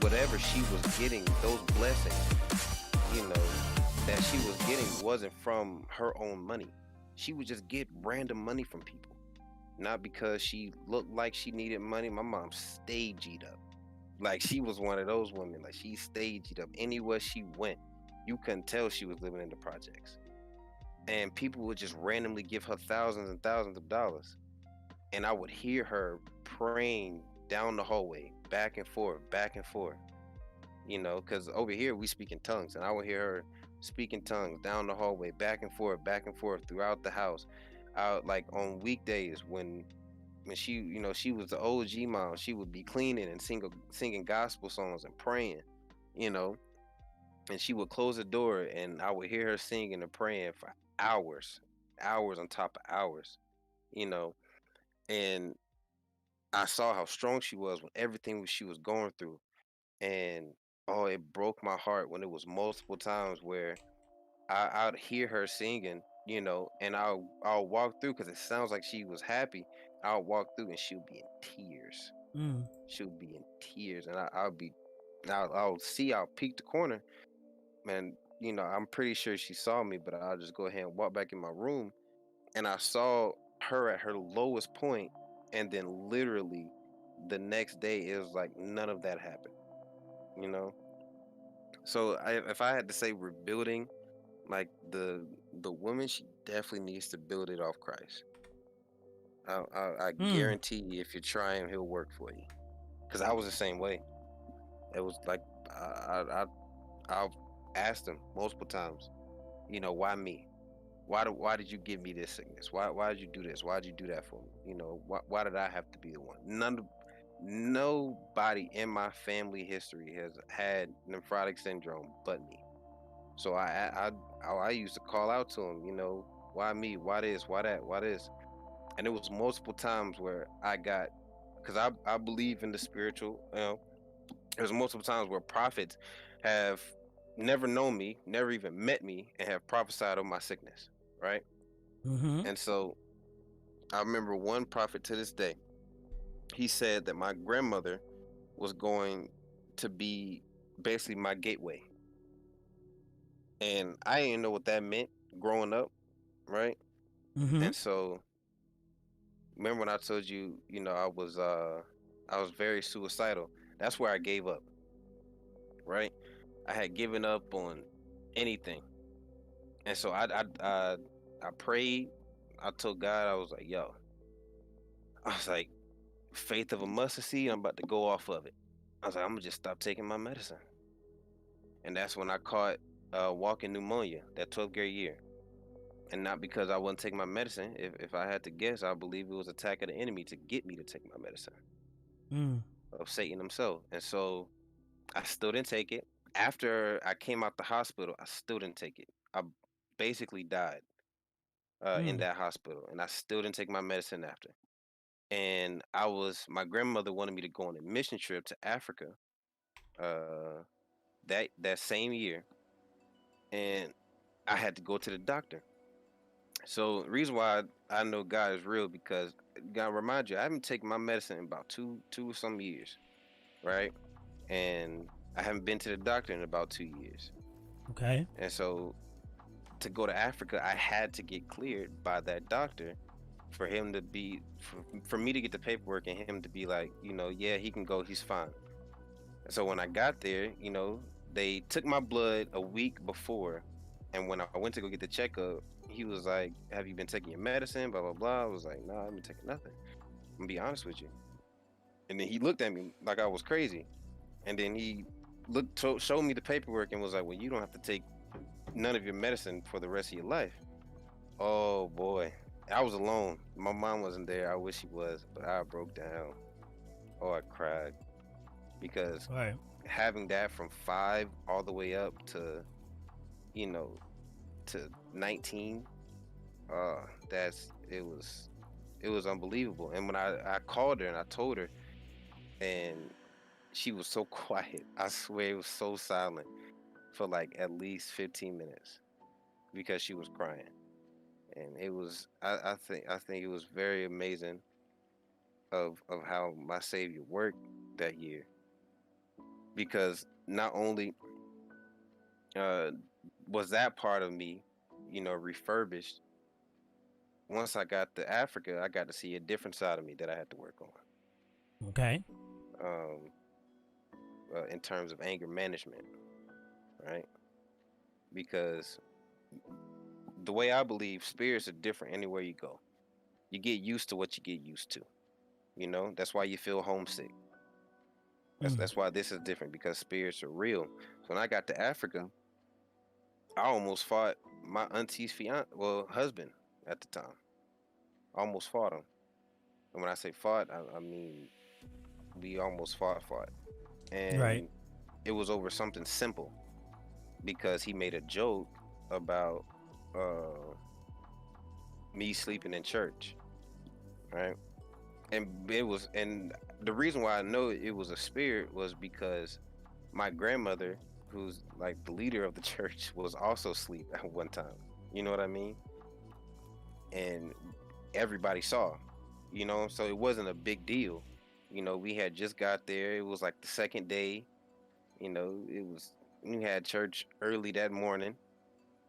whatever she was getting, those blessings, that she was getting wasn't from her own money. She would just get random money from people. Not because she looked like she needed money. My mom stayed G'd up. Like, she was one of those women. Like, she stayed G'd up. Anywhere she went, you couldn't tell she was living in the projects. And people would just randomly give her thousands and thousands of dollars. And I would hear her praying down the hallway, back and forth, because over here we speak in tongues, and I would hear her speak in tongues down the hallway, back and forth throughout the house. Like, on weekdays when she, she was the OG mom, she would be cleaning and singing gospel songs and praying, and she would close the door, and I would hear her singing and praying for hours on top of hours, and I saw how strong she was with everything she was going through. And it broke my heart when it was multiple times where I'd hear her singing, and I'll walk through, because it sounds like she was happy. I'll walk through and she'll be in tears. She'll be in tears, and I'll peek the corner, and I'm pretty sure she saw me, but I'll just go ahead and walk back in my room, and I saw her at her lowest point, and then literally the next day it was like none of that happened. So if I had to say rebuilding, like, the woman, she definitely needs to build it off Christ. I guarantee you, if you try him, he'll work for you. Because I was the same way. It was like, I've asked him multiple times, why me? Why did you give me this sickness? Why did you do this? Why did you do that for me? Why did I have to be the one? Nobody in my family history has had nephrotic syndrome but me. So I used to call out to him, why me? Why this? Why that? Why this? And it was multiple times where because I believe in the spiritual. There's multiple times where prophets have never known me, never even met me, and have prophesied of my sickness, right? And so I remember one prophet to this day. He said that my grandmother was going to be basically my gateway. And I didn't know what that meant growing up, right? And so, remember when I told you, I was very suicidal. That's where I gave up. right? I had given up on anything, and so I prayed. I told God, I was like, yo, I was like, faith of a mustard seed. I'm about to go off of it. I was like, I'm gonna just stop taking my medicine, and that's when I caught walking pneumonia that 12th grade year. And not because I wasn't taking my medicine. If I had to guess, I believe it was attack of the enemy to get me to take my medicine of Satan himself. And so I still didn't take it. After I came out the hospital, I still didn't take it. I basically died in that hospital, and I still didn't take my medicine after. And my grandmother wanted me to go on a mission trip to Africa that same year, and I had to go to the doctor. So the reason why I know God is real, because God remind you, I haven't taken my medicine in about two some years, right? And I haven't been to the doctor in about 2 years. Okay. And so to go to Africa, I had to get cleared by that doctor for him to be, for me to get the paperwork and him to be like, yeah, he can go, he's fine. So when I got there, they took my blood a week before, and when I went to go get the checkup, he was like, have you been taking your medicine, blah blah blah. I was like, no, I haven't been taking nothing, I'm gonna be honest with you. And then he looked at me like I was crazy, and then he showed me the paperwork and was like, well, you don't have to take none of your medicine for the rest of your life. Oh boy, I was alone. My mom wasn't there. I wish she was, but I broke down. Oh, I cried, because having that from 5 all the way up to to 19, it was unbelievable. And when I called her and I told her, and she was so quiet, I swear it was so silent for like at least 15 minutes because she was crying. And it was, I think it was very amazing of how my Savior worked that year, because not only was that part of me, refurbished. Once I got to Africa, I got to see a different side of me that I had to work on. Okay. In terms of anger management, right? Because the way I believe, spirits are different anywhere you go. You get used to what you get used to. That's why you feel homesick. That's why this is different, because spirits are real. So when I got to Africa, I almost fought my auntie's husband at the time. I almost fought him. And when I say fought, I mean we almost fought. And it was over something simple, because he made a joke about me sleeping in church, right? And the reason why I know it was a spirit was because my grandmother, who's like the leader of the church, was also asleep at one time. You know what I mean? And everybody saw, so it wasn't a big deal. We had just got there. It was like the second day. We had church early that morning,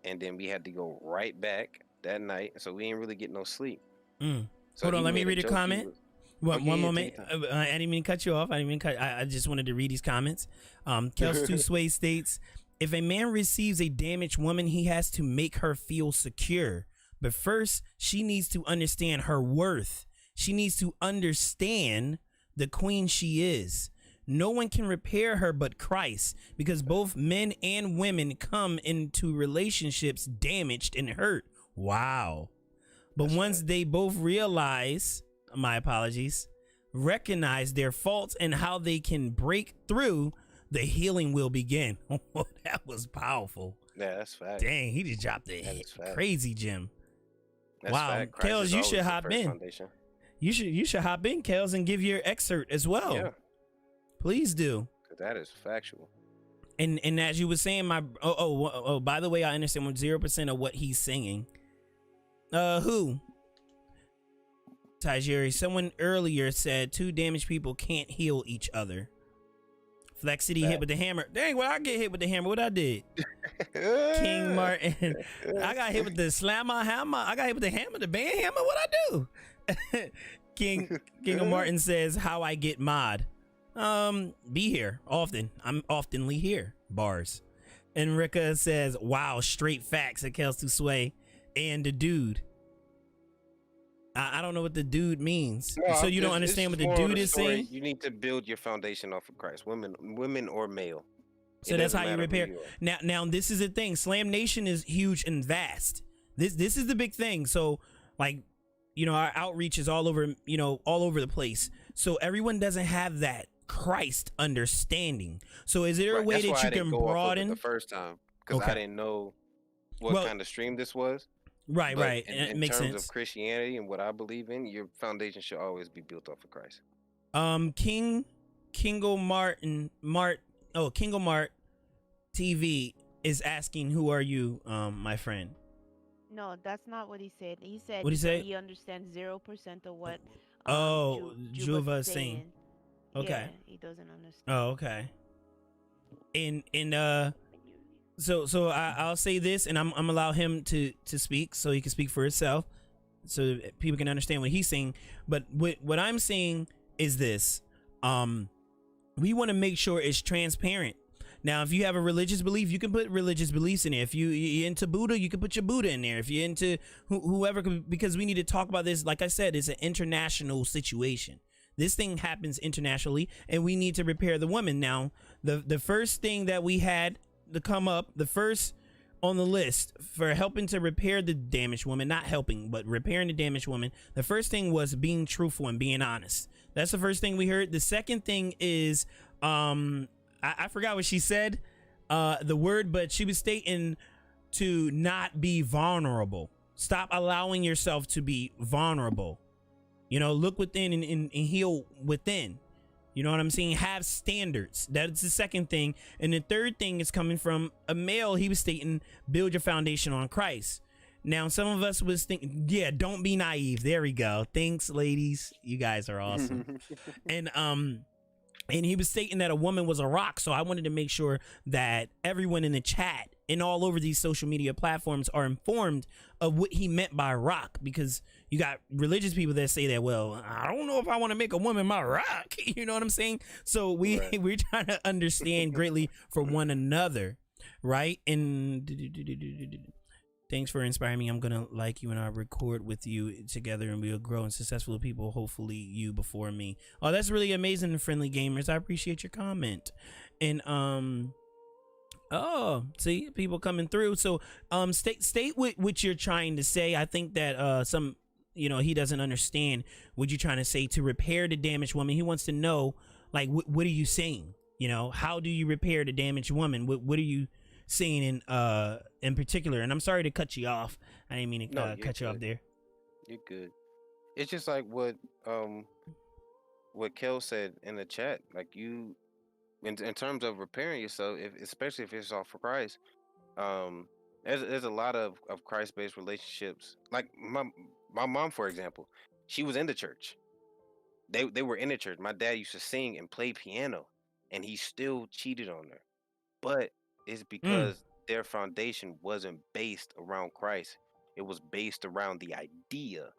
and then we had to go right back that night. So we didn't really get no sleep. So hold on, let me read a comment. One moment. I didn't mean to cut you off. I just wanted to read these comments. Kels 2 Sway states, if a man receives a damaged woman, he has to make her feel secure. But first, she needs to understand her worth. She needs to understand the queen she is. No one can repair her but Christ, because both men and women come into relationships damaged and hurt. Wow. But once they both realize, my apologies, recognize their faults and how they can break through, the healing will begin. Oh, that was powerful. Yeah, that's fact. Dang, he just dropped a crazy gem. That's wow, Kels, you should hop in. Foundation. You should hop in, Kels, and give your excerpt as well. Yeah. Please do. That is factual. And as you were saying, by the way, I understand 0% of what he's singing. Who? Tajiri, someone earlier said 2 damaged people can't heal each other. Flexity hit with the hammer. Dang, well, I get hit with the hammer. What I did? King Martin. I got hit with the slammer hammer. I got hit with the hammer, the band hammer. What I do? King of Martin says, how I get mod. Be here often. I'm oftenly here. Bars. And Rika says, wow, straight facts. Akels to Sway and the dude. I don't know what the dude means. No, So you don't understand what the dude is saying? You need to build your foundation off of Christ, women or male. So that's how you repair. Now this is the thing. Slam Nation is huge and vast. This is the big thing. So like, you know, our outreach is all over, you know, all over the place. So everyone doesn't have that Christ understanding. So is there a way that you can broaden the first time? Because I didn't know what kind of stream this was. Right, but right. In makes terms sense. of Christianity and what I believe in, your foundation should always be built off of Christ. Kingo Mart TV is asking, who are you, my friend? No, that's not what he said. He said What he say? He understands 0% of what Juva is saying. Okay. Yeah, he doesn't understand. Oh, okay. So I'll say this, and I'm allow him to speak, so he can speak for himself, so that people can understand what he's saying. But what I'm saying is this: we want to make sure it's transparent. Now, if you have a religious belief, you can put religious beliefs in there. If you're into Buddha, you can put your Buddha in there. If you're into whoever, because we need to talk about this. Like I said, it's an international situation. This thing happens internationally, and we need to repair the woman. Now, the first thing that we had to come up, the first on the list for helping to repair the damaged woman, not helping, but repairing the damaged woman, the first thing was being truthful and being honest. That's the first thing we heard. The second thing is, I forgot what she said, the word, but she was stating to not be vulnerable. Stop allowing yourself to be vulnerable. You know, look within and heal within. You know what I'm saying? Have standards. That's the second thing. And the third thing is coming from a male. He was stating, build your foundation on Christ. Now, some of us was thinking, yeah, don't be naive. There we go. Thanks, ladies. You guys are awesome. And he was stating that a woman was a rock. So I wanted to make sure that everyone in the chat and all over these social media platforms are informed of what he meant by rock, because you got religious people that say that, well, I don't know if I want to make a woman my rock. You know what I'm saying? So we're trying to understand greatly for one another. Right. And thanks for inspiring me. I'm going to like you and I record with you together, and we'll grow and successful people. Hopefully you before me. Oh, that's really amazing. Friendly gamers. I appreciate your comment. And, oh, see people coming through. So, state what you're trying to say. I think that, he doesn't understand what you're trying to say to repair the damaged woman. He wants to know, like, what are you saying? You know, how do you repair the damaged woman? What are you saying in particular? And I'm sorry to cut you off. I didn't mean to cut you off there. You're good. It's just like what Kel said in the chat. Like, you, in terms of repairing yourself, especially if it's off for Christ, there's a lot of Christ-based relationships. Like my mom, for example, she was in the church. They were in the church. My dad used to sing and play piano, and he still cheated on her. But it's because their foundation wasn't based around Christ. It was based around the idea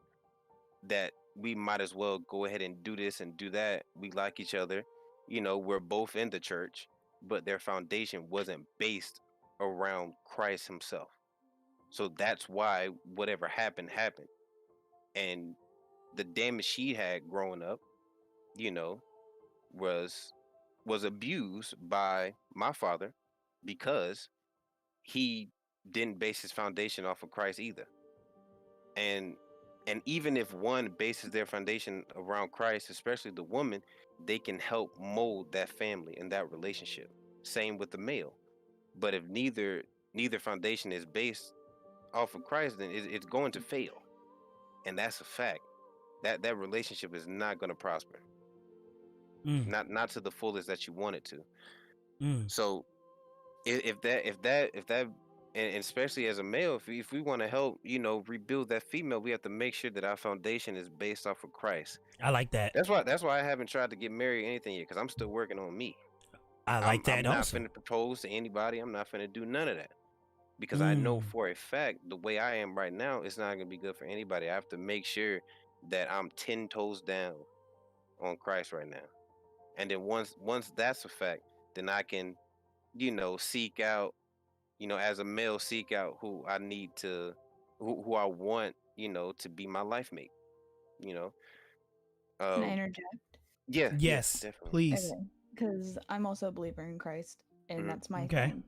that we might as well go ahead and do this and do that. We like each other. You know, we're both in the church, but their foundation wasn't based around Christ himself. So that's why whatever happened. And the damage she had growing up, you know, was abused by my father, because he didn't base his foundation off of Christ either. And even if one bases their foundation around Christ, especially the woman, they can help mold that family and that relationship. Same with the male. But if neither foundation is based off of Christ, then it's going to fail. And that's a fact. That relationship is not going to prosper. Not to the fullest that you want it to. So if that and especially as a male, if we want to help, you know, rebuild that female, we have to make sure that our foundation is based off of Christ. I like that. That's why I haven't tried to get married or anything yet, because I'm still working on me. I like that. I'm not finna propose to anybody. I'm not finna do none of that, because I know for a fact the way I am right now, it's not gonna be good for anybody. I have to make sure that I'm 10 toes down on Christ right now. And then once that's a fact, then I can, seek out, as a male, seek out who I need to, who I want, to be my life mate. Can I Um, interject? yeah, Yes, definitely. please. Okay, because I'm also a believer in Christ, and that's my Okay. thing.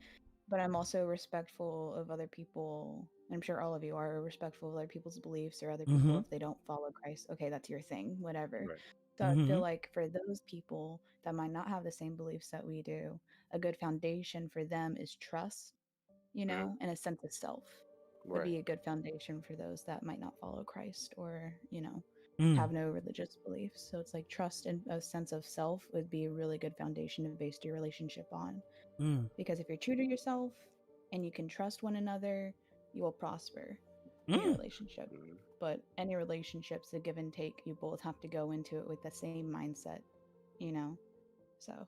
But I'm also respectful of other people. I'm sure all of you are respectful of other people's beliefs or other people if they don't follow Christ. Okay, that's your thing, whatever. Right. So I feel like for those people that might not have the same beliefs that we do, a good foundation for them is trust, and a sense of self would Right. be a good foundation for those that might not follow Christ or, have no religious beliefs. So it's like trust and a sense of self would be a really good foundation to base your relationship on. Because if you're true to yourself and you can trust one another, you will prosper in your relationship. But any relationships, a give and take, you both have to go into it with the same mindset, So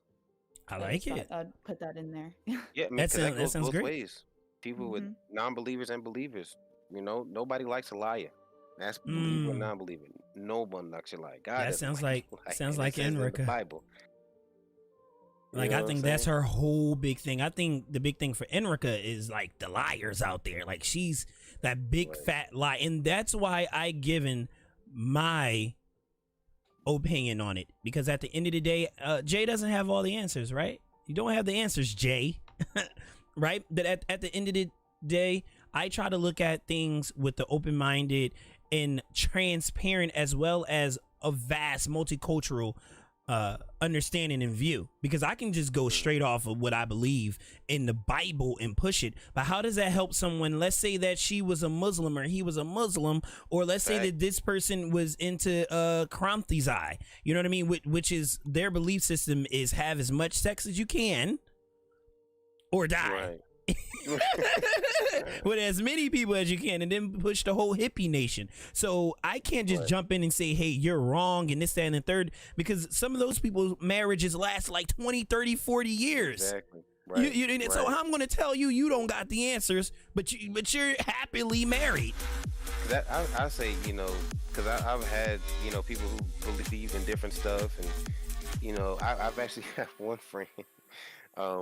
I like it. I'd put that in there. Yeah, I mean, That 'cause that goes sounds both great. ways. People with non-believers and believers. Nobody likes a liar. That's believer or non-believer. No one likes a liar. God That doesn't sounds like like a liar, sounds and it like says in the Enrica. Bible. Like, I think that's her whole big thing. I think the big thing for Enrica is like the liars out there. Like, she's that big fat lie, and that's why I given my opinion on it, because at the end of the day, Jay doesn't have all the answers, right? You don't have the answers, Jay. Right? But at the end of the day, I try to look at things with the open-minded and transparent, as well as a vast multicultural understanding and view, because I can just go straight off of what I believe in the Bible and push it. But how does that help someone? Let's say that she was a Muslim or he was a Muslim, or let's say that this person was into Kramti's eye. You know what I mean? Which is their belief system is have as much sex as you can or die. Right. With as many people as you can, and then push the whole hippie nation. So I can't just jump in and say, hey, you're wrong and this, that, and the third, because some of those people's marriages last like 20, 30, 40 years. Exactly. Right. So I'm going to tell you don't got the answers, but you're happily married. That I say, because I've had, people who believe in different stuff, and I've actually had one friend.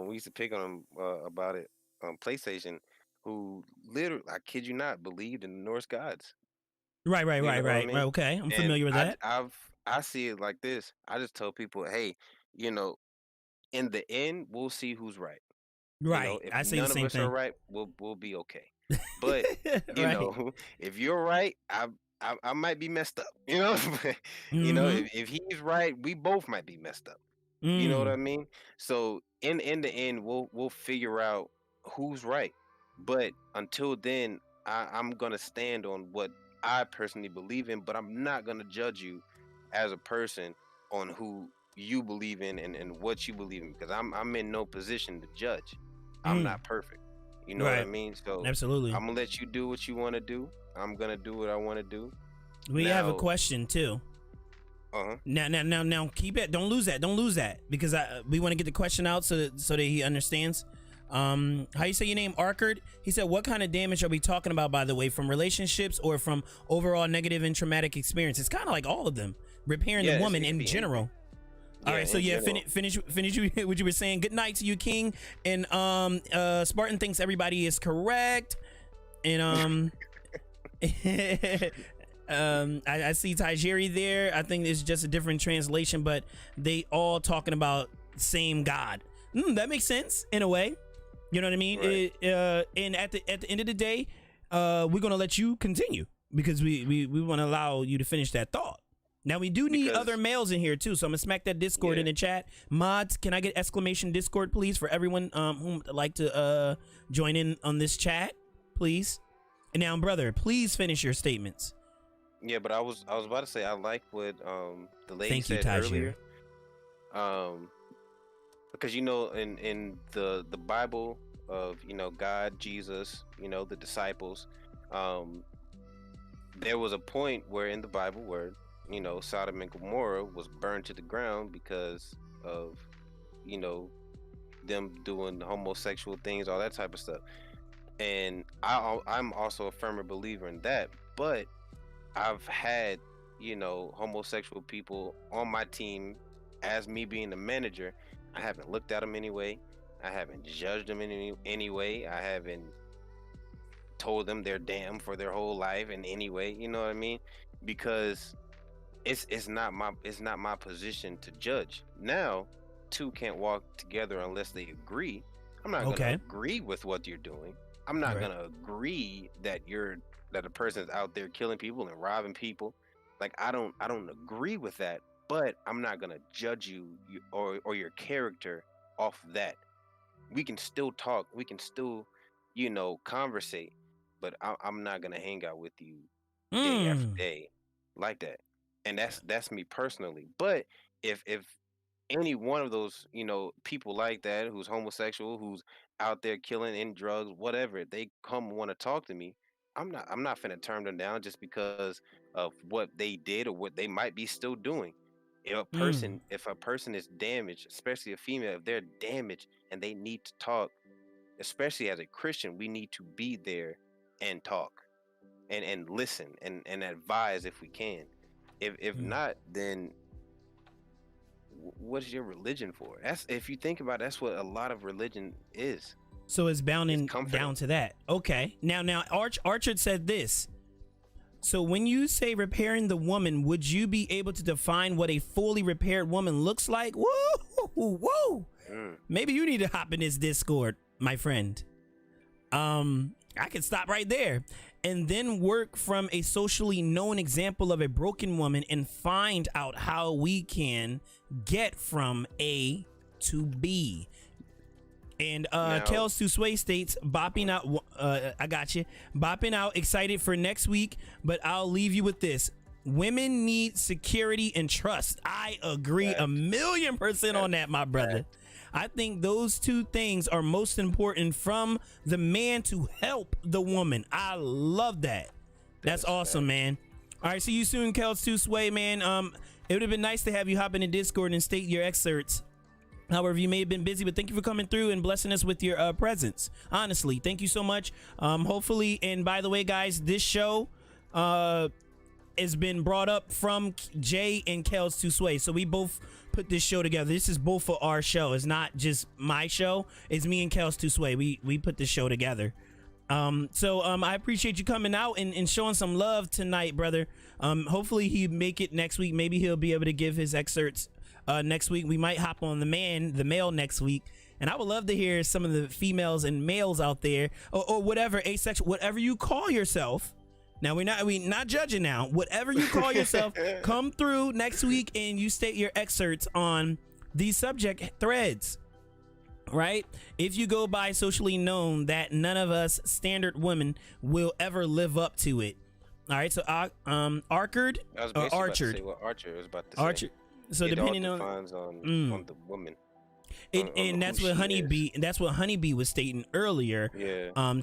We used to pick on him about it on PlayStation, who literally, I kid you not, believed in the Norse gods. Right. I mean? Okay, I'm familiar with that. I see it like this. I just tell people, hey, in the end, we'll see who's right. Right. If I say none the same of us thing. are right, we'll be okay. But if you're right, I might be messed up. If he's right, we both might be messed up. You know what I mean? So in the end, we'll figure out who's right. But until then, I'm gonna stand on what I personally believe in, but I'm not gonna judge you as a person on who you believe in and what you believe in, because I'm in no position to judge. I'm not perfect. You know what I mean? So absolutely, I'm gonna let you do what you want to do. I'm gonna do what I want to do. We have a question too. Now keep it. Don't lose that, because we want to get the question out so that he understands. How you say your name? Arkard. He said, what kind of damage are we talking about, by the way, from relationships or from overall negative and traumatic experience? It's kind of like all of them, repairing the woman in general. All right, so finish what you were saying. Good night to you, King. And Spartan thinks everybody is correct. And I see Tajiri there. I think it's just a different translation, but they all talking about same God. That makes sense in a way. You know what I mean? Right. And at the end of the day, we're gonna let you continue, because we want to allow you to finish that thought. Now we do need other males in here too, so I'm gonna smack that Discord in the chat. Mods, can I get exclamation Discord, please, for everyone who would like to join in on this chat, please. And now, brother, please finish your statements. Yeah, but I was about to say, I like what the lady Thank you, said Tajir. earlier. Because in the Bible of God, Jesus, the disciples, there was a point where in the Bible where Sodom and Gomorrah was burned to the ground because of them doing homosexual things, all that type of stuff. And I'm also a firmer believer in that, but I've had homosexual people on my team as me being the manager, I haven't looked at them anyway. I haven't judged them in any way. I haven't told them they're damn for their whole life in any way. You know what I mean? Because it's not my position to judge. Now, two can't walk together unless they agree. I'm not gonna agree with what you're doing. I'm not gonna agree that a person's out there killing people and robbing people. Like I don't agree with that, but I'm not gonna judge you or your character off that. We can still talk, we can still, conversate, but I'm not gonna hang out with you day after day like that. And that's me personally. But if any one of those, people like that, who's homosexual, who's out there killing in drugs, whatever, they come want to talk to me, I'm not finna turn them down just because of what they did or what they might be still doing. If a person is damaged, especially a female, if they're damaged and they need to talk, especially as a Christian, we need to be there and talk and listen and advise if we can. If not, then what's your religion for? That's, if you think about it, that's what a lot of religion is. So it's bounding down to that. Okay. Now Archer said this. So when you say repairing the woman, would you be able to define what a fully repaired woman looks like? Whoa. Maybe you need to hop in this Discord, my friend. I can stop right there and then work from a socially known example of a broken woman and find out how we can get from A to B. And Kels to Sway states, bopping out, I got you, bopping out, excited for next week, but I'll leave you with this. Women need security and trust. I agree 1,000,000% on that, my brother. I think those two things are most important from the man to help the woman. I love that. That's awesome, man. All right, see you soon, Kels to Sway, man. It would have been nice to have you hop in the Discord and state your excerpts. However, you may have been busy, but thank you for coming through and blessing us with your presence. Honestly, thank you so much. Hopefully, and by the way, guys, this show has been brought up from Jay and Kels to Sway. So we both put this show together. This is both for our show. It's not just my show. It's me and Kels to Sway. We put this show together. So I appreciate you coming out and showing some love tonight, brother. Hopefully he make it next week. Maybe he'll be able to give his excerpts next week. We might hop on the male next week. And I would love to hear some of the females and males out there or whatever, asexual, whatever you call yourself. Now we not judging now. Whatever you call yourself, come through next week and you state your excerpts on these subject threads. Right? If you go by socially known, that none of us standard women will ever live up to it. All right, so Archard or Archard. What Archer was about to say. Archer. So it depending all depends on the woman. And that's what Honeybee. That's what Honeybee was stating earlier.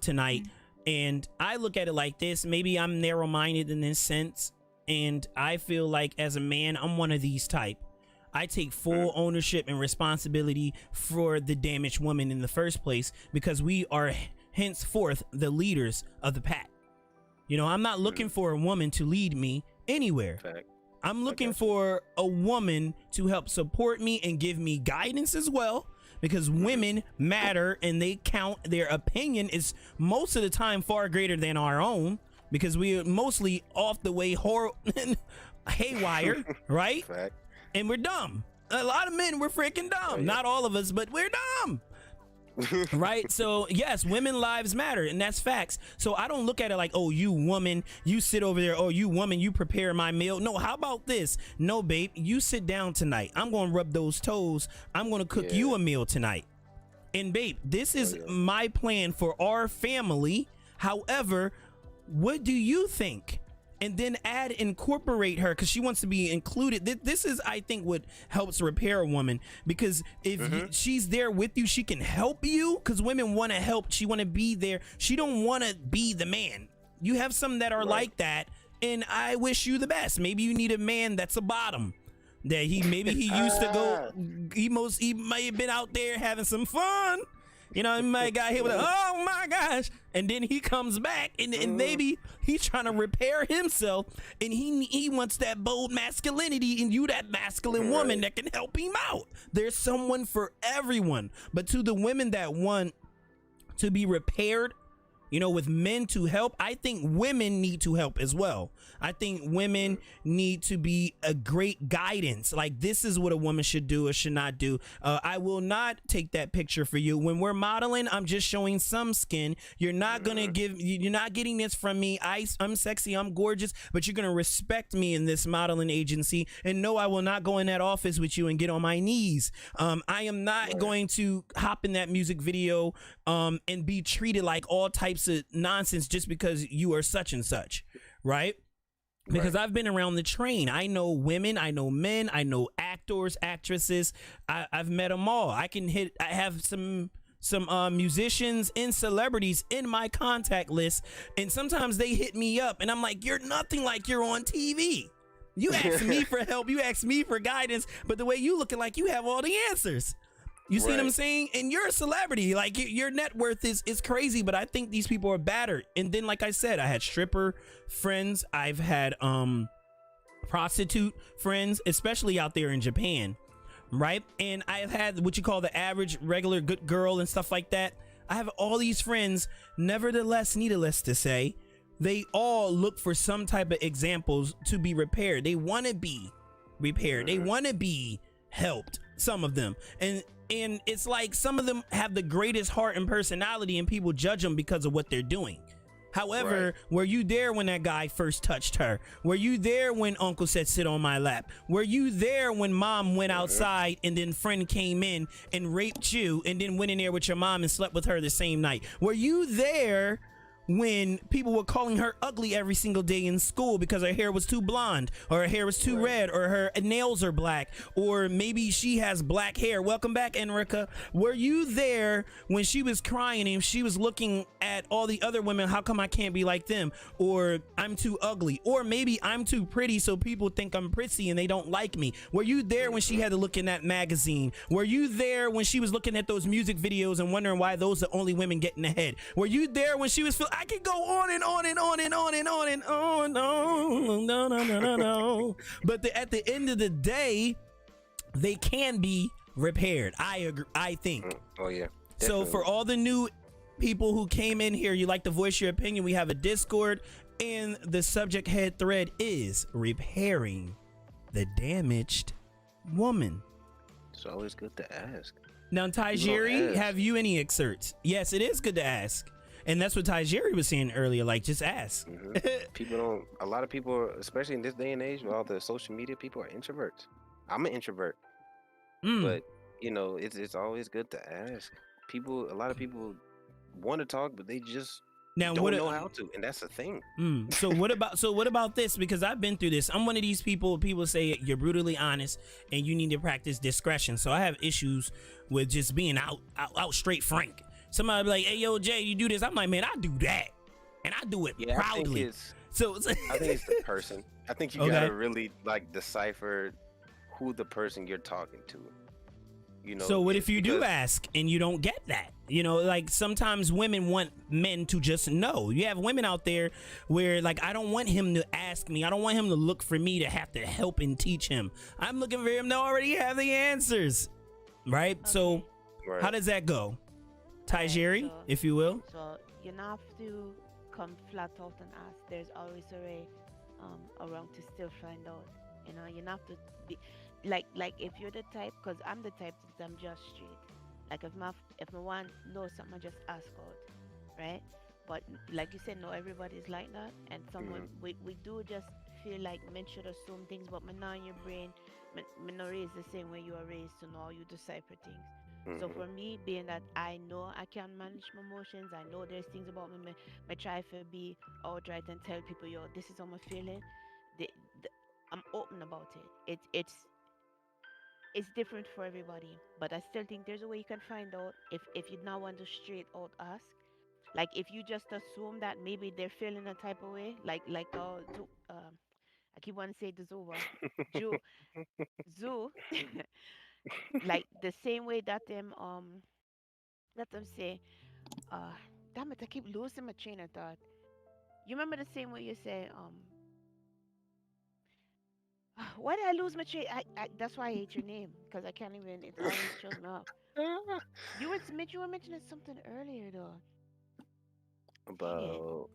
Tonight. And I look at it like this. Maybe I'm narrow-minded in this sense, and I feel like as a man, I'm one of these type. I take full ownership and responsibility for the damaged woman in the first place because we are henceforth the leaders of the pack. You know, I'm not looking for a woman to lead me anywhere. I'm looking for a woman to help support me and give me guidance as well, because women matter and they count. Their opinion is most of the time far greater than our own because we are mostly off the way haywire, right? And we're dumb. A lot of men, we're freaking dumb. Not all of us, but we're dumb. Right? So yes, women lives matter, and that's facts. So I don't look at it like, oh, you woman, you sit over there. Oh, you woman, you prepare my meal. No, how about this? No, babe, you sit down tonight. I'm going to rub those toes. I'm going to cook you a meal tonight. And babe, this is my plan for our family. However, what do you think? And then incorporate her because she wants to be included. This is, I think, what helps repair a woman, because if she's there with you, she can help you, because women want to help. She want to be there. She don't want to be the man. You have some that are like that, and I wish you the best. Maybe you need a man that's a bottom. That he used to go. He might have been out there having some fun. You know, he might got hit with a, oh my gosh, and then he comes back, and maybe he's trying to repair himself, and he wants that bold masculinity, and you that masculine woman that can help him out. There's someone for everyone. But to the women that want to be repaired, you know, with men to help, I think women need to help as well. I think women need to be a great guidance. Like, this is what a woman should do or should not do. I will not take that picture for you. When we're modeling, I'm just showing some skin. You're not getting this from me. I'm sexy, I'm gorgeous, but you're gonna respect me in this modeling agency. And no, I will not go in that office with you and get on my knees. I am not going to hop in that music video and be treated like all types of nonsense just because you are such and such, right? Because I've been around the train. I know women, I know men, I know actors, actresses. I've met them all. I have some musicians and celebrities in my contact list, and sometimes they hit me up and I'm like, you're nothing like you're on TV. You ask me for help, you ask me for guidance, but the way you looking like you have all the answers. You see what I'm saying? And you're a celebrity. Like, your net worth is crazy, but I think these people are battered. And then, like I said, I had stripper friends. I've had prostitute friends, especially out there in Japan, right? And I've had what you call the average, regular, good girl and stuff like that. I have all these friends. Nevertheless, needless to say, they all look for some type of examples to be repaired. They want to be repaired. They want to be helped, some of them. And it's like some of them have the greatest heart and personality, and people judge them because of what they're doing. However, were you there when that guy first touched her? Were you there when uncle said, sit on my lap? Were you there when mom went outside and then friend came in and raped you and then went in there with your mom and slept with her the same night? Were you there when people were calling her ugly every single day in school because her hair was too blonde, or her hair was too red, or her nails are black, or maybe she has black hair? Welcome back, Enrica. Were you there when she was crying and she was looking at all the other women? How come I can't be like them? Or I'm too ugly, or maybe I'm too pretty so people think I'm pretty and they don't like me. Were you there when she had to look in that magazine? Were you there when she was looking at those music videos and wondering why those are the only women getting ahead? Were you there when she was I could go on and on and on and on and on and on. No. But at the end of the day, they can be repaired. I agree. I think. Oh yeah. Definitely. So for all the new people who came in here, you like to voice your opinion. We have a Discord, and the subject head thread is repairing the damaged woman. It's always good to ask. Now, Tajiri, have you any excerpts? Yes, it is good to ask. And that's what Tajiri was saying earlier, like, just ask. A lot of people, especially in this day and age with all the social media, people are introverts. I'm an introvert. But, you know, it's always good to ask. A lot of people want to talk, but they just don't know how to, and that's a thing. So what about this? Because I've been through this. I'm one of these people say you're brutally honest and you need to practice discretion. So I have issues with just being out straight frank. Somebody be like, hey, yo, Jay, you do this. I'm like, man, I do that. And I do it proudly. I think it's the person. I think you gotta really like decipher who the person you're talking to. You know. So what if you do ask and you don't get that? You know, like sometimes women want men to just know. You have women out there where like, I don't want him to ask me. I don't want him to look for me to have to help and teach him. I'm looking for him to already have the answers. Right? Okay. So how does that go? Tajiri, if you will. So you don't have to come flat out and ask. There's always a way around to still find out. You know, you don't have to be like if you're the type, because I'm the type that I'm just straight. Like if I want to know something, I just ask out, right? But like you said, no, everybody's like that, and someone we do just feel like men should assume things, but now in your brain, men not raised the same way you are raised to know how you decipher things. So for me, being that I know I can manage my emotions, I know there's things about me, I try to be outright and tell people, yo, this is how I'm feeling. I'm open about it. It's different for everybody, but I still think there's a way you can find out if you now want to straight out ask. Like if you just assume that maybe they're feeling a type of way, like I keep wanting to say the Zoo, like the same way that them let them say, damn it, I keep losing my train of thought. You remember the same way you say, why did I lose my train? That's why I hate your name because I can't even. It always throws me off. You were mentioning something earlier though. Dang it! About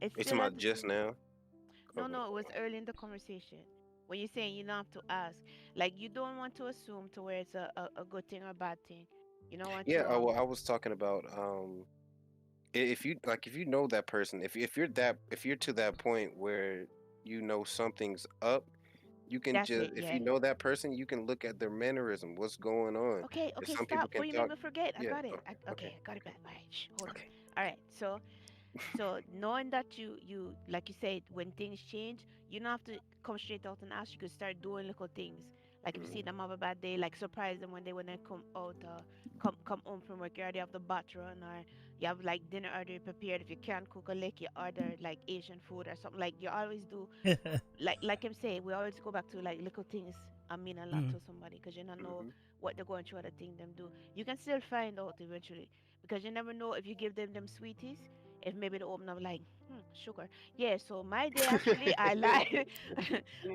It's you talking still at about the just same. now? No, no, it was early in the conversation when you're saying you don't have to ask. Like you don't want to assume to where it's a good thing or a bad thing. You don't want Yeah, to well, I was talking about if you like if you know that person, if you're to that point where you know something's up, you can That's just it. if you Yes. know that person, you can look at their mannerism, what's going on. Okay, And okay, some people stop before can you make talk. me forget. I Yeah. got it. Okay. Okay, I got it back. All right, shh, hold on. Okay. All right, so knowing that you like you said, when things change, you don't have to come straight out and ask. You could start doing little things. Like if you see Mhm. them have a bad day, like surprise them when they come out, come home from work. You already have the bat run, or you have like dinner already prepared. If you can't cook a lick, you order like Asian food or something. Like you always do. Like I'm saying, we always go back to like little things. I mean a lot Mm. to somebody because you don't know Mhm. what they're going through, or the thing them do. You can still find out eventually because you never know if you give them sweeties if maybe they open up like sugar. Yeah, so my day actually I lied.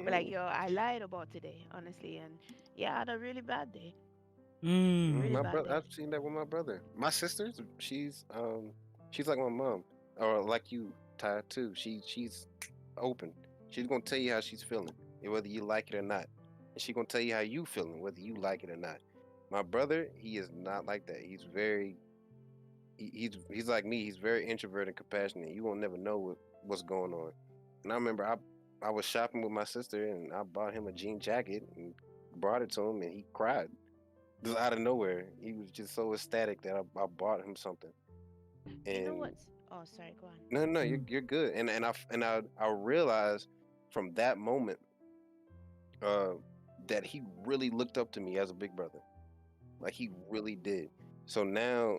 But like yo, I lied about today, honestly, and yeah, I had a really bad day. Really My bad brother, day. I've seen that with my brother. My sister's, she's like my mom, or like you, Ty too. She's open. She's gonna tell you how she's feeling, and whether you like it or not. And she's gonna tell you how you feeling, whether you like it or not. My brother, he is not like that. He's very, he's like me. He's very introverted and compassionate. You won't never know what's going on. And I remember I was shopping with my sister, and I bought him a jean jacket and brought it to him, and he cried just out of nowhere. He was just so ecstatic that I bought him something. You know And what's oh sorry, go on. no, you're good. And I realized from that moment uh that he really looked up to me as a big brother. Like he really did. So now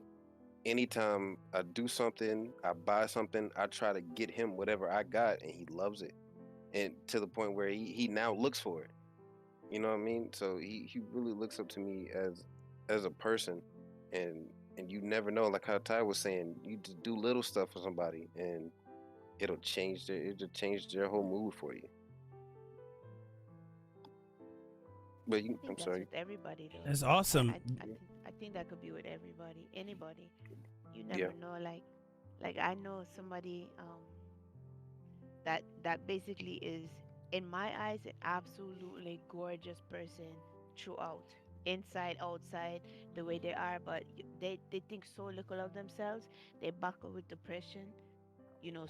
anytime I do something, I buy something, I try to get him whatever I got, and he loves it. And to the point where he now looks for it. You know what I mean? So he really looks up to me as a person, and you never know. Like how Ty was saying, you just do little stuff for somebody, and it'll change their whole mood for you. But I I'm think that's sorry. with everybody though. That's awesome. I think that could be with everybody, anybody. You Yeah. never know. Like I know somebody that basically is in my eyes an absolutely gorgeous person throughout, inside, outside, the way they are. But they think so little of themselves. They buckle with depression,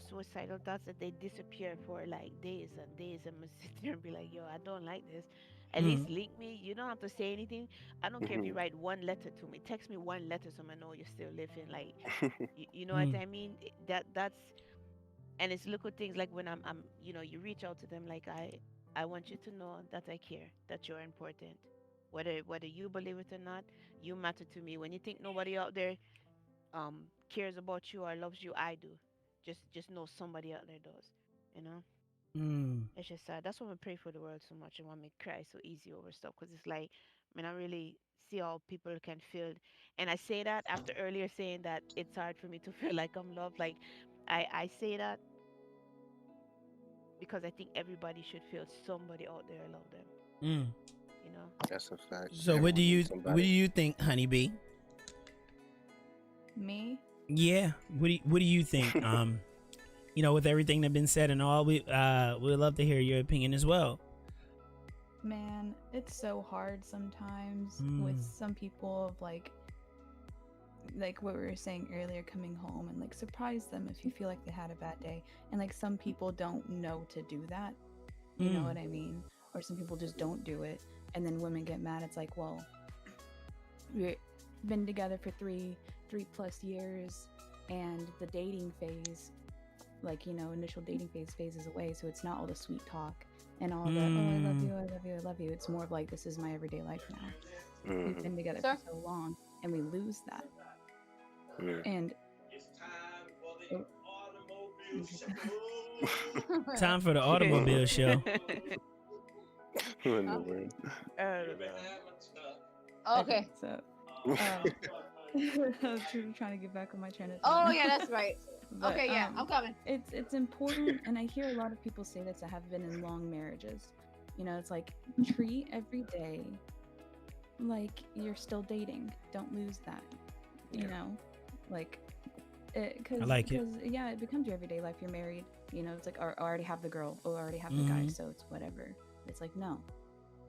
suicidal thoughts, that they disappear for like days and days. And I sit there and be like, yo, I don't like this. At Mm. least link me. You don't have to say anything. I don't care if you Hmm. write one letter to me. Text me one letter so I know you're still living. Like, you know what Mm. I mean? That's and it's little things like when I'm you reach out to them like I want you to know that I care, that you're important. Whether you believe it or not, you matter to me. When you think nobody out there cares about you or loves you, I do. Just know somebody out there does. You know, Mm. it's just sad. That's why I pray for the world so much and why me cry so easy over stuff. Because it's like, I mean, I really see how people can feel, and I say that after earlier saying that it's hard for me to feel like I'm loved. Like, I say that because I think everybody should feel somebody out there love them. Mm. You know. That's a fact. So Everyone needs what do somebody. you think, Honeybee? Me? Yeah. What do you think? With everything that's been said and all, we'd love to hear your opinion as well. Man, it's so hard sometimes with some people of like what we were saying earlier, coming home and like surprise them if you feel like they had a bad day. And like some people don't know to do that. You know what I mean? Or some people just don't do it. And then women get mad. It's like, well, we've been together for three plus years, and the dating phase, like, initial dating phase phases away. So it's not all the sweet talk and all the, oh, I love you, I love you, I love you. It's more of like, this is my everyday life now. We've been together for so long, and we lose that. And time for the automobile show. Who in the world? I don't know. Okay. So, I was trying to get back on my train of thought. Oh yeah, that's right. But, okay, yeah, I'm coming. It's important, and I hear a lot of people say this that have been in long marriages. You know, it's like treat every day like you're still dating. Don't lose that. You know, like, because yeah, it becomes your everyday life. You're married. You know, it's like, I already have the girl, or I already have the guy, so it's whatever. It's like, no,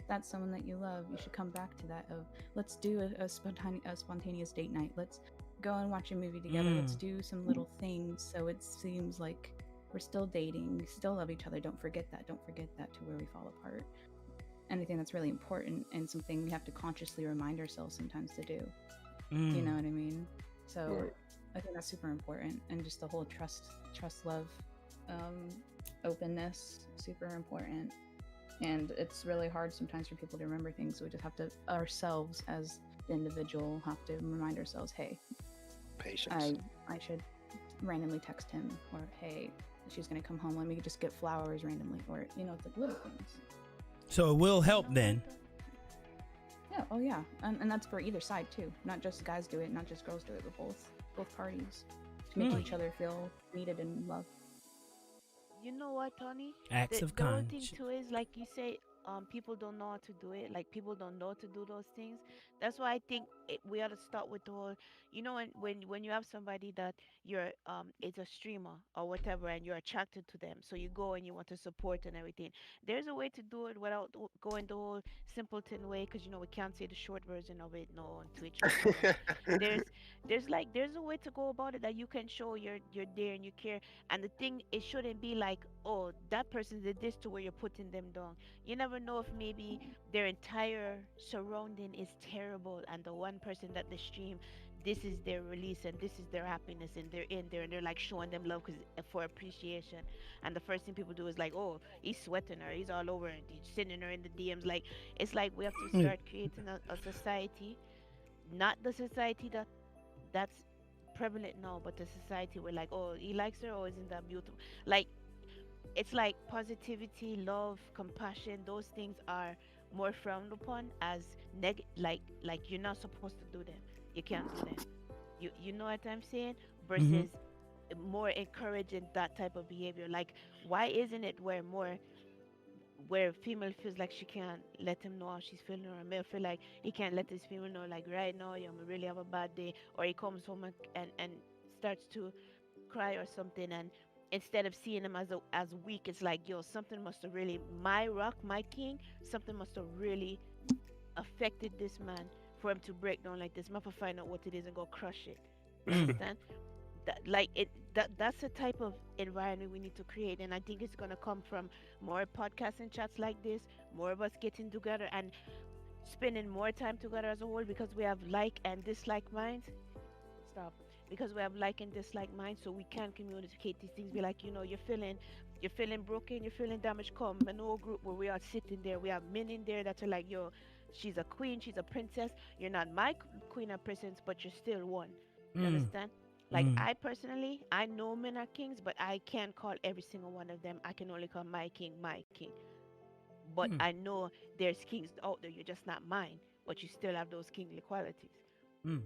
that's someone that you love. You should come back to that. Of let's do a spontaneous date night. Let's go and watch a movie together. Let's do some little things so it seems like we're still dating. We still love each other. Don't forget that. Don't forget that to where we fall apart. And I think that's really important, and something we have to consciously remind ourselves sometimes to do. You know what I mean? So I think that's super important, and just the whole trust, love, openness, super important. And it's really hard sometimes for people to remember things. So we just have to, ourselves as the individual, have to remind ourselves, hey, patience. I should randomly text him, or hey, she's gonna come home, let me just get flowers randomly, or you know, it's like little things. So it will help then. Yeah. Oh yeah. And that's for either side too. Not just guys do it, not just girls do it, but both parties, to make each other feel needed and loved. You know what, Tony? Acts of the other thing kindness. too is, like you say, people don't know how to do it. Like, people don't know to do those things. That's why I think we ought to start with the whole, you know, when you have somebody that you're is a streamer or whatever, and you're attracted to them, so you go and you want to support and everything. There's a way to do it without going the whole simpleton way, because you know we can't say the short version of it, no, on Twitch or whatever. There's a way to go about it that you can show you're there and you care. And the thing, it shouldn't be like, oh, that person did this, to where you're putting them down. You never know if maybe their entire surrounding is terrible, and the one person that they stream, this is their release and this is their happiness, and they're in there and they're like showing them love for appreciation. And the first thing people do is like, oh, he's sweating her, he's all over and he's sending her in the DMs. Like, it's like we have to start creating a society, not the society that's prevalent now, but the society where, like, oh, he likes her, oh, isn't that beautiful? Like, it's like positivity, love, compassion. Those things are more frowned upon as like you're not supposed to do them. You can't do them. You know what I'm saying? Versus more encouraging that type of behavior. Like, why isn't it where female feels like she can't let him know how she's feeling, or a male feel like he can't let his female know, like, right now, you really have a bad day, or he comes home and starts to cry or something, and instead of seeing him as weak, it's like, yo, something must have really, my rock, my king, something must have really affected this man for him to break down like this. I'm gonna find out what it is and go crush it. You understand? That's the type of environment we need to create, and I think it's gonna come from more podcasts and chats like this, more of us getting together and spending more time together as a whole, because we have like and dislike minds. Stop. Because we have like and dislike minds, so we can communicate these things. Be like, you know, you're feeling broken, you're feeling damaged. Come, an old group where we are sitting there. We have men in there that are like, yo, she's a queen, she's a princess. You're not my queen or princess, but you're still one. You understand? Like, I personally, I know men are kings, but I can't call every single one of them. I can only call my king my king. But I know there's kings out there. You're just not mine, but you still have those kingly qualities.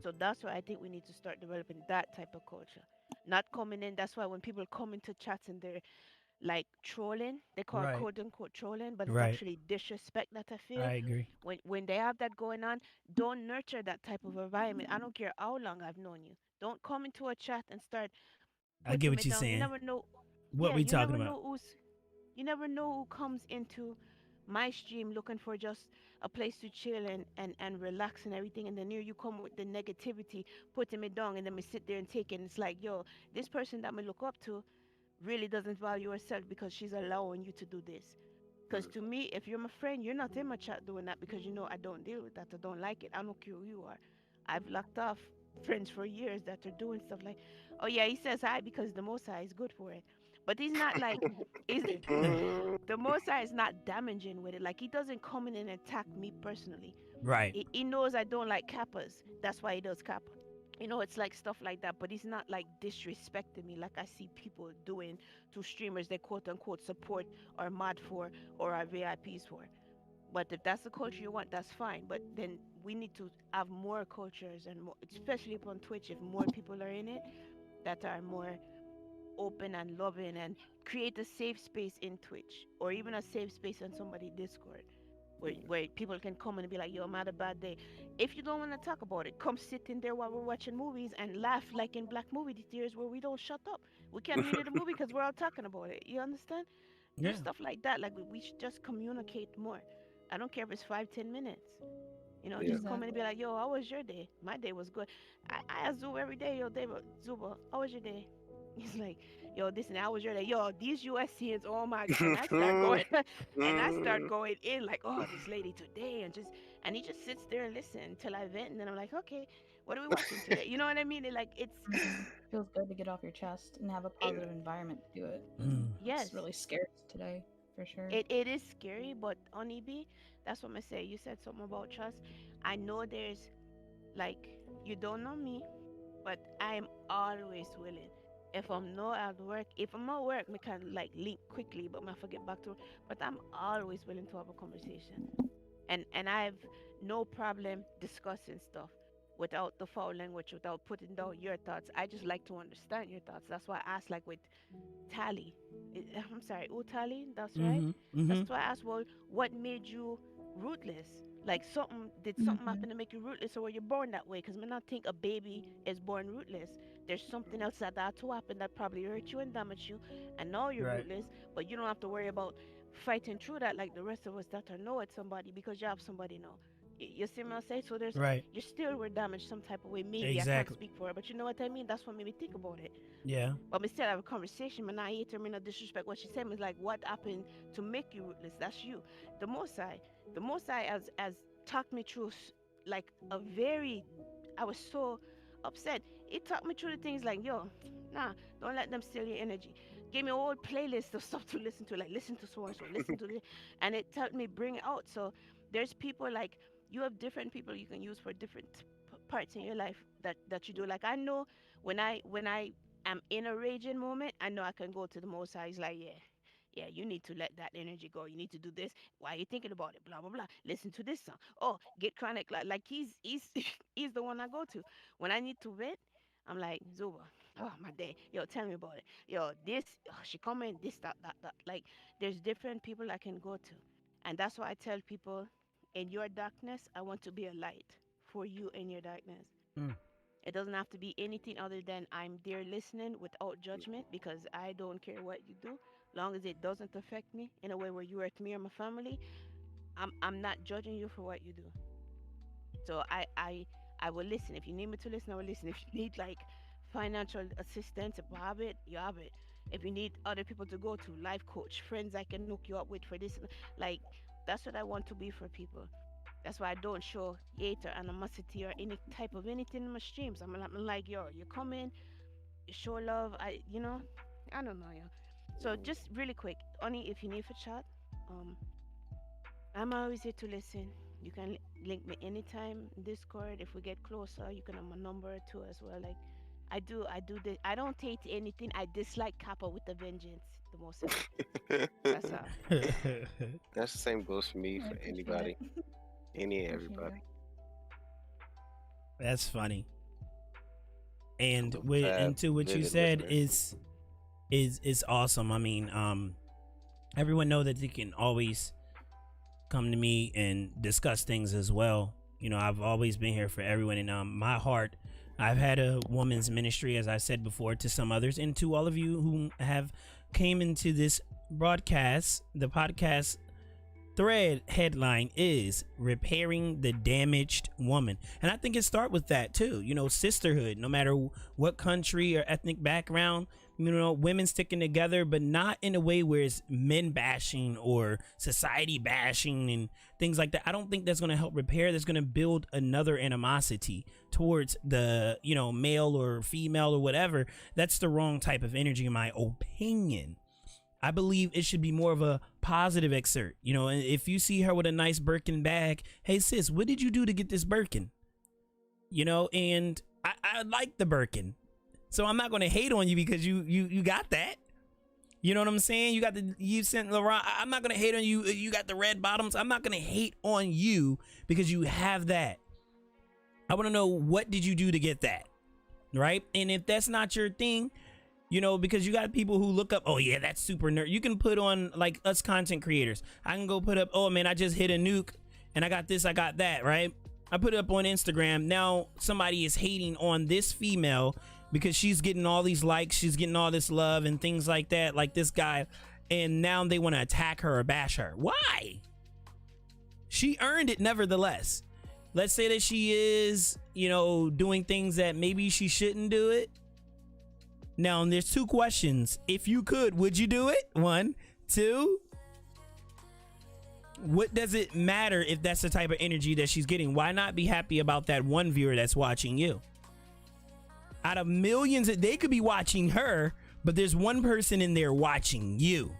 So that's why I think we need to start developing that type of culture. Not coming in. That's why when people come into chats and they're like trolling, they call it quote unquote trolling, but it's actually disrespect that I feel. I agree. When they have that going on, don't nurture that type of environment. I don't care how long I've known you. Don't come into a chat and start I get putting what me you're down. saying. You never know. What Yeah, we talking about? You never know who comes into my stream looking for just a place to chill and relax and everything, and then here you come with the negativity, putting me down, and then me sit there and take it, and it's like, yo, this person that me look up to really doesn't value herself because she's allowing you to do this. Because to me, if you're my friend, you're not in my chat doing that, because you know I don't deal with that, I don't like it, I don't care who you are. I've locked off friends for years that are doing stuff like, oh yeah, he says hi because the Most High is good for it. But he's not like, is the Most High is not damaging with it. Like, he doesn't come in and attack me personally. Right. He knows I don't like kappas. That's why he does kappa. You know, it's like stuff like that. But he's not like disrespecting me like I see people doing to streamers they quote unquote support or mod for or are VIPs for. But if that's the culture you want, that's fine. But then we need to have more cultures and more, especially upon Twitch, if more people are in it that are more open and loving, and create a safe space in Twitch or even a safe space on somebody Discord where people can come and be like, yo, I'm had a bad day. If you don't want to talk about it, come sit in there while we're watching movies and laugh like in black movie theaters where we don't shut up. We can't read the movie because we're all talking about it. You understand? Do Yeah. stuff like that. Like we should just communicate more. I don't care if it's 5-10 minutes. You know, Yeah. just come in and be like, yo, how was your day? My day was good. I ask Zuba every day, yo, David, Zuba, how was your day? He's like, yo, this and that was your day. Yo, these USCans, oh my God. And I start going, and I start going in like, oh, this lady today. And he just sits there and listens until I vent. And then I'm like, okay, what are we watching today? You know what I mean? It's feels good to get off your chest and have a positive environment to do it. Yes. It's really scarce today, for sure. It is scary, but on EB, that's what I say. You said something about trust. I know there's, like, you don't know me, but I'm always willing. If I'm not at work, if I'm at work, we can like link quickly, but I forget back to. But I'm always willing to have a conversation, and I have no problem discussing stuff without the foul language, without putting down your thoughts. I just like to understand your thoughts. That's why I asked, like with Tally. I'm sorry, Tally. That's right. That's why I asked, well, what made you rootless? Like did something happen to make you rootless, or were you born that way? Because I not think a baby is born rootless. There's something else that had to happen that probably hurt you and damaged you, and now you're rootless. But you don't have to worry about fighting through that like the rest of us that are know at somebody, because you have somebody now. You see what I'm saying? So there's you still were damaged some type of way. Maybe I can't speak for it, but you know what I mean? That's what made me think about it. Yeah. But we still have a conversation. Man, I hate her. Me not disrespect what she said. Me like, what happened to make you rootless? That's you. The Most High has talked me through like a very. I was so upset. It talked me through the things like, yo, nah, don't let them steal your energy. Gave me a whole playlist of stuff to listen to, like listen to so and so, listen to this, and it helped me bring it out. So there's people like. You have different people you can use for different parts in your life that you do. Like I know when I am in a raging moment, I know I can go to the Most High. He's like, yeah, you need to let that energy go. You need to do this. Why are you thinking about it? Blah blah blah. Listen to this song. Oh, get chronic. Like he's he's the one I go to when I need to vent. I'm like, Zuba, oh my day. Yo, tell me about it. Yo, this she coming. This that. Like there's different people I can go to, and that's why I tell people. In your darkness, I want to be a light for you in your darkness. It doesn't have to be anything other than I'm there listening without judgment, because I don't care what you do, long as it doesn't affect me in a way where you hurt me or my family. I'm not judging you for what you do. So I will listen. If you need me to listen, I will listen. If you need like financial assistance, if you have it, you have it. If you need other people to go to, life coach, friends I can hook you up with for this, like. That's what I want to be for people. That's why I don't show hate or animosity or any type of anything in my streams. I'm like, yo, you come in, you show love. I don't know, yo. So just really quick, only if you need for chat, I'm always here to listen. You can link me anytime in Discord. If we get closer, you can have my number too as well. Like, I do this. I don't hate anything. I dislike Kappa with a vengeance. The most. That's all. That's the same goes for me, for anybody, everybody. That's funny. And into what you said is awesome. I mean, everyone know that they can always come to me and discuss things as well. You know, I've always been here for everyone, and my heart. I've had a woman's ministry, as I said before, to some others, and to all of you who have came into this broadcast. The podcast thread headline is Repairing the Damaged Woman, and I think it starts with that too. You know, sisterhood, no matter what country or ethnic background, you know, women sticking together, but not in a way where it's men bashing or society bashing and things like that. I don't think that's going to help repair. That's going to build another animosity towards the, you know, male or female or whatever. That's the wrong type of energy, in my opinion. I believe it should be more of a positive excerpt. You know, if you see her with a nice Birkin bag, hey sis, what did you do to get this Birkin? You know, and I like the Birkin. So I'm not going to hate on you because you got that. You know what I'm saying? You got the Yves Saint Laurent. I'm not gonna hate on you. You got the red bottoms. I'm not gonna hate on you because you have that. I want to know, what did you do to get that, right? And if that's not your thing, you know, because you got people who look up, oh yeah, that's super nerd. You can put on, like us content creators. I can go put up, oh man, I just hit a nuke and I got this, I got that, right? I put it up on Instagram. Now somebody is hating on this female because she's getting all these likes, she's getting all this love and things like that, like this guy, and now they want to attack her or bash her. Why? She earned it nevertheless. Let's say that she is, you know, doing things that maybe she shouldn't do it. Now, there's two questions. If you could, would you do it? 1, 2. What does it matter if that's the type of energy that she's getting? Why not be happy about that one viewer that's watching you? Out of millions, they could be watching her, but there's one person in there watching you.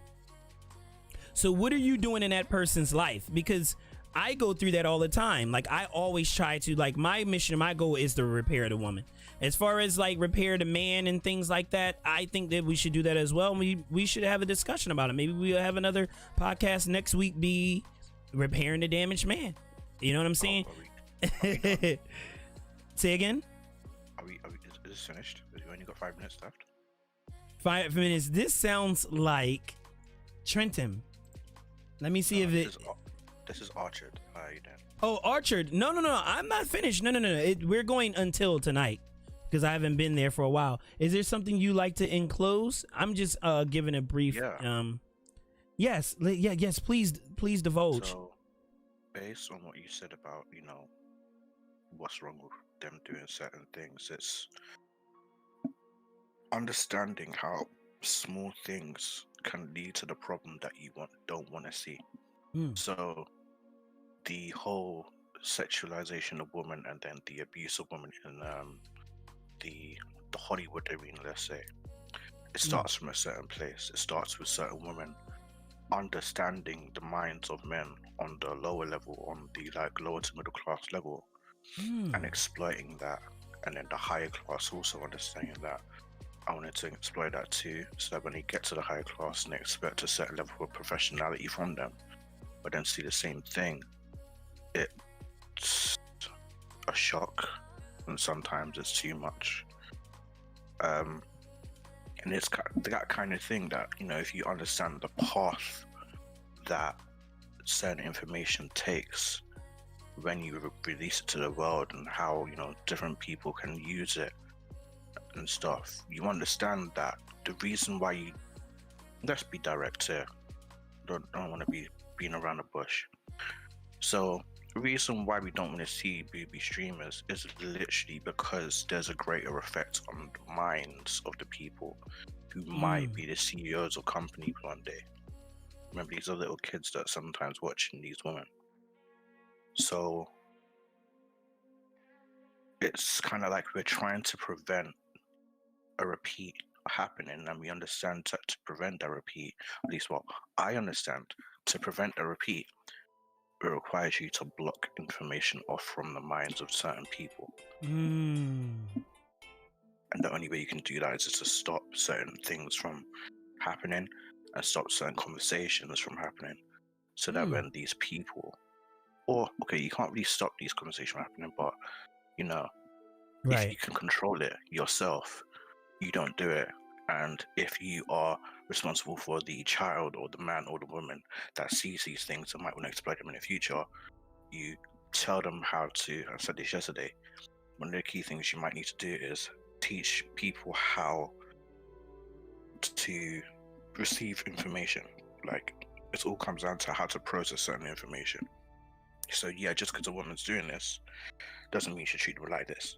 So what are you doing in that person's life? Because I go through that all the time. Like, I always try to, like, my mission, my goal is to repair the woman. As far as like repair the man and things like that, I think that we should do that as well. We should have a discussion about it. Maybe we'll have another podcast next week, be repairing the damaged man. You know what I'm saying? Say again? Is this finished? We've only got 5 minutes left. 5 minutes. This sounds like Trenton. Let me see if it... This is Orchard. How are you doing? Oh, Orchard. No. I'm not finished. No. We're going until tonight because I haven't been there for a while. Is there something you like to enclose? I'm just giving a brief. Yeah. Yes. Yes. Please divulge. So, based on what you said about, you know, what's wrong with them doing certain things, it's understanding how small things can lead to the problem that you don't want to see. So the whole sexualization of women and then the abuse of women in the Hollywood arena, let's say, it starts from a certain place. It starts with certain women understanding the minds of men on the lower level, on the like lower to middle class level, and exploiting that, and then the higher class also understanding that. I wanted to exploit that too, so that when they get to the higher class and they expect a certain level of professionality from them, but then see the same thing, it's a shock, and sometimes it's too much. And it's that kind of thing that, you know, if you understand the path that certain information takes when you release it to the world, and how, you know, different people can use it and stuff, you understand that the reason why you, let's be direct here, don't want to be being around the bush. So the reason why we don't want to see booby streamers is literally because there's a greater effect on the minds of the people who might be the CEOs of companies one day. Remember, these are little kids that sometimes watching these women. So it's kind of like we're trying to prevent a repeat happening, and we understand that to prevent a repeat, at least what I understand, to prevent a repeat, it requires you to block information off from the minds of certain people. And the only way you can do that is to stop certain things from happening and stop certain conversations from happening, so that when these people, or okay, you can't really stop these conversations from happening, but you know, if you can control it yourself, you don't do it. And if you are responsible for the child or the man or the woman that sees these things and might want to exploit them in the future, you tell them how to, I said this yesterday, one of the key things you might need to do is teach people how to receive information. Like, it all comes down to how to process certain information. So yeah, just because a woman's doing this doesn't mean you should treat her like this.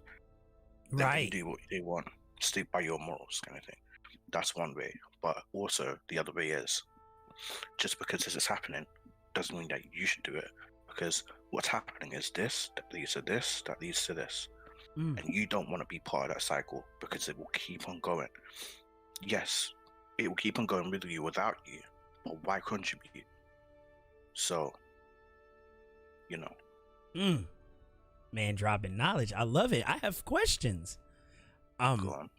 They do what they want, stick by your morals kind of thing. That's one way. But also the other way is, just because this is happening doesn't mean that you should do it, because what's happening is this, that leads to this, that leads to this. And you don't want to be part of that cycle, because it will keep on going. Yes, it will keep on going with you without you, but why contribute? So, you know. Man, dropping knowledge. I love it. I have questions. Go on.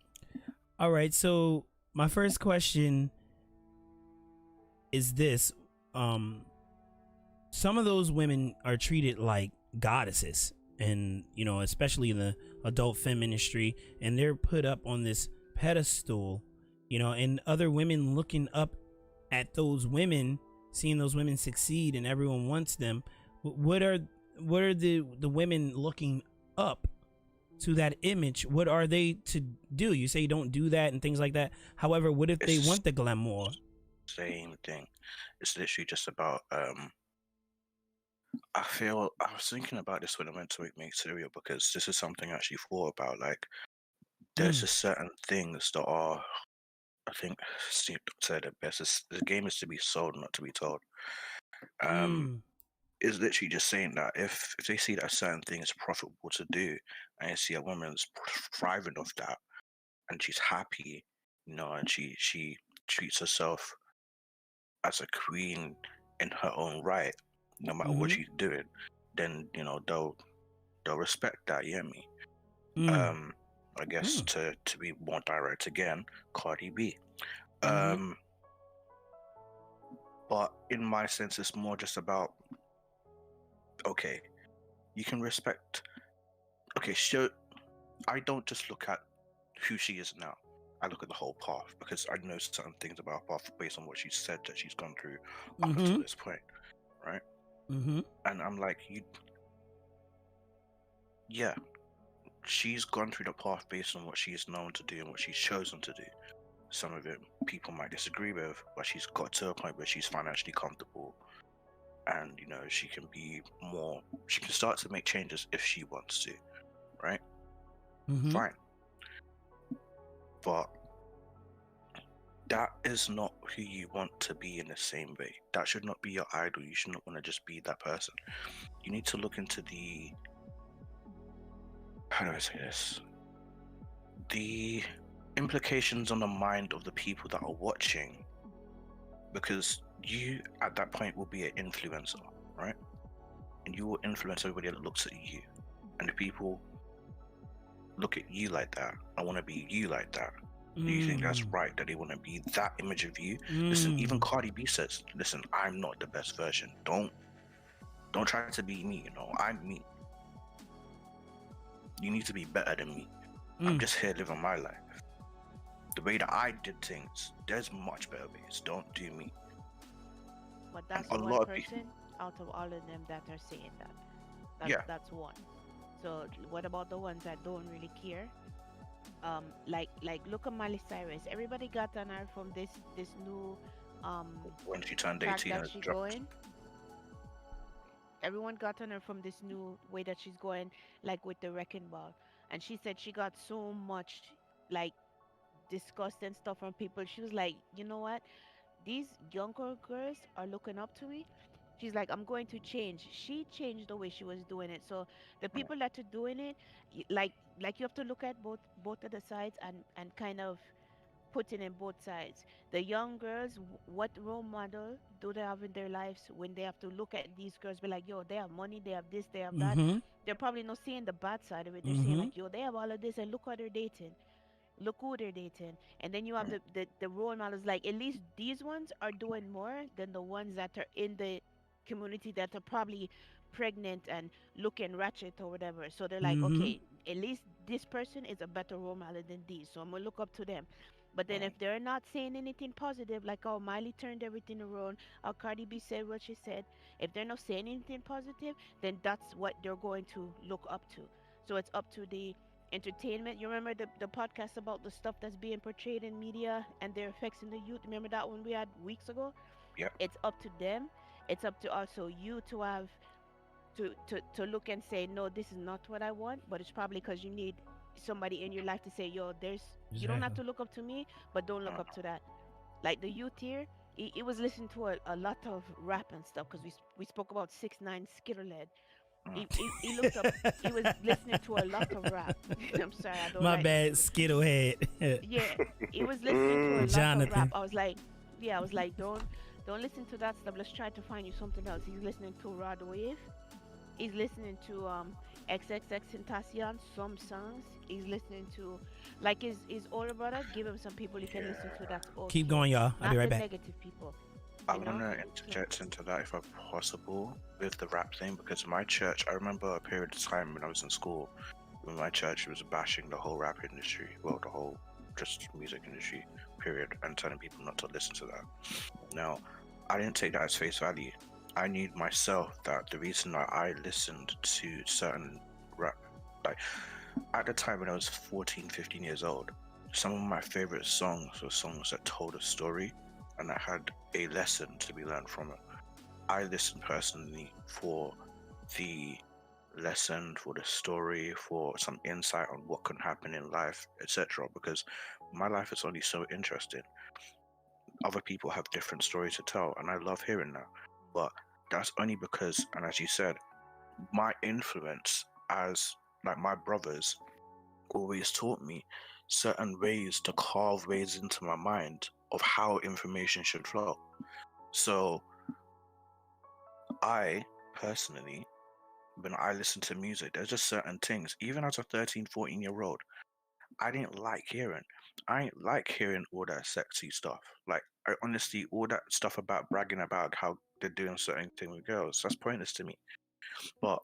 All right, so my first question is this: some of those women are treated like goddesses, and especially in the adult film industry, and they're put up on this pedestal, and other women looking up at those women, seeing those women succeed, and everyone wants them. What are the women looking up to that image? What are they to do? You say don't do that and things like that. However, what if they want the glamour? Same thing. It's literally just about I was thinking about this when I went to make cereal, because this is something I actually thought about. Like, there's just certain things that are, I think Steve said it best, the game is to be sold, not to be told. Is literally just saying that if they see that a certain thing is profitable to do, and you see a woman's thriving off that, and she's happy, and she treats herself as a queen in her own right, no matter what she's doing, then they'll respect that. You hear me? I guess to be more direct again, Cardi B. But in my sense, it's more just about, okay, you can respect. Okay, so I don't just look at who she is now. I look at the whole path, because I know certain things about her path based on what she said that she's gone through up to this point, right? And I'm like, she's gone through the path based on what she's known to do and what she's chosen to do. Some of it people might disagree with, but she's got to a point where she's financially comfortable, and she can start to make changes if she wants to, right? Fine. But that is not who you want to be in the same way. That should not be your idol. You should not want to just be that person. You need to look into the, how do I say this? The implications on the mind of the people that are watching, because you at that point will be an influencer, right? And you will influence everybody that looks at you, and if people look at you like that, I want to be you like that. Do you think that's right, that they want to be that image of you? Listen, even Cardi B says, listen, I'm not the best version. Don't try to be me, I'm me. You need to be better than me. I'm just here living my life. The way that I did things, there's much better ways. Don't do me. But that's And one person out of all of them that are saying that. That's one. So what about the ones that don't really care? Like look at Miley Cyrus. Everybody got on her from this new when she turned track 18 that she's going. Everyone got on her from this new way that she's going, like with the wrecking ball. And she said she got so much like disgust and stuff from people. She was like, you know what? These younger girls are looking up to me. She's like, I'm going to change. She changed the way she was doing it. So the people that are doing it, like you have to look at both of the sides and kind of putting in both sides. The young girls, what role model do they have in their lives when they have to look at these girls, be like, yo, they have money, they have this, they have that. They're probably not seeing the bad side of it. They're saying like, yo, they have all of this, and look how they're dating. Look who they're dating. And then you have the role models, like at least these ones are doing more than the ones that are in the community that are probably pregnant and looking ratchet or whatever. So they're like, okay, at least this person is a better role model than these, so I'm gonna look up to them. But then if they're not saying anything positive, like how Miley turned everything around, how Cardi B said what she said, if they're not saying anything positive, then that's what they're going to look up to. So it's up to the entertainment. You remember the podcast about the stuff that's being portrayed in media and their effects in the youth? Remember that one we had weeks ago? Yeah. It's up to them. It's up to also you to have to look and say, no, this is not what I want. But it's probably because you need somebody in your life to say, yo, you don't have to look up to me, but don't look up to that. Like the youth here, he was listening to a lot of rap and stuff, because we spoke about 6ix9ine Skitterhead. He looked up. He was listening to a lot of rap. I'm sorry, I don't. My bad, Skittlehead. Yeah, he was listening to a lot of rap. I was like, don't listen to that stuff. Let's try to find you something else. He's listening to Rod Wave. He's listening to XXXTentacion, some songs. He's listening to like his older brother. Give him some people you can listen to. That's okay. Keep going, y'all. I'll be right back. Negative people. I want to interject into that if possible with the rap thing, because my church, I remember a period of time when I was in school, when my church was bashing the whole rap industry, well, the whole just music industry, period, and telling people not to listen to that. Now, I didn't take that as face value. I knew myself that the reason that I listened to certain rap, like at the time when I was 14, 15 years old, some of my favorite songs were songs that told a story and that had a lesson to be learned from it. I listened personally for the lesson, for the story, for some insight on what can happen in life, etc. Because my life is only so interesting. Other people have different stories to tell, and I love hearing that. But that's only because, and as you said, my influence as like my brothers always taught me certain ways to carve ways into my mind of how information should flow. So I personally, when I listen to music, there's just certain things, even as a 13, 14-year-old, I didn't like hearing. I ain't like hearing all that sexy stuff. Like, I honestly, all that stuff about bragging about how they're doing certain thing with girls, that's pointless to me. But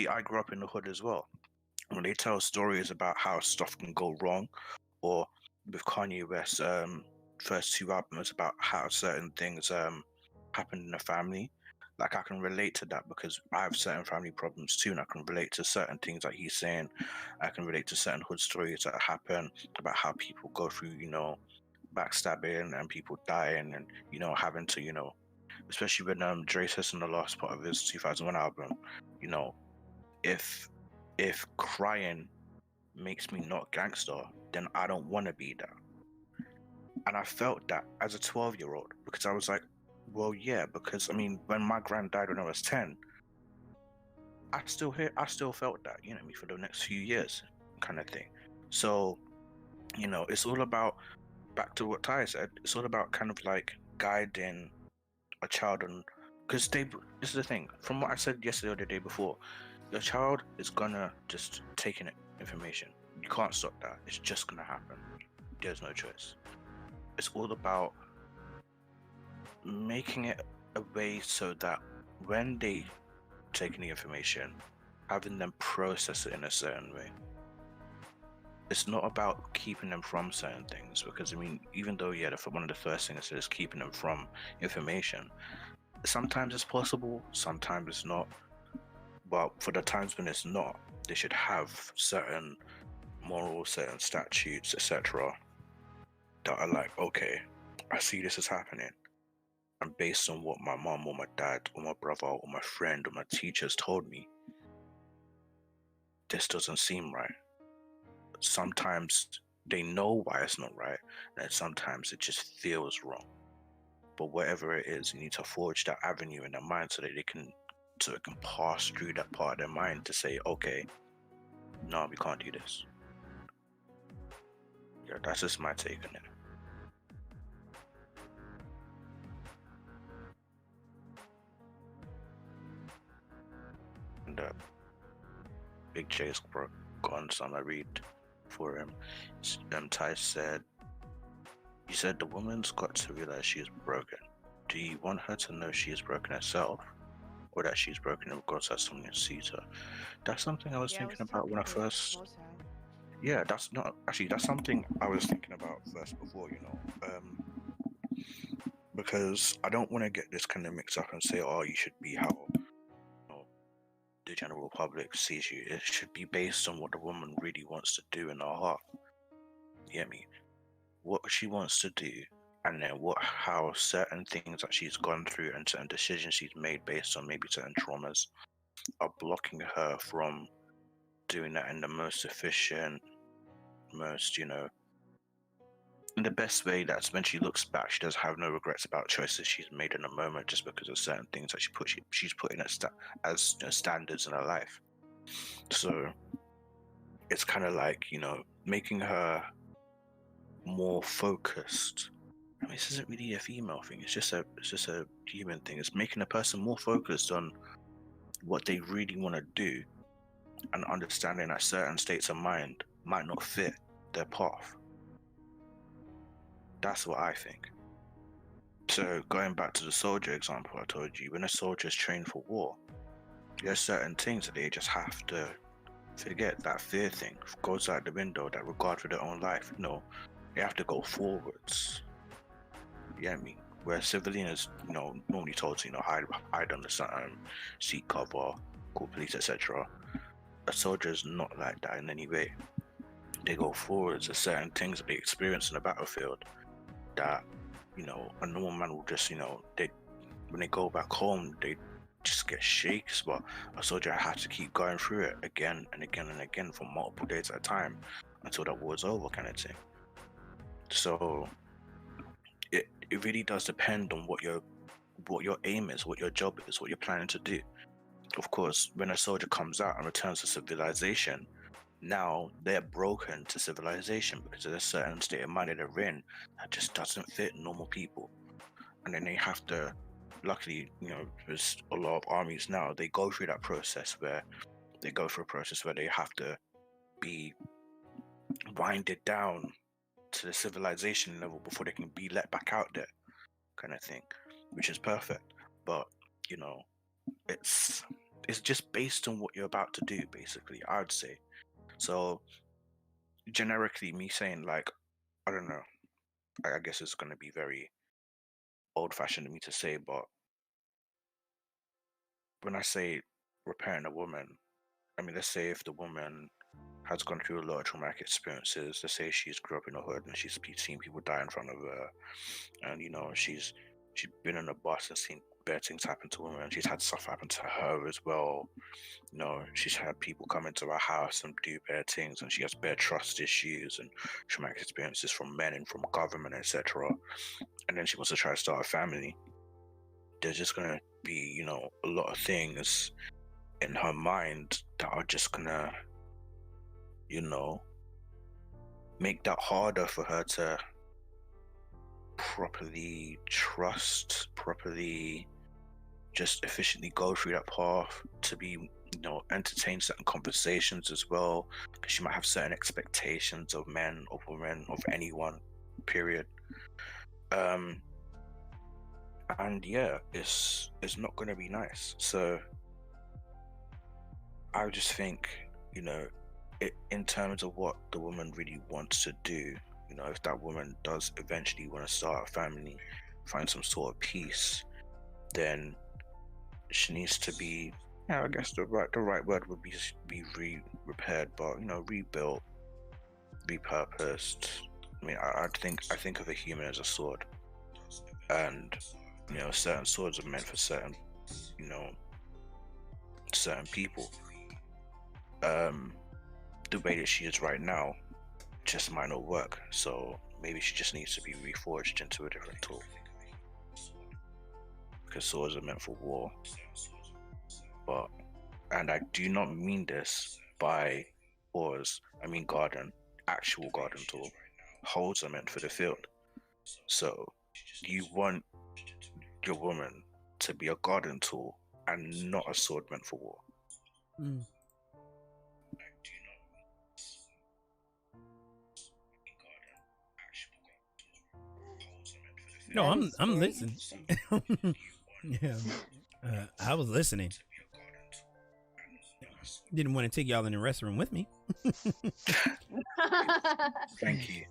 I grew up in the hood as well. When they tell stories about how stuff can go wrong, or with Kanye West's first two albums about how certain things happened in the family, like I can relate to that because I have certain family problems too, and I can relate to certain things that he's saying. I can relate to certain hood stories that happen about how people go through, backstabbing and people dying, and having to, especially when Dre says in the last part of his 2001 album, if crying makes me not gangster, then I don't want to be that. And I felt that as a 12-year-old because I was like, well, yeah, because I mean, when my grand died when I was 10, I still felt that, for the next few years, kind of thing. So, it's all about, back to what Ty said, it's all about kind of like guiding a child on, because this is the thing, from what I said yesterday or the day before, your child is gonna just take in information. You can't stop that. It's just gonna happen. There's no choice. It's all about making it a way so that when they take in the information, having them process it in a certain way. It's not about keeping them from certain things, because I mean, even though one of the first things is keeping them from information, sometimes it's possible, sometimes it's not. But for the times when it's not, they should have certain morals, certain statutes, etc. that are like, okay, I see this is happening. And based on what my mom or my dad or my brother or my friend or my teachers told me, this doesn't seem right. Sometimes they know why it's not right, and sometimes it just feels wrong. But whatever it is, you need to forge that avenue in their mind so that it can pass through that part of their mind to say, okay, no, we can't do this. Yeah, that's just my take on it. And BiGJay's gone, so I'm gonna read for him. Ty said, you said the woman's got to realize she is broken. Do you want her to know she is broken herself, or that she's broken in regards to someone who sees her? That's something I was thinking about when I first. Yeah, that's something I was thinking about first before, because I don't want to get this kind of mixed up and say, oh, you should be how the general public sees you. It should be based on what the woman really wants to do in her heart. You get me? What she wants to do, and then how certain things that she's gone through and certain decisions she's made based on maybe certain traumas are blocking her from doing that in the most efficient, most, in the best way, that's when she looks back, she does have no regrets about choices she's made in the moment just because of certain things that she's putting as standards in her life. So it's kind of like, making her more focused. I mean, this isn't really a female thing, it's just a human thing. It's making a person more focused on what they really want to do, and understanding that certain states of mind might not fit their path. That's what I think. So going back to the soldier example I told you, when a soldier is trained for war, there's certain things that they just have to forget. That fear thing goes out the window, that regard for their own life. No, they have to go forwards. You get me? Where civilian is, normally told to, hide under something, seek cover, call police, etc. A soldier is not like that in any way. They go forwards. There's certain things that they experience in the battlefield that, a normal man will just, when they go back home, they just get shakes. But a soldier has to keep going through it again and again and again for multiple days at a time until that war's over, kind of thing. So it really does depend on what your aim is, what your job is, what you're planning to do. Of course, when a soldier comes out and returns to civilization, now they're broken to civilization because there's a certain state of mind that they're in that just doesn't fit normal people. And then they have to, luckily, there's a lot of armies now, they go through that process where they have to be winded down to the civilization level before they can be let back out there, kind of thing, which is perfect. But it's just based on what you're about to do, basically, I would say. So generically, me saying, like, I don't know, I guess it's going to be very old-fashioned of me to say, but when I say repairing a woman, I mean, let's say if the woman has gone through a lot of traumatic experiences. Let's say she's grew up in a hood and she's seen people die in front of her, and she's been on a bus and seen bad things happen to women. She's had stuff happen to her as well. She's had people come into her house and do bad things, and she has bad trust issues and traumatic experiences from men and from government, etc. And then she wants to try to start a family. There's just gonna be, a lot of things in her mind that are just gonna, make that harder for her to properly trust, properly just efficiently go through that path, to be, entertain certain conversations as well, because she might have certain expectations of men, of women, of anyone, period. And yeah, it's not going to be nice. So I just think, in terms of what the woman really wants to do, if that woman does eventually want to start a family, find some sort of peace, then she needs to be, I guess the right word would be repaired, but rebuilt, repurposed. I mean, I think of a human as a sword, and certain swords are meant for certain people. The way that she is right now just might not work, so maybe she just needs to be reforged into a different tool, because swords are meant for war. And I do not mean this by wars, I mean actual garden tool. Holes are meant for the field, so you want your woman to be a garden tool and not a sword meant for war. No, I'm listening. Yeah, I was listening. Didn't want to take y'all in the restroom with me. Thank you.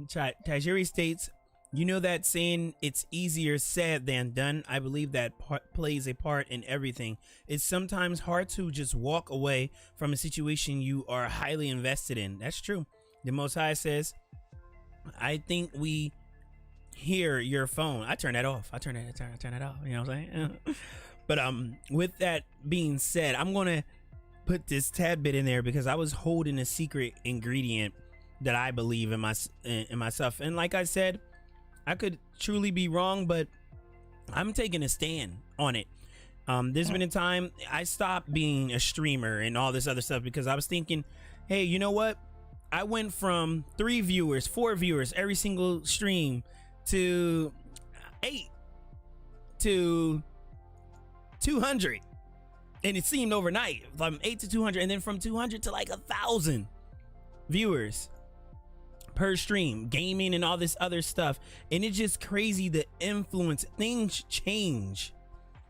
Tajiri states, that saying, it's easier said than done. I believe that plays a part in everything. It's sometimes hard to just walk away from a situation you are highly invested in. That's true. The Most High says, I think we hear your phone. I turn that off. I turn that off. You know what I'm saying? But with that being said, I'm going to put this tad bit in there because I was holding a secret ingredient that I believe in myself. And like I said, I could truly be wrong, but I'm taking a stand on it. There's been a time I stopped being a streamer and all this other stuff because I was thinking, hey, you know what? I went from 3 viewers, 4 viewers every single stream to 8 to 200. And it seemed overnight, from 8 to 200, and then from 200 to like 1,000 viewers. per stream, gaming and all this other stuff. And it's just crazy, the influence. Things change.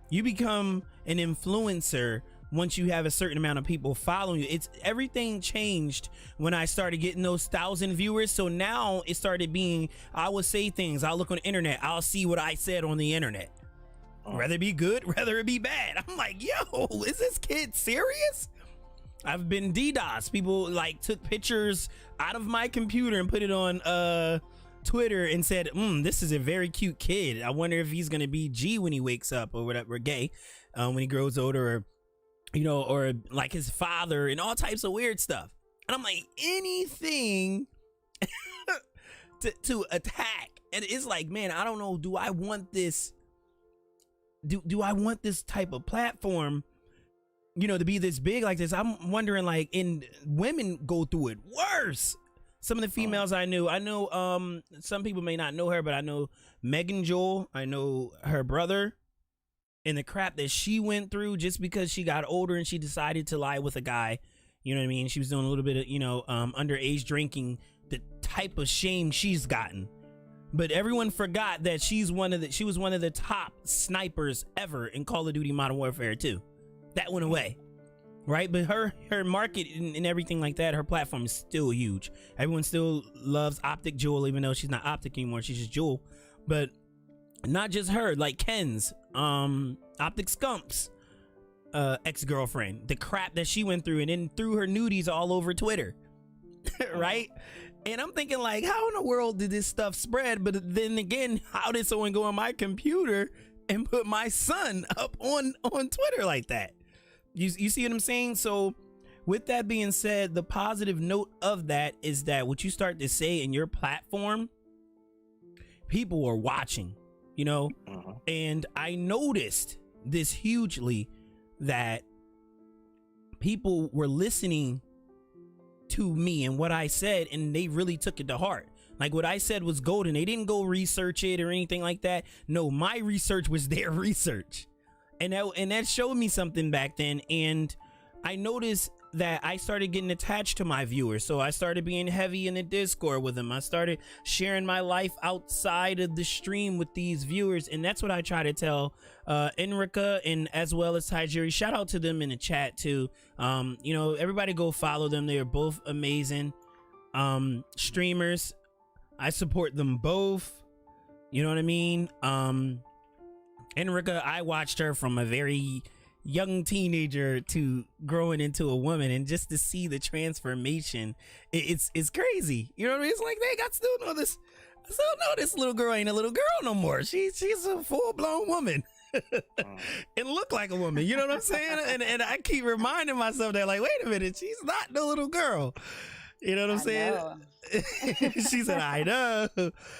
You become an influencer once you have a certain amount of people following you. It's everything changed when I started getting those 1,000 viewers. So now it started being, I will say things, I'll look on the internet, I'll see what I said on the internet. Whether it be good, whether it be bad. I'm like, yo, is this kid serious? I've been DDoS. People like took pictures out of my computer and put it on Twitter and said, this is a very cute kid. I wonder if he's gonna be G when he wakes up, or whatever, gay, when he grows older, or you know, or like his father, and all types of weird stuff. And I'm like, anything to attack. And it's like, man, I don't know, do I want this? Do I want this type of platform, you know, to be this big like this? I'm wondering, like, in women go through it worse. Some of the females I know, some people may not know her, but I know Megan Joel, I know her brother, and the crap that she went through just because she got older and she decided to lie with a guy. You know what I mean? She was doing a little bit of, you know, underage drinking, the type of shame she's gotten. But everyone forgot that she was one of the top snipers ever in Call of Duty Modern Warfare 2. That went away, right? But her market and everything like that, her platform is still huge. Everyone still loves Optic Jewel, even though she's not Optic anymore, she's just Jewel. But not just her, like Ken's, Optic Scump's ex-girlfriend, the crap that she went through, and then threw her nudies all over Twitter, right? And I'm thinking, like, how in the world did this stuff spread? But then again, how did someone go on my computer and put my son up on Twitter like that? You see what I'm saying? So with that being said, the positive note of that is that what you start to say in your platform, people are watching, you know? And I noticed this hugely, that people were listening to me and what I said, and they really took it to heart. Like, what I said was golden. They didn't go research it or anything like that. No, my research was their research, and that showed me something back then. And I noticed that I started getting attached to my viewers, so I started being heavy in the Discord with them. I started sharing my life outside of the stream with these viewers, and that's what I try to tell Enrica and as well as Tajiri. Shout out to them in the chat too. You know, everybody go follow them. They are both amazing streamers. I support them both. You know what I mean? Enrica, I watched her from a very young teenager to growing into a woman, and just to see the transformation, it's crazy. You know what I mean? It's like, dang, I still know this little girl ain't a little girl no more. She's a full-blown woman. And look like a woman, you know what I'm saying? And I keep reminding myself that, like, wait a minute, she's not the little girl. You know what I'm saying? She said, I know.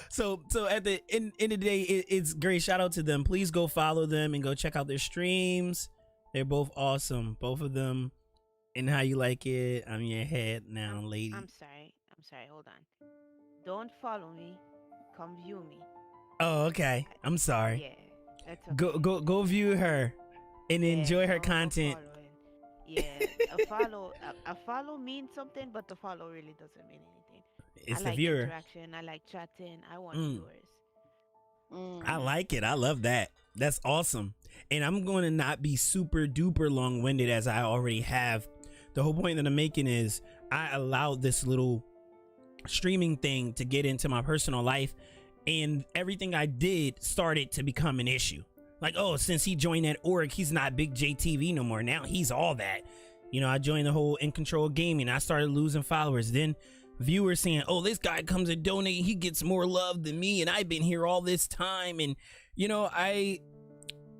So at the end of the day, it's great. Shout out to them. Please go follow them and go check out their streams. They're both awesome, both of them. And how you like it? I'm your head now, lady. I'm sorry. Hold on. Don't follow me. Come view me. Oh, okay. I'm sorry. Yeah, that's okay. Go view her and enjoy her content. Yeah, a follow means something, but the follow really doesn't mean anything. It's I the like viewer. Interaction. I like chatting. I want viewers. I like it. I love that. That's awesome. And I'm going to not be super duper long winded as I already have. The whole point that I'm making is I allowed this little streaming thing to get into my personal life, and everything I did started to become an issue. Like, oh, since he joined that org, he's not BiGJaY-TV no more. Now he's all that. You know, I joined the whole In Control Gaming. I started losing followers. Then viewers saying, oh, this guy comes and donate, he gets more love than me, and I've been here all this time. And you know, I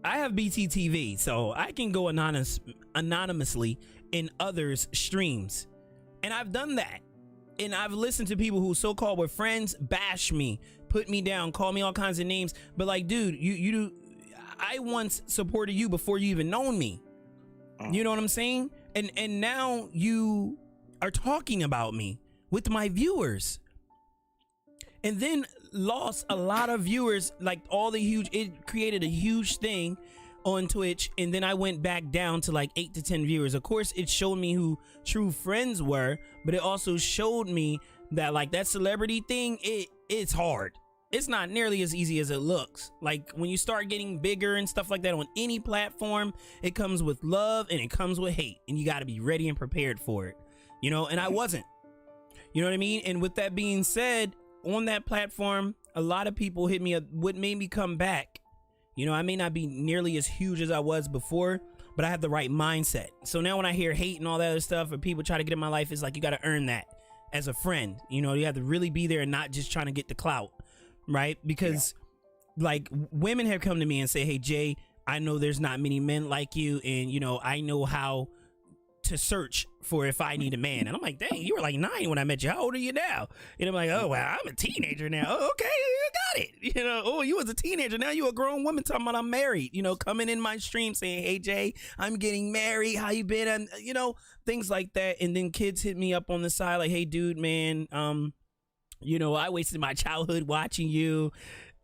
have BiGJaY-TV, so I can go anonymously in others' streams, and I've done that. And I've listened to people who so-called were friends bash me, put me down, call me all kinds of names. But like, dude, I once supported you before you even known me. You know what I'm saying? And now you are talking about me with my viewers, and then lost a lot of viewers. Like, it created a huge thing on Twitch, and then I went back down to like 8 to 10 viewers. Of course, it showed me who true friends were, but it also showed me that like that celebrity thing, it's hard. It's not nearly as easy as it looks. Like when you start getting bigger and stuff like that on any platform, it comes with love and it comes with hate, and you got to be ready and prepared for it, you know. And I wasn't, you know what I mean? And with that being said, on that platform, a lot of people hit me up. What made me come back, you know, I may not be nearly as huge as I was before, but I have the right mindset. So now when I hear hate and all that other stuff, or people try to get in my life, it's like you got to earn that as a friend. You know, you have to really be there and not just trying to get the clout, right? Because like women have come to me and say, hey, Jay, I know there's not many men like you, and you know, I know how to search for if I need a man. And I'm like, dang, you were like 9 when I met you. How old are you now? And I'm like, oh, well, I'm a teenager now. Oh, okay, you got it. You know, oh, you was a teenager. Now you a grown woman talking about I'm married, you know, coming in my stream saying, hey, Jay, I'm getting married. How you been? And, you know, things like that. And then kids hit me up on the side like, hey, dude, man, you know, I wasted my childhood watching you.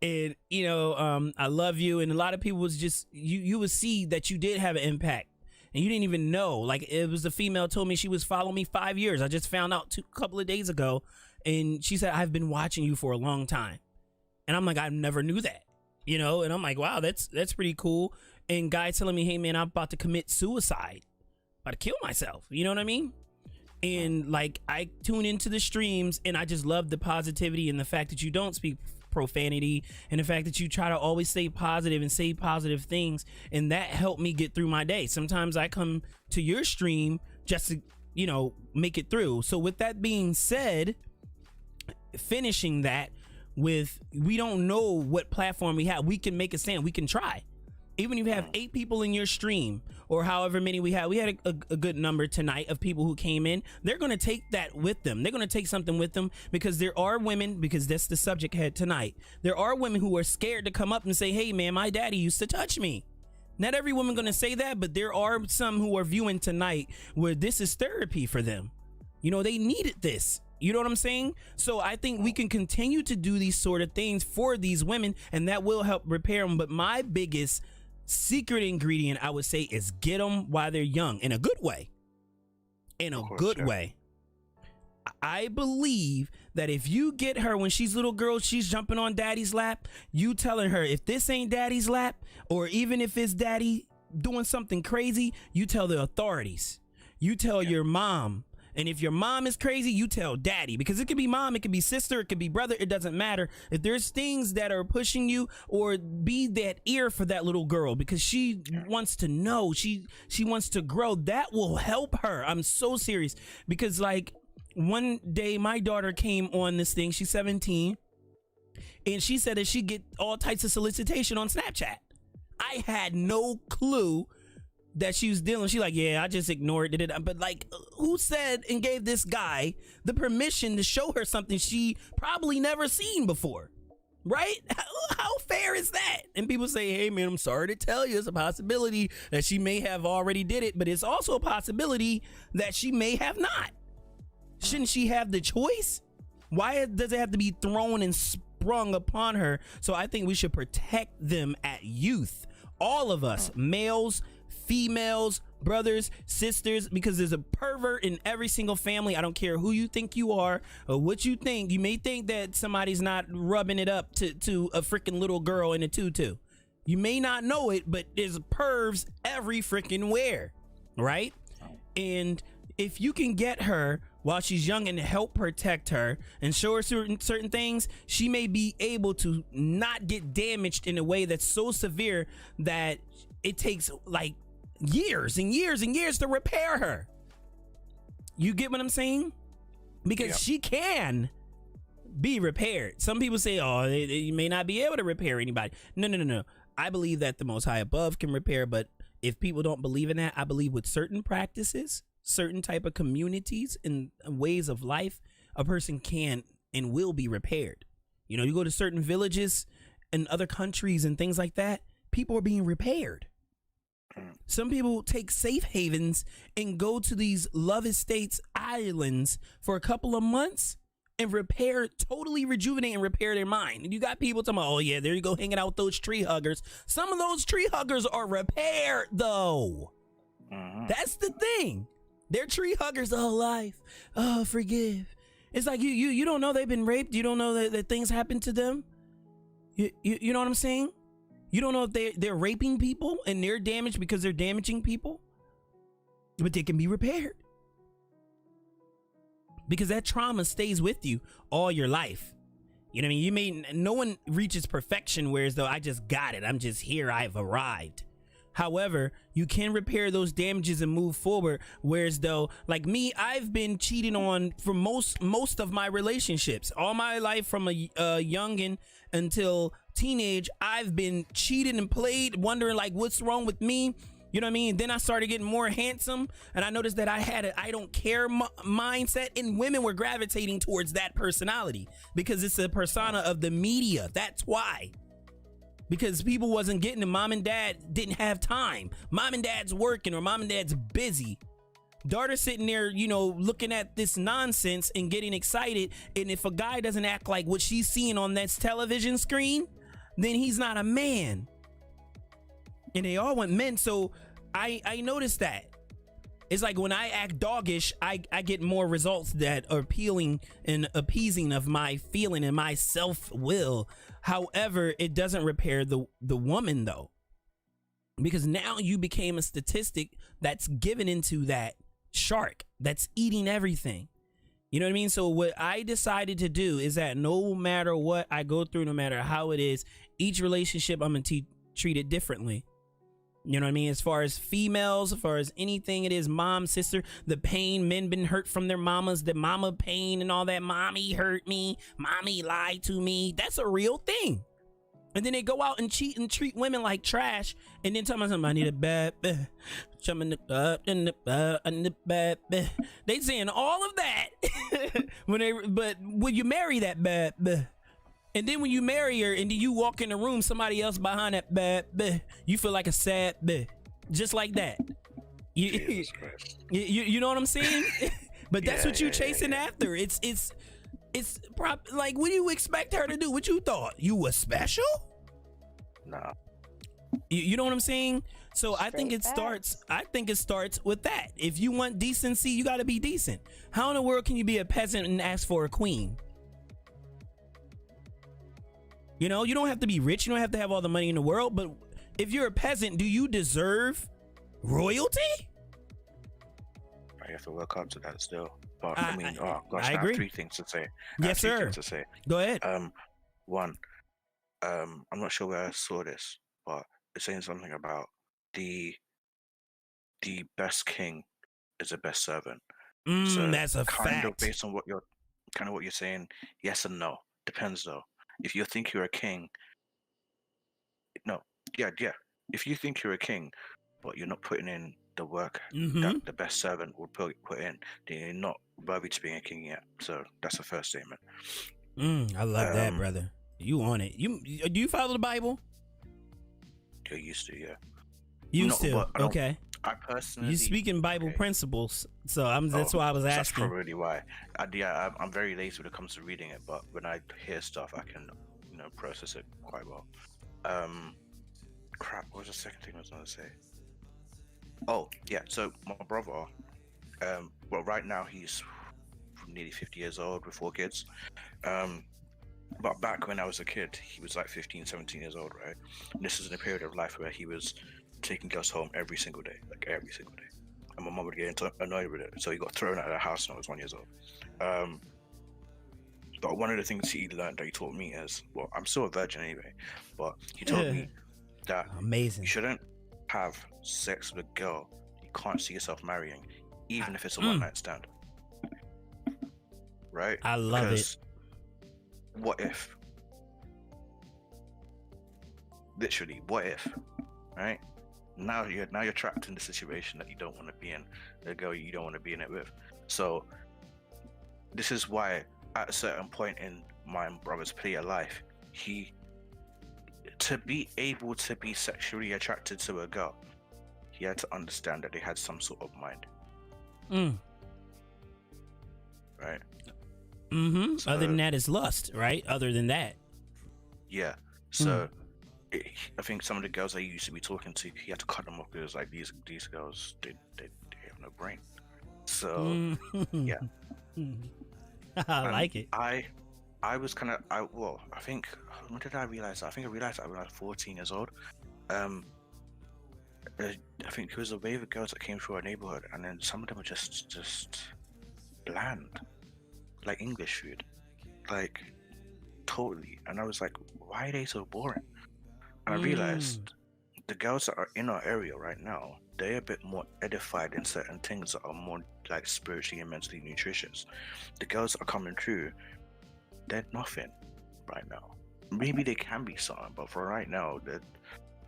And, you know, I love you. And a lot of people was just, you would see that you did have an impact. And you didn't even know. Like, it was the female told me she was following me 5 years. I just found out a couple of days ago. And she said, I've been watching you for a long time. And I'm like, I never knew that, you know? And I'm like, wow, that's pretty cool. And guy telling me, hey, man, I'm about to commit suicide. About to kill myself. You know what I mean? And like, I tune into the streams and I just love the positivity and the fact that you don't speak profanity, and the fact that you try to always stay positive and say positive things, and that helped me get through my day. Sometimes I come to your stream just to, you know, make it through. So with that being said, finishing that with, we don't know what platform we have. We can make a stand. We can try. Even if you have 8 people in your stream, or however many we had a good number tonight of people who came in. They're going to take that with them. They're going to take something with them, because there are women, because that's the subject head tonight. There are women who are scared to come up and say, hey, man, my daddy used to touch me. Not every woman going to say that, but there are some who are viewing tonight where this is therapy for them. You know, they needed this. You know what I'm saying? So I think we can continue to do these sort of things for these women, and that will help repair them. But my biggest secret ingredient, I would say, is get them while they're young, in a good way. In a good way. I believe that if you get her when she's little girl, she's jumping on daddy's lap, you telling her, if this ain't daddy's lap, or even if it's daddy doing something crazy, you tell the authorities. You tell your mom. And if your mom is crazy, you tell daddy, because it could be mom, it could be sister, it could be brother. It doesn't matter. If there's things that are pushing you, or be that ear for that little girl, because she wants to know, she wants to grow, that will help her. I'm so serious, because like one day my daughter came on this thing. She's 17, and she said that she get all types of solicitation on Snapchat. I had no clue that she was dealing. She like, yeah, I just ignored it. But like, who said and gave this guy the permission to show her something she probably never seen before? Right? How fair is that? And people say, hey man, I'm sorry to tell you, it's a possibility that she may have already did it, but it's also a possibility that she may have not. Shouldn't she have the choice? Why does it have to be thrown and sprung upon her? So I think we should protect them at youth. All of us, males, females, brothers, sisters, because there's a pervert in every single family. I don't care who you think you are or what you think. You may think that somebody's not rubbing it up to a freaking little girl in a tutu. You may not know it, but there's pervs every freaking where, right? And if you can get her while she's young and help protect her and show her certain things, she may be able to not get damaged in a way that's so severe that it takes like years and years and years to repair her. You get what I'm saying? Because she can be repaired. Some people say, oh, you may not be able to repair anybody. No. I believe that the Most High above can repair, but if people don't believe in that, I believe with certain practices, certain type of communities and ways of life, a person can and will be repaired. You know, you go to certain villages in other countries and things like that, people are being repaired. Some people take safe havens and go to these love estates islands for a couple of months and totally rejuvenate and repair their mind. And you got people talking about, oh yeah, there you go hanging out with those tree huggers. Some of those tree huggers are repaired though. That's the thing. They're tree huggers the whole life. Oh, forgive. It's like you don't know they've been raped. You don't know that things happen to them. You know what I'm saying? You don't know if they're raping people and they're damaged because they're damaging people. But they can be repaired. Because that trauma stays with you all your life. You know what I mean? No one reaches perfection, whereas though I just got it. I'm just here. I've arrived. However, you can repair those damages and move forward. Whereas though, like me, I've been cheated on for most of my relationships. All my life from a youngin' until teenage, I've been cheated and played, wondering like what's wrong with me. You know what I mean? Then I started getting more handsome, and I noticed that I had an I don't care mindset, and women were gravitating towards that personality because it's a persona of the media. That's why. Because people wasn't getting it. Mom and dad didn't have time. Mom and dad's working, or mom and dad's busy. Daughter sitting there, you know, looking at this nonsense and getting excited. And if a guy doesn't act like what she's seeing on that television screen, then he's not a man. And they all want men. So I noticed that. It's like when I act doggish, I get more results that are appealing and appeasing of my feeling and my self-will. However, it doesn't repair the woman though. Because now you became a statistic that's given into that shark that's eating everything. You know what I mean? So what I decided to do is that no matter what I go through, no matter how it is, each relationship I'm going to treat it differently. You know what I mean? As far as females, as far as anything it is, mom, sister, the pain, men been hurt from their mamas, the mama pain and all that. Mommy hurt me. Mommy lied to me. That's a real thing. And then they go out and cheat and treat women like trash. And then tell myself, I need a bad, they saying all of that. But when you marry that bad, and then when you marry her and then you walk in the room, somebody else behind that bad, you feel like a sad, just like that. You know what I'm saying? But that's what you're chasing after. It's like, what do you expect her to do? What you thought? You were special? Nah. You know what I'm saying? So I think it starts with that. If you want decency, you got to be decent. How in the world can you be a peasant and ask for a queen? You know, you don't have to be rich. You don't have to have all the money in the world. But if you're a peasant, do you deserve royalty? I have to work up to that still. But I mean, oh gosh, I agree. have three things to say. Yes, sir. Go ahead. One, I'm not sure where I saw this, but it's saying something about the best king is the best servant. So that's a kind fact. of based on what you're saying, yes and no. Depends though. If you think you're a king, if you think you're a king, but you're not putting in the work that the best servant would put in, then you're not worthy to being a king yet. So that's the first statement. I love that, brother. You on it? Do you follow the Bible? You're used to, yeah. Used to, okay. I personally, you speaking Bible principles, so that's why I was asking. That's probably why. I'm very lazy when it comes to reading it, but when I hear stuff, I can, process it quite well. Crap. What was the second thing I was gonna say? Oh yeah. So my brother, well, right now he's nearly 50 years old with 4 kids. But back when I was a kid, he was like 15, 17 years old, right? And this is in a period of life where he was taking girls home every single day. And my mom would get annoyed with it. So he got thrown out of the house when I was 1 year old. But one of the things he learned that he taught me is, well, I'm still a virgin anyway, but he told me that amazing. You shouldn't have sex with a girl you can't see yourself marrying, even if it's a one-night stand. Right? I love it. What if? Literally, what if? Right? Now you're trapped in the situation that you don't want to be in, the girl you don't want to be in it with. So this is why at a certain point in my brother's play of life, to be able to be sexually attracted to a girl, he had to understand that they had some sort of mind. Right? So, other than that is lust, right? Other than that. Yeah. So I think some of the girls I used to be talking to, he had to cut them off because like these girls, they have no brain. So yeah. I like it. I was kind of I think when did I realize that? I think I realized that when I was 14 years old. I think it was a wave of girls that came through our neighborhood, and then some of them were just bland, like English food, like totally. And I was like, why are they so boring? And I realized the girls that are in our area right now, they're a bit more edified in certain things that are more like spiritually and mentally nutritious. The girls that are coming through, they're nothing right now. Maybe they can be something, but for right now,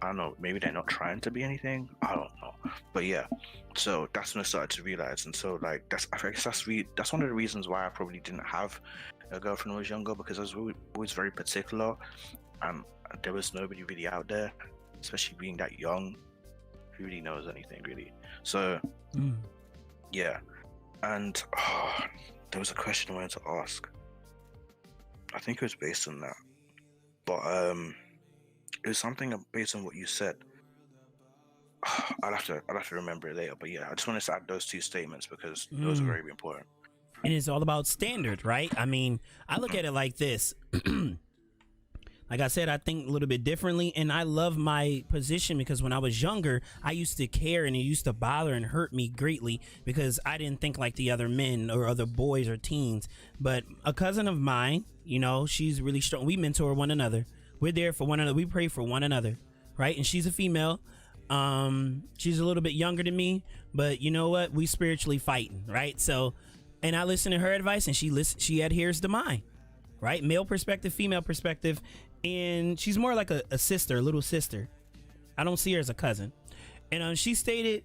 I don't know, maybe they're not trying to be anything. I don't know. But yeah, so that's when I started to realize. And so like I guess that's one of the reasons why I probably didn't have a girlfriend when I was younger, because I was always very particular, and there was nobody really out there, especially being that young. Who really knows anything really? So yeah. And there was a question I wanted to ask. I think it was based on that. But it was something based on what you said. I'll have to remember it later. But yeah, I just wanted to add those two statements because those are very important. And it's all about standards, right? I mean, I look at it like this. Like I said, I think a little bit differently, and I love my position because when I was younger, I used to care, and it used to bother and hurt me greatly because I didn't think like the other men or other boys or teens. But a cousin of mine, you know, she's really strong. We mentor one another. We're there for one another. We pray for one another, right? And she's a female. She's a little bit younger than me, but you know what? We spiritually fighting, right? So, and I listen to her advice, and she adheres to mine, right? Male perspective, female perspective. And she's more like a sister, a little sister. I don't see her as a cousin. And she stated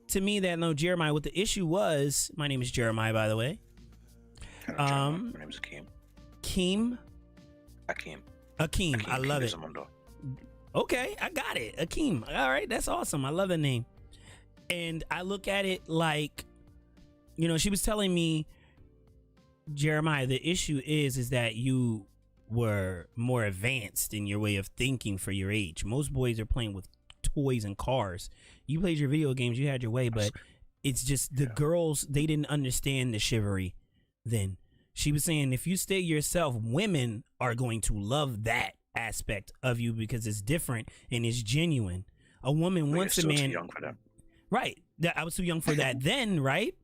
to me that, no, Jeremiah, what the issue was, my name is Jeremiah, by the way. Hello, my name is Akeem. Akeem, I love it. Okay, I got it. Akeem. All right, that's awesome. I love the name. And I look at it like, you know, she was telling me, Jeremiah, the issue is that you were more advanced in your way of thinking for your age. Most boys are playing with toys and cars. You played your video games, you had your way, but it's just the girls, they didn't understand the chivalry then. She was saying if you stay yourself, women are going to love that aspect of you because it's different and it's genuine. A woman wants a man. Too young for that. Right. I was too young for that then, right?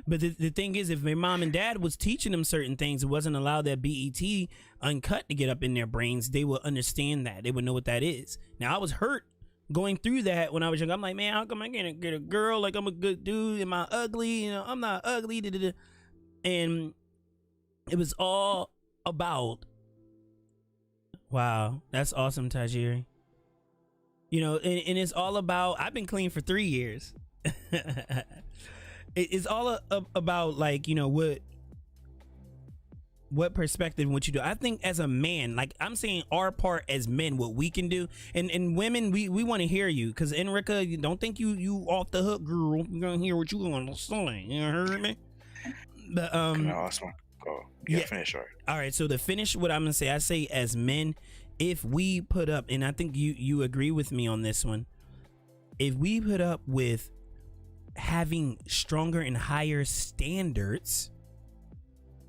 But the thing is, if their mom and dad was teaching them certain things, it wasn't allowed that BET uncut to get up in their brains, they will understand that. They would know what that is. Now, I was hurt going through that when I was young. I'm like, man, how come I can't get a girl? Like, I'm a good dude. Am I ugly? You know, I'm not ugly. And it was all about, wow, that's awesome, Tajiri. You know, and it's all about, I've been clean for 3 years. It's all about, like, you know, what perspective, what you do. I think as a man, like I'm saying our part as men, what we can do, and women, we want to hear you, because Enrica, you don't think you off the hook, girl. You're gonna hear what you gonna say. You heard me? But Awesome. Go. Yeah, finish. All right. So to finish what I'm gonna say, I say as men, if we put up, and I think you agree with me on this one, if we put up with having stronger and higher standards,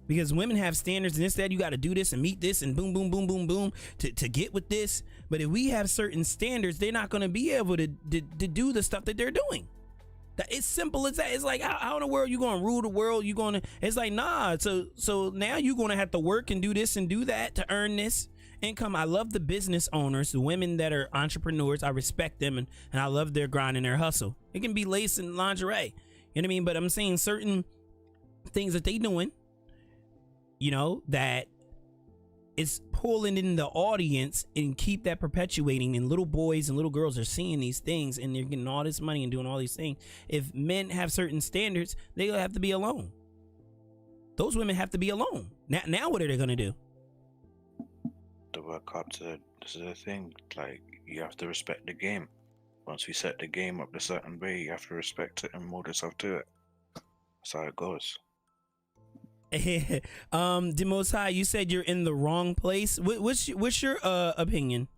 because women have standards, and instead you got to do this and meet this and boom boom boom boom boom to get with this. But if we have certain standards, they're not going to be able to do the stuff that they're doing. It's simple as that. It's like, how in the world you going to rule the world? You going to, it's like, nah. So now you're going to have to work and do this and do that to earn this income. I love the business owners, the women that are entrepreneurs. I respect them, and I love their grind and their hustle. It can be lace and lingerie, you know what I mean? But I'm saying certain things that they doing, you know, that is pulling in the audience and keep that perpetuating, and little boys and little girls are seeing these things and they're getting all this money and doing all these things. If men have certain standards, they'll have to be alone. Those women have to be alone. Now what are they gonna do? To work up to, this is the thing, like, you have to respect the game. Once we set the game up a certain way, you have to respect it and mold yourself to it. That's how it goes. The Most High, you said you're in the wrong place. What's your opinion?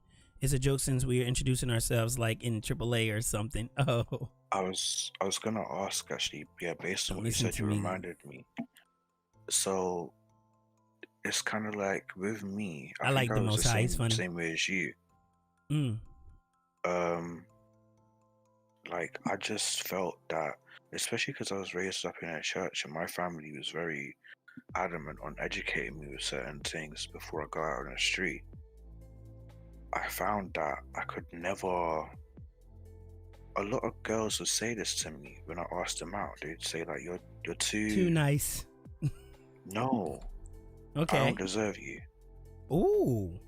It's a joke since we are introducing ourselves like in AAA or something. Oh, I was gonna ask, actually, yeah, based on what you said, you reminded me. So it's kind of like with me. I think like the was Most the High. He's funny. same way as you. Like I just felt that, especially because I was raised up in a church, and my family was very adamant on educating me with certain things before I go out on the street. I found that I could never. A lot of girls would say this to me when I asked them out. They'd say like, "You're too nice." No. Okay. I don't deserve you. Ooh.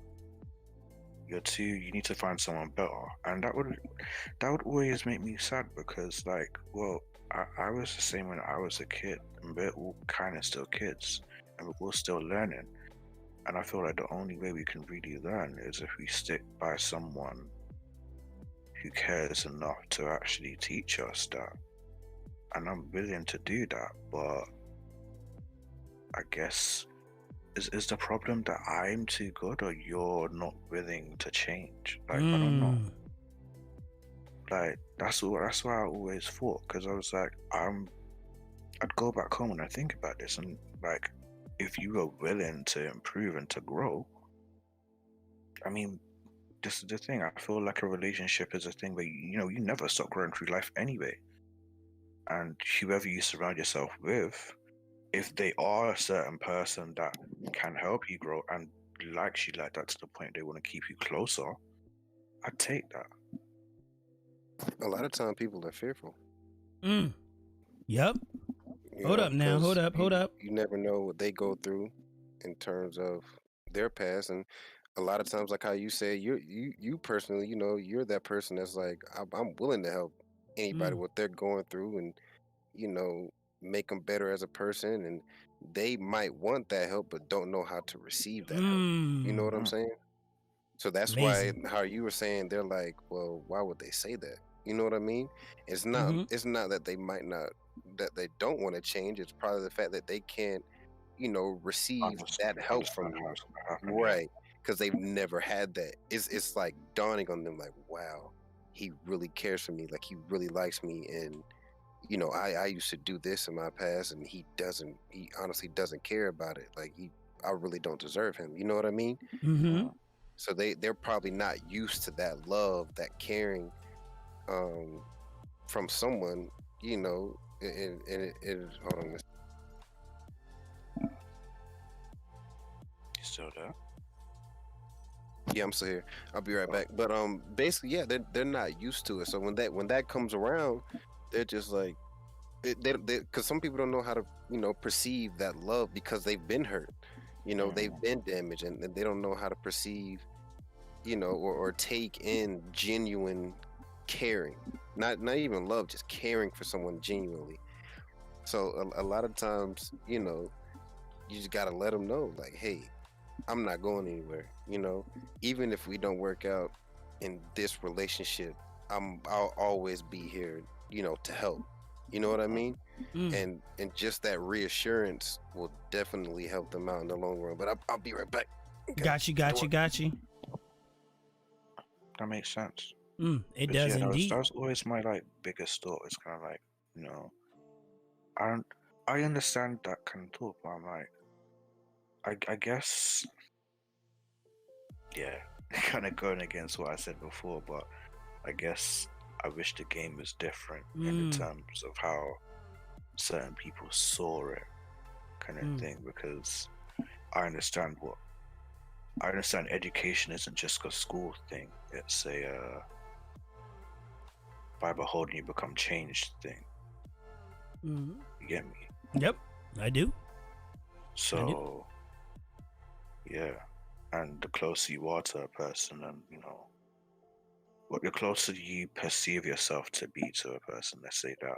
You need to find someone better. And that would always make me sad because like, well, I was the same when I was a kid, and we're all kind of still kids, and we're all still learning. And I feel like the only way we can really learn is if we stick by someone who cares enough to actually teach us that. And I'm willing to do that, but I guess is the problem that I'm too good or you're not willing to change? Like I don't know. Like that's why I always thought, because I was like, I'd go back home and I think about this, and like, if you were willing to improve and to grow, I mean, this is the thing. I feel like a relationship is a thing where you never stop growing through life anyway, and whoever you surround yourself with, if they are a certain person that can help you grow and likes you like that to the point they want to keep you closer, I'd take that. A lot of time people are fearful. Yep. Hold up now. Hold up. You never know what they go through in terms of their past, and a lot of times, like how you say, you personally, you're that person that's like, I'm willing to help anybody what they're going through, and make them better as a person, and they might want that help but don't know how to receive that help. You know what I'm saying? So that's Amazing. why how you were saying, they're like, well, why would they say that? You know what I mean? It's not it's not that they might not, that they don't want to change. It's probably the fact that they can't receive that help from you, right? Because they've never had that. It's like dawning on them, like, wow, he really cares for me, like he really likes me, and I used to do this in my past, and he honestly doesn't care about it. Like I really don't deserve him. You know what I mean? So they're probably not used to that love, that caring, from someone, and it hold on. You still there? Yeah, I'm still here. I'll be right back. But basically, yeah, they're not used to it. So when that comes around, they're just like, because some people don't know how to perceive that love because they've been hurt, they've been damaged, and they don't know how to perceive, or take in genuine caring, not even love, just caring for someone genuinely. So a lot of times, you just gotta let them know, like, hey, I'm not going anywhere. Even if we don't work out in this relationship, I'll always be here, to help. You know what I mean? And just that reassurance will definitely help them out in the long run. But I'll be right back. Okay. Got you. That makes sense. It does indeed. That was always my biggest thought. It's kind of like, I understand that kind of thought, but I'm like, I guess, yeah, kind of going against what I said before, but I guess I wish the game was different in the terms of how certain people saw it, kind of thing, because I understand education isn't just a school thing. It's a by beholding you become changed thing. You get me? Yep, I do. So, yeah, and the closer you are to a person, and what the closer you perceive yourself to be to a person, let's say that,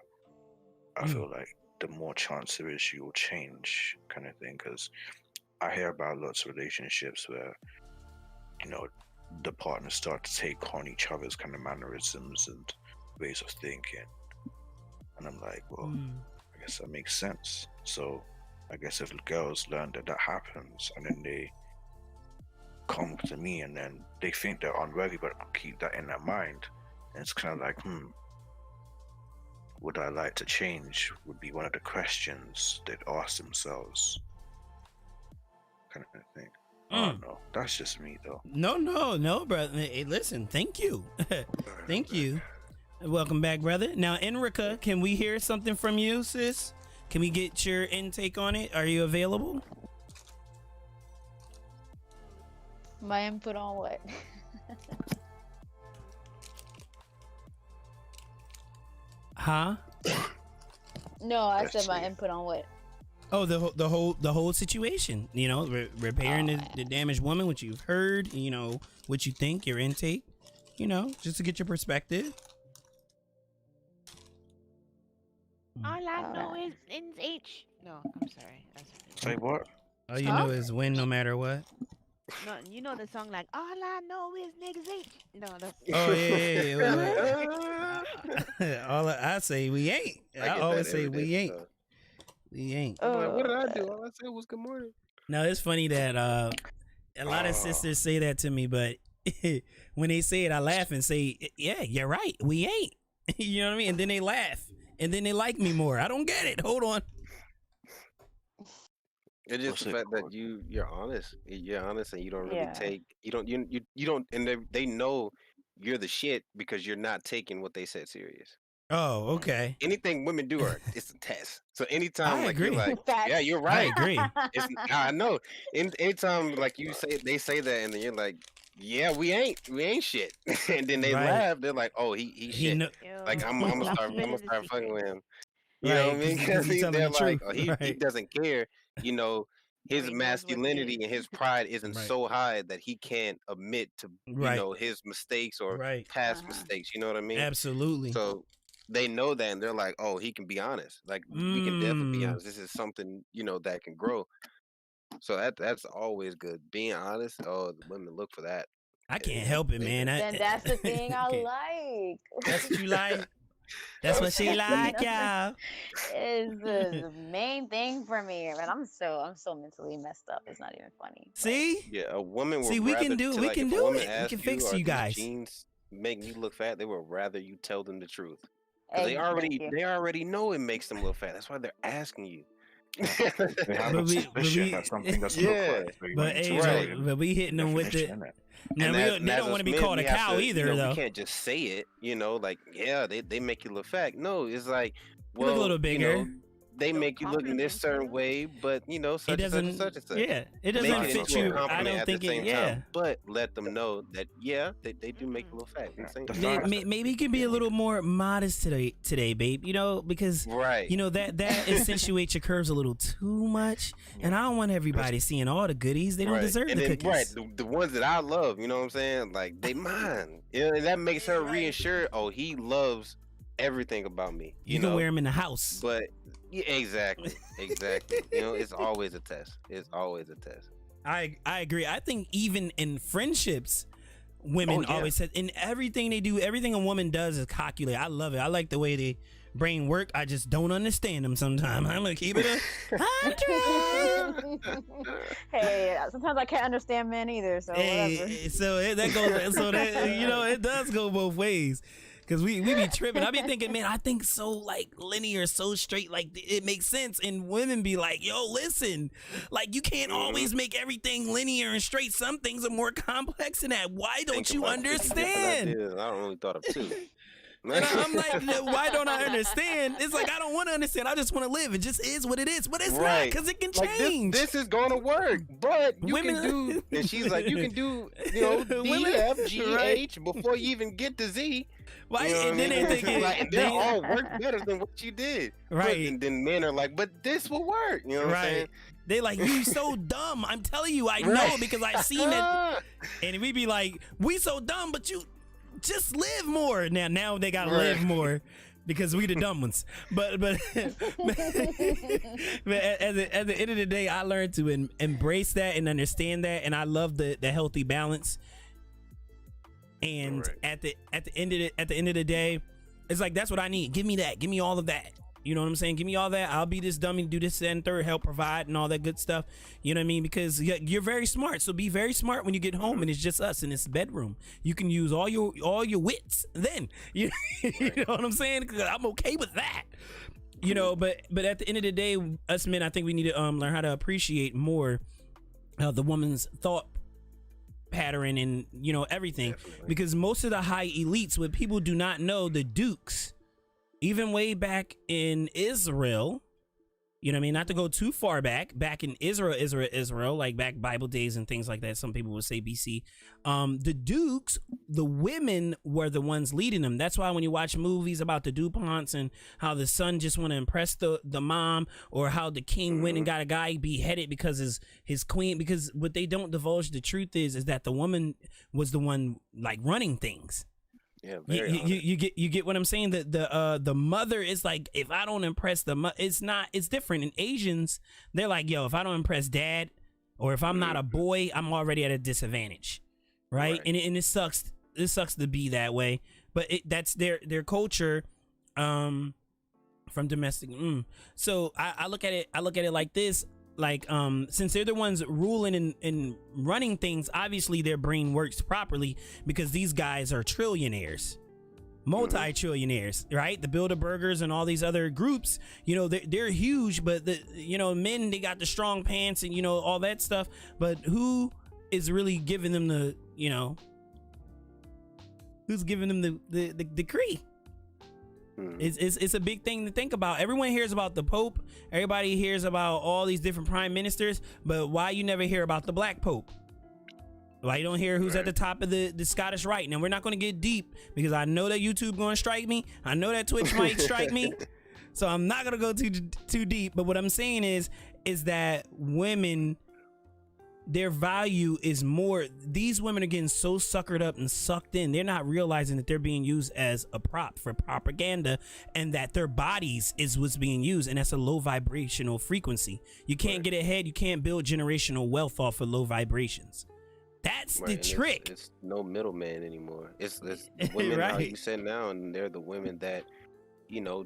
I feel like the more chance there is you will change, kind of thing. Because I hear about lots of relationships where the partners start to take on each other's kind of mannerisms and ways of thinking, and I'm like, well, I guess that makes sense. So I guess if girls learn that happens, and then they come to me and then they think they're unworthy, but keep that in their mind, and it's kind of like, would I like to change, would be one of the questions they'd ask themselves. kind of thing. I don't know. That's just me, though. No, brother. Hey, listen, thank you. Thank you. Welcome back, brother. Now, Enrica, can we hear something from you, sis? Can we get your intake on it? Are you available? My input on what? Huh? No, I said my input on what? Oh, the whole situation. You know, repairing the damaged woman, what you've heard. You know, what you think, your intake. You know, just to get your perspective. All I know is NH. No, I'm sorry. Say what? All you know is win no matter what. No, you know the song like all I know is niggas H. No, that's. Oh yeah. All I say we ain't. I always say we ain't. We ain't. Like, what did I do? All I said was good morning. No, it's funny that a lot of sisters say that to me, but when they say it, I laugh and say, "Yeah, you're right. We ain't." You know what I mean? And then they laugh, and then they like me more. I don't get it. Hold on. It's just the fact that you're honest. You're honest, and you don't really take. You don't, and they know you're the shit because you're not taking what they said serious. Oh, okay. Anything women do, it's a test. So anytime, I agree. you're like, yeah, you're right. I agree. I know. Anytime, like they say that, and then you're like, yeah, we ain't shit. And then they laugh. They're like, oh, he shit. Like I'm gonna start fucking with him. You know what I mean? Because they're like, oh, he doesn't care. You know, his masculinity and his pride isn't so high that he can't admit to you know his mistakes or past mistakes. You know what I mean? Absolutely. So they know that, and they're like, oh, he can be honest. Like we can definitely be honest. This is something that can grow. So that's always good. Being honest. Oh, the women look for that. I can't help it, man. And that's the thing I like. That's what you like. That's what she like, y'all. Is the main thing for me. I mean, I'm so mentally messed up. It's not even funny. See? Yeah, a woman would we can do it. We can do it. We can fix you guys. Jeans make me look fat. They would rather you tell them the truth. They already know it makes them look fat. That's why they're asking you. They have a suspicion that something doesn't look right. But we hitting them with it. Now, they don't want to be called a cow either, though. You can't just say it, like, yeah, they make you look fat. No, it's like, well, look a little bigger. They make you look in this certain way, but such and such and such. Yeah, it doesn't fit you. I don't think it. Yeah, but let them know that they do make you look fat. Maybe you can be a little more modest today, babe. Because that accentuates your curves a little too much, and I don't want everybody seeing all the goodies. They don't deserve the cookies. Right, the ones that I love. You know what I'm saying? Like they mine. That makes her reassure. Oh, he loves everything about me. You can wear them in the house, but. Yeah, exactly. It's always a test. I agree. I think even in friendships, women always said in everything they do, everything a woman does is calculated. I love it. I like the way they brain work. I just don't understand them sometimes. I'm gonna keep it 100. Hey, sometimes I can't understand men either. So whatever. So that goes. So that it does go both ways. Cause we be tripping. I be thinking, man, I think so like linear, so straight, like it makes sense. And women be like, yo, listen, like you can't always make everything linear and straight. Some things are more complex than that. Why don't you understand? I don't really thought of two. And I'm like, why don't I understand? It's like I don't want to understand. I just want to live. It just is what it is. But it's not, because it can change. This is going to work. But you can do, and she's like, you can do, D, F, G, H before you even get to Z. Why? And then they think they all work better than what you did. Right. And then men are like, but this will work. You know what I'm saying? They like, you so dumb. I'm telling you, I know because I've seen it. And we be like, we so dumb, but you just live more. Now they gotta live more because we the dumb ones. But at the end of the day, I learned to embrace that and understand that, and I love the healthy balance. And at the end of the day, it's like that's what I need. Give me that. Give me all of that. You know what I'm saying? Give me all that. I'll be this dummy, do this and third, help provide and all that good stuff. You know what I mean? Because you're very smart. So be very smart when you get home and it's just us in this bedroom. You can use all your wits then. You know what I'm saying? Because I'm okay with that. But at the end of the day, us men, I think we need to learn how to appreciate more the woman's thought pattern and everything. Definitely. Because most of the high elites, what people do not know, the dukes, even way back in Israel, you know what I mean, not to go too far back in Israel, like back Bible days and things like that, some people would say BC, the dukes, the women were the ones leading them. That's why when you watch movies about the DuPonts and how the son just want to impress the mom, or how the king went and got a guy beheaded because his queen, because what they don't divulge the truth is that the woman was the one like running things. Yeah, you get what I'm saying? The mother is like, if I don't impress the mother, it's different. In Asians, they're like, yo, if I don't impress dad, or if I'm not a boy, I'm already at a disadvantage, right? And it sucks. It sucks to be that way, but that's their culture, from domestic. So I look at it like this. Like, since they're the ones ruling and running things, obviously their brain works properly, because these guys are trillionaires, multi-trillionaires, right? The Bilderbergers and all these other groups, they're huge, but men, they got the strong pants and all that stuff, but who is really giving them who's giving them the decree? It's a big thing to think about. Everyone hears about the Pope. Everybody hears about all these different prime ministers, but why you never hear about the Black Pope? Why you don't hear who's at the top of the Scottish Rite? Now, we're not going to get deep, because I know that YouTube going to strike me. I know that Twitch might strike me. So I'm not going to go too deep. But what I'm saying is that women, their value is more. These women are getting so suckered up and sucked in, they're not realizing that they're being used as a prop for propaganda, and that their bodies is what's being used, and that's a low vibrational frequency. You can't get ahead, you can't build generational wealth off of low vibrations. That's the trick. It's no middleman anymore. It's women how you said now, and they're the women that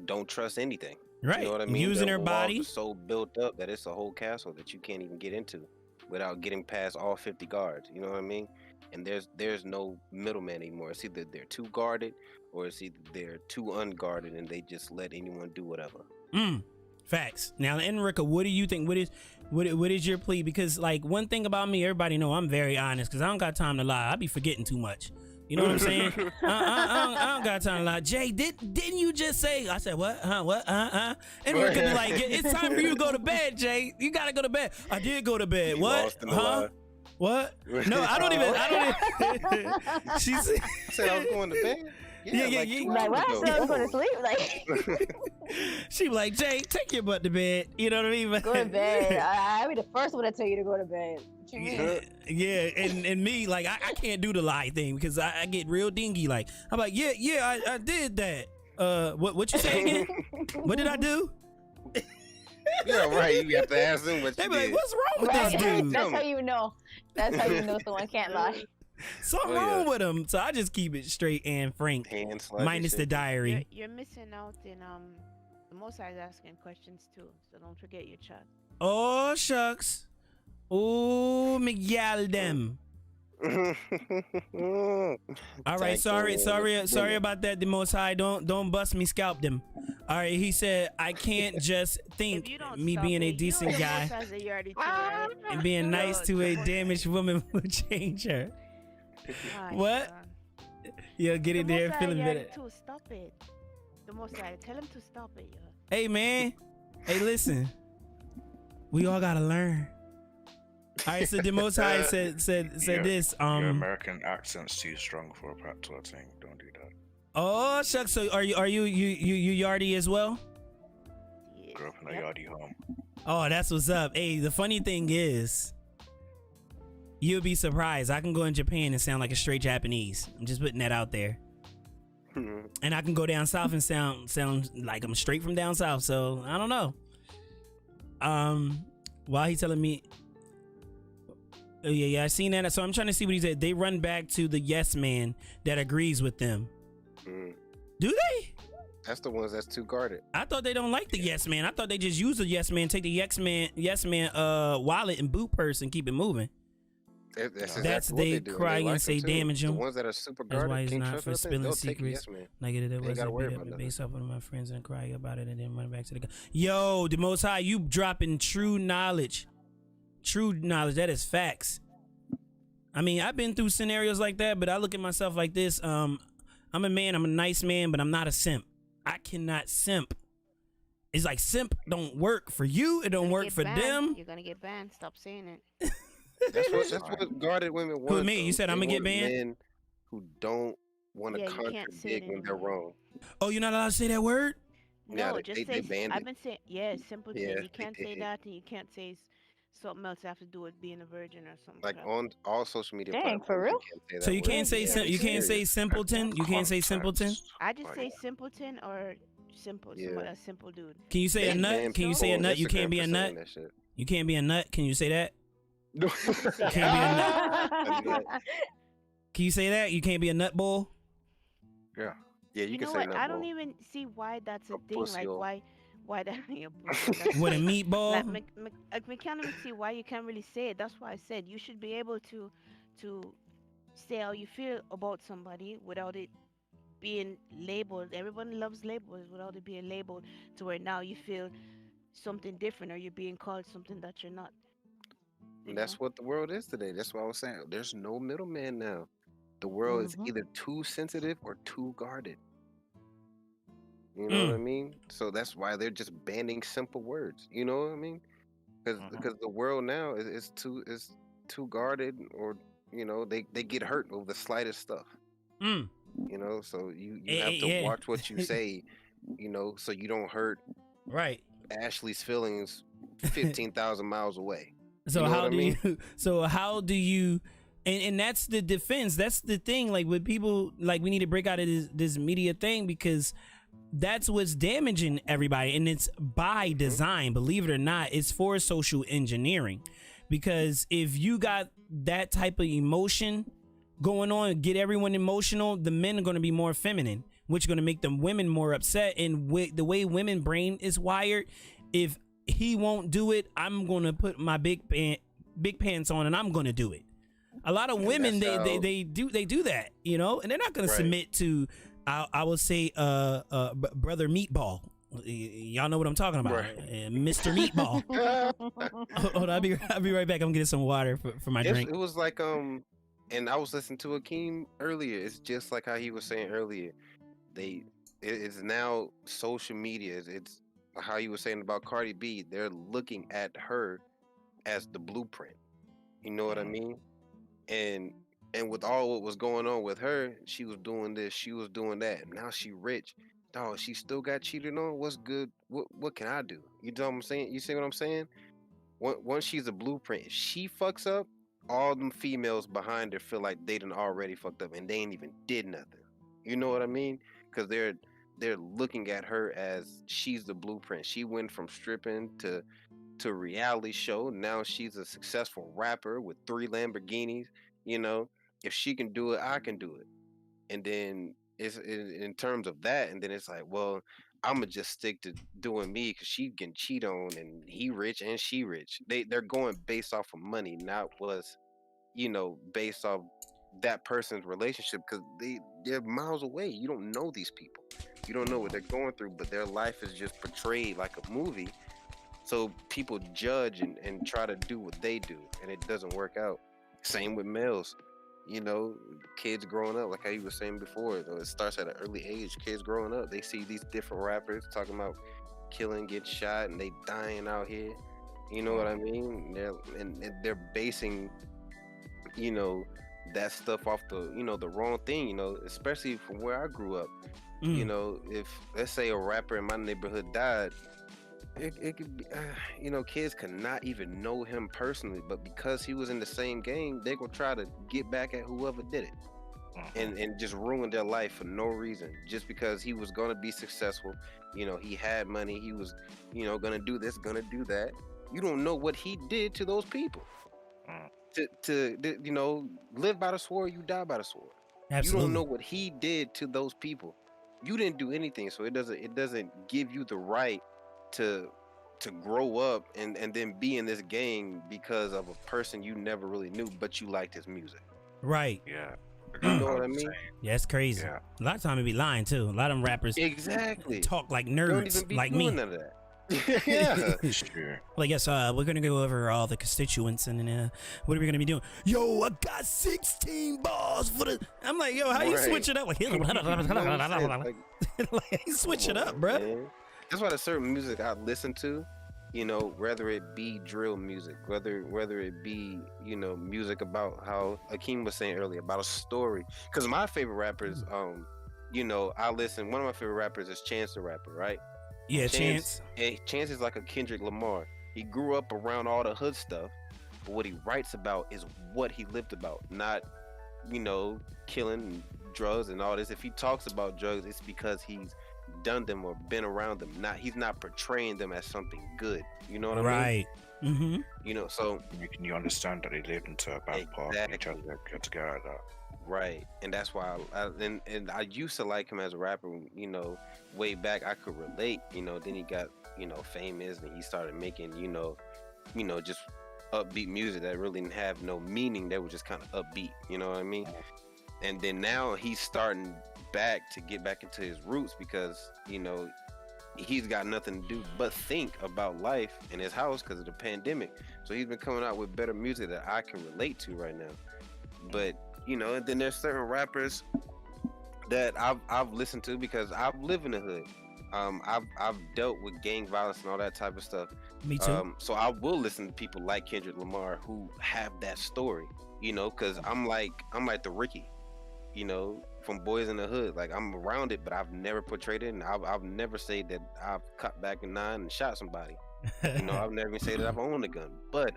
don't trust anything. Right. You know what I mean? Using their body so built up that it's a whole castle that you can't even get into without getting past all 50 guards. You know what I mean? And there's no middleman anymore. It's either they're too guarded, or it's either they're too unguarded, and they just let anyone do whatever. Facts. Now, Enrica, what do you think? What is your plea? Because like, one thing about me, everybody know I'm very honest, because I don't got time to lie. I be forgetting too much. You know what I'm saying? I don't got time to lie. Jay, didn't you just say? I said, what? What? Enrica be like, it's time for you to go to bed, Jay. You gotta go to bed. I did go to bed. What? What? No, I don't even. She said I was going to bed. Yeah. Like, well, I said I was going to sleep. Like, she be like, Jay, take your butt to bed. You know what I mean? Go to bed. I'll be the first one to tell you to go to bed. Yeah, and me, like, I can't do the lie thing, because I get real dingy. Like, I'm like, yeah, I did that. What you say again? What did I do? Yeah, right. You have to ask them what you did. Like, what's wrong with this dude? That's how you know. That's how you know someone can't lie. Something wrong with him. So I just keep it straight and frank, minus the diary. You're missing out in the Most High is asking questions too, so don't forget your chat. Oh shucks. Oh, Miguel them. All right, sorry about that. The Most High, don't bust me, scalp them. All right, he said I can't just think me being a decent guy and being nice to a damaged woman will change her. What? Yeah, get in there feeling better. Stop it. The Most High, tell him to stop it, yo. Hey man, hey listen, we all gotta learn. All right, so the Most High said this. Your American accent's too strong for a patois thing. Don't do that. Oh shucks. So are you yardie as well? Grew up in a yardie home. Oh, that's what's up. Hey, the funny thing is, you'll be surprised. I can go in Japan and sound like a straight Japanese. I'm just putting that out there. And I can go down south and sound like I'm straight from down south. So I don't know. While he's telling me, oh yeah, I seen that. So I'm trying to see what he said. They run back to the yes man that agrees with them. Do they? That's the ones that's too guarded. I thought they don't like the yes man. I thought they just use the yes man, take the yes man wallet and boot purse and keep it moving. That's they cry and say damage him. The ones that are super guarded, that's why he's not for spilling secrets. Negative, that wasn't beat up based off one of my friends and cry about it and then run back to the guy. Yo, the Most High, you dropping true knowledge. true knowledge. That is facts. I mean, I've been through scenarios like that, but I look at myself like this. I'm a man. I'm a nice man, but I'm not a simp. I cannot simp. It's like simp don't work for you. It don't work for them. You're gonna get banned. Stop saying it. That's what guarded women want. Who, me? You said I'm gonna get banned? Men who don't want to contradict when they're wrong. Oh, you're not allowed to say that word? No, Yeah, just they say. banned I've it. been saying, simpleton. Yeah, You can't they say did. that, and you can't say something else have to do with being a virgin or something. Like on all social media Dang, platforms. for real? You can't say that So you word. can't say you can't say simpleton. You can't say simpleton. I just say simpleton or simple. Yeah. A simple dude. Can you say a They nut? banned Can you say a people nut? on You can't be a Instagram for nut. saying that shit. You can't be a nut. Can you say that? No. Can't be a nut. Can you say that? You can't be a nut bull. Yeah. Yeah, you You can know say what? nut I don't bull. even see why that's a A thing. Like pussy-hole. why that a pussy, With a meatball. like me can't even see why you can't really say it. That's why I said you should be able to say how you feel about somebody without it being labeled. Everyone loves labels without it being labeled to where now you feel something different or you're being called something that you're not. And that's what the world is today. That's what I was saying. There's no middleman now. The world is either too sensitive or too guarded. You know what I mean? So that's why they're just banning simple words. You know what I mean? Because the world now is too guarded, or they get hurt over the slightest stuff. You know, so you have to watch what you say. You know, so you don't hurt Ashley's feelings 15,000 miles away. So You know how what I do mean? you? So how do you? And that's the defense. That's the thing. Like with people, like we need to break out of this media thing because that's what's damaging everybody, and it's by design. Believe it or not, it's for social engineering. Because if you got that type of emotion going on, get everyone emotional, the men are going to be more feminine, which is going to make the women more upset. And the way women brain is wired, if he won't do it, I'm going to put my big pants on and I'm going to do it. A lot of women, they do that, you know, and they're not going to submit to, I will say, brother Meatball. Y'all know what I'm talking about, Mr. Meatball. Hold on, I'll be right back. I'm getting some water for my drink. It was like and I was listening to Akeem earlier. It's just like how he was saying earlier. It's now social media. It's how you were saying about Cardi B. They're looking at her as the blueprint. You know what I mean? And with all what was going on with her, she was doing this, she was doing that, and now she rich. Dog, she still got cheated on. What's good? What can I do? You know what I'm saying? You see what I'm saying? Once she's a blueprint, if she fucks up, all them females behind her feel like they done already fucked up and they ain't even did nothing. You know what I mean? Because they're looking at her as she's the blueprint. She went from stripping to reality show. Now she's a successful rapper with 3 Lamborghinis. You know, if she can do it, I can do it. And then it's in terms of that, and then it's like, well, I'ma just stick to doing me because she can cheat on and he rich and she rich. They're going based off of money, not based off that person's relationship, because they're miles away. You don't know these people. You don't know what they're going through, but their life is just portrayed like a movie. So people judge and try to do what they do, and it doesn't work out. Same with males. You know, kids growing up, like how you were saying before, it starts at an early age. Kids growing up, they see these different rappers talking about killing, getting shot, and they dying out here. You know what I mean? They're basing, that stuff off the wrong thing. Especially from where I grew up. If let's say a rapper in my neighborhood died, it could be, kids could not even know him personally, but because he was in the same gang, they gonna try to get back at whoever did it, and just ruin their life for no reason, just because he was gonna be successful. He had money. He was, gonna do this, gonna do that. You don't know what he did to those people. To live by the sword, you die by the sword. Absolutely. You don't know what he did to those people. You didn't do anything, so it doesn't give you the right to grow up and then be in this gang because of a person you never really knew, but you liked his music. Right. Yeah. You know what I mean? Yeah, it's crazy. Yeah. A lot of time it be lying too. A lot of them rappers Exactly talk like don't nerds, even be like doing me. none of that. Yeah. Sure. Like, yes, we're gonna go over all the constituents, and what are we gonna be doing? Yo, I got 16 balls for the. I'm like, yo, how you Right. switch it up? Like, You know what I'm saying? Like, like, switch it come up, on, bro. man. That's why the certain music I listen to, you know, whether it be drill music, whether it be, you know, music about how Akeem was saying earlier about a story. Because my favorite rappers, you know, one of my favorite rappers is Chance the Rapper, right? Yeah, Chance. Chance is like a Kendrick Lamar. He grew up around all the hood stuff, but what he writes about is what he lived about, not, you know, killing drugs and all this. If he talks about drugs, it's because he's done them or been around them. He's not portraying them as something good. You know what I mean? Right. Mm-hmm. You know, so You understand that he lived into a bad part. You Exactly. had to get out of that. right, and that's why I used to like him as a rapper. You know, way back I could relate. You know, then he got, you know, famous and he started making, you know, just upbeat music that really didn't have no meaning. They were just kind of upbeat. You know what I mean? And then now he's starting back to get back into his roots because, you know, he's got nothing to do but think about life in his house because of the pandemic. So he's been coming out with better music that I can relate to right now. But, you know, and then there's certain rappers that I've listened to because I've lived in the hood. I've dealt with gang violence and all that type of stuff. Me too. So I will listen to people like Kendrick Lamar who have that story, you know, because I'm like the Ricky, you know, from Boys in the Hood. Like, I'm around it, but I've never portrayed it, and I've never said that I've cut back a 9 and shot somebody. You know, I've never even said that I've owned a gun. But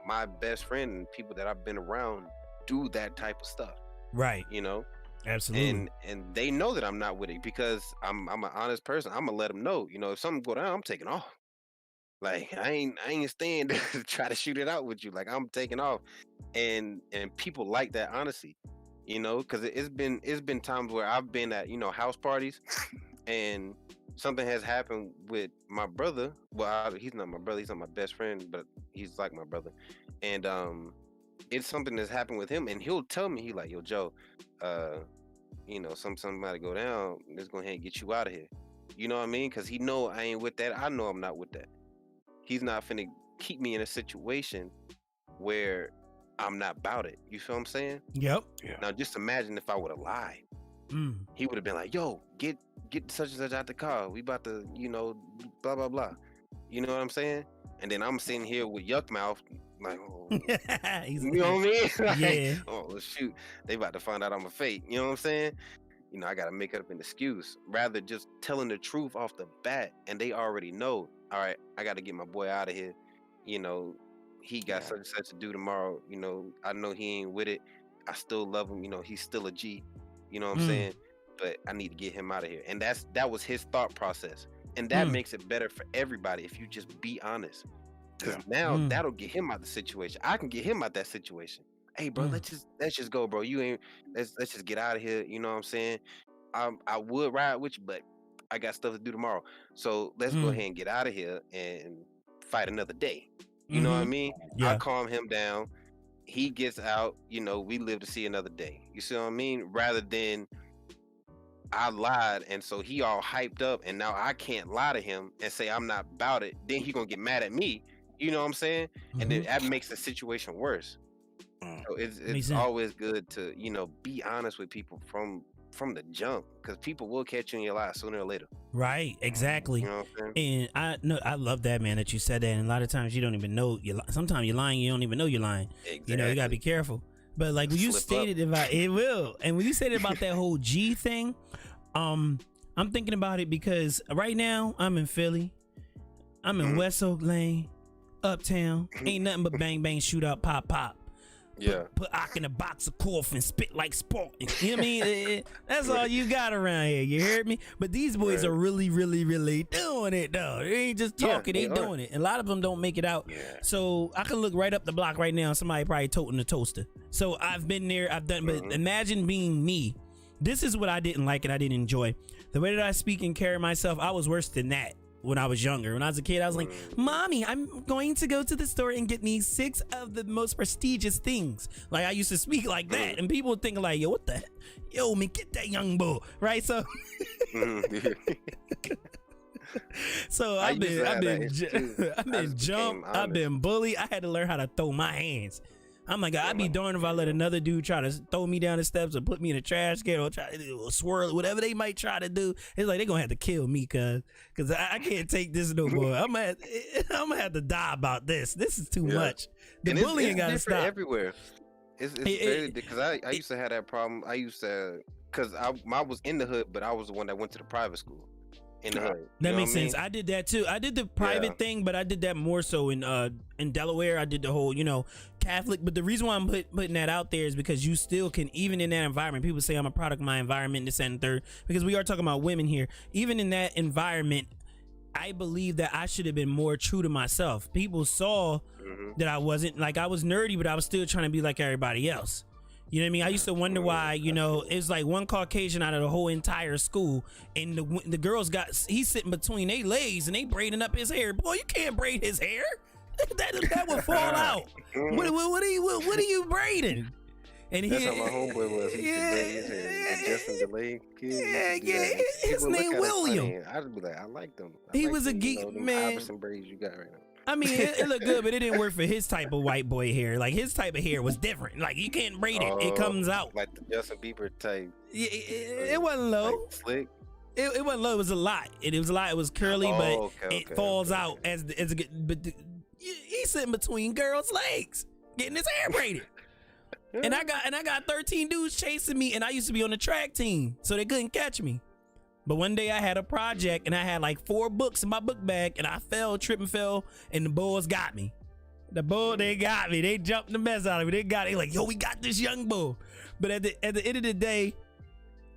my best friend and people that I've been around do that type of stuff. Right. You know, Absolutely. and they know that I'm not with it because I'm an honest person. I'm gonna let them know. You know, if something go down, I'm taking off. Like, I ain't staying there to try to shoot it out with you. Like, I'm taking off, and people like that honesty. You know, because it's been times where I've been at, you know, house parties, and something has happened with my brother. Well, he's not my brother; he's not my best friend, but he's like my brother. And it's something that's happened with him, and he'll tell me, he like, "Yo, Joe, you know, somebody go down. Let's go ahead and get you out of here." You know what I mean? Because he know I ain't with that. I know I'm not with that. He's not finna keep me in a situation where I'm not about it. You feel what I'm saying? Yep. Yeah. Now just imagine if I would have lied. He would have been like, "Yo, get such and such out the car. We about to, you know, blah blah blah." You know what I'm saying? And then I'm sitting here with yuck mouth, like, oh, you know what I mean? Like, Yeah. oh shoot, they about to find out I'm a fake. You know what I'm saying? You know, I gotta make up an excuse rather just telling the truth off the bat, and they already know. All right, I got to get my boy out of here. You know, he got such and such to do tomorrow. You know, I know he ain't with it. I still love him. You know, he's still a G. You know what I'm saying? But I need to get him out of here. And that was his thought process. And that makes it better for everybody if you just be honest. Because now that'll get him out the situation. I can get him out that situation. Hey, bro, let's just go, bro. Let's just get out of here. You know what I'm saying? I would ride with you, but I got stuff to do tomorrow. So let's go ahead and get out of here and fight another day. You know what I mean? Yeah. I calm him down. He gets out. You know, we live to see another day. You see what I mean? Rather than I lied, and so he all hyped up, and now I can't lie to him and say I'm not about it. Then he gonna get mad at me. You know what I'm saying? And then that makes the situation worse. So it's always good to, you know, be honest with people from the jump, because people will catch you in your lies sooner or later. Right, exactly. You know what I'm saying? And I love that, man, that you said that. And a lot of times you don't even know sometimes you're lying, you don't even know you're lying. Exactly. You know, you gotta be careful. But like when you stated about it will, and when you said about that whole G thing, I'm thinking about it because right now I'm in Philly, I'm in West Oak Lane, Uptown, ain't nothing but bang bang, shoot out, pop pop. Yeah. Put Ock in a box of cough and spit like sport. You know what I mean? That's all you got around here. You heard me? But these boys are really, really, really doing it, though. They ain't just talking, they doing it. And a lot of them don't make it out. Yeah. So I can look right up the block right now. Somebody probably toting a toaster. So I've been there. I've done. But imagine being me. This is what I didn't like and I didn't enjoy. The way that I speak and carry myself, I was worse than that. When I was younger, when I was a kid, I was like, "Mommy, I'm going to go to the store and get me 6 of the most prestigious things." Like I used to speak like that, and people would think like, "Yo, what the? Yo, man, get that young boy!" Right? So, So I've been jumped, I've been bullied. I had to learn how to throw my hands. I'm like, I'd be darned if I let another dude try to throw me down the steps or put me in a trash can or try to swirl, whatever they might try to do. It's like they're gonna have to kill me, cause I can't take this no more. I'm gonna have to die about this. This is too much. The bullying gotta stop everywhere. It's very, because I used to have that problem. I used to, because I was in the hood, but I was the one that went to the private school in the hood. That makes sense. I did that too. I did the private thing, but I did that more so in Delaware. I did the whole, Catholic. But the reason why I'm putting that out there is because you still can, even in that environment, people say I'm a product of my environment, this and third, because we are talking about women here. Even in that environment, I believe that I should have been more true to myself. People saw that I wasn't, like, I was nerdy, but I was still trying to be like everybody else. You know what I mean? I used to wonder why, it's like one Caucasian out of the whole entire school, and the girls he's sitting between their legs and they braiding up his hair. Boy, you can't braid his hair. that would fall out. What are you braiding? And that's how my homeboy was. He used to braid his hair. Justin DeLay kid. Yeah. His name William. I'd be like, I like them. He was a geek, man. Iverson braids you got right now. I mean, it looked good, but it didn't work for his type of white boy hair. Like, his type of hair was different. Like, you can't braid it. It comes out. Like the Justin Bieber type. It wasn't low. Like slick. It wasn't low. It was a lot. It was a lot. It was curly, but it falls out as a good. But he's sitting between girls' legs, getting his hair braided. And I got 13 dudes chasing me, and I used to be on the track team, so they couldn't catch me. But one day I had a project, and I had like 4 books in my book bag, and I tripped and fell, and the boys got me. They got me. They jumped the mess out of me. They got it. Like, yo, we got this young bull. But at the end of the day,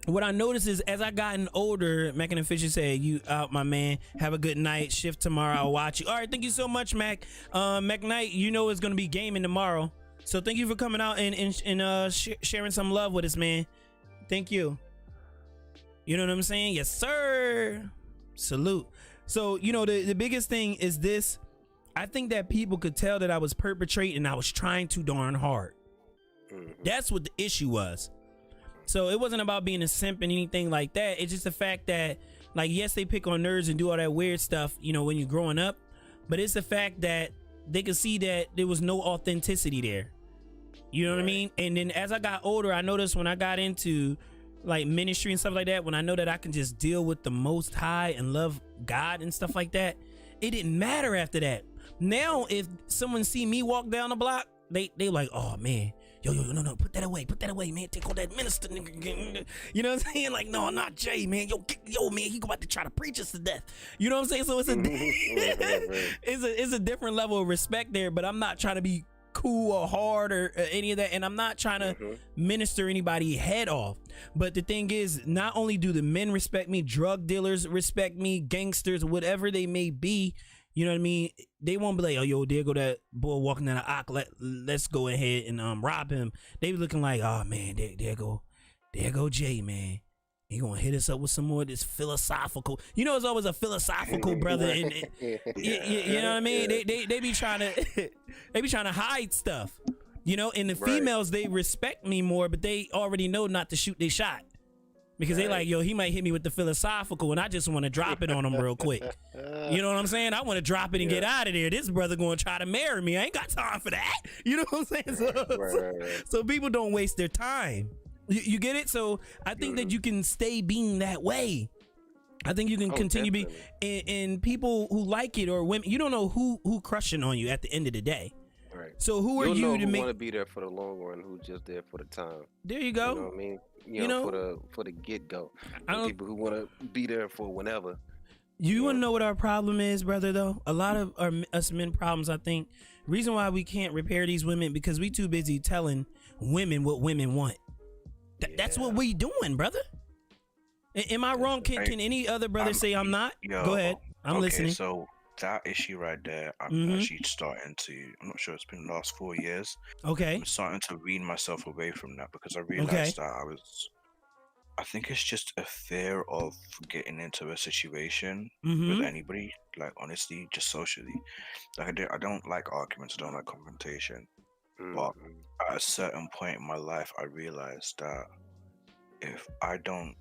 what I noticed is as I gotten older, Mac and Fisher said, "You out, my man. Have a good night. Shift tomorrow. I'll watch you." All right, thank you so much, Mac. Mac Knight, it's gonna be gaming tomorrow. So thank you for coming out and sharing some love with us, man. Thank you. You know what I'm saying? Yes, sir. Salute. So, the biggest thing is this. I think that people could tell that I was perpetrating. I was trying too darn hard. That's what the issue was. So it wasn't about being a simp and anything like that. It's just the fact that, like, yes, they pick on nerds and do all that weird stuff, when you're growing up. But it's the fact that they could see that there was no authenticity there. You know what I mean? And then as I got older, I noticed when I got into like ministry and stuff like that, when I know that I can just deal with the Most High and love God and stuff like that, it didn't matter after that. Now, if someone see me walk down the block, they like, oh man, yo, no, put that away, man. Take all that minister. You know what I'm saying? Like, no, not Jay, man. Yo, man, he about to try to preach us to death. You know what I'm saying? So it's a different level of respect there, but I'm not trying to be cool or hard or any of that, and I'm not trying to minister anybody head off. But the thing is, not only do the men respect me, drug dealers respect me, gangsters, whatever they may be, you know what I mean? They won't be like, oh, yo, there go that boy walking down the aisle, let's go ahead and rob him. They be looking like, oh man, there go Jay, man. He gonna hit us up with some more of this philosophical. It's always a philosophical brother, and you know what I mean. They be trying to hide stuff, And the females, they respect me more, but they already know not to shoot their shot because they like, yo, he might hit me with the philosophical, and I just want to drop it on him real quick. You know what I'm saying? I want to drop it and get out of there. This brother gonna try to marry me. I ain't got time for that. You know what I'm saying? So people don't waste their time. You get it? So I think that you can stay being that way. I think you can continue being, and people who like it or women, you don't know who crushing on you at the end of the day. Right. So who are you to make? Want to be there for the long run? Who's just there for the time? There you go. You know what I mean? For the get go. People who want to be there for whenever. You want to know what our problem is, brother? Though a lot of us men problems, I think, reason why we can't repair these women because we too busy telling women what women want. That's what we doing, brother. Am I wrong? Can any other brother say I'm not? Go ahead. I'm listening. So that issue right there, I'm actually starting to, I'm not sure, it's been the last 4 years. Okay. I'm starting to wean myself away from that because I realized that I think it's just a fear of getting into a situation with anybody, like honestly, just socially. Like I don't like arguments, I don't like confrontation. But at a certain point in my life, I realized that if I don't,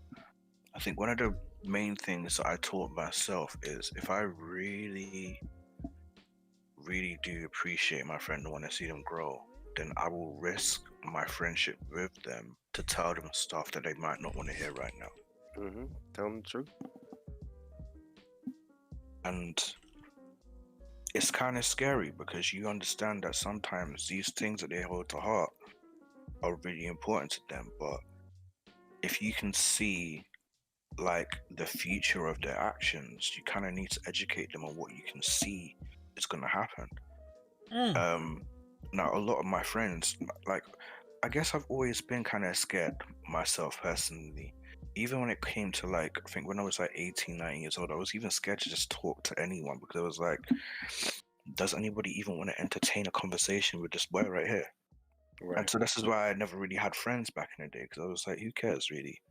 I think one of the main things that I taught myself is if I really, really do appreciate my friend and want to see them grow, then I will risk my friendship with them to tell them stuff that they might not want to hear right now. Tell them the truth. And it's kind of scary because you understand that sometimes these things that they hold to heart are really important to them. But if you can see like the future of their actions, you kind of need to educate them on what you can see is going to happen. Now, a lot of my friends, like, I guess I've always been kind of scared myself personally. Even when it came to like, I think when I was like 18, 19 years old, I was even scared to just talk to anyone because I was like, does anybody even want to entertain a conversation with this boy right here? Right. And so this is why I never really had friends back in the day, because I was like, who cares really?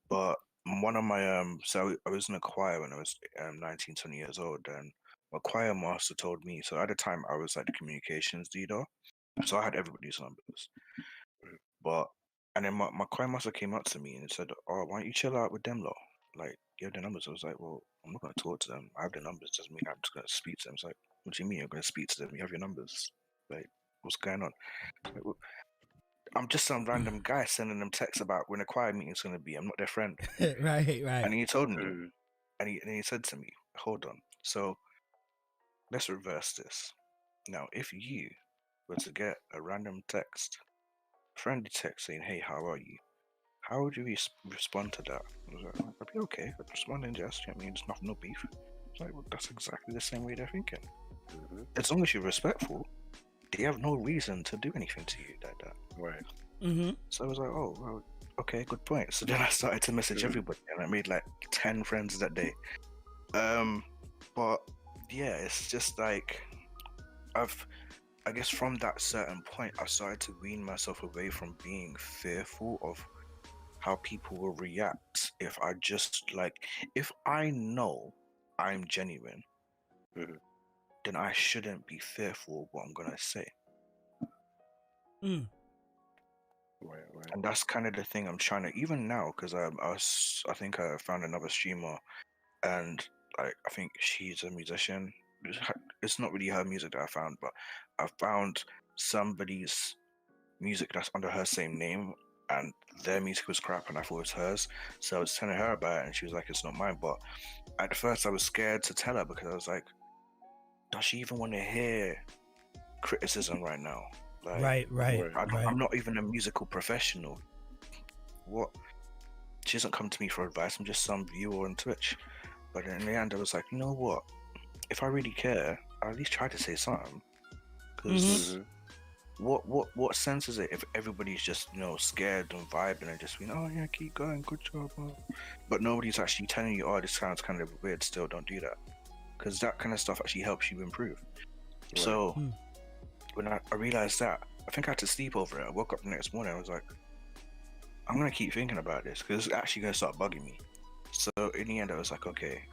But one of my so I was in a choir when I was 19, 20 years old, and my choir master told me, so at the time I was like the communications leader, so I had everybody's numbers. But and then my choir master came up to me and said, oh, why don't you chill out with them lot? Like, you have their numbers. I was like, well, I'm not going to talk to them. I have their numbers. Doesn't mean I'm just going to speak to them. It's like, what do you mean you're going to speak to them? You have your numbers. Like, what's going on? Like, well, I'm just some random guy sending them texts about when a choir meeting's going to be. I'm not their friend. Right. And he told me, and he said to me, hold on. So let's reverse this. Now, if you were to get a random text, friendly text saying, hey, how are you? How would you respond to that? I was like, I'd be okay. I'd respond in jest. I mean, there's nothing, no beef. It's like, well, that's exactly the same way they're thinking. As long as you're respectful, they have no reason to do anything to you like that. Right. So I was like, oh, well, okay, good point. So then I started to message everybody, and I made like 10 friends that day. But yeah, it's just like I guess from that certain point, I started to wean myself away from being fearful of how people will react if I just like, if I know I'm genuine, then I shouldn't be fearful of what I'm gonna say. Right. And that's kind of the thing I'm trying to, even now, because I think I found another streamer, and like I think she's a musician. It's not really her music that I found, but I found somebody's music that's under her same name, and their music was crap, and I thought it was hers. So I was telling her about it, and she was like, "It's not mine." But at first, I was scared to tell her because I was like, "Does she even want to hear criticism right now?" Like, Right. I'm not even a musical professional. What? She doesn't come to me for advice. I'm just some viewer on Twitch. But in the end, I was like, you know what? If I really care, I'll at least try to say something. Because what sense is it if everybody's just, scared and vibing and just being, oh yeah, keep going, good job. But nobody's actually telling you, oh, this sounds kind of weird still, don't do that. Because that kind of stuff actually helps you improve. Right. So when I realized that, I think I had to sleep over it. I woke up the next morning, I was like, I'm going to keep thinking about this because it's actually going to start bugging me. So in the end, I was like, okay.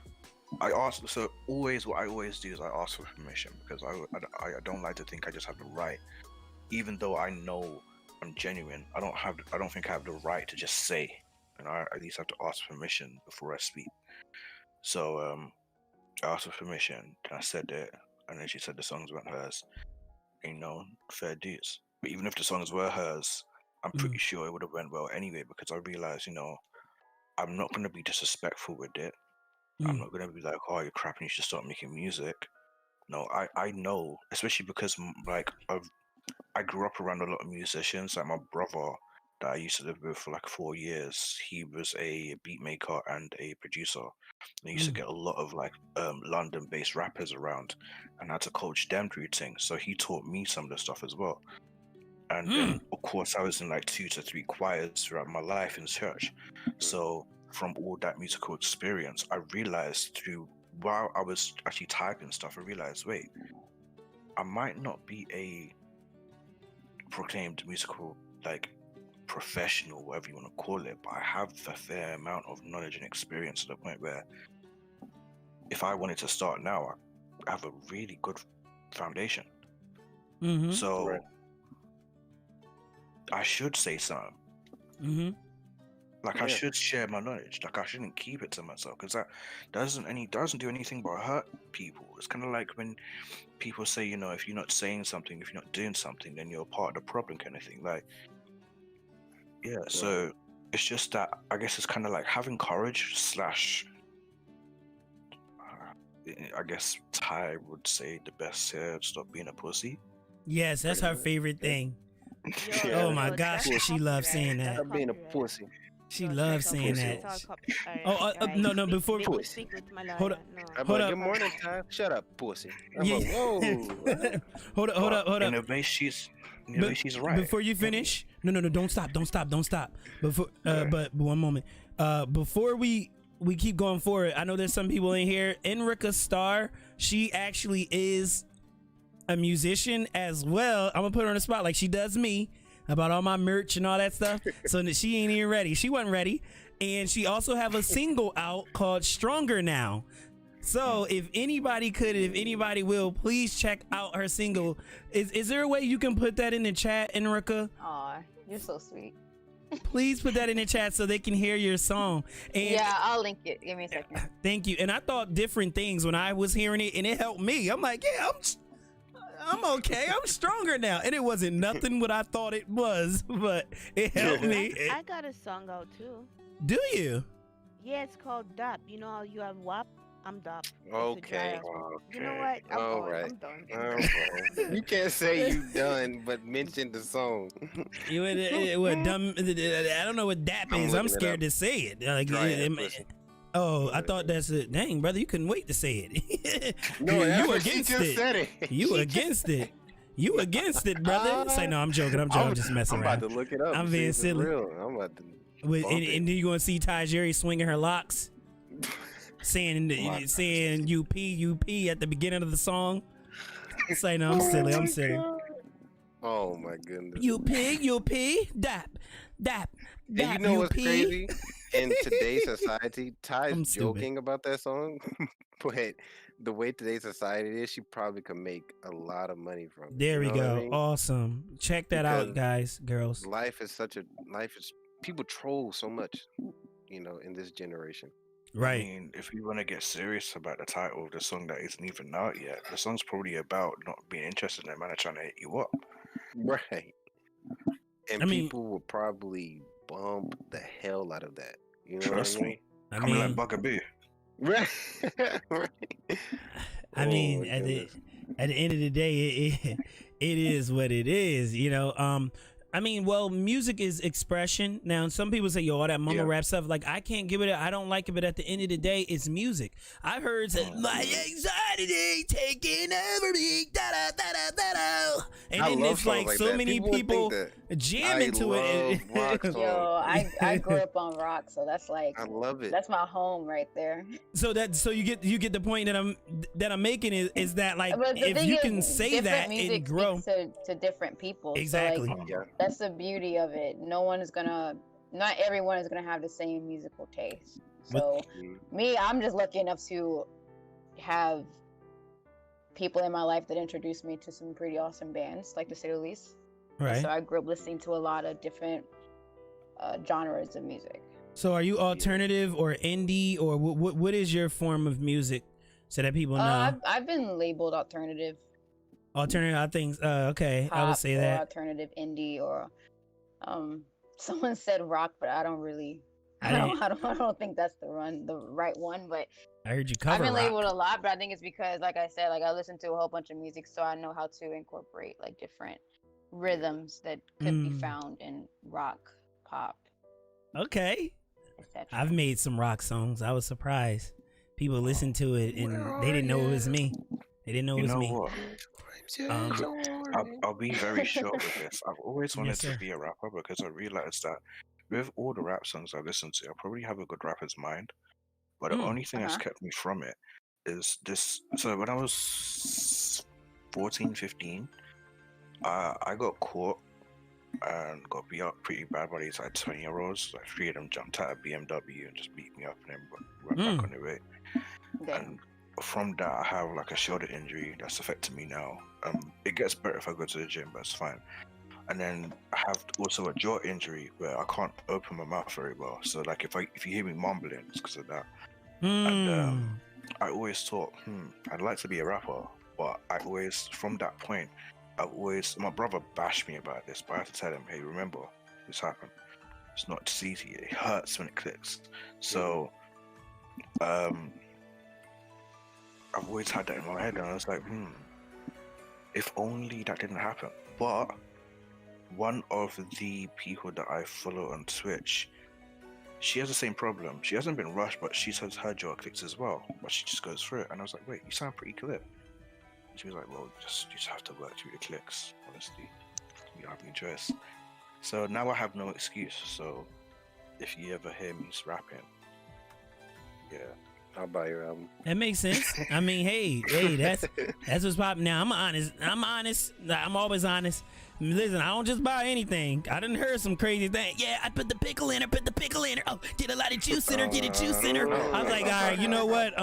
I asked, so always what I always do is I ask for permission because I don't like to think I just have the right, even though I know I'm genuine. I don't think I have the right to just say, and I at least have to ask permission before I speak. So I asked for permission, and I said it, and then she said the songs weren't hers. Fair dues. But even if the songs were hers, I'm pretty sure it would have went well anyway because I realized, I'm not going to be disrespectful with it. I'm not going to be like, oh, you're crap and you should start making music. No, I know, especially because like I grew up around a lot of musicians. Like my brother that I used to live with for like 4 years, he was a beat maker and a producer. And I used to get a lot of like London-based rappers around, and I had to coach them through things. So he taught me some of the stuff as well. And then, of course, I was in like 2 to 3 choirs throughout my life in church. So from all that musical experience, I realized while I was actually typing stuff, I realized, wait, I might not be a proclaimed musical, like, professional, whatever you want to call it, but I have a fair amount of knowledge and experience to the point where if I wanted to start now, I have a really good foundation. So I should say something. Like I should share my knowledge. Like I shouldn't keep it to myself because that doesn't do anything but hurt people. It's kind of like when people say, you know, if you're not saying something, if you're not doing something, then you're part of the problem, kind of thing. Like, yeah. So it's just that I guess it's kind of like having courage slash. I guess Ty would say the best here, stop being a pussy. Yes, that's her favorite thing. Oh my gosh, she loves saying that. Stop being a pussy. She loves saying that. No, before hold up. Good morning, Ty. Shut up, pussy. Whoa. Hold up. In a way, she's right. Before you finish, no, don't stop. Before, but one moment. Before we keep going forward, I know there's some people in here. Enrica Starr, she actually is a musician as well. I'm gonna put her on the spot like she does me about all my merch and all that stuff. So that she ain't even ready. She wasn't ready. And she also have a single out called Stronger Now. So if anybody will, please check out her single. Is there a way you can put that in the chat, Enrica? Aw, you're so sweet. Please put that in the chat so they can hear your song. And yeah, I'll link it. Give me a second. Thank you. And I thought different things when I was hearing it, and it helped me. I'm like, yeah, I'm okay. I'm stronger now. And it wasn't nothing what I thought it was, but it helped me. I got a song out too. Do you? Yeah, it's called DOP. You know how you have WAP? I'm DOP. Okay. You know what? I'm done. You can't say you done, but mention the song. What dumb? I don't know what DAP is. I'm scared to say it. Like, I thought that's it. Dang, brother, you couldn't wait to say it. No, you against it. Said it. You against it. You against it, brother. Say no, I'm joking. I'm just messing around. I'm about to look it up. I'm being silly. I'm about to. And then you gonna see Ty Jerry swinging her locks, saying UP at the beginning of the song. Say no, I'm silly. Oh my goodness. UP, DAP. And you know what's crazy? In today's society, Ty's joking about that song, but the way today's society is, she probably could make a lot of money from it. There we go. I mean? Awesome. Check that out, guys, girls. Life is people troll so much, in this generation. Right. I mean, if you want to get serious about the title of the song that isn't even out yet, the song's probably about not being interested in a man trying to hit you up. Right. And people will probably bump the hell out of that. You know Trust what I mean? I mean, like Bugaboo. Right. I mean, at the end of the day, it is what it is, I mean, well, music is expression. Now, some people say, yo, all that mumble rap stuff, like, I can't give it, I don't like it, but at the end of the day, it's music. I've heard my anxiety taking over me, da-da-da-da-da-da. And then it's like so many people jam into it. Yo, I grew up on rock, so that's like, I love it. That's my home right there. So you get the point that I'm making is that, like, if you can say that and grow to different people. Exactly. So, like, that's the beauty of it. Not everyone is gonna have the same musical taste. So I'm just lucky enough to have people in my life that introduced me to some pretty awesome bands, like to say the least. Right. So I grew up listening to a lot of different genres of music. So are you alternative or indie, or what is your form of music, so that people know? I've been labeled alternative. Alternative, I think. Okay, Pop, I would say that. Alternative, indie, or someone said rock, but I don't really. I don't think that's the right one. But I heard you cover I've been rock. labeled a lot, but I think it's because, like I said, like I listen to a whole bunch of music, so I know how to incorporate like different rhythms that could be found in rock, pop. Okay. I've made some rock songs. I was surprised. People listened to it and they didn't know it was me. They didn't know it was me. What? I'll be very short with this. I've always wanted to be a rapper because I realized that with all the rap songs I listen to, I probably have a good rapper's mind. But the only thing that's kept me from it is this. So when I was 14, 15, I got caught and got beat up pretty bad by these like 20-year-olds. Like 3 of them jumped out of BMW and just beat me up and then went back on the way. And from that, I have like a shoulder injury that's affecting me now. It gets better if I go to the gym, but it's fine. and then I have also a jaw injury where I can't open my mouth very well. So like if you hear me mumbling, it's because of that. And I always thought, I'd like to be a rapper, but I always, from that point, my brother bashed me about this, but I have to tell him, hey, remember, this happened. It's not just easy. It hurts when it clicks. So, I've always had that in my head, and I was like, if only that didn't happen. But one of the people that I follow on Twitch, she has the same problem. She hasn't been rushed, but she says her jaw clicks as well, but she just goes through it. And I was like, wait, you sound pretty clear. She was like, well, you just have to work through the clicks, honestly. You don't have any choice. So now I have no excuse. So if you ever hear me rapping, yeah, I'll buy your album. That makes sense. I mean, hey, that's what's popping. Now I'm honest. I'm always honest. Listen, I don't just buy anything. I done heard some crazy thing. Yeah, I put the pickle in her. Oh, did a lot of juice in her. Get a juice in her. I was like, all right, you know what,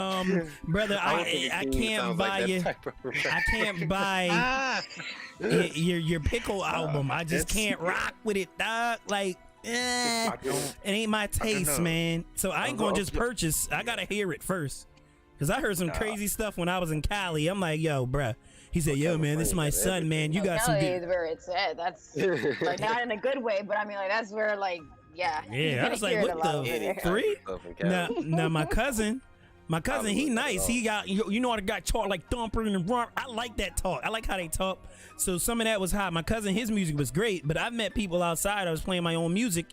brother, I can't buy you. I can't buy your pickle album. I just can't rock with it, dog. Like, it ain't my taste, man. So I ain't gonna just purchase. I gotta hear it first, cause I heard some crazy stuff when I was in Cali. I'm like, yo, bruh. He said, yo, man, this is my son, man. You got some good. Where it's at. That's like not in a good way, but I mean, like that's where, like, yeah. Yeah, I was like, what the freak? Now my cousin, he nice. He got, you know, I got talk like thumper and rump. I like that talk. I like how they talk. So some of that was hot. My cousin, his music was great, but I've met people outside. I was playing my own music,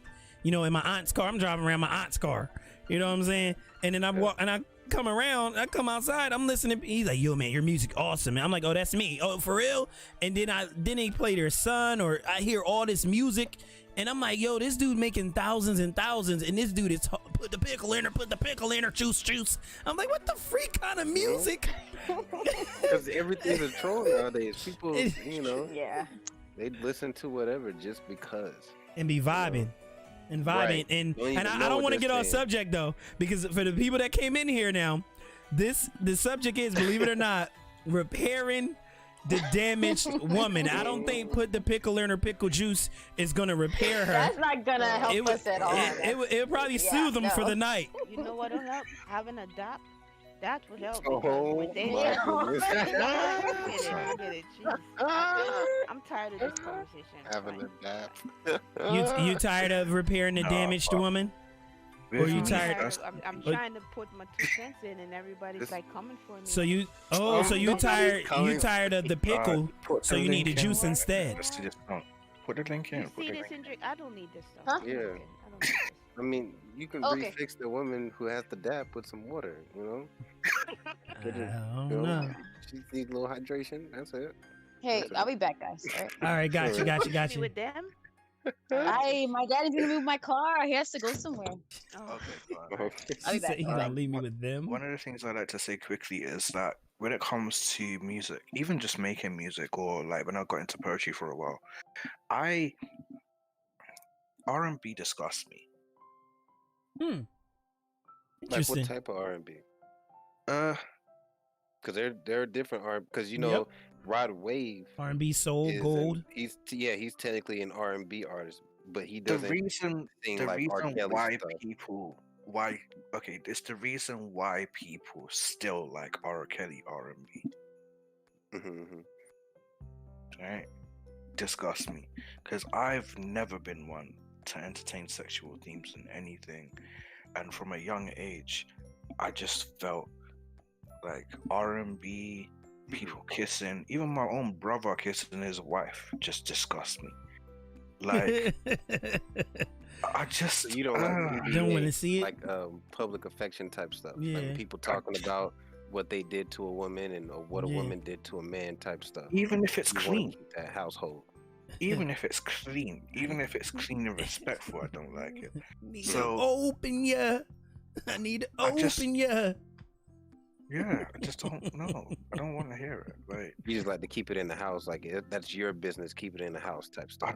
you know, in my aunt's car. I'm driving around my aunt's car. You know what I'm saying? And then I come around, I come outside, I'm listening. He's like, yo, man, your music awesome, man. I'm like, oh, that's me. Oh, for real? And then they play their son, or I hear all this music, and I'm like, yo, this dude making thousands and thousands, and this dude is put the pickle in her, juice. I'm like, what the freak kind of music? Because everything's a troll nowadays. People, you know, they listen to whatever just because. And be vibing. You know? And vibing, right. and I don't want to get off subject though, because for the people that came in here now, the subject is, believe it or not, repairing the damaged woman. I don't think put the pickle in her pickle juice is gonna repair her. That's not gonna help us at all. It'll probably soothe them for the night. You know what'll help? Having a doc. That would help. Oh, I'm tired of this conversation. Having a dap. You tired of repairing the damaged woman? Or you tired? I'm trying to put my 2 cents in, and everybody's like coming for me. So you tired? You tired of the pickle? So you need the juice instead. Put the link in. See this and drink. I don't need this stuff. Yeah. I don't need this. I mean, you can refix the woman who has the dap with some water, you know? I don't know. She needs a little hydration. That's it. Hey, I'll be back, guys. All right, got you. With them? My daddy's gonna move my car. He has to go somewhere. Okay, I'll be back. He's gonna leave me with them. One of the things I like to say quickly is that when it comes to music, even just making music, or like when I got into poetry for a while, R&B disgusts me. Like what type of R&B? Because there are different R. Because you know, Rod Wave, R&B soul gold. He's technically an R&B artist, but he doesn't. It's the reason why people still like R. Kelly R&B. Right? Disgusts me, because I've never been one to entertain sexual themes in anything, and from a young age I just felt like R&B, people kissing, even my own brother kissing his wife, just disgusts me. Like I just you don't want to see it, like public affection type stuff. Like people talking about what they did to a woman and what a woman did to a man type stuff. Even if it's clean, that household. Even if it's clean, and respectful, I don't like it. I need to open ya. Yeah, I just don't know. I don't want to hear it. Like, you just like to keep it in the house, like that's your business. Keep it in the house, type stuff.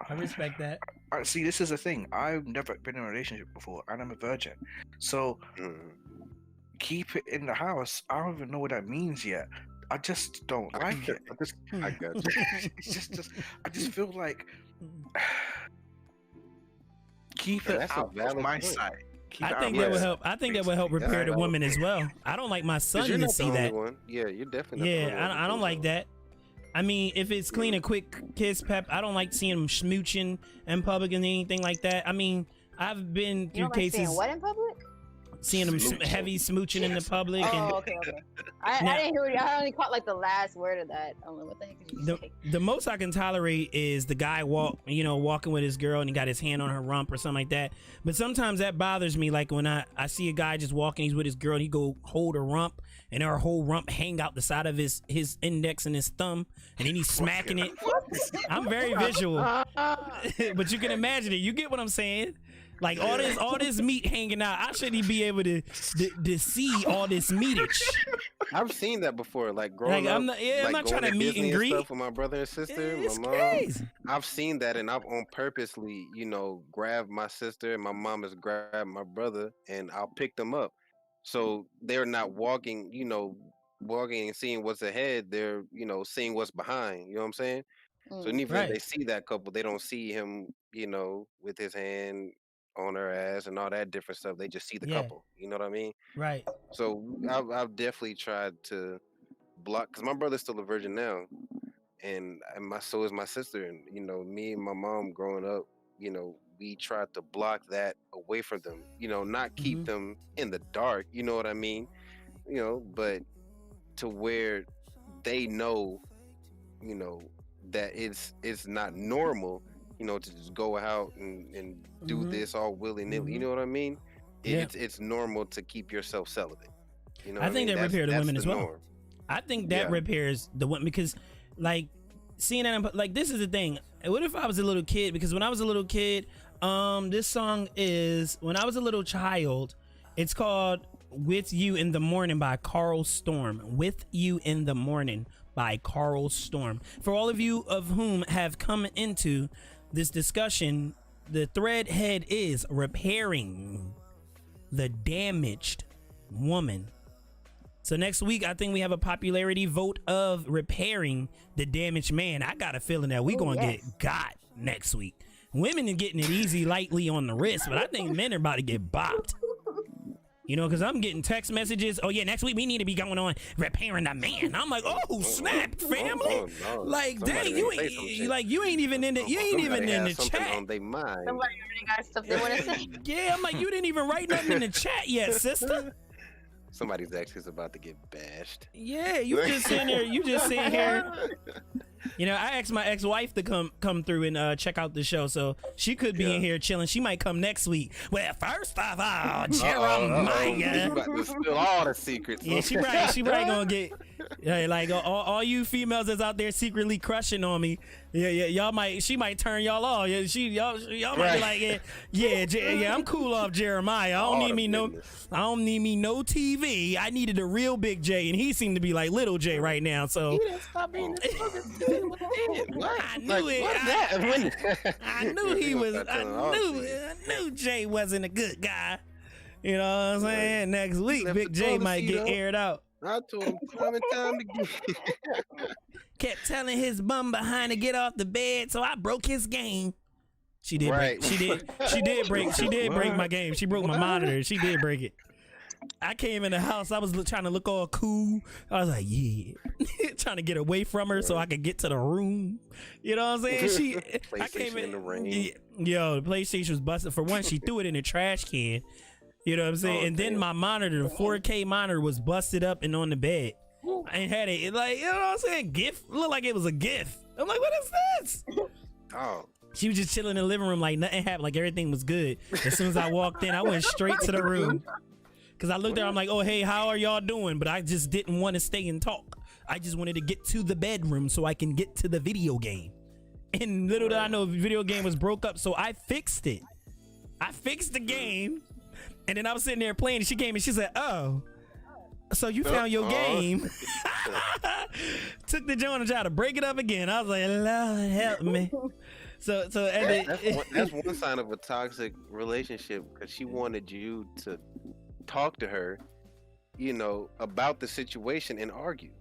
I respect that. See, this is the thing. I've never been in a relationship before, and I'm a virgin. So keep it in the house. I don't even know what that means yet. I just don't like it. I got you. I just feel like keep Yeah, it that's a out of valid my point. sight. Keep I it think out that of would my help. I think that would help That's repair a the valid woman as point. well. I don't like my 'Cause son you're to not see the only that. one. Yeah, you're definitely not the Yeah, only one. I don't like that. I mean, if it's clean, a quick kiss, pep. I don't like seeing them smooching in public and anything like that. I mean, I've been You through don't like cases saying what in public? seeing them Smooching. heavy smooching in the public. And Oh, okay. I didn't hear you. I only caught like the last word of that. I'm like, what the heck did you say? the most I can tolerate is the guy walking with his girl and he got his hand on her rump or something like that. But sometimes that bothers me. Like when I see a guy just walking, he's with his girl, and he go hold her rump, and her whole rump hang out the side of his index and his thumb, and then he's smacking it. I'm very visual, but you can imagine it. You get what I'm saying? Like all this meat hanging out. I shouldn't be able to see all this meatage. I've seen that before. Like growing Like, up, I'm not like trying to going meet Disney and greet. stuff with my brother and sister, It's my mom. crazy. I've seen that, and I've on purposely, grabbed my sister, and my mom has grabbed my brother, and I'll pick them up. So they're not walking, walking and seeing what's ahead. They're, seeing what's behind. You know what I'm saying? So even if they see that couple, they don't see him, with his hand on her ass and all that different stuff. They just see the couple. You know what I mean? Right. So I've definitely tried to block, because my brother's still a virgin now, and so is my sister, and me and my mom growing up, we tried to block that away from them. Not keep them in the dark. You know what I mean? But to where they know, that it's not normal, to just go out and do this all willy-nilly. You know what I mean? It's normal to keep yourself celibate. I think that repair the women as well. Norm. I think that repairs the women, because like seeing that, like, this is the thing. What if I was a little kid? Because when I was a little kid, this song is When I Was a Little Child. It's called With You in the Morning by Carl Storm. With You in the Morning by Carl Storm. For all of you of whom have come into this discussion, the thread head is repairing the damaged woman. So next week, I think we have a popularity vote of repairing the damaged man. I got a feeling that we gonna get got next week. Women are getting it easy, lightly on the wrist, but I think men are about to get bopped. Because I'm getting text messages. Oh yeah, next week we need to be going on repairing the man. I'm like, oh snap, family! Like, dang, you ain't even in the chat. Somebody already got stuff they want to say. Yeah, I'm like, you didn't even write nothing in the chat yet, sister. Somebody's ex is about to get bashed. Yeah, you just sitting here. I asked my ex-wife to come through and check out the show, so she could be in here chilling. She might come next week. Well, first off, Jeremiah. You about to spill all the secrets. Yeah, she probably gonna get like all you females that's out there secretly crushing on me. Yeah, she might turn y'all off. Yeah, y'all might be like, yeah, I'm cool off Jeremiah. I don't need me no TV. I needed a real Big J, and he seemed to be like little J right now. So you didn't stop being I knew it. I knew he was. I knew Jay wasn't a good guy. You know what I'm saying? Next week, Big J might get aired out. I told him time to get. Kept telling his bum behind to get off the bed, so I broke his game. She did break. She did break my game. She broke my monitor. She did break it. I came in the house. I was trying to look all cool. I was like, yeah, trying to get away from her so I could get to the room. You know what I'm saying? I came in the rain. Yo, the PlayStation was busted. For one, she threw it in the trash can. You know what I'm saying? And then my monitor, the 4K monitor, was busted up and on the bed. I ain't had it. Like, you know what I'm saying? Gift. Looked like it was a gift. I'm like, what is this? Oh. She was just chilling in the living room like nothing happened. Like everything was good. As soon as I walked in, I went straight to the room. Because I looked at her, I'm like, oh, hey, how are y'all doing? But I just didn't want to stay and talk. I just wanted to get to the bedroom so I can get to the video game. And little did I know the video game was broke up, so I fixed it. I fixed the game. And then I was sitting there playing, and she came and she said, oh, so you found your game. Took the joint and tried to break it up again. I was like, Lord, help me. So that's one sign of a toxic relationship, because she wanted you to talk to her, about the situation and argue.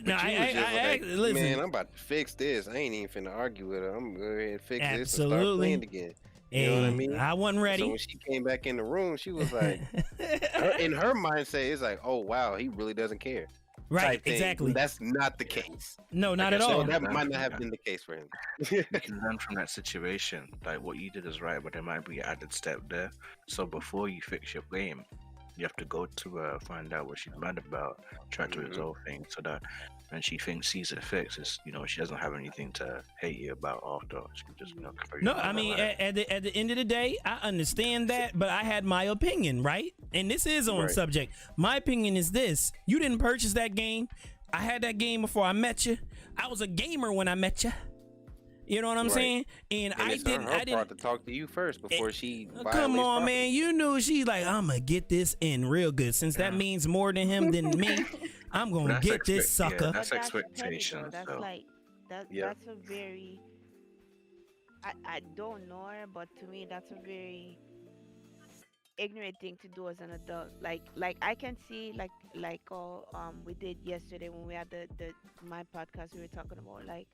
No, listen. Man, I'm about to fix this. I ain't even finna argue with her. I'm gonna go ahead and fix this and start Absolutely. playing again. You Hey, know what I mean? I wasn't ready. So when she came back in the room, she was like, in her mindset, it's like, oh wow, he really doesn't care. Right, exactly. That's not the case. No, not Like at I said, all. That might not have been the case for him. You can learn from that situation. Like what you did is right, but there might be an added step there. So before you fix your game, you have to go to find out what she's mad about, try to resolve things so that when she sees it fixed, it's, she doesn't have anything to hate you about after. She can just, No, I mean, at the end of the day, I understand that, but I had my opinion, right? And this is on subject. My opinion is this: you didn't purchase that game. I had that game before I met you. I was a gamer when I met you. You know what I'm saying? And I didn't. To talk to you first before she. Come on, man. You knew she like, I'm gonna get this in real good. Since that means more to him than me, I'm gonna get this sucker. Yeah, that's expectation. That's like that's a very. I don't know her, but to me that's a very ignorant thing to do as an adult. Like I can see like we did yesterday when we had the my podcast. We were talking about like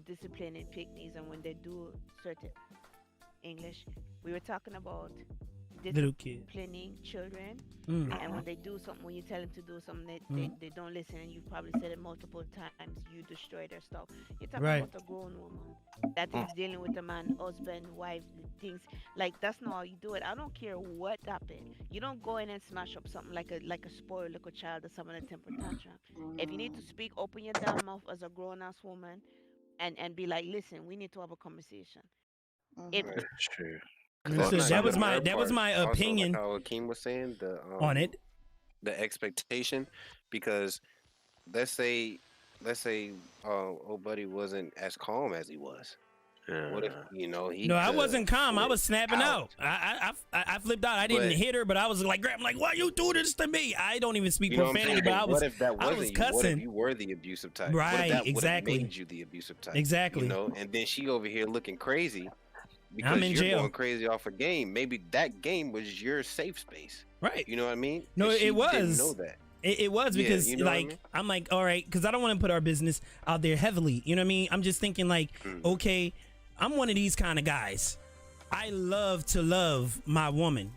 disciplining picnics, and when they do certain English, we were talking about disciplining children, and when they do something, when you tell them to do something, they don't listen, and you probably said it multiple times, you destroy their stuff. You're talking about a grown woman that is dealing with a man, husband, wife, things like that's not how you do it. I don't care what happened. You don't go in and smash up something like a spoiled little child or someone in a temper tantrum. If you need to speak, open your damn mouth as a grown-ass woman and be like, listen, we need to have a conversation. That's true. That was my opinion. Also, like how Akeem was saying on it, the expectation, because let's say old buddy wasn't as calm as he was. What if he? No, I wasn't calm. I was snapping out. I flipped out. I didn't hit her, but I was like, I'm like, why you do this to me? I don't even speak profanity, but I was cussing. What if you were the abusive type? Right, exactly. What made you the abusive type? Exactly. And then she over here looking crazy. Because I'm in you're jail. going crazy off a game. Maybe that game was your safe space. Right. You know what I mean? No, it was. Didn't know that. It was because I'm like, all right, because I don't want to put our business out there heavily. You know what I mean? I'm just thinking like, okay, I'm one of these kind of guys. I love to love my woman.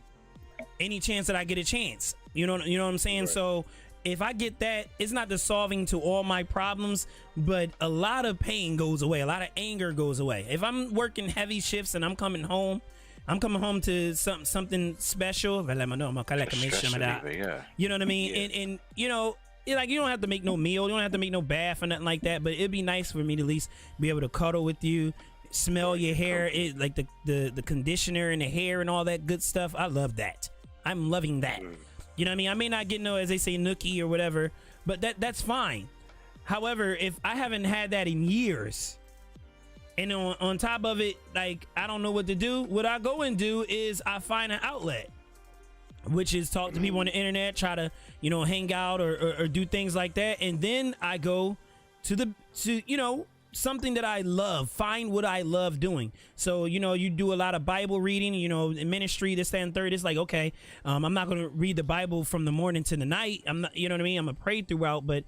Any chance that I get a chance. You know what I'm saying? Right. So if I get that, it's not the solving to all my problems, but a lot of pain goes away. A lot of anger goes away. If I'm working heavy shifts and I'm coming home to something special. You know what I mean? Yeah. And like you don't have to make no meal. You don't have to make no bath or nothing like that. But it'd be nice for me to at least be able to cuddle with you, smell your hair, like the conditioner in the hair and all that good stuff. I love that. I'm loving that. You know what I mean? I may not get no, as they say, nookie or whatever, but that's fine. However, if I haven't had that in years, and on top of it, like, I don't know what to do, what I go and do is I find an outlet, which is talk to people on the internet, try to, hang out or do things like that. And then I go to something that I love, find what I love doing. So, you do a lot of Bible reading, in ministry, this, that, and third. It's like, okay, I'm not going to read the Bible from the morning to the night. I'm not, you know what I mean? I'm going to pray throughout, but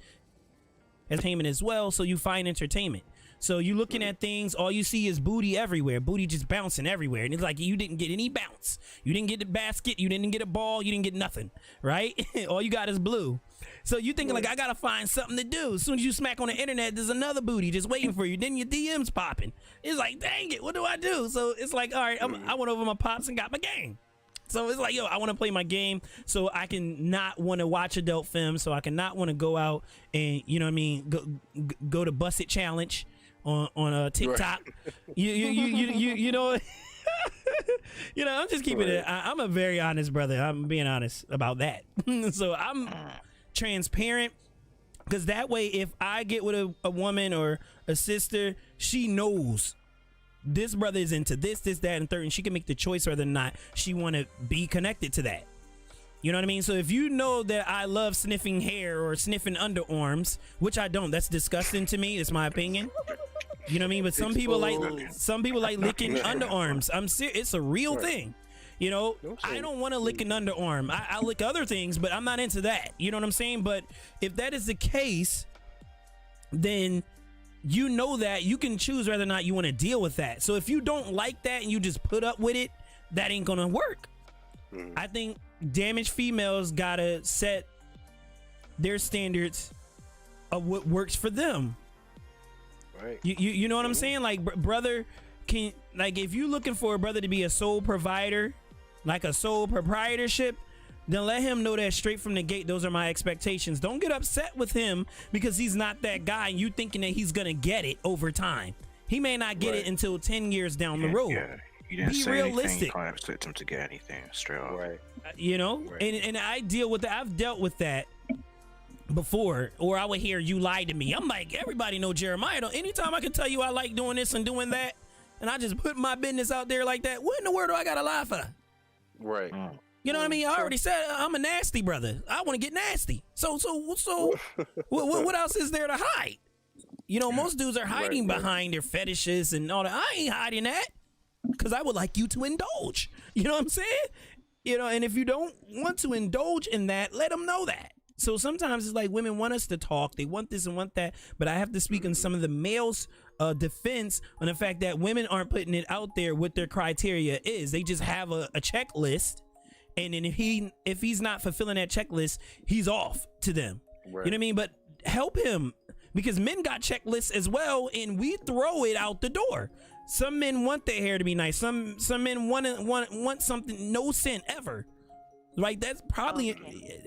entertainment as well. So you find entertainment. So you looking at things, all you see is booty everywhere. Booty just bouncing everywhere. And it's like, you didn't get any bounce. You didn't get the basket. You didn't get a ball. You didn't get nothing, right? All you got is blue. So you thinking like, I got to find something to do. As soon as you smack on the internet, there's another booty just waiting for you. Then your DM's popping. It's like, dang it, what do I do? So it's like, all right, I went over my pops and got my game. So it's like, yo, I want to play my game so I can not want to watch adult films, so I can not want to go out and, you know what I mean, go to Bust It Challenge on TikTok. Right. You know, I'm just keeping it. I'm a very honest brother. I'm being honest about that. So I'm transparent, because that way, if I get with a woman or a sister, she knows this brother is into this, that, and third, and she can make the choice whether or not she want to be connected to that. You know what I mean? So if you know that I love sniffing hair or sniffing underarms, which I don't, that's disgusting to me. It's my opinion. You know what I mean? But some people like licking underarms. I'm serious. It's a real thing. You know, I don't want to lick an underarm. I lick other things, but I'm not into that. You know what I'm saying? But if that is the case, then you know that you can choose whether or not you want to deal with that. So if you don't like that and you just put up with it, that ain't gonna work. I think damaged females gotta set their standards of what works for them. Right. You know what I'm saying? Like, brother, can, like, if you looking for a brother to be a sole provider, like a sole proprietorship, then let him know that straight from the gate. Those are my expectations. Don't get upset with him because he's not that guy and you thinking that he's gonna get it over time. He may not get it until 10 years down the road. Yeah. You didn't be say realistic. Anything, you can't expect him to get anything straight up. Right. You know, and I deal with that. I've dealt with that before, or I would hear you lie to me. I'm like, everybody know Jeremiah. Anytime I can tell you I like doing this and doing that, and I just put my business out there like that, what in the world do I gotta lie for? Right. You know what I mean? I already said I'm a nasty brother. I want to get nasty. So what else is there to hide? You know, most dudes are hiding behind their fetishes and all that. I ain't hiding that because I would like you to indulge. You know what I'm saying? You know, and if you don't want to indulge in that, let them know that. So sometimes it's like women want us to talk. They want this and want that. But I have to speak on some of the males' defense on the fact that women aren't putting it out there what their criteria is. They just have a checklist. And then if he's not fulfilling that checklist, he's off to them. Right. You know what I mean? But help him, because men got checklists as well, and we throw it out the door. Some men want their hair to be nice. Some men want something no scent ever. Like, that's probably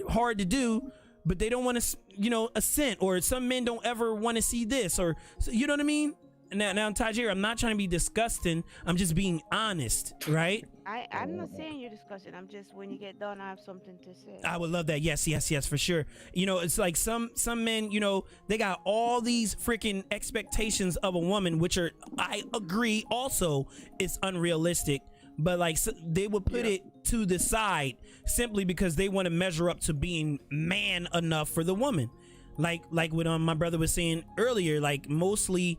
hard to do, but they don't want to, you know, a scent. Or some men don't ever want to see this, or you know what I mean? Now, Tajir, I'm not trying to be disgusting. I'm just being honest, right? I'm not saying you're disgusting. I'm just, when you get done, I have something to say. I would love that. Yes, for sure. You know, it's like some men, you know, they got all these freaking expectations of a woman, which are, I agree, also is unrealistic. But like, so they would put it to the side simply because they want to measure up to being man enough for the woman. Like what my brother was saying earlier, like mostly,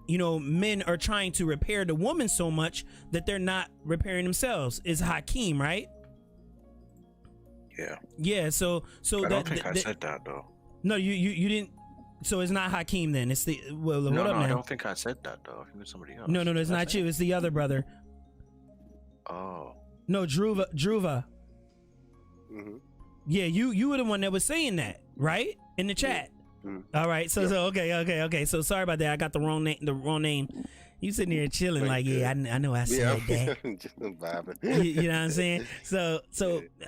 you know, men are trying to repair the woman so much that they're not repairing themselves. Is Hakeem, right? Yeah. So I don't think I said that though. No, you didn't. So it's not Hakeem then. It's the no, I don't think I said that though. I think it's somebody else. No, it's not you. It's the other brother. Oh. No, Druva. Mm-hmm. Yeah, you were the one that was saying that, right? In the chat. All right, so okay. So sorry about that. I got the wrong name. You sitting there chilling, like, I know I said that. Just vibing. You know what I'm saying? So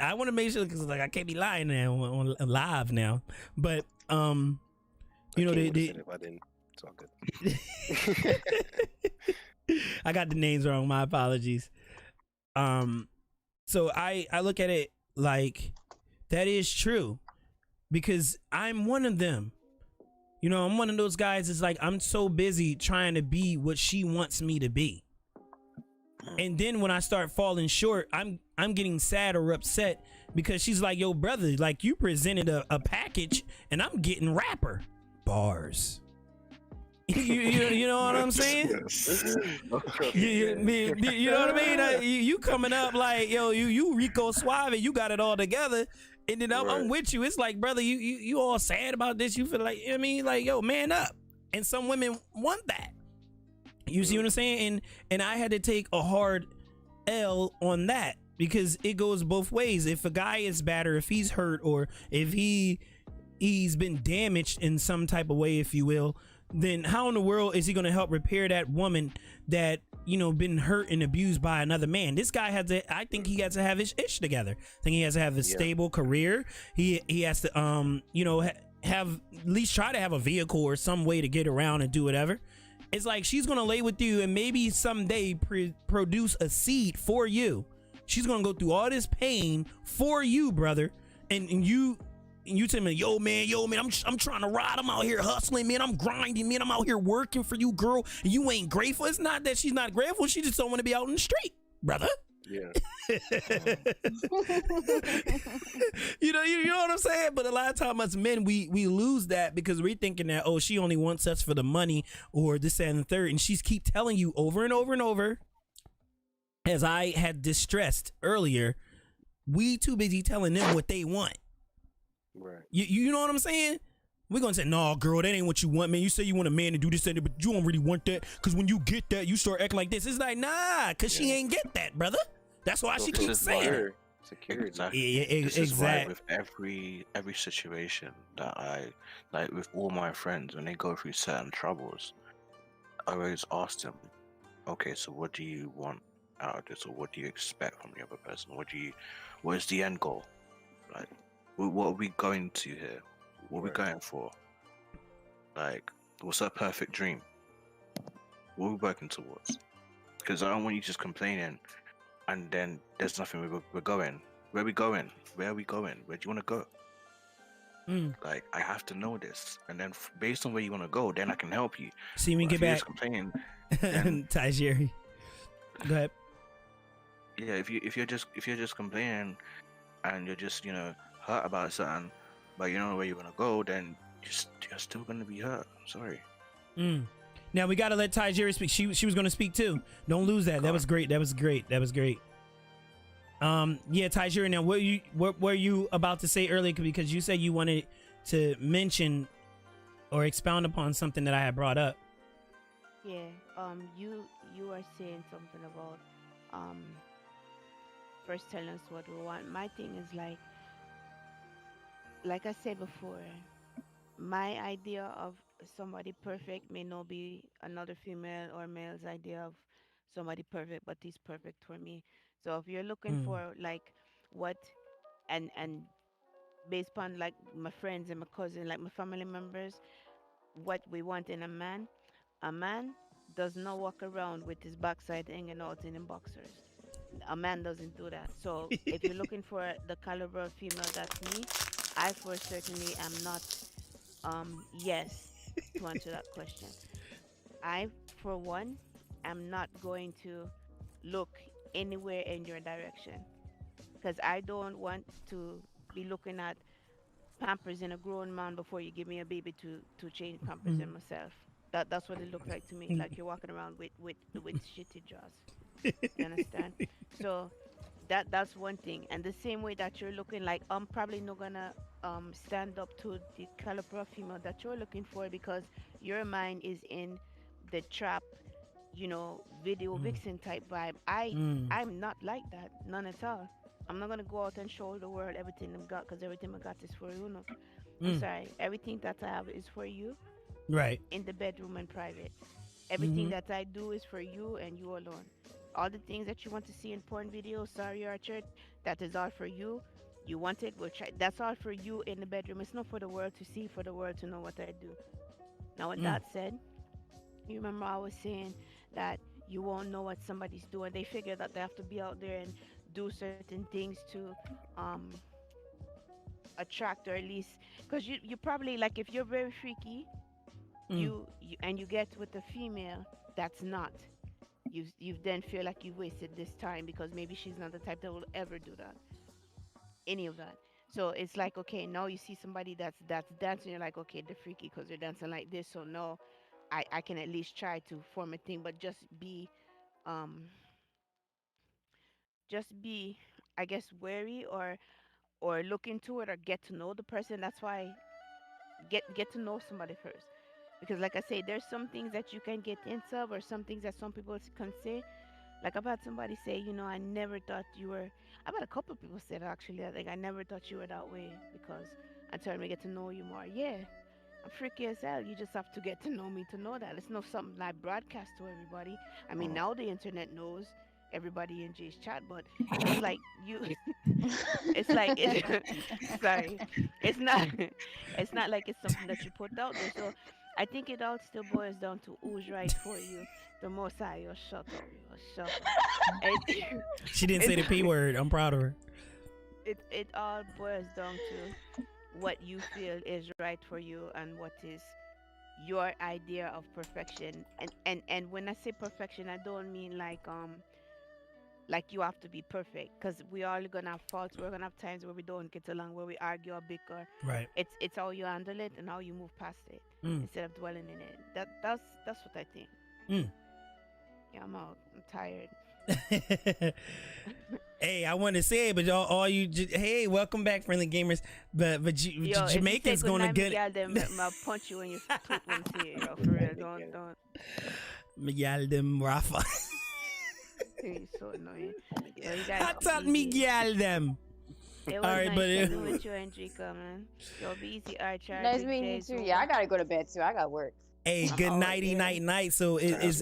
I want to make sure, because like I can't be lying now on live now. But you know, they if I didn't, it's all good. I got the names wrong. My apologies. So I look at it like that is true, because I'm one of them. You know, I'm one of those guys. It's like, I'm so busy trying to be what she wants me to be. And then when I start falling short, I'm getting sad or upset because she's like, yo, brother, like, you presented a package and I'm getting rapper bars. You know what I'm saying? You know what I mean? You coming up like, yo, you Rico Suave, you got it all together. And then I'm with you. It's like, brother, you all sad about this. You feel like, I mean, like, yo, man up. And some women want that. You see what I'm saying? And I had to take a hard L on that, because it goes both ways. If a guy is bad, or if he's hurt, or if he's been damaged in some type of way, if you will, then how in the world is he going to help repair that woman that, you know, been hurt and abused by another man? This guy I think he has to have his ish together. I think he has to have a stable career. He has to, you know, have at least try to have a vehicle or some way to get around and do whatever. It's like, she's going to lay with you and maybe someday produce a seed for you. She's going to go through all this pain for you, brother. And you tell me, yo man, I'm trying to ride. I'm out here hustling, man. I'm grinding, man. I'm out here working for you, girl. And you ain't grateful. It's not that she's not grateful. She just don't want to be out in the street, brother. Yeah. you know what I'm saying? But a lot of times us men, we lose that because we're thinking that, oh, she only wants us for the money or this, that, and the third. And she's keep telling you over and over and over. as I had distressed earlier, we too busy telling them what they want. Right. You know what I'm saying? We're gonna say, no, girl, that ain't what you want, man. You say you want a man to do this, and but you don't really want that. Cause when you get that, you start acting like this. It's like, nah, cause she ain't get that, brother. That's why she keeps saying it. Security. Exactly. This is why with every situation that I like with all my friends, when they go through certain troubles, I always ask them, okay, so what do you want out of this, or what do you expect from the other person? What is the end goal? Like, what are we going to here? What are we going for? Like, what's our perfect dream? What are we working towards? Because I don't want you just complaining and then there's nothing we're going. Where are we going? Where are we going? Where do you want to go? Like, I have to know this. And then based on where you want to go, then I can help you. See me get back. Just complaining. Then, Tajiri. Go ahead. Yeah, if you're just complaining and you're just, hurt about something, but you don't know where you want to go, then you're still gonna be hurt. I'm sorry. Now we gotta let Tajiri speak. She was gonna speak too. Don't lose that. That was great. Yeah, Tajiri. Now what were you about to say earlier? Because you said you wanted to mention or expound upon something that I had brought up. Yeah. You are saying something about first telling us what we want. My thing is like I said before, my idea of somebody perfect may not be another female or male's idea of somebody perfect, but he's perfect for me. So if you're looking for like what and based upon like my friends and my cousin, like my family members, what we want in a man does not walk around with his backside hanging out in boxers. A man doesn't do that. So if you're looking for the caliber of female that's me, I for certainly am not yes to answer that question. I for one am not going to look anywhere in your direction because I don't want to be looking at pampers in a grown man before you give me a baby to change pampers in myself. That's what it looks like to me. Like you're walking around with shitty jaws. You understand? So that's one thing. And the same way that you're looking like I'm probably not gonna stand up to the caliber of female that you're looking for because your mind is in the trap, video vixen type vibe. I'm not like that, none at all. I'm not gonna go out and show the world everything I've got because everything I got is for you. No, I'm sorry. Everything that I have is for you. Right. In the bedroom and private. Everything that I do is for you and you alone. All the things that you want to see in porn videos, sorry Archer, that is all for you. You want it, we'll try. That's all for you in the bedroom. It's not for the world to see, for the world to know what I do. Now with that said, you remember I was saying that you won't know what somebody's doing. They figure that they have to be out there and do certain things to attract, or at least because you probably like if you're very freaky, you and you get with a female that's not, you then feel like you wasted this time because maybe she's not the type that will ever do that, any of that. So it's like, okay, now you see somebody that's dancing, you're like, okay, they're freaky because they're dancing like this, so no, I can at least try to form a thing, but um just be I guess wary or look into it or get to know the person. That's why get to know somebody first, because like I say, there's some things that you can get hints of or some things that some people can say. Like I've had somebody say, I never thought you were. I've had a couple of people say that actually. Like I never thought you were that way because until I get to know you more. Yeah, I'm freaky as hell. You just have to get to know me to know that. It's not something I broadcast to everybody. I mean, now the internet knows everybody in Jay's chat, but it's like you. It's like sorry. It's not like it's something that you put out there. So I think it all still boils down to who's right for you. The most I you shut up, you shut up. She didn't say the P word. I'm proud of her. It all boils down to what you feel is right for you and what is your idea of perfection. And when I say perfection, I don't mean like you have to be perfect, because we all gonna have faults. We're gonna have times where we don't get along, where we argue or bicker. Right. It's how you handle it and how you move past it instead of dwelling in it. That's what I think. Yeah, I'm out. I'm tired. Hey, I want to say it, but all you, hey, welcome back, friendly gamers. But Jamaica's gonna get. I'll punch you when you put one here, yo. For real, don't. Miguel them Rafa. He's so annoying. I thought Miguel them. It was all right, nice but chatting with you, Enrica, man. Yo, be easy, Archer. Nice meeting you too. Yeah, I gotta go to bed too. I got work. Hey, good nighty night. So is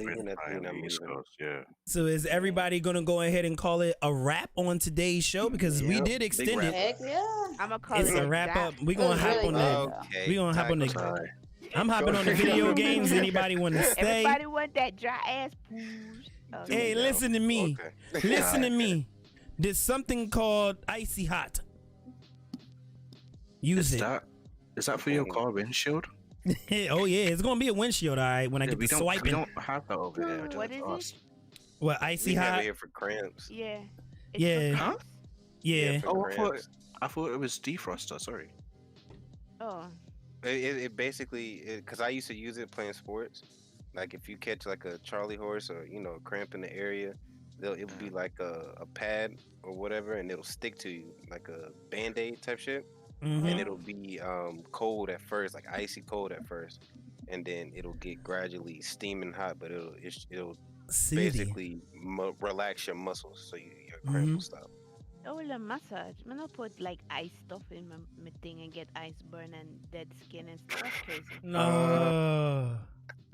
everybody gonna go ahead and call it a wrap on today's show because we did extend it? Heck yeah. I'm gonna call it's it a wrap up. We gonna hop on the. We gonna hop on the. I'm hopping on the video games. Anybody want to stay? Everybody want that dry ass pooch. Hey, listen to me. Okay. Listen to me. There's something called Icy Hot. Use it. Is that for your car windshield? Oh yeah, it's gonna be a windshield, all right. When I get to swiping. We don't have that over here. What is it? What, Icy Hot? We have it here for cramps. Yeah. Yeah. Huh? Yeah. I thought it was defroster. Sorry. Oh. It basically, because I used to use it playing sports. Like if you catch like a Charlie horse or a cramp in the area, it would be like a pad or whatever, and it'll stick to you like a Band-Aid type shit. Mm-hmm. And it'll be cold at first, like icy cold at first, and then it'll get gradually steaming hot, but it'll basically relax your muscles so your cramp will stop. Oh, the massage. I'm gonna put like ice stuff in my thing and get ice burn and dead skin and stuff. Crazy. No.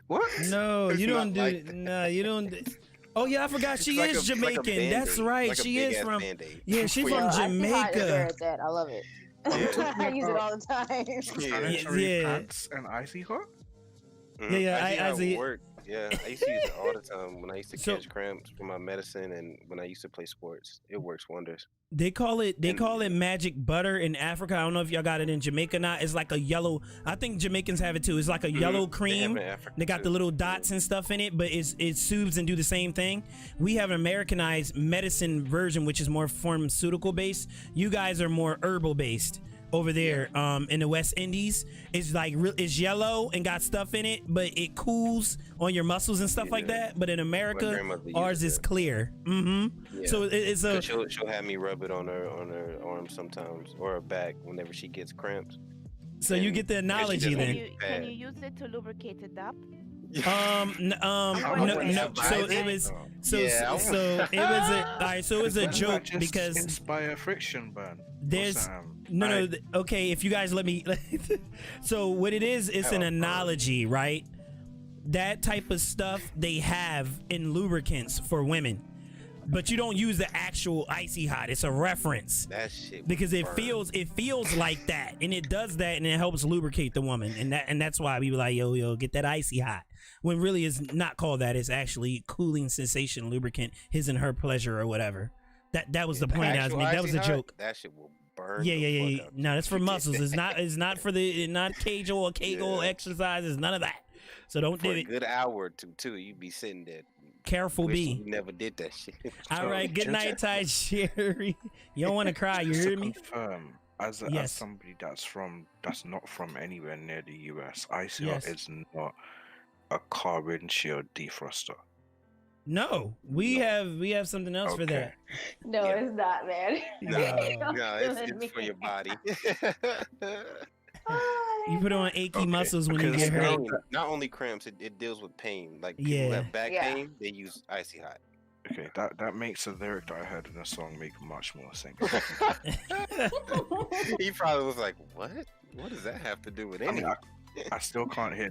What? No, you don't do. Like No, you don't. Oh yeah, I forgot she like is Jamaican. That's right. Like she is from. Band-Aid. Yeah, she's from Jamaica. I love it. I use it all the time. Sanitary pants and icy hot. I work. Yeah, I used to use it all the time when I used to catch cramps for my medicine and when I used to play sports. It works wonders. They call it magic butter in Africa. I don't know if y'all got it in Jamaica or not. It's like a yellow. I think Jamaicans have it too. It's like a yellow cream. They got the little dots and stuff in it, but it soothes and do the same thing. We have an Americanized medicine version, which is more pharmaceutical based. You guys are more herbal based. Over there in the West Indies, it's like it's yellow and got stuff in it, but it cools on your muscles and stuff like that. But in America, ours is clear. Mm-hmm. So it's a. She'll have me rub it on her arm sometimes or her back whenever she gets cramps. So you get the analogy then. Can you use it to lubricate it up? No. So it was. So it was a. All right. So it was a joke because inspire friction burn. There's. No. Okay, if you guys let me. So what it is, it's an analogy, right? That type of stuff they have in lubricants for women, but you don't use the actual icy hot. It's a reference. That shit. Because it feels like that, and it does that, and it helps lubricate the woman, and that's why we be like, yo, get that icy hot. When really it's not called that. It's actually cooling sensation lubricant, his and her pleasure or whatever. That was the point I was making. That was a joke. That shit will burn. Yeah. No, that's for muscles. It's not for the Kegel exercises. None of that. So don't do it. A good hour or two, you'd be sitting there. Careful, B. You never did that shit. All right. Good night, Ty Sherry. You don't want to cry. You heard me? Confirm, as somebody that's not from anywhere near the US, icy hot is not a car windshield defroster. No, we have something else for that. No, it's not, man. No, it's for your body. You put on achy muscles when you get hurt. Not only cramps, it deals with pain. Like people have back pain, they use icy hot. Okay, that makes the lyric that I heard in the song make much more sense. He probably was like, "What? What does that have to do with anything?" I still can't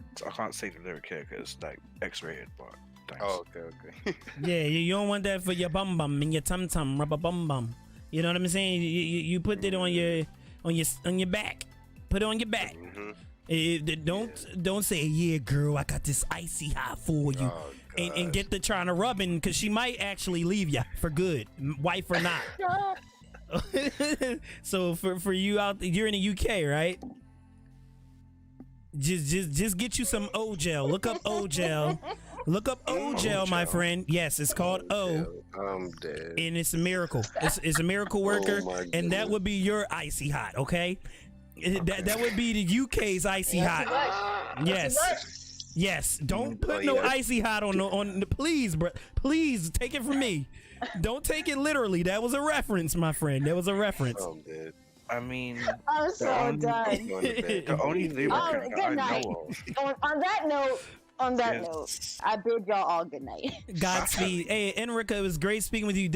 say the lyric here because it's like X-rated, but. Thanks. Oh, okay. Yeah, you don't want that for your bum bum and your tum tum, rubber bum bum. You know what I'm saying? You put it on your back. Put it on your back. Mm-hmm. Don't say, yeah, girl, I got this icy hot for you, and get to trying to rubbing because she might actually leave you for good, wife or not. So for you out there, you're in the UK, right? Just get you some O gel. Look up O gel. Look up O gel, my friend. Yes, it's called O. I'm dead. And it's a miracle. It's a miracle worker, and that would be your icy hot. Okay, that would be the UK's icy hot. Yes. Yes, don't put no icy hot on the please, bro. Please take it from me. Don't take it literally. That was a reference, my friend. That was a reference. Oh, dude. I mean, I'm so done. The only lubricant good I night. know of. On that note, I bid y'all all good night. Godspeed. Hey, Enrica, it was great speaking with you.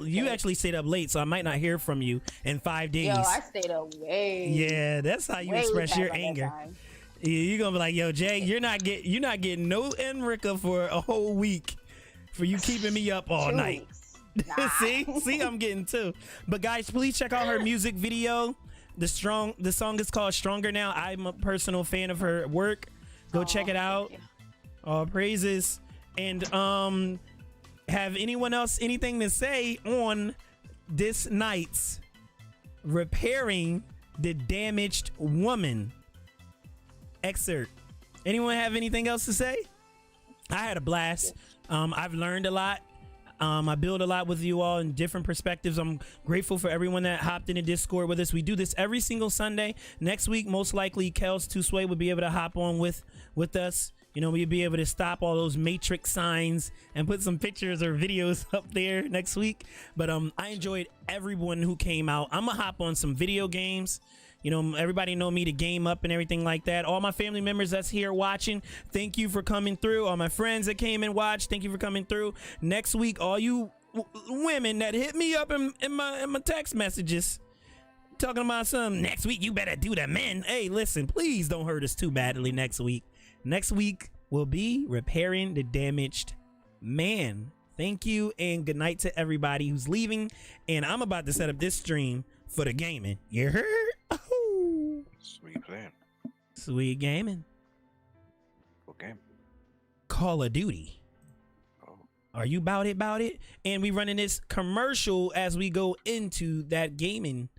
You actually stayed up late, so I might not hear from you in 5 days. Yo, I stayed up way. Yeah, that's how you express your anger. Yeah, you're gonna be like, yo, Jay, you're not getting no Enrica for a whole week for you keeping me up all night. Nah. see, I'm getting 2. But guys, please check out her music video. The song is called Stronger Now. I'm a personal fan of her work. Go check it out. All praises. And have anyone else anything to say on this night's Repairing the Damaged Woman excerpt? Anyone have anything else to say? I had a blast. I've learned a lot. I build a lot with you all in different perspectives. I'm grateful for everyone that hopped in the Discord with us. We do this every single Sunday. Next week, most likely, Kels Tusway will be able to hop on with us. You know, we'll be able to stop all those matrix signs and put some pictures or videos up there next week. But I enjoyed everyone who came out. I'm gonna hop on some video games. You know, everybody know me to game up and everything like that. All my family members that's here watching, thank you for coming through. All my friends that came and watched, thank you for coming through. Next week, all you women that hit me up in my text messages talking about something, next week you better do the men. Hey, listen, please don't hurt us too badly next week. Next week will be Repairing the Damaged Man. Thank you and good night to everybody who's leaving. And I'm about to set up this stream for the gaming. You heard? Oh. Sweet plan. Sweet gaming. What game? Call of Duty. Oh. Are you about it? And we running this commercial as we go into that gaming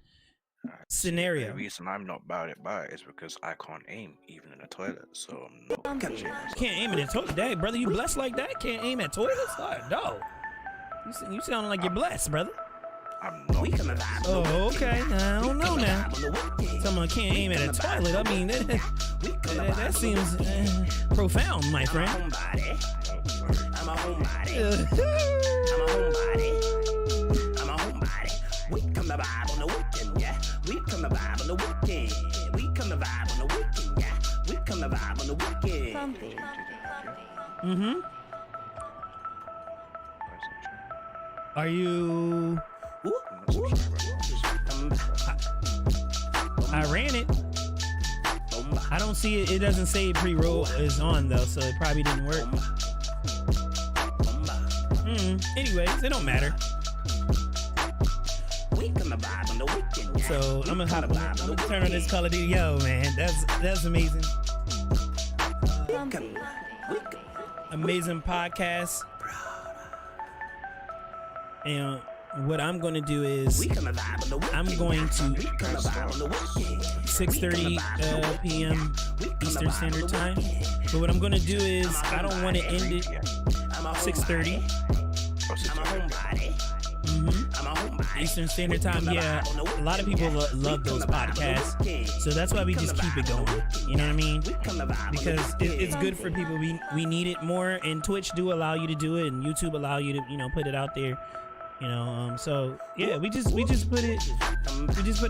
scenario. The reason I'm not about it is because I can't aim even in a toilet. So I'm not can't aim in a toilet. Dang, brother, you blessed like that? Can't aim at toilets? No. You sound like you're blessed, brother. I'm not. Oh, okay. I don't know now. Someone can't aim at a toilet. I mean, that seems profound, my friend. I'm a homebody. I'm a homebody. We come to vibe on the weekend, yeah. We come to vibe on the weekend. We come to vibe on the weekend, yeah. We come to vibe on the weekend. Mm-hmm. Are you? I ran it. I don't see it. It doesn't say pre-roll is on though, so it probably didn't work. Anyways, it don't matter. So I'm gonna turn on this Call of Duty. Yo, man, that's amazing. Amazing podcast. And what I'm going to do is I'm going to 6:30 p.m. Eastern Standard Time. But what I'm going to do is I don't want to end it 6:30. Eastern Standard Time. Yeah, a lot of people love those podcasts, so that's why we just keep it going. You know what I mean? Because it's good for people. We need it more, and Twitch do allow you to do it, and YouTube allow you to put it out there. So yeah, we just put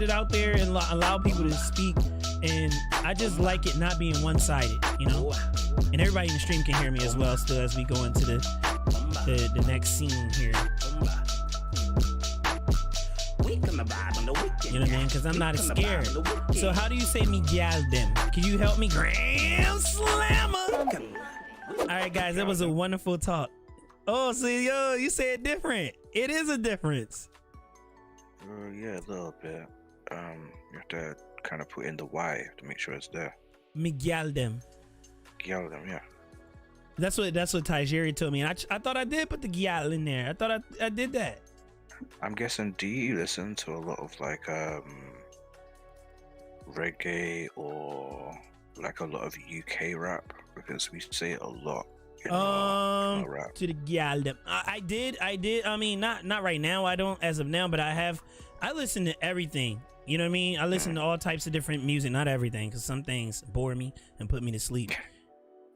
it out there and allow people to speak, and I just like it not being one-sided, and everybody in the stream can hear me as well still as we go into the next scene here. You know what I mean? Because I'm not scared. So how do you say Miguel then? Can you help me? Grand Slammer! All right, guys, that was a wonderful talk. Oh, see, yo, you said different. It is a difference. Yeah, a little bit. You have to kind of put in the Y to make sure it's there. Miguel them. Miguel them, yeah. That's what Tajiri told me. And I thought I did put the Gial in there. I thought I did that. I'm guessing, do you listen to a lot of like reggae or like a lot of UK rap? Because we say it a lot in our rap. To the Gial them. I did. I mean, not right now. I don't as of now, but I listen to everything. You know what I mean? I listen to all types of different music, not everything, because some things bore me and put me to sleep.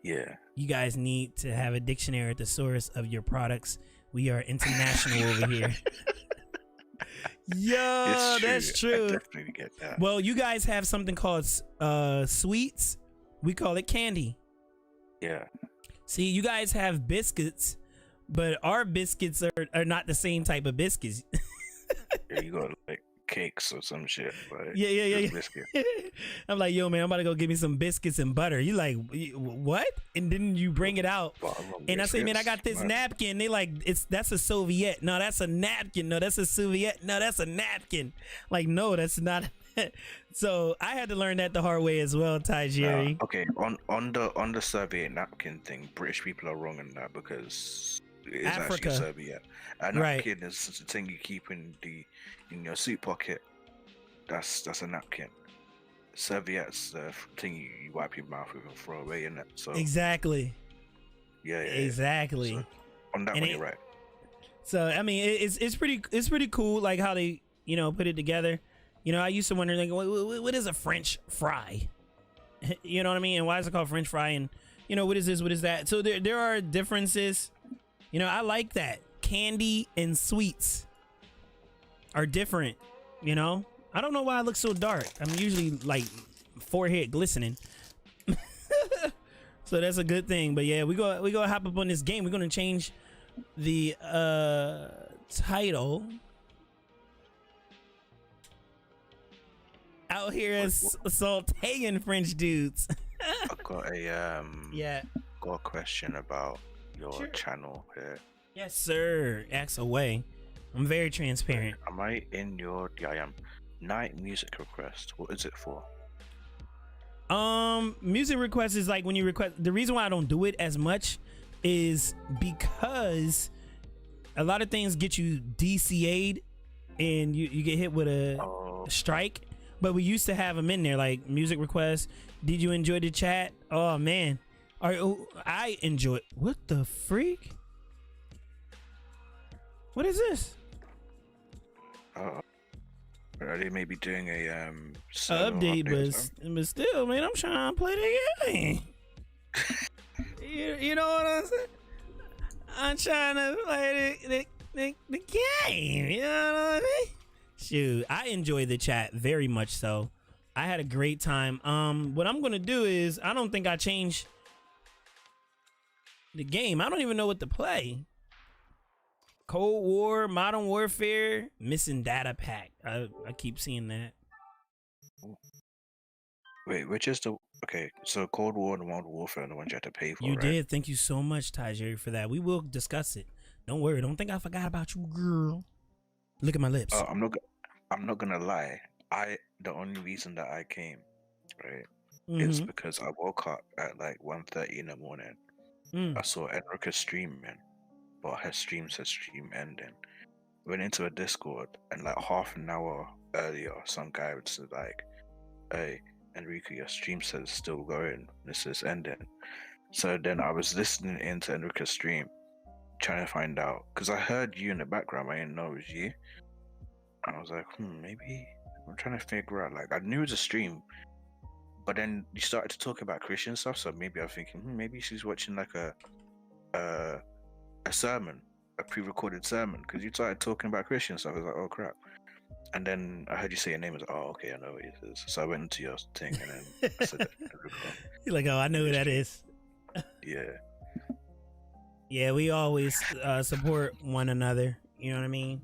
Yeah. You guys need to have a dictionary, thesaurus of your products. We are international over here. Yo, that's true. I definitely get that. Well, you guys have something called sweets. We call it candy. Yeah. See, you guys have biscuits, but our biscuits are not the same type of biscuits. Yeah, you got like cakes or some shit. But Yeah. biscuit. I'm like, yo, man, I'm about to go get me some biscuits and butter. You like, what? And then you bring it out, and I say, man, I got this napkin. They like, that's a Soviet. No, that's a napkin. No, that's a Soviet. No, that's a napkin. Like, no, that's not. So I had to learn that the hard way as well, Tajiri. Okay, on the Soviet napkin thing, British people are wrong in that because it's Africa. actually Soviet. A napkin is the thing you keep in your suit pocket. That's a napkin. Serviette's the thing you wipe your mouth with and throw away, in it. So Exactly. Yeah. Exactly. So, on that one, you're right. So I mean, it's pretty cool, like how they put it together. I used to wonder, like, what is a French fry? You know what I mean? And why is it called French fry? And what is this? What is that? So there are differences. I like that. Candy and sweets are different. I don't know why I look so dark. I'm usually like forehead glistening. So that's a good thing. But yeah, we go hop up on this game. We're gonna change the title. Out here as sauteing French dudes. I've got a question about your channel here. Yes, sir. Ask away. I'm very transparent. Am I in your night music request? What is it for? Music requests is like when you request. The reason why I don't do it as much is because a lot of things get you DCA'd and you get hit with a strike. But we used to have them in there, like music requests. Did you enjoy the chat? Oh man, I enjoyed. What the freak? What is this? Are they maybe doing a update? But still, man, I'm trying to play the game. you know what I'm saying? I'm trying to play the game. You know what I mean? Shoot, I enjoy the chat very much so. I had a great time. What I'm gonna do is, I don't think I changed the game. I don't even know what to play. Cold War, Modern Warfare, missing data pack. I keep seeing that. Wait, which is so Cold War and Modern Warfare are the ones you had to pay for, You right? did. Thank you so much, Tajiri, for that. We will discuss it. Don't worry. Don't think I forgot about you, girl. Look at my lips. I'm not gonna lie. The only reason that I came, right, is because I woke up at like 1:30 in the morning. I saw Enrica streaming, but her stream said stream ending. Went into a Discord, and like half an hour earlier, some guy would say like, "Hey, Enrica, your stream says still going. This is ending." So then I was listening into Enrica's stream, trying to find out, because I heard you in the background. I didn't know it was you. And I was like, maybe I'm trying to figure out. Like, I knew it was a stream, but then you started to talk about Christian stuff. So maybe I'm thinking, maybe she's watching like a sermon, a pre-recorded sermon, because you started talking about Christian stuff. I was like, oh crap. And then I heard you say your name. I was like, oh, okay, I know what it is. So I went into your thing, and then I said, You're like, oh, I know who that is. Yeah. Yeah, we always support one another. You know what I mean?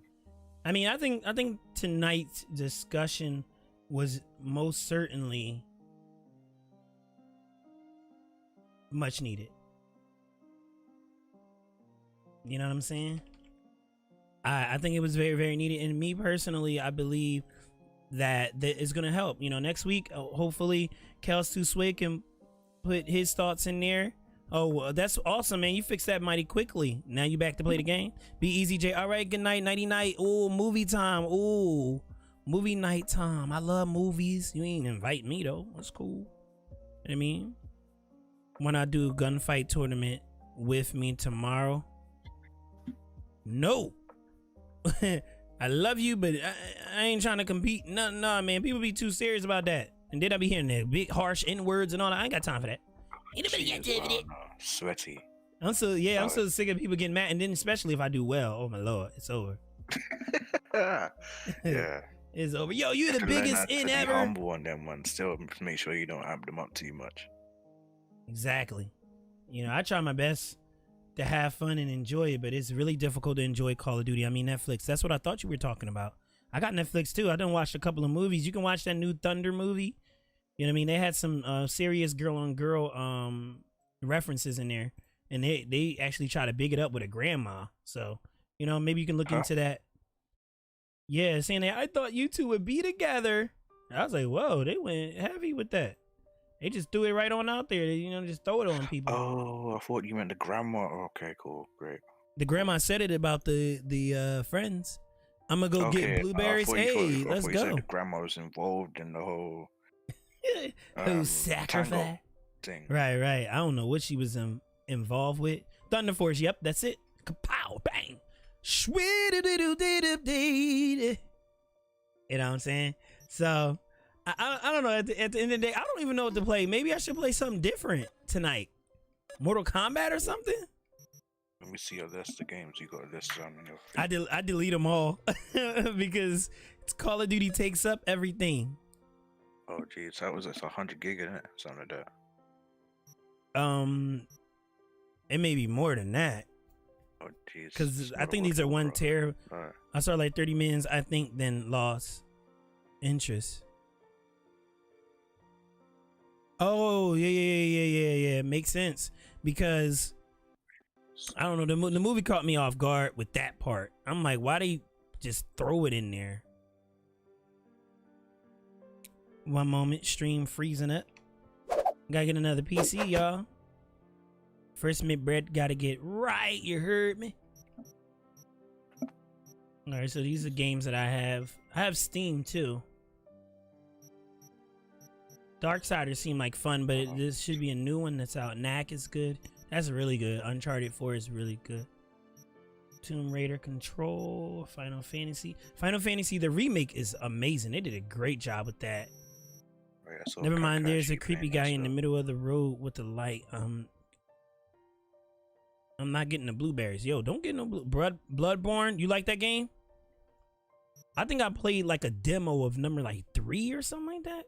I think tonight's discussion was most certainly much needed. You know what I'm saying? I think it was very, very needed. And me personally, I believe that it's going to help. Next week, hopefully, Kels Too Sway can put his thoughts in there. Oh, that's awesome, man. You fixed that mighty quickly. Now you back to play the game. BiGJaY. All right, good night, nighty night. Oh, movie time. Oh, movie night time. I love movies. You ain't invite me, though. That's cool. You know what I mean? When I do a gunfight tournament with me tomorrow. No. I love you, but I ain't trying to compete. No, man. People be too serious about that. And then I be hearing that big, harsh N-words and all that. I ain't got time for that. Ain't nobody got time for that. Sweaty. I'm so sick of people getting mad, and then especially if I do well. Oh my lord, it's over. Yeah. It's over. Yo, you're the biggest in ever. Be humble on them ones. Still make sure you don't amp them up too much. Exactly. You know, I try my best to have fun and enjoy it, but it's really difficult to enjoy Call of Duty. I mean, Netflix. That's what I thought you were talking about. I got Netflix too. I done watched a couple of movies. You can watch that new Thunder movie. You know what I mean? They had some serious girl on girl references in there, and they actually try to big it up with a grandma. So, you know, maybe you can look into that. Yeah, saying that I thought you two would be together. I was like, whoa, they went heavy with that. They just threw it right on out there. You know, just throw it on people. Oh, I thought you meant the grandma. Okay, cool, great. The grandma said it about the friends. I'm gonna go get blueberries. Hey, let's go. The grandma was involved in the whole sacrifice thing. Right. I don't know what she was involved with. Thunder Force. Yep, that's it. Kapow, bang. You know what I'm saying? So I don't know. At the end of the day, I don't even know what to play. Maybe I should play something different tonight. Mortal Kombat or something. Let me see a list of games you got a list on your feed. I delete them all because Call of Duty takes up everything. Oh geez, it's 100 gig in it, something like that. It may be more than that. Oh geez, because I think these are 1 tera. Right. I saw like 30 minutes. I think then lost interest. Oh yeah. Makes sense because I don't know. The movie caught me off guard with that part. I'm like, why they just throw it in there? One moment, stream freezing up. Gotta get another PC, y'all. First mid bread gotta get right. You heard me? All right, so these are games that I have. I have Steam too. Darksiders seem like fun, but this should be a new one that's out. Knack is good. That's really good. Uncharted 4 is really good. Tomb Raider Control, Final Fantasy. Final Fantasy, the remake is amazing. They did a great job with that. Never mind, there's a creepy guy in the middle of the road with the light. I'm not getting the blueberries. Yo, don't get no Bloodborne. You like that game? I think I played like a demo of number like 3 or something like that.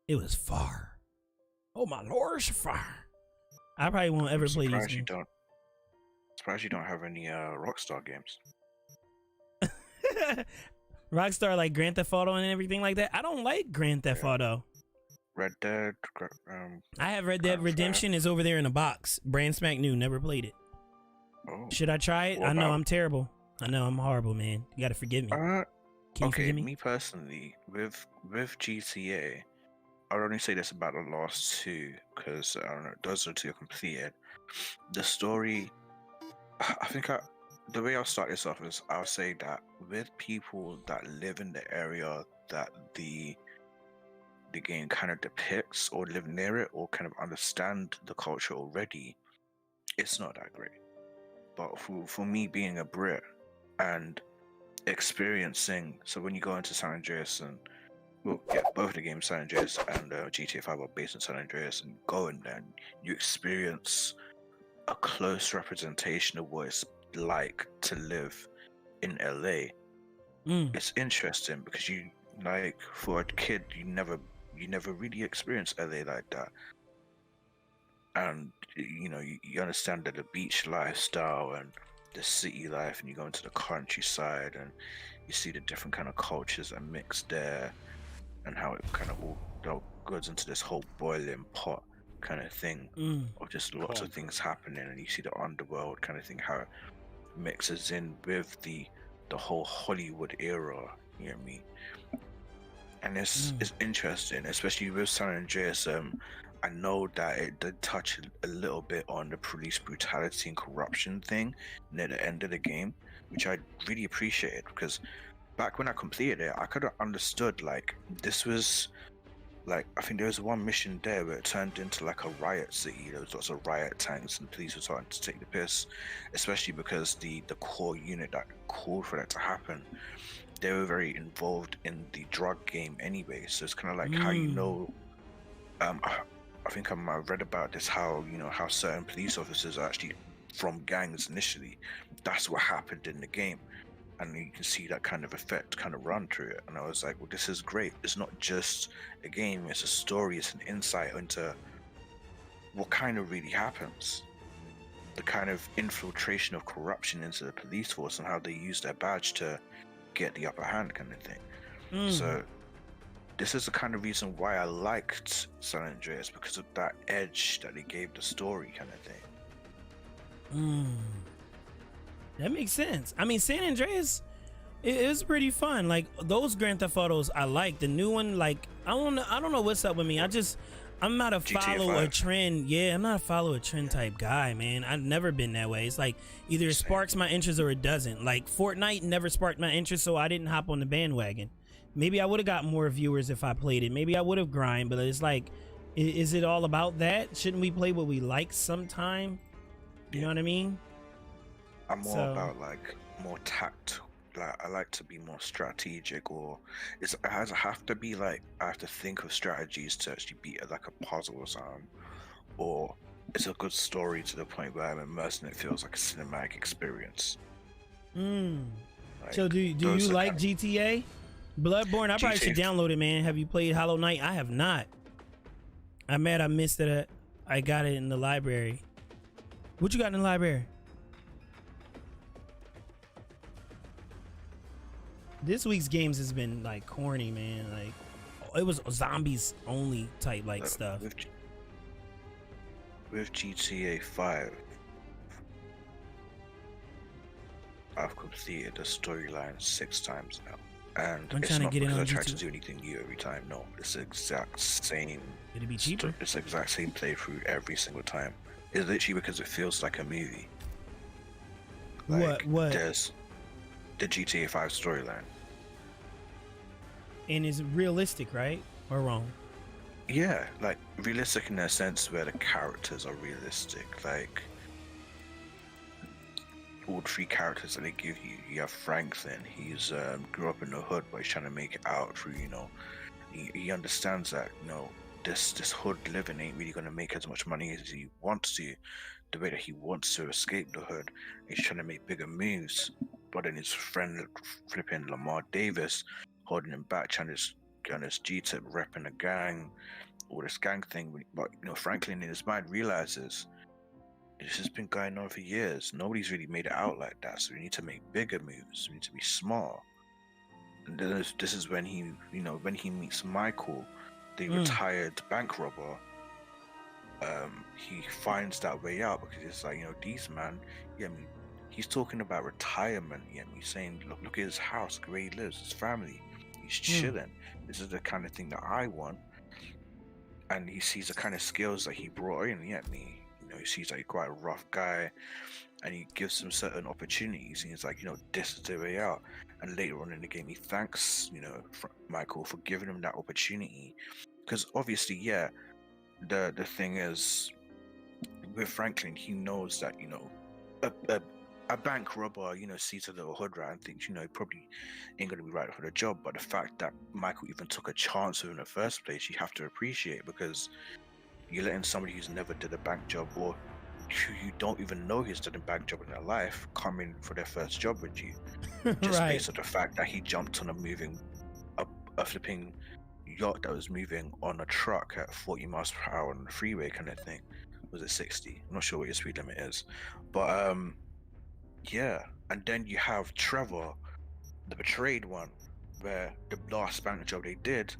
It was far. Oh my lord, it's far. I probably won't ever play these games. Surprised you don't have any Rockstar games. Rockstar like Grand Theft Auto and everything like that. I don't like Grand Theft Auto. Red Dead. I have Red Dead Redemption. Is over there in a box. Brand smack new. Never played it. Oh. Should I try it? I know I'm terrible. I know I'm horrible, man. You gotta forgive me. Can you forgive me? Me personally, with GTA, I would only say this about the last 2 because I don't know. Those are 2 completed. The story, I think the way I'll start this off is I'll say that with people that live in the area that the game kind of depicts or live near it or kind of understand the culture already, it's not that great. But for me being a Brit and experiencing, so when you go into San Andreas and both the games San Andreas and GTA 5 are based in San Andreas, and go in there and you experience a close representation of what it's like to live in LA. It's interesting because you, like, for a kid, you never really experienced LA like that, and you know you understand that the beach lifestyle and the city life, and you go into the countryside and you see the different kind of cultures that mix there, and how it kind of all goes into this whole boiling pot kind of thing of just lots of things happening, and you see the underworld kind of thing, how it mixes in with the whole Hollywood era, you know what I mean? And it's interesting, especially with San Andreas. I know that it did touch a little bit on the police brutality and corruption thing near the end of the game, which I really appreciated, because back when I completed it, I could have understood, like, this was, like, I think there was one mission there where it turned into like a riot city. There was lots of riot tanks and police were starting to take the piss, especially because the core unit that called for that to happen, they were very involved in the drug game anyway. So it's kind of like how you know, I think I might have read about this, how how certain police officers are actually from gangs initially. That's what happened in the game, and you can see that kind of effect kind of run through it. And I was like, well, this is great. It's not just a game, it's a story, it's an insight into what kind of really happens, the kind of infiltration of corruption into the police force and how they use their badge to get the upper hand, kind of thing. So this is the kind of reason why I liked San Andreas, because of that edge that they gave the story, kind of thing. That makes sense. I mean, San Andreas, it was pretty fun. Like those Grand Theft Autos, I like. The new one, like I don't know what's up with me. I'm not a follow a trend. Yeah, I'm not a follow a trend type guy, man. I've never been that way. It's like either it sparks my interest or it doesn't. Like Fortnite never sparked my interest, so I didn't hop on the bandwagon. Maybe I would have got more viewers if I played it. Maybe I would have grind, but it's like, is it all about that? Shouldn't we play what we like sometime? You know what I mean? I'm more about like more tact. Like I like to be more strategic, or it has have to be like I have to think of strategies to actually beat it, like a puzzle or something, or it's a good story to the point where I'm immersed and it feels like a cinematic experience. Like, so do you like GTA? Bloodborne, I probably should download it, man. Have you played Hollow Knight? I have not. I'm mad I missed it. I got it in the library. What you got in the library? This week's games has been like corny, man. Like it was zombies only type like stuff. With GTA 5, I've completed the storyline 6 times now. And I'm it's trying not to get because it on I try YouTube. to do anything new every time. No, it's the exact same. It'd be cheaper. It's the exact same playthrough every single time. It's literally because it feels like a movie. Like, what? There's the GTA 5 storyline. And is realistic, right? Or wrong? Yeah, like realistic in a sense where the characters are realistic. Like all 3 characters that they give you. You have Franklin. He's grew up in the hood, but he's trying to make it out through. He understands that this hood living ain't really gonna make as much money as he wants to. The way that he wants to escape the hood, he's trying to make bigger moves. But then his friend flipping Lamar Davis holding him back, trying to get on his G-tip, repping a gang, all this gang thing. But Franklin in his mind realizes this has been going on for years. Nobody's really made it out like that, so we need to make bigger moves. We need to be smart. And this is when he, when he meets Michael, the retired bank robber. He finds that way out because it's like, these man, he's talking about retirement. He's saying, look at his house, where he lives, his family. He's chilling. This is the kind of thing that I want. And he sees the kind of skills that he brought in. He sees like quite a rough guy, and he gives him certain opportunities. And he's like, this is the way out. And later on in the game, he thanks, Michael for giving him that opportunity. Because obviously, the thing is, with Franklin, he knows that, a bank robber, sees a little hood rat and thinks, he probably ain't going to be right for the job. But the fact that Michael even took a chance with him in the first place, you have to appreciate, because you're letting somebody who's never did a bank job, or who you don't even know who's done a bank job in their life, come in for their first job with you. Just Right. based on the fact that he jumped on a flipping yacht that was moving on a truck at 40 miles per hour on the freeway, kind of thing. Was it 60? I'm not sure what your speed limit is. But and then you have Trevor, the betrayed one, where the last bank job they did,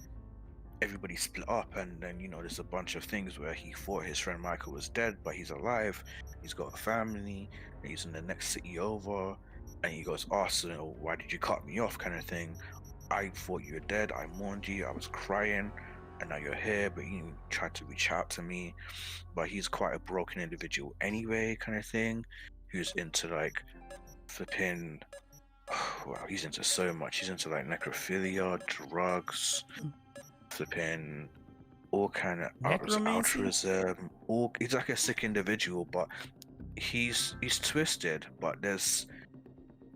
everybody split up, and then there's a bunch of things where he thought his friend Michael was dead, but he's alive, he's got a family, and he's in the next city over, and he goes, so why did you cut me off, kind of thing. I thought you were dead, I mourned you, I was crying, and now you're here, but you tried to reach out to me. But he's quite a broken individual anyway, kind of thing, who's into like flipping, wow, he's into so much. He's into like necrophilia, drugs, flipping all kind of altruism. He's like a sick individual, but he's twisted. But there's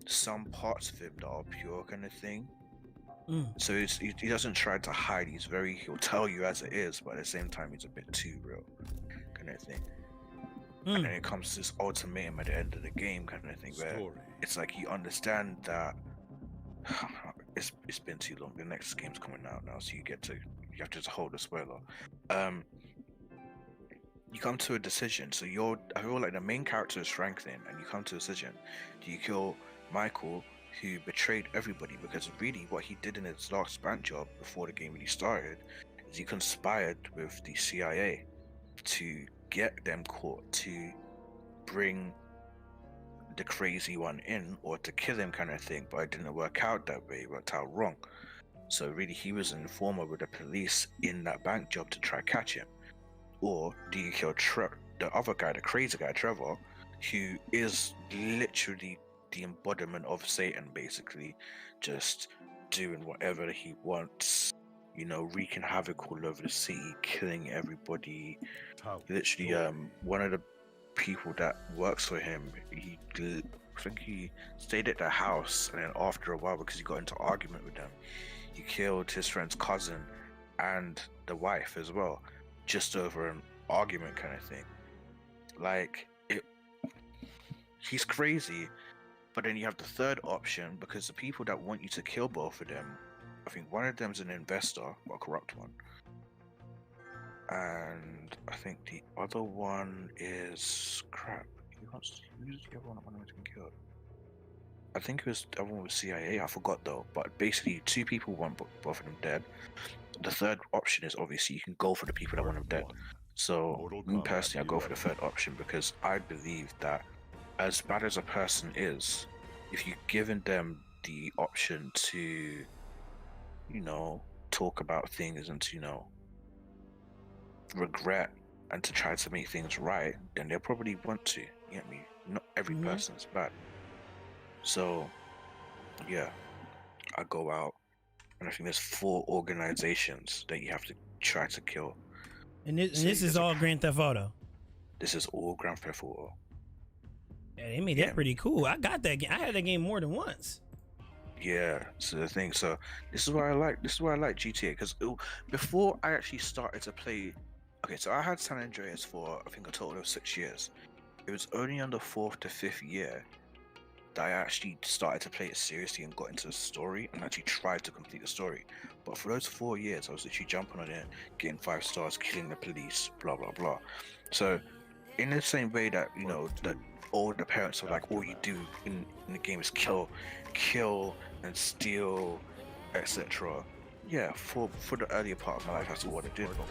some parts of him that are pure, kind of thing. So he doesn't try to hide. He'll tell you as it is, but at the same time, he's a bit too real, kind of thing. And then it comes to this ultimatum at the end of the game, kind of thing, where it's like you understand that it's been too long. The next game's coming out now, so you have to just hold the spoiler. You come to a decision. So I feel like the main character is Franklin, and you come to a decision. Do you kill Michael, who betrayed everybody? Because really what he did in his last bank job before the game really started is he conspired with the CIA to get them caught, to bring the crazy one in, or to kill him, kind of thing. But it didn't work out that way. It worked out wrong. So really he was an informer with the police in that bank job to try catch him. Or do you kill the other guy, the crazy guy, Trevor, who is literally the embodiment of Satan, basically, just doing whatever he wants, wreaking havoc all over the city, killing everybody. Literally, one of the people that works for him, I think he stayed at their house, and then after a while, because he got into argument with them, he killed his friend's cousin and the wife as well, just over an argument, kind of thing. Like, he's crazy. But then you have the third option, because the people that want you to kill both of them, I think one of them is an investor, or a corrupt one, and I think the other one is crap. Who's the other one that wanted to be killed? I think it was the other one was CIA. I forgot though. But basically, two people want both of them dead. The third option is obviously you can go for the people that want them dead. So me personally, I go for the third option because I believe that, as bad as a person is, if you've given them the option to, talk about things and to, regret and to try to make things right, then they'll probably want to. You get me? Not every person's bad. So, yeah, I go out, and I think there's 4 organizations that you have to try to kill. And this is all Grand Theft Auto. This is all Grand Theft Auto. Yeah, they made that pretty cool. I got that game. I had that game more than once. Yeah, so the thing. So this is why I like GTA, because before I actually started to play. Okay, so I had San Andreas for I think a total of 6 years. It was only on the 4th to 5th year that I actually started to play it seriously and got into the story and actually tried to complete the story. But for those 4 years, I was literally jumping on it, getting 5 stars, killing the police, blah blah blah. So in the same way that that all the parents are like, all you do in the game is kill and steal, etc. Yeah, for the earlier part of my life, that's all I did. But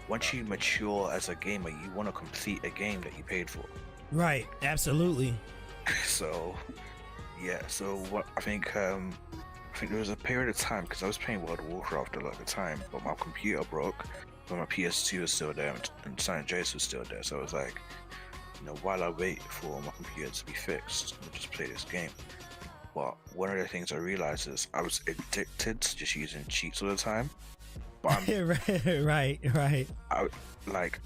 once you mature as a gamer, you want to complete a game that you paid for. Right, absolutely. So, yeah. So what I think there was a period of time, because I was playing World of Warcraft a lot of the time, but my computer broke, but my PS2 was still there and San Andreas was still there. So I was like, while I wait for my computer to be fixed, I'll just play this game. But one of the things I realized is I was addicted to just using cheats all the time. But right. I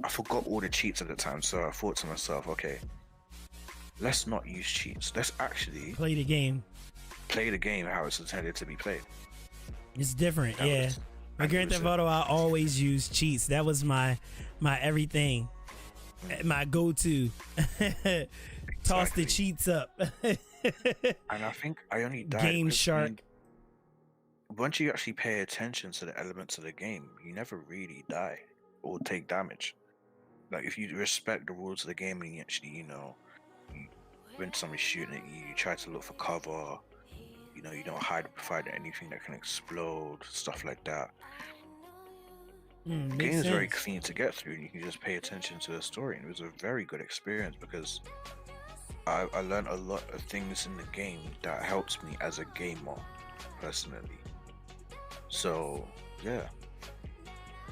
forgot all the cheats at the time, so I thought to myself, okay, let's not use cheats. Let's actually play the game how it's intended to be played. It's different, yeah. My Grand Theft Auto, I always use cheats. That was my everything, my go-to. Toss the cheats up. And I think I only died. Game Shark. Once you actually pay attention to the elements of the game, you never really die or take damage. Like if you respect the rules of the game and you actually, when somebody's shooting at you, you try to look for cover. You don't hide behind anything that can explode, stuff like that. The game is very clean to get through, and you can just pay attention to the story. And it was a very good experience because I learned a lot of things in the game that helps me as a gamer, personally. So, yeah.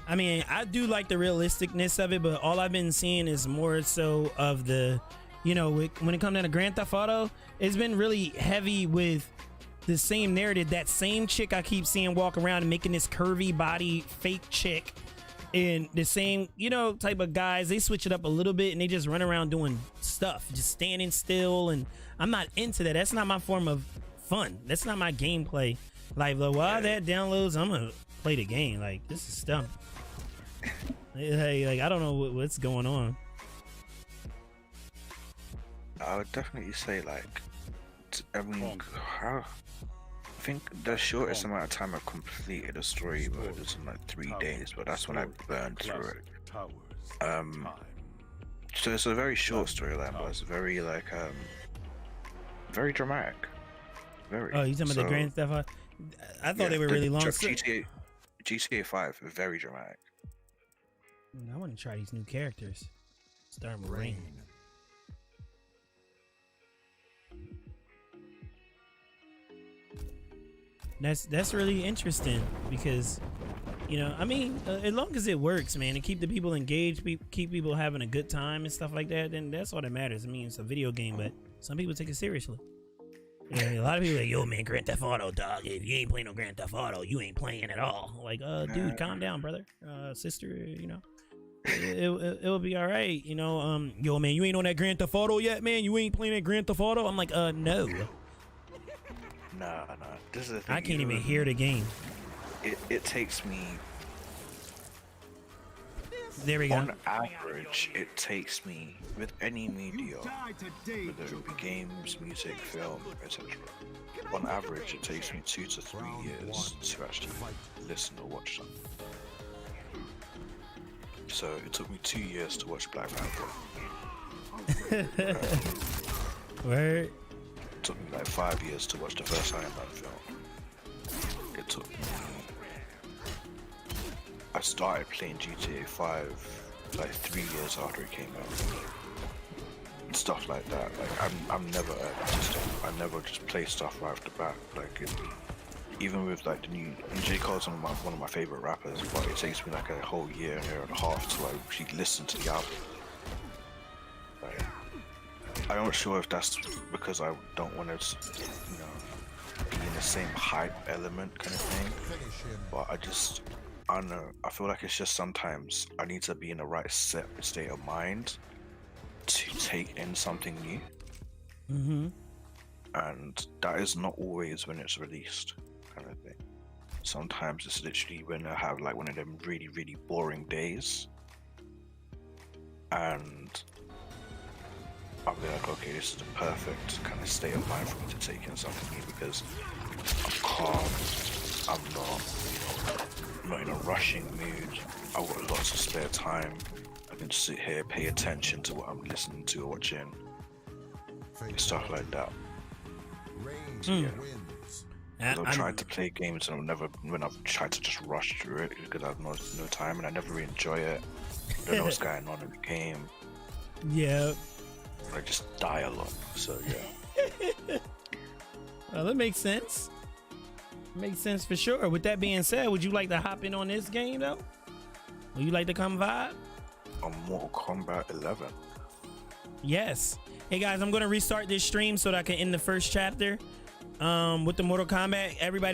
I mean, I do like the realisticness of it, but all I've been seeing is more so of the, when it comes down to Grand Theft Auto, it's been really heavy with the same narrative. That same chick I keep seeing walk around and making this curvy body fake chick, and the same type of guys, they switch it up a little bit and they just run around doing stuff, just standing still, and I'm not into that. That's not my form of fun. That's not my gameplay. Like, while that downloads, I'm gonna play the game. Like, this is dumb. Hey, like, I don't know what's going on. I would definitely say, like, I think the shortest amount of time I've completed a story mode is in like 3 days, but that's when I burned through it. So it's a very short storyline, but it's very like very dramatic. Very. Oh, you talking about the Grand Theft Auto? I thought they were really long. GTA 5, very dramatic. I want to try these new characters. Starting with Rain. That's really interesting because, you know, I mean, as long as it works, man, and keep the people engaged, keep people having a good time and stuff like that, then that's all that matters. I mean, it's a video game, but some people take it seriously. Yeah, a lot of people are like, yo, man, Grand Theft Auto, dog. If you ain't playing no Grand Theft Auto, you ain't playing at all. Like, dude, calm down, brother, sister. You know, it'll be all right. You know, yo, man, you ain't on that Grand Theft Auto yet, man. You ain't playing that Grand Theft Auto. I'm like, no. Nah. This is the thing. I can't even hear the game. It takes me. There we go. On average, it takes me with any media, whether it be games, music, film, etc. On average, it takes me 2 to 3 years to actually listen or watch something. So it took me 2 years to watch Black Panther. Word. It took me like 5 years to watch the first Iron Man film. It took me. I started playing GTA 5 like 3 years after it came out. And stuff like that. Like I'm never I never just play stuff right off the bat. Like even with like the new J. Cole's one of my favorite rappers, but it takes me like a whole year and a half to like actually listen to the album. Like, I'm not sure if that's because I don't want to, you know, be in the same hype element kind of thing, but I don't know. I feel like it's just sometimes I need to be in the right state of mind to take in something new. Mm-hmm. And that is not always when it's released, kind of thing. Sometimes it's literally when I have like one of them really, really boring days. And I'll be like, okay, this is the perfect kind of state of mind for me to take in something new because I'm calm, I'm not in a rushing mood. I've got lots of spare time. I can just sit here, pay attention to what I'm listening to or watching. Stuff like that. So, yeah. I've tried to play games and I've tried to just rush through it because I've no time and I never really enjoy it. I don't know what's going on in the game. Yeah. I just die a lot. So yeah. Well, that makes sense. Makes sense for sure. With that being said, would you like to hop in on this game though? Would you like to come vibe? On Mortal Kombat 11. Yes. Hey guys, I'm gonna restart this stream so that I can end the first chapter with the Mortal Kombat. Everybody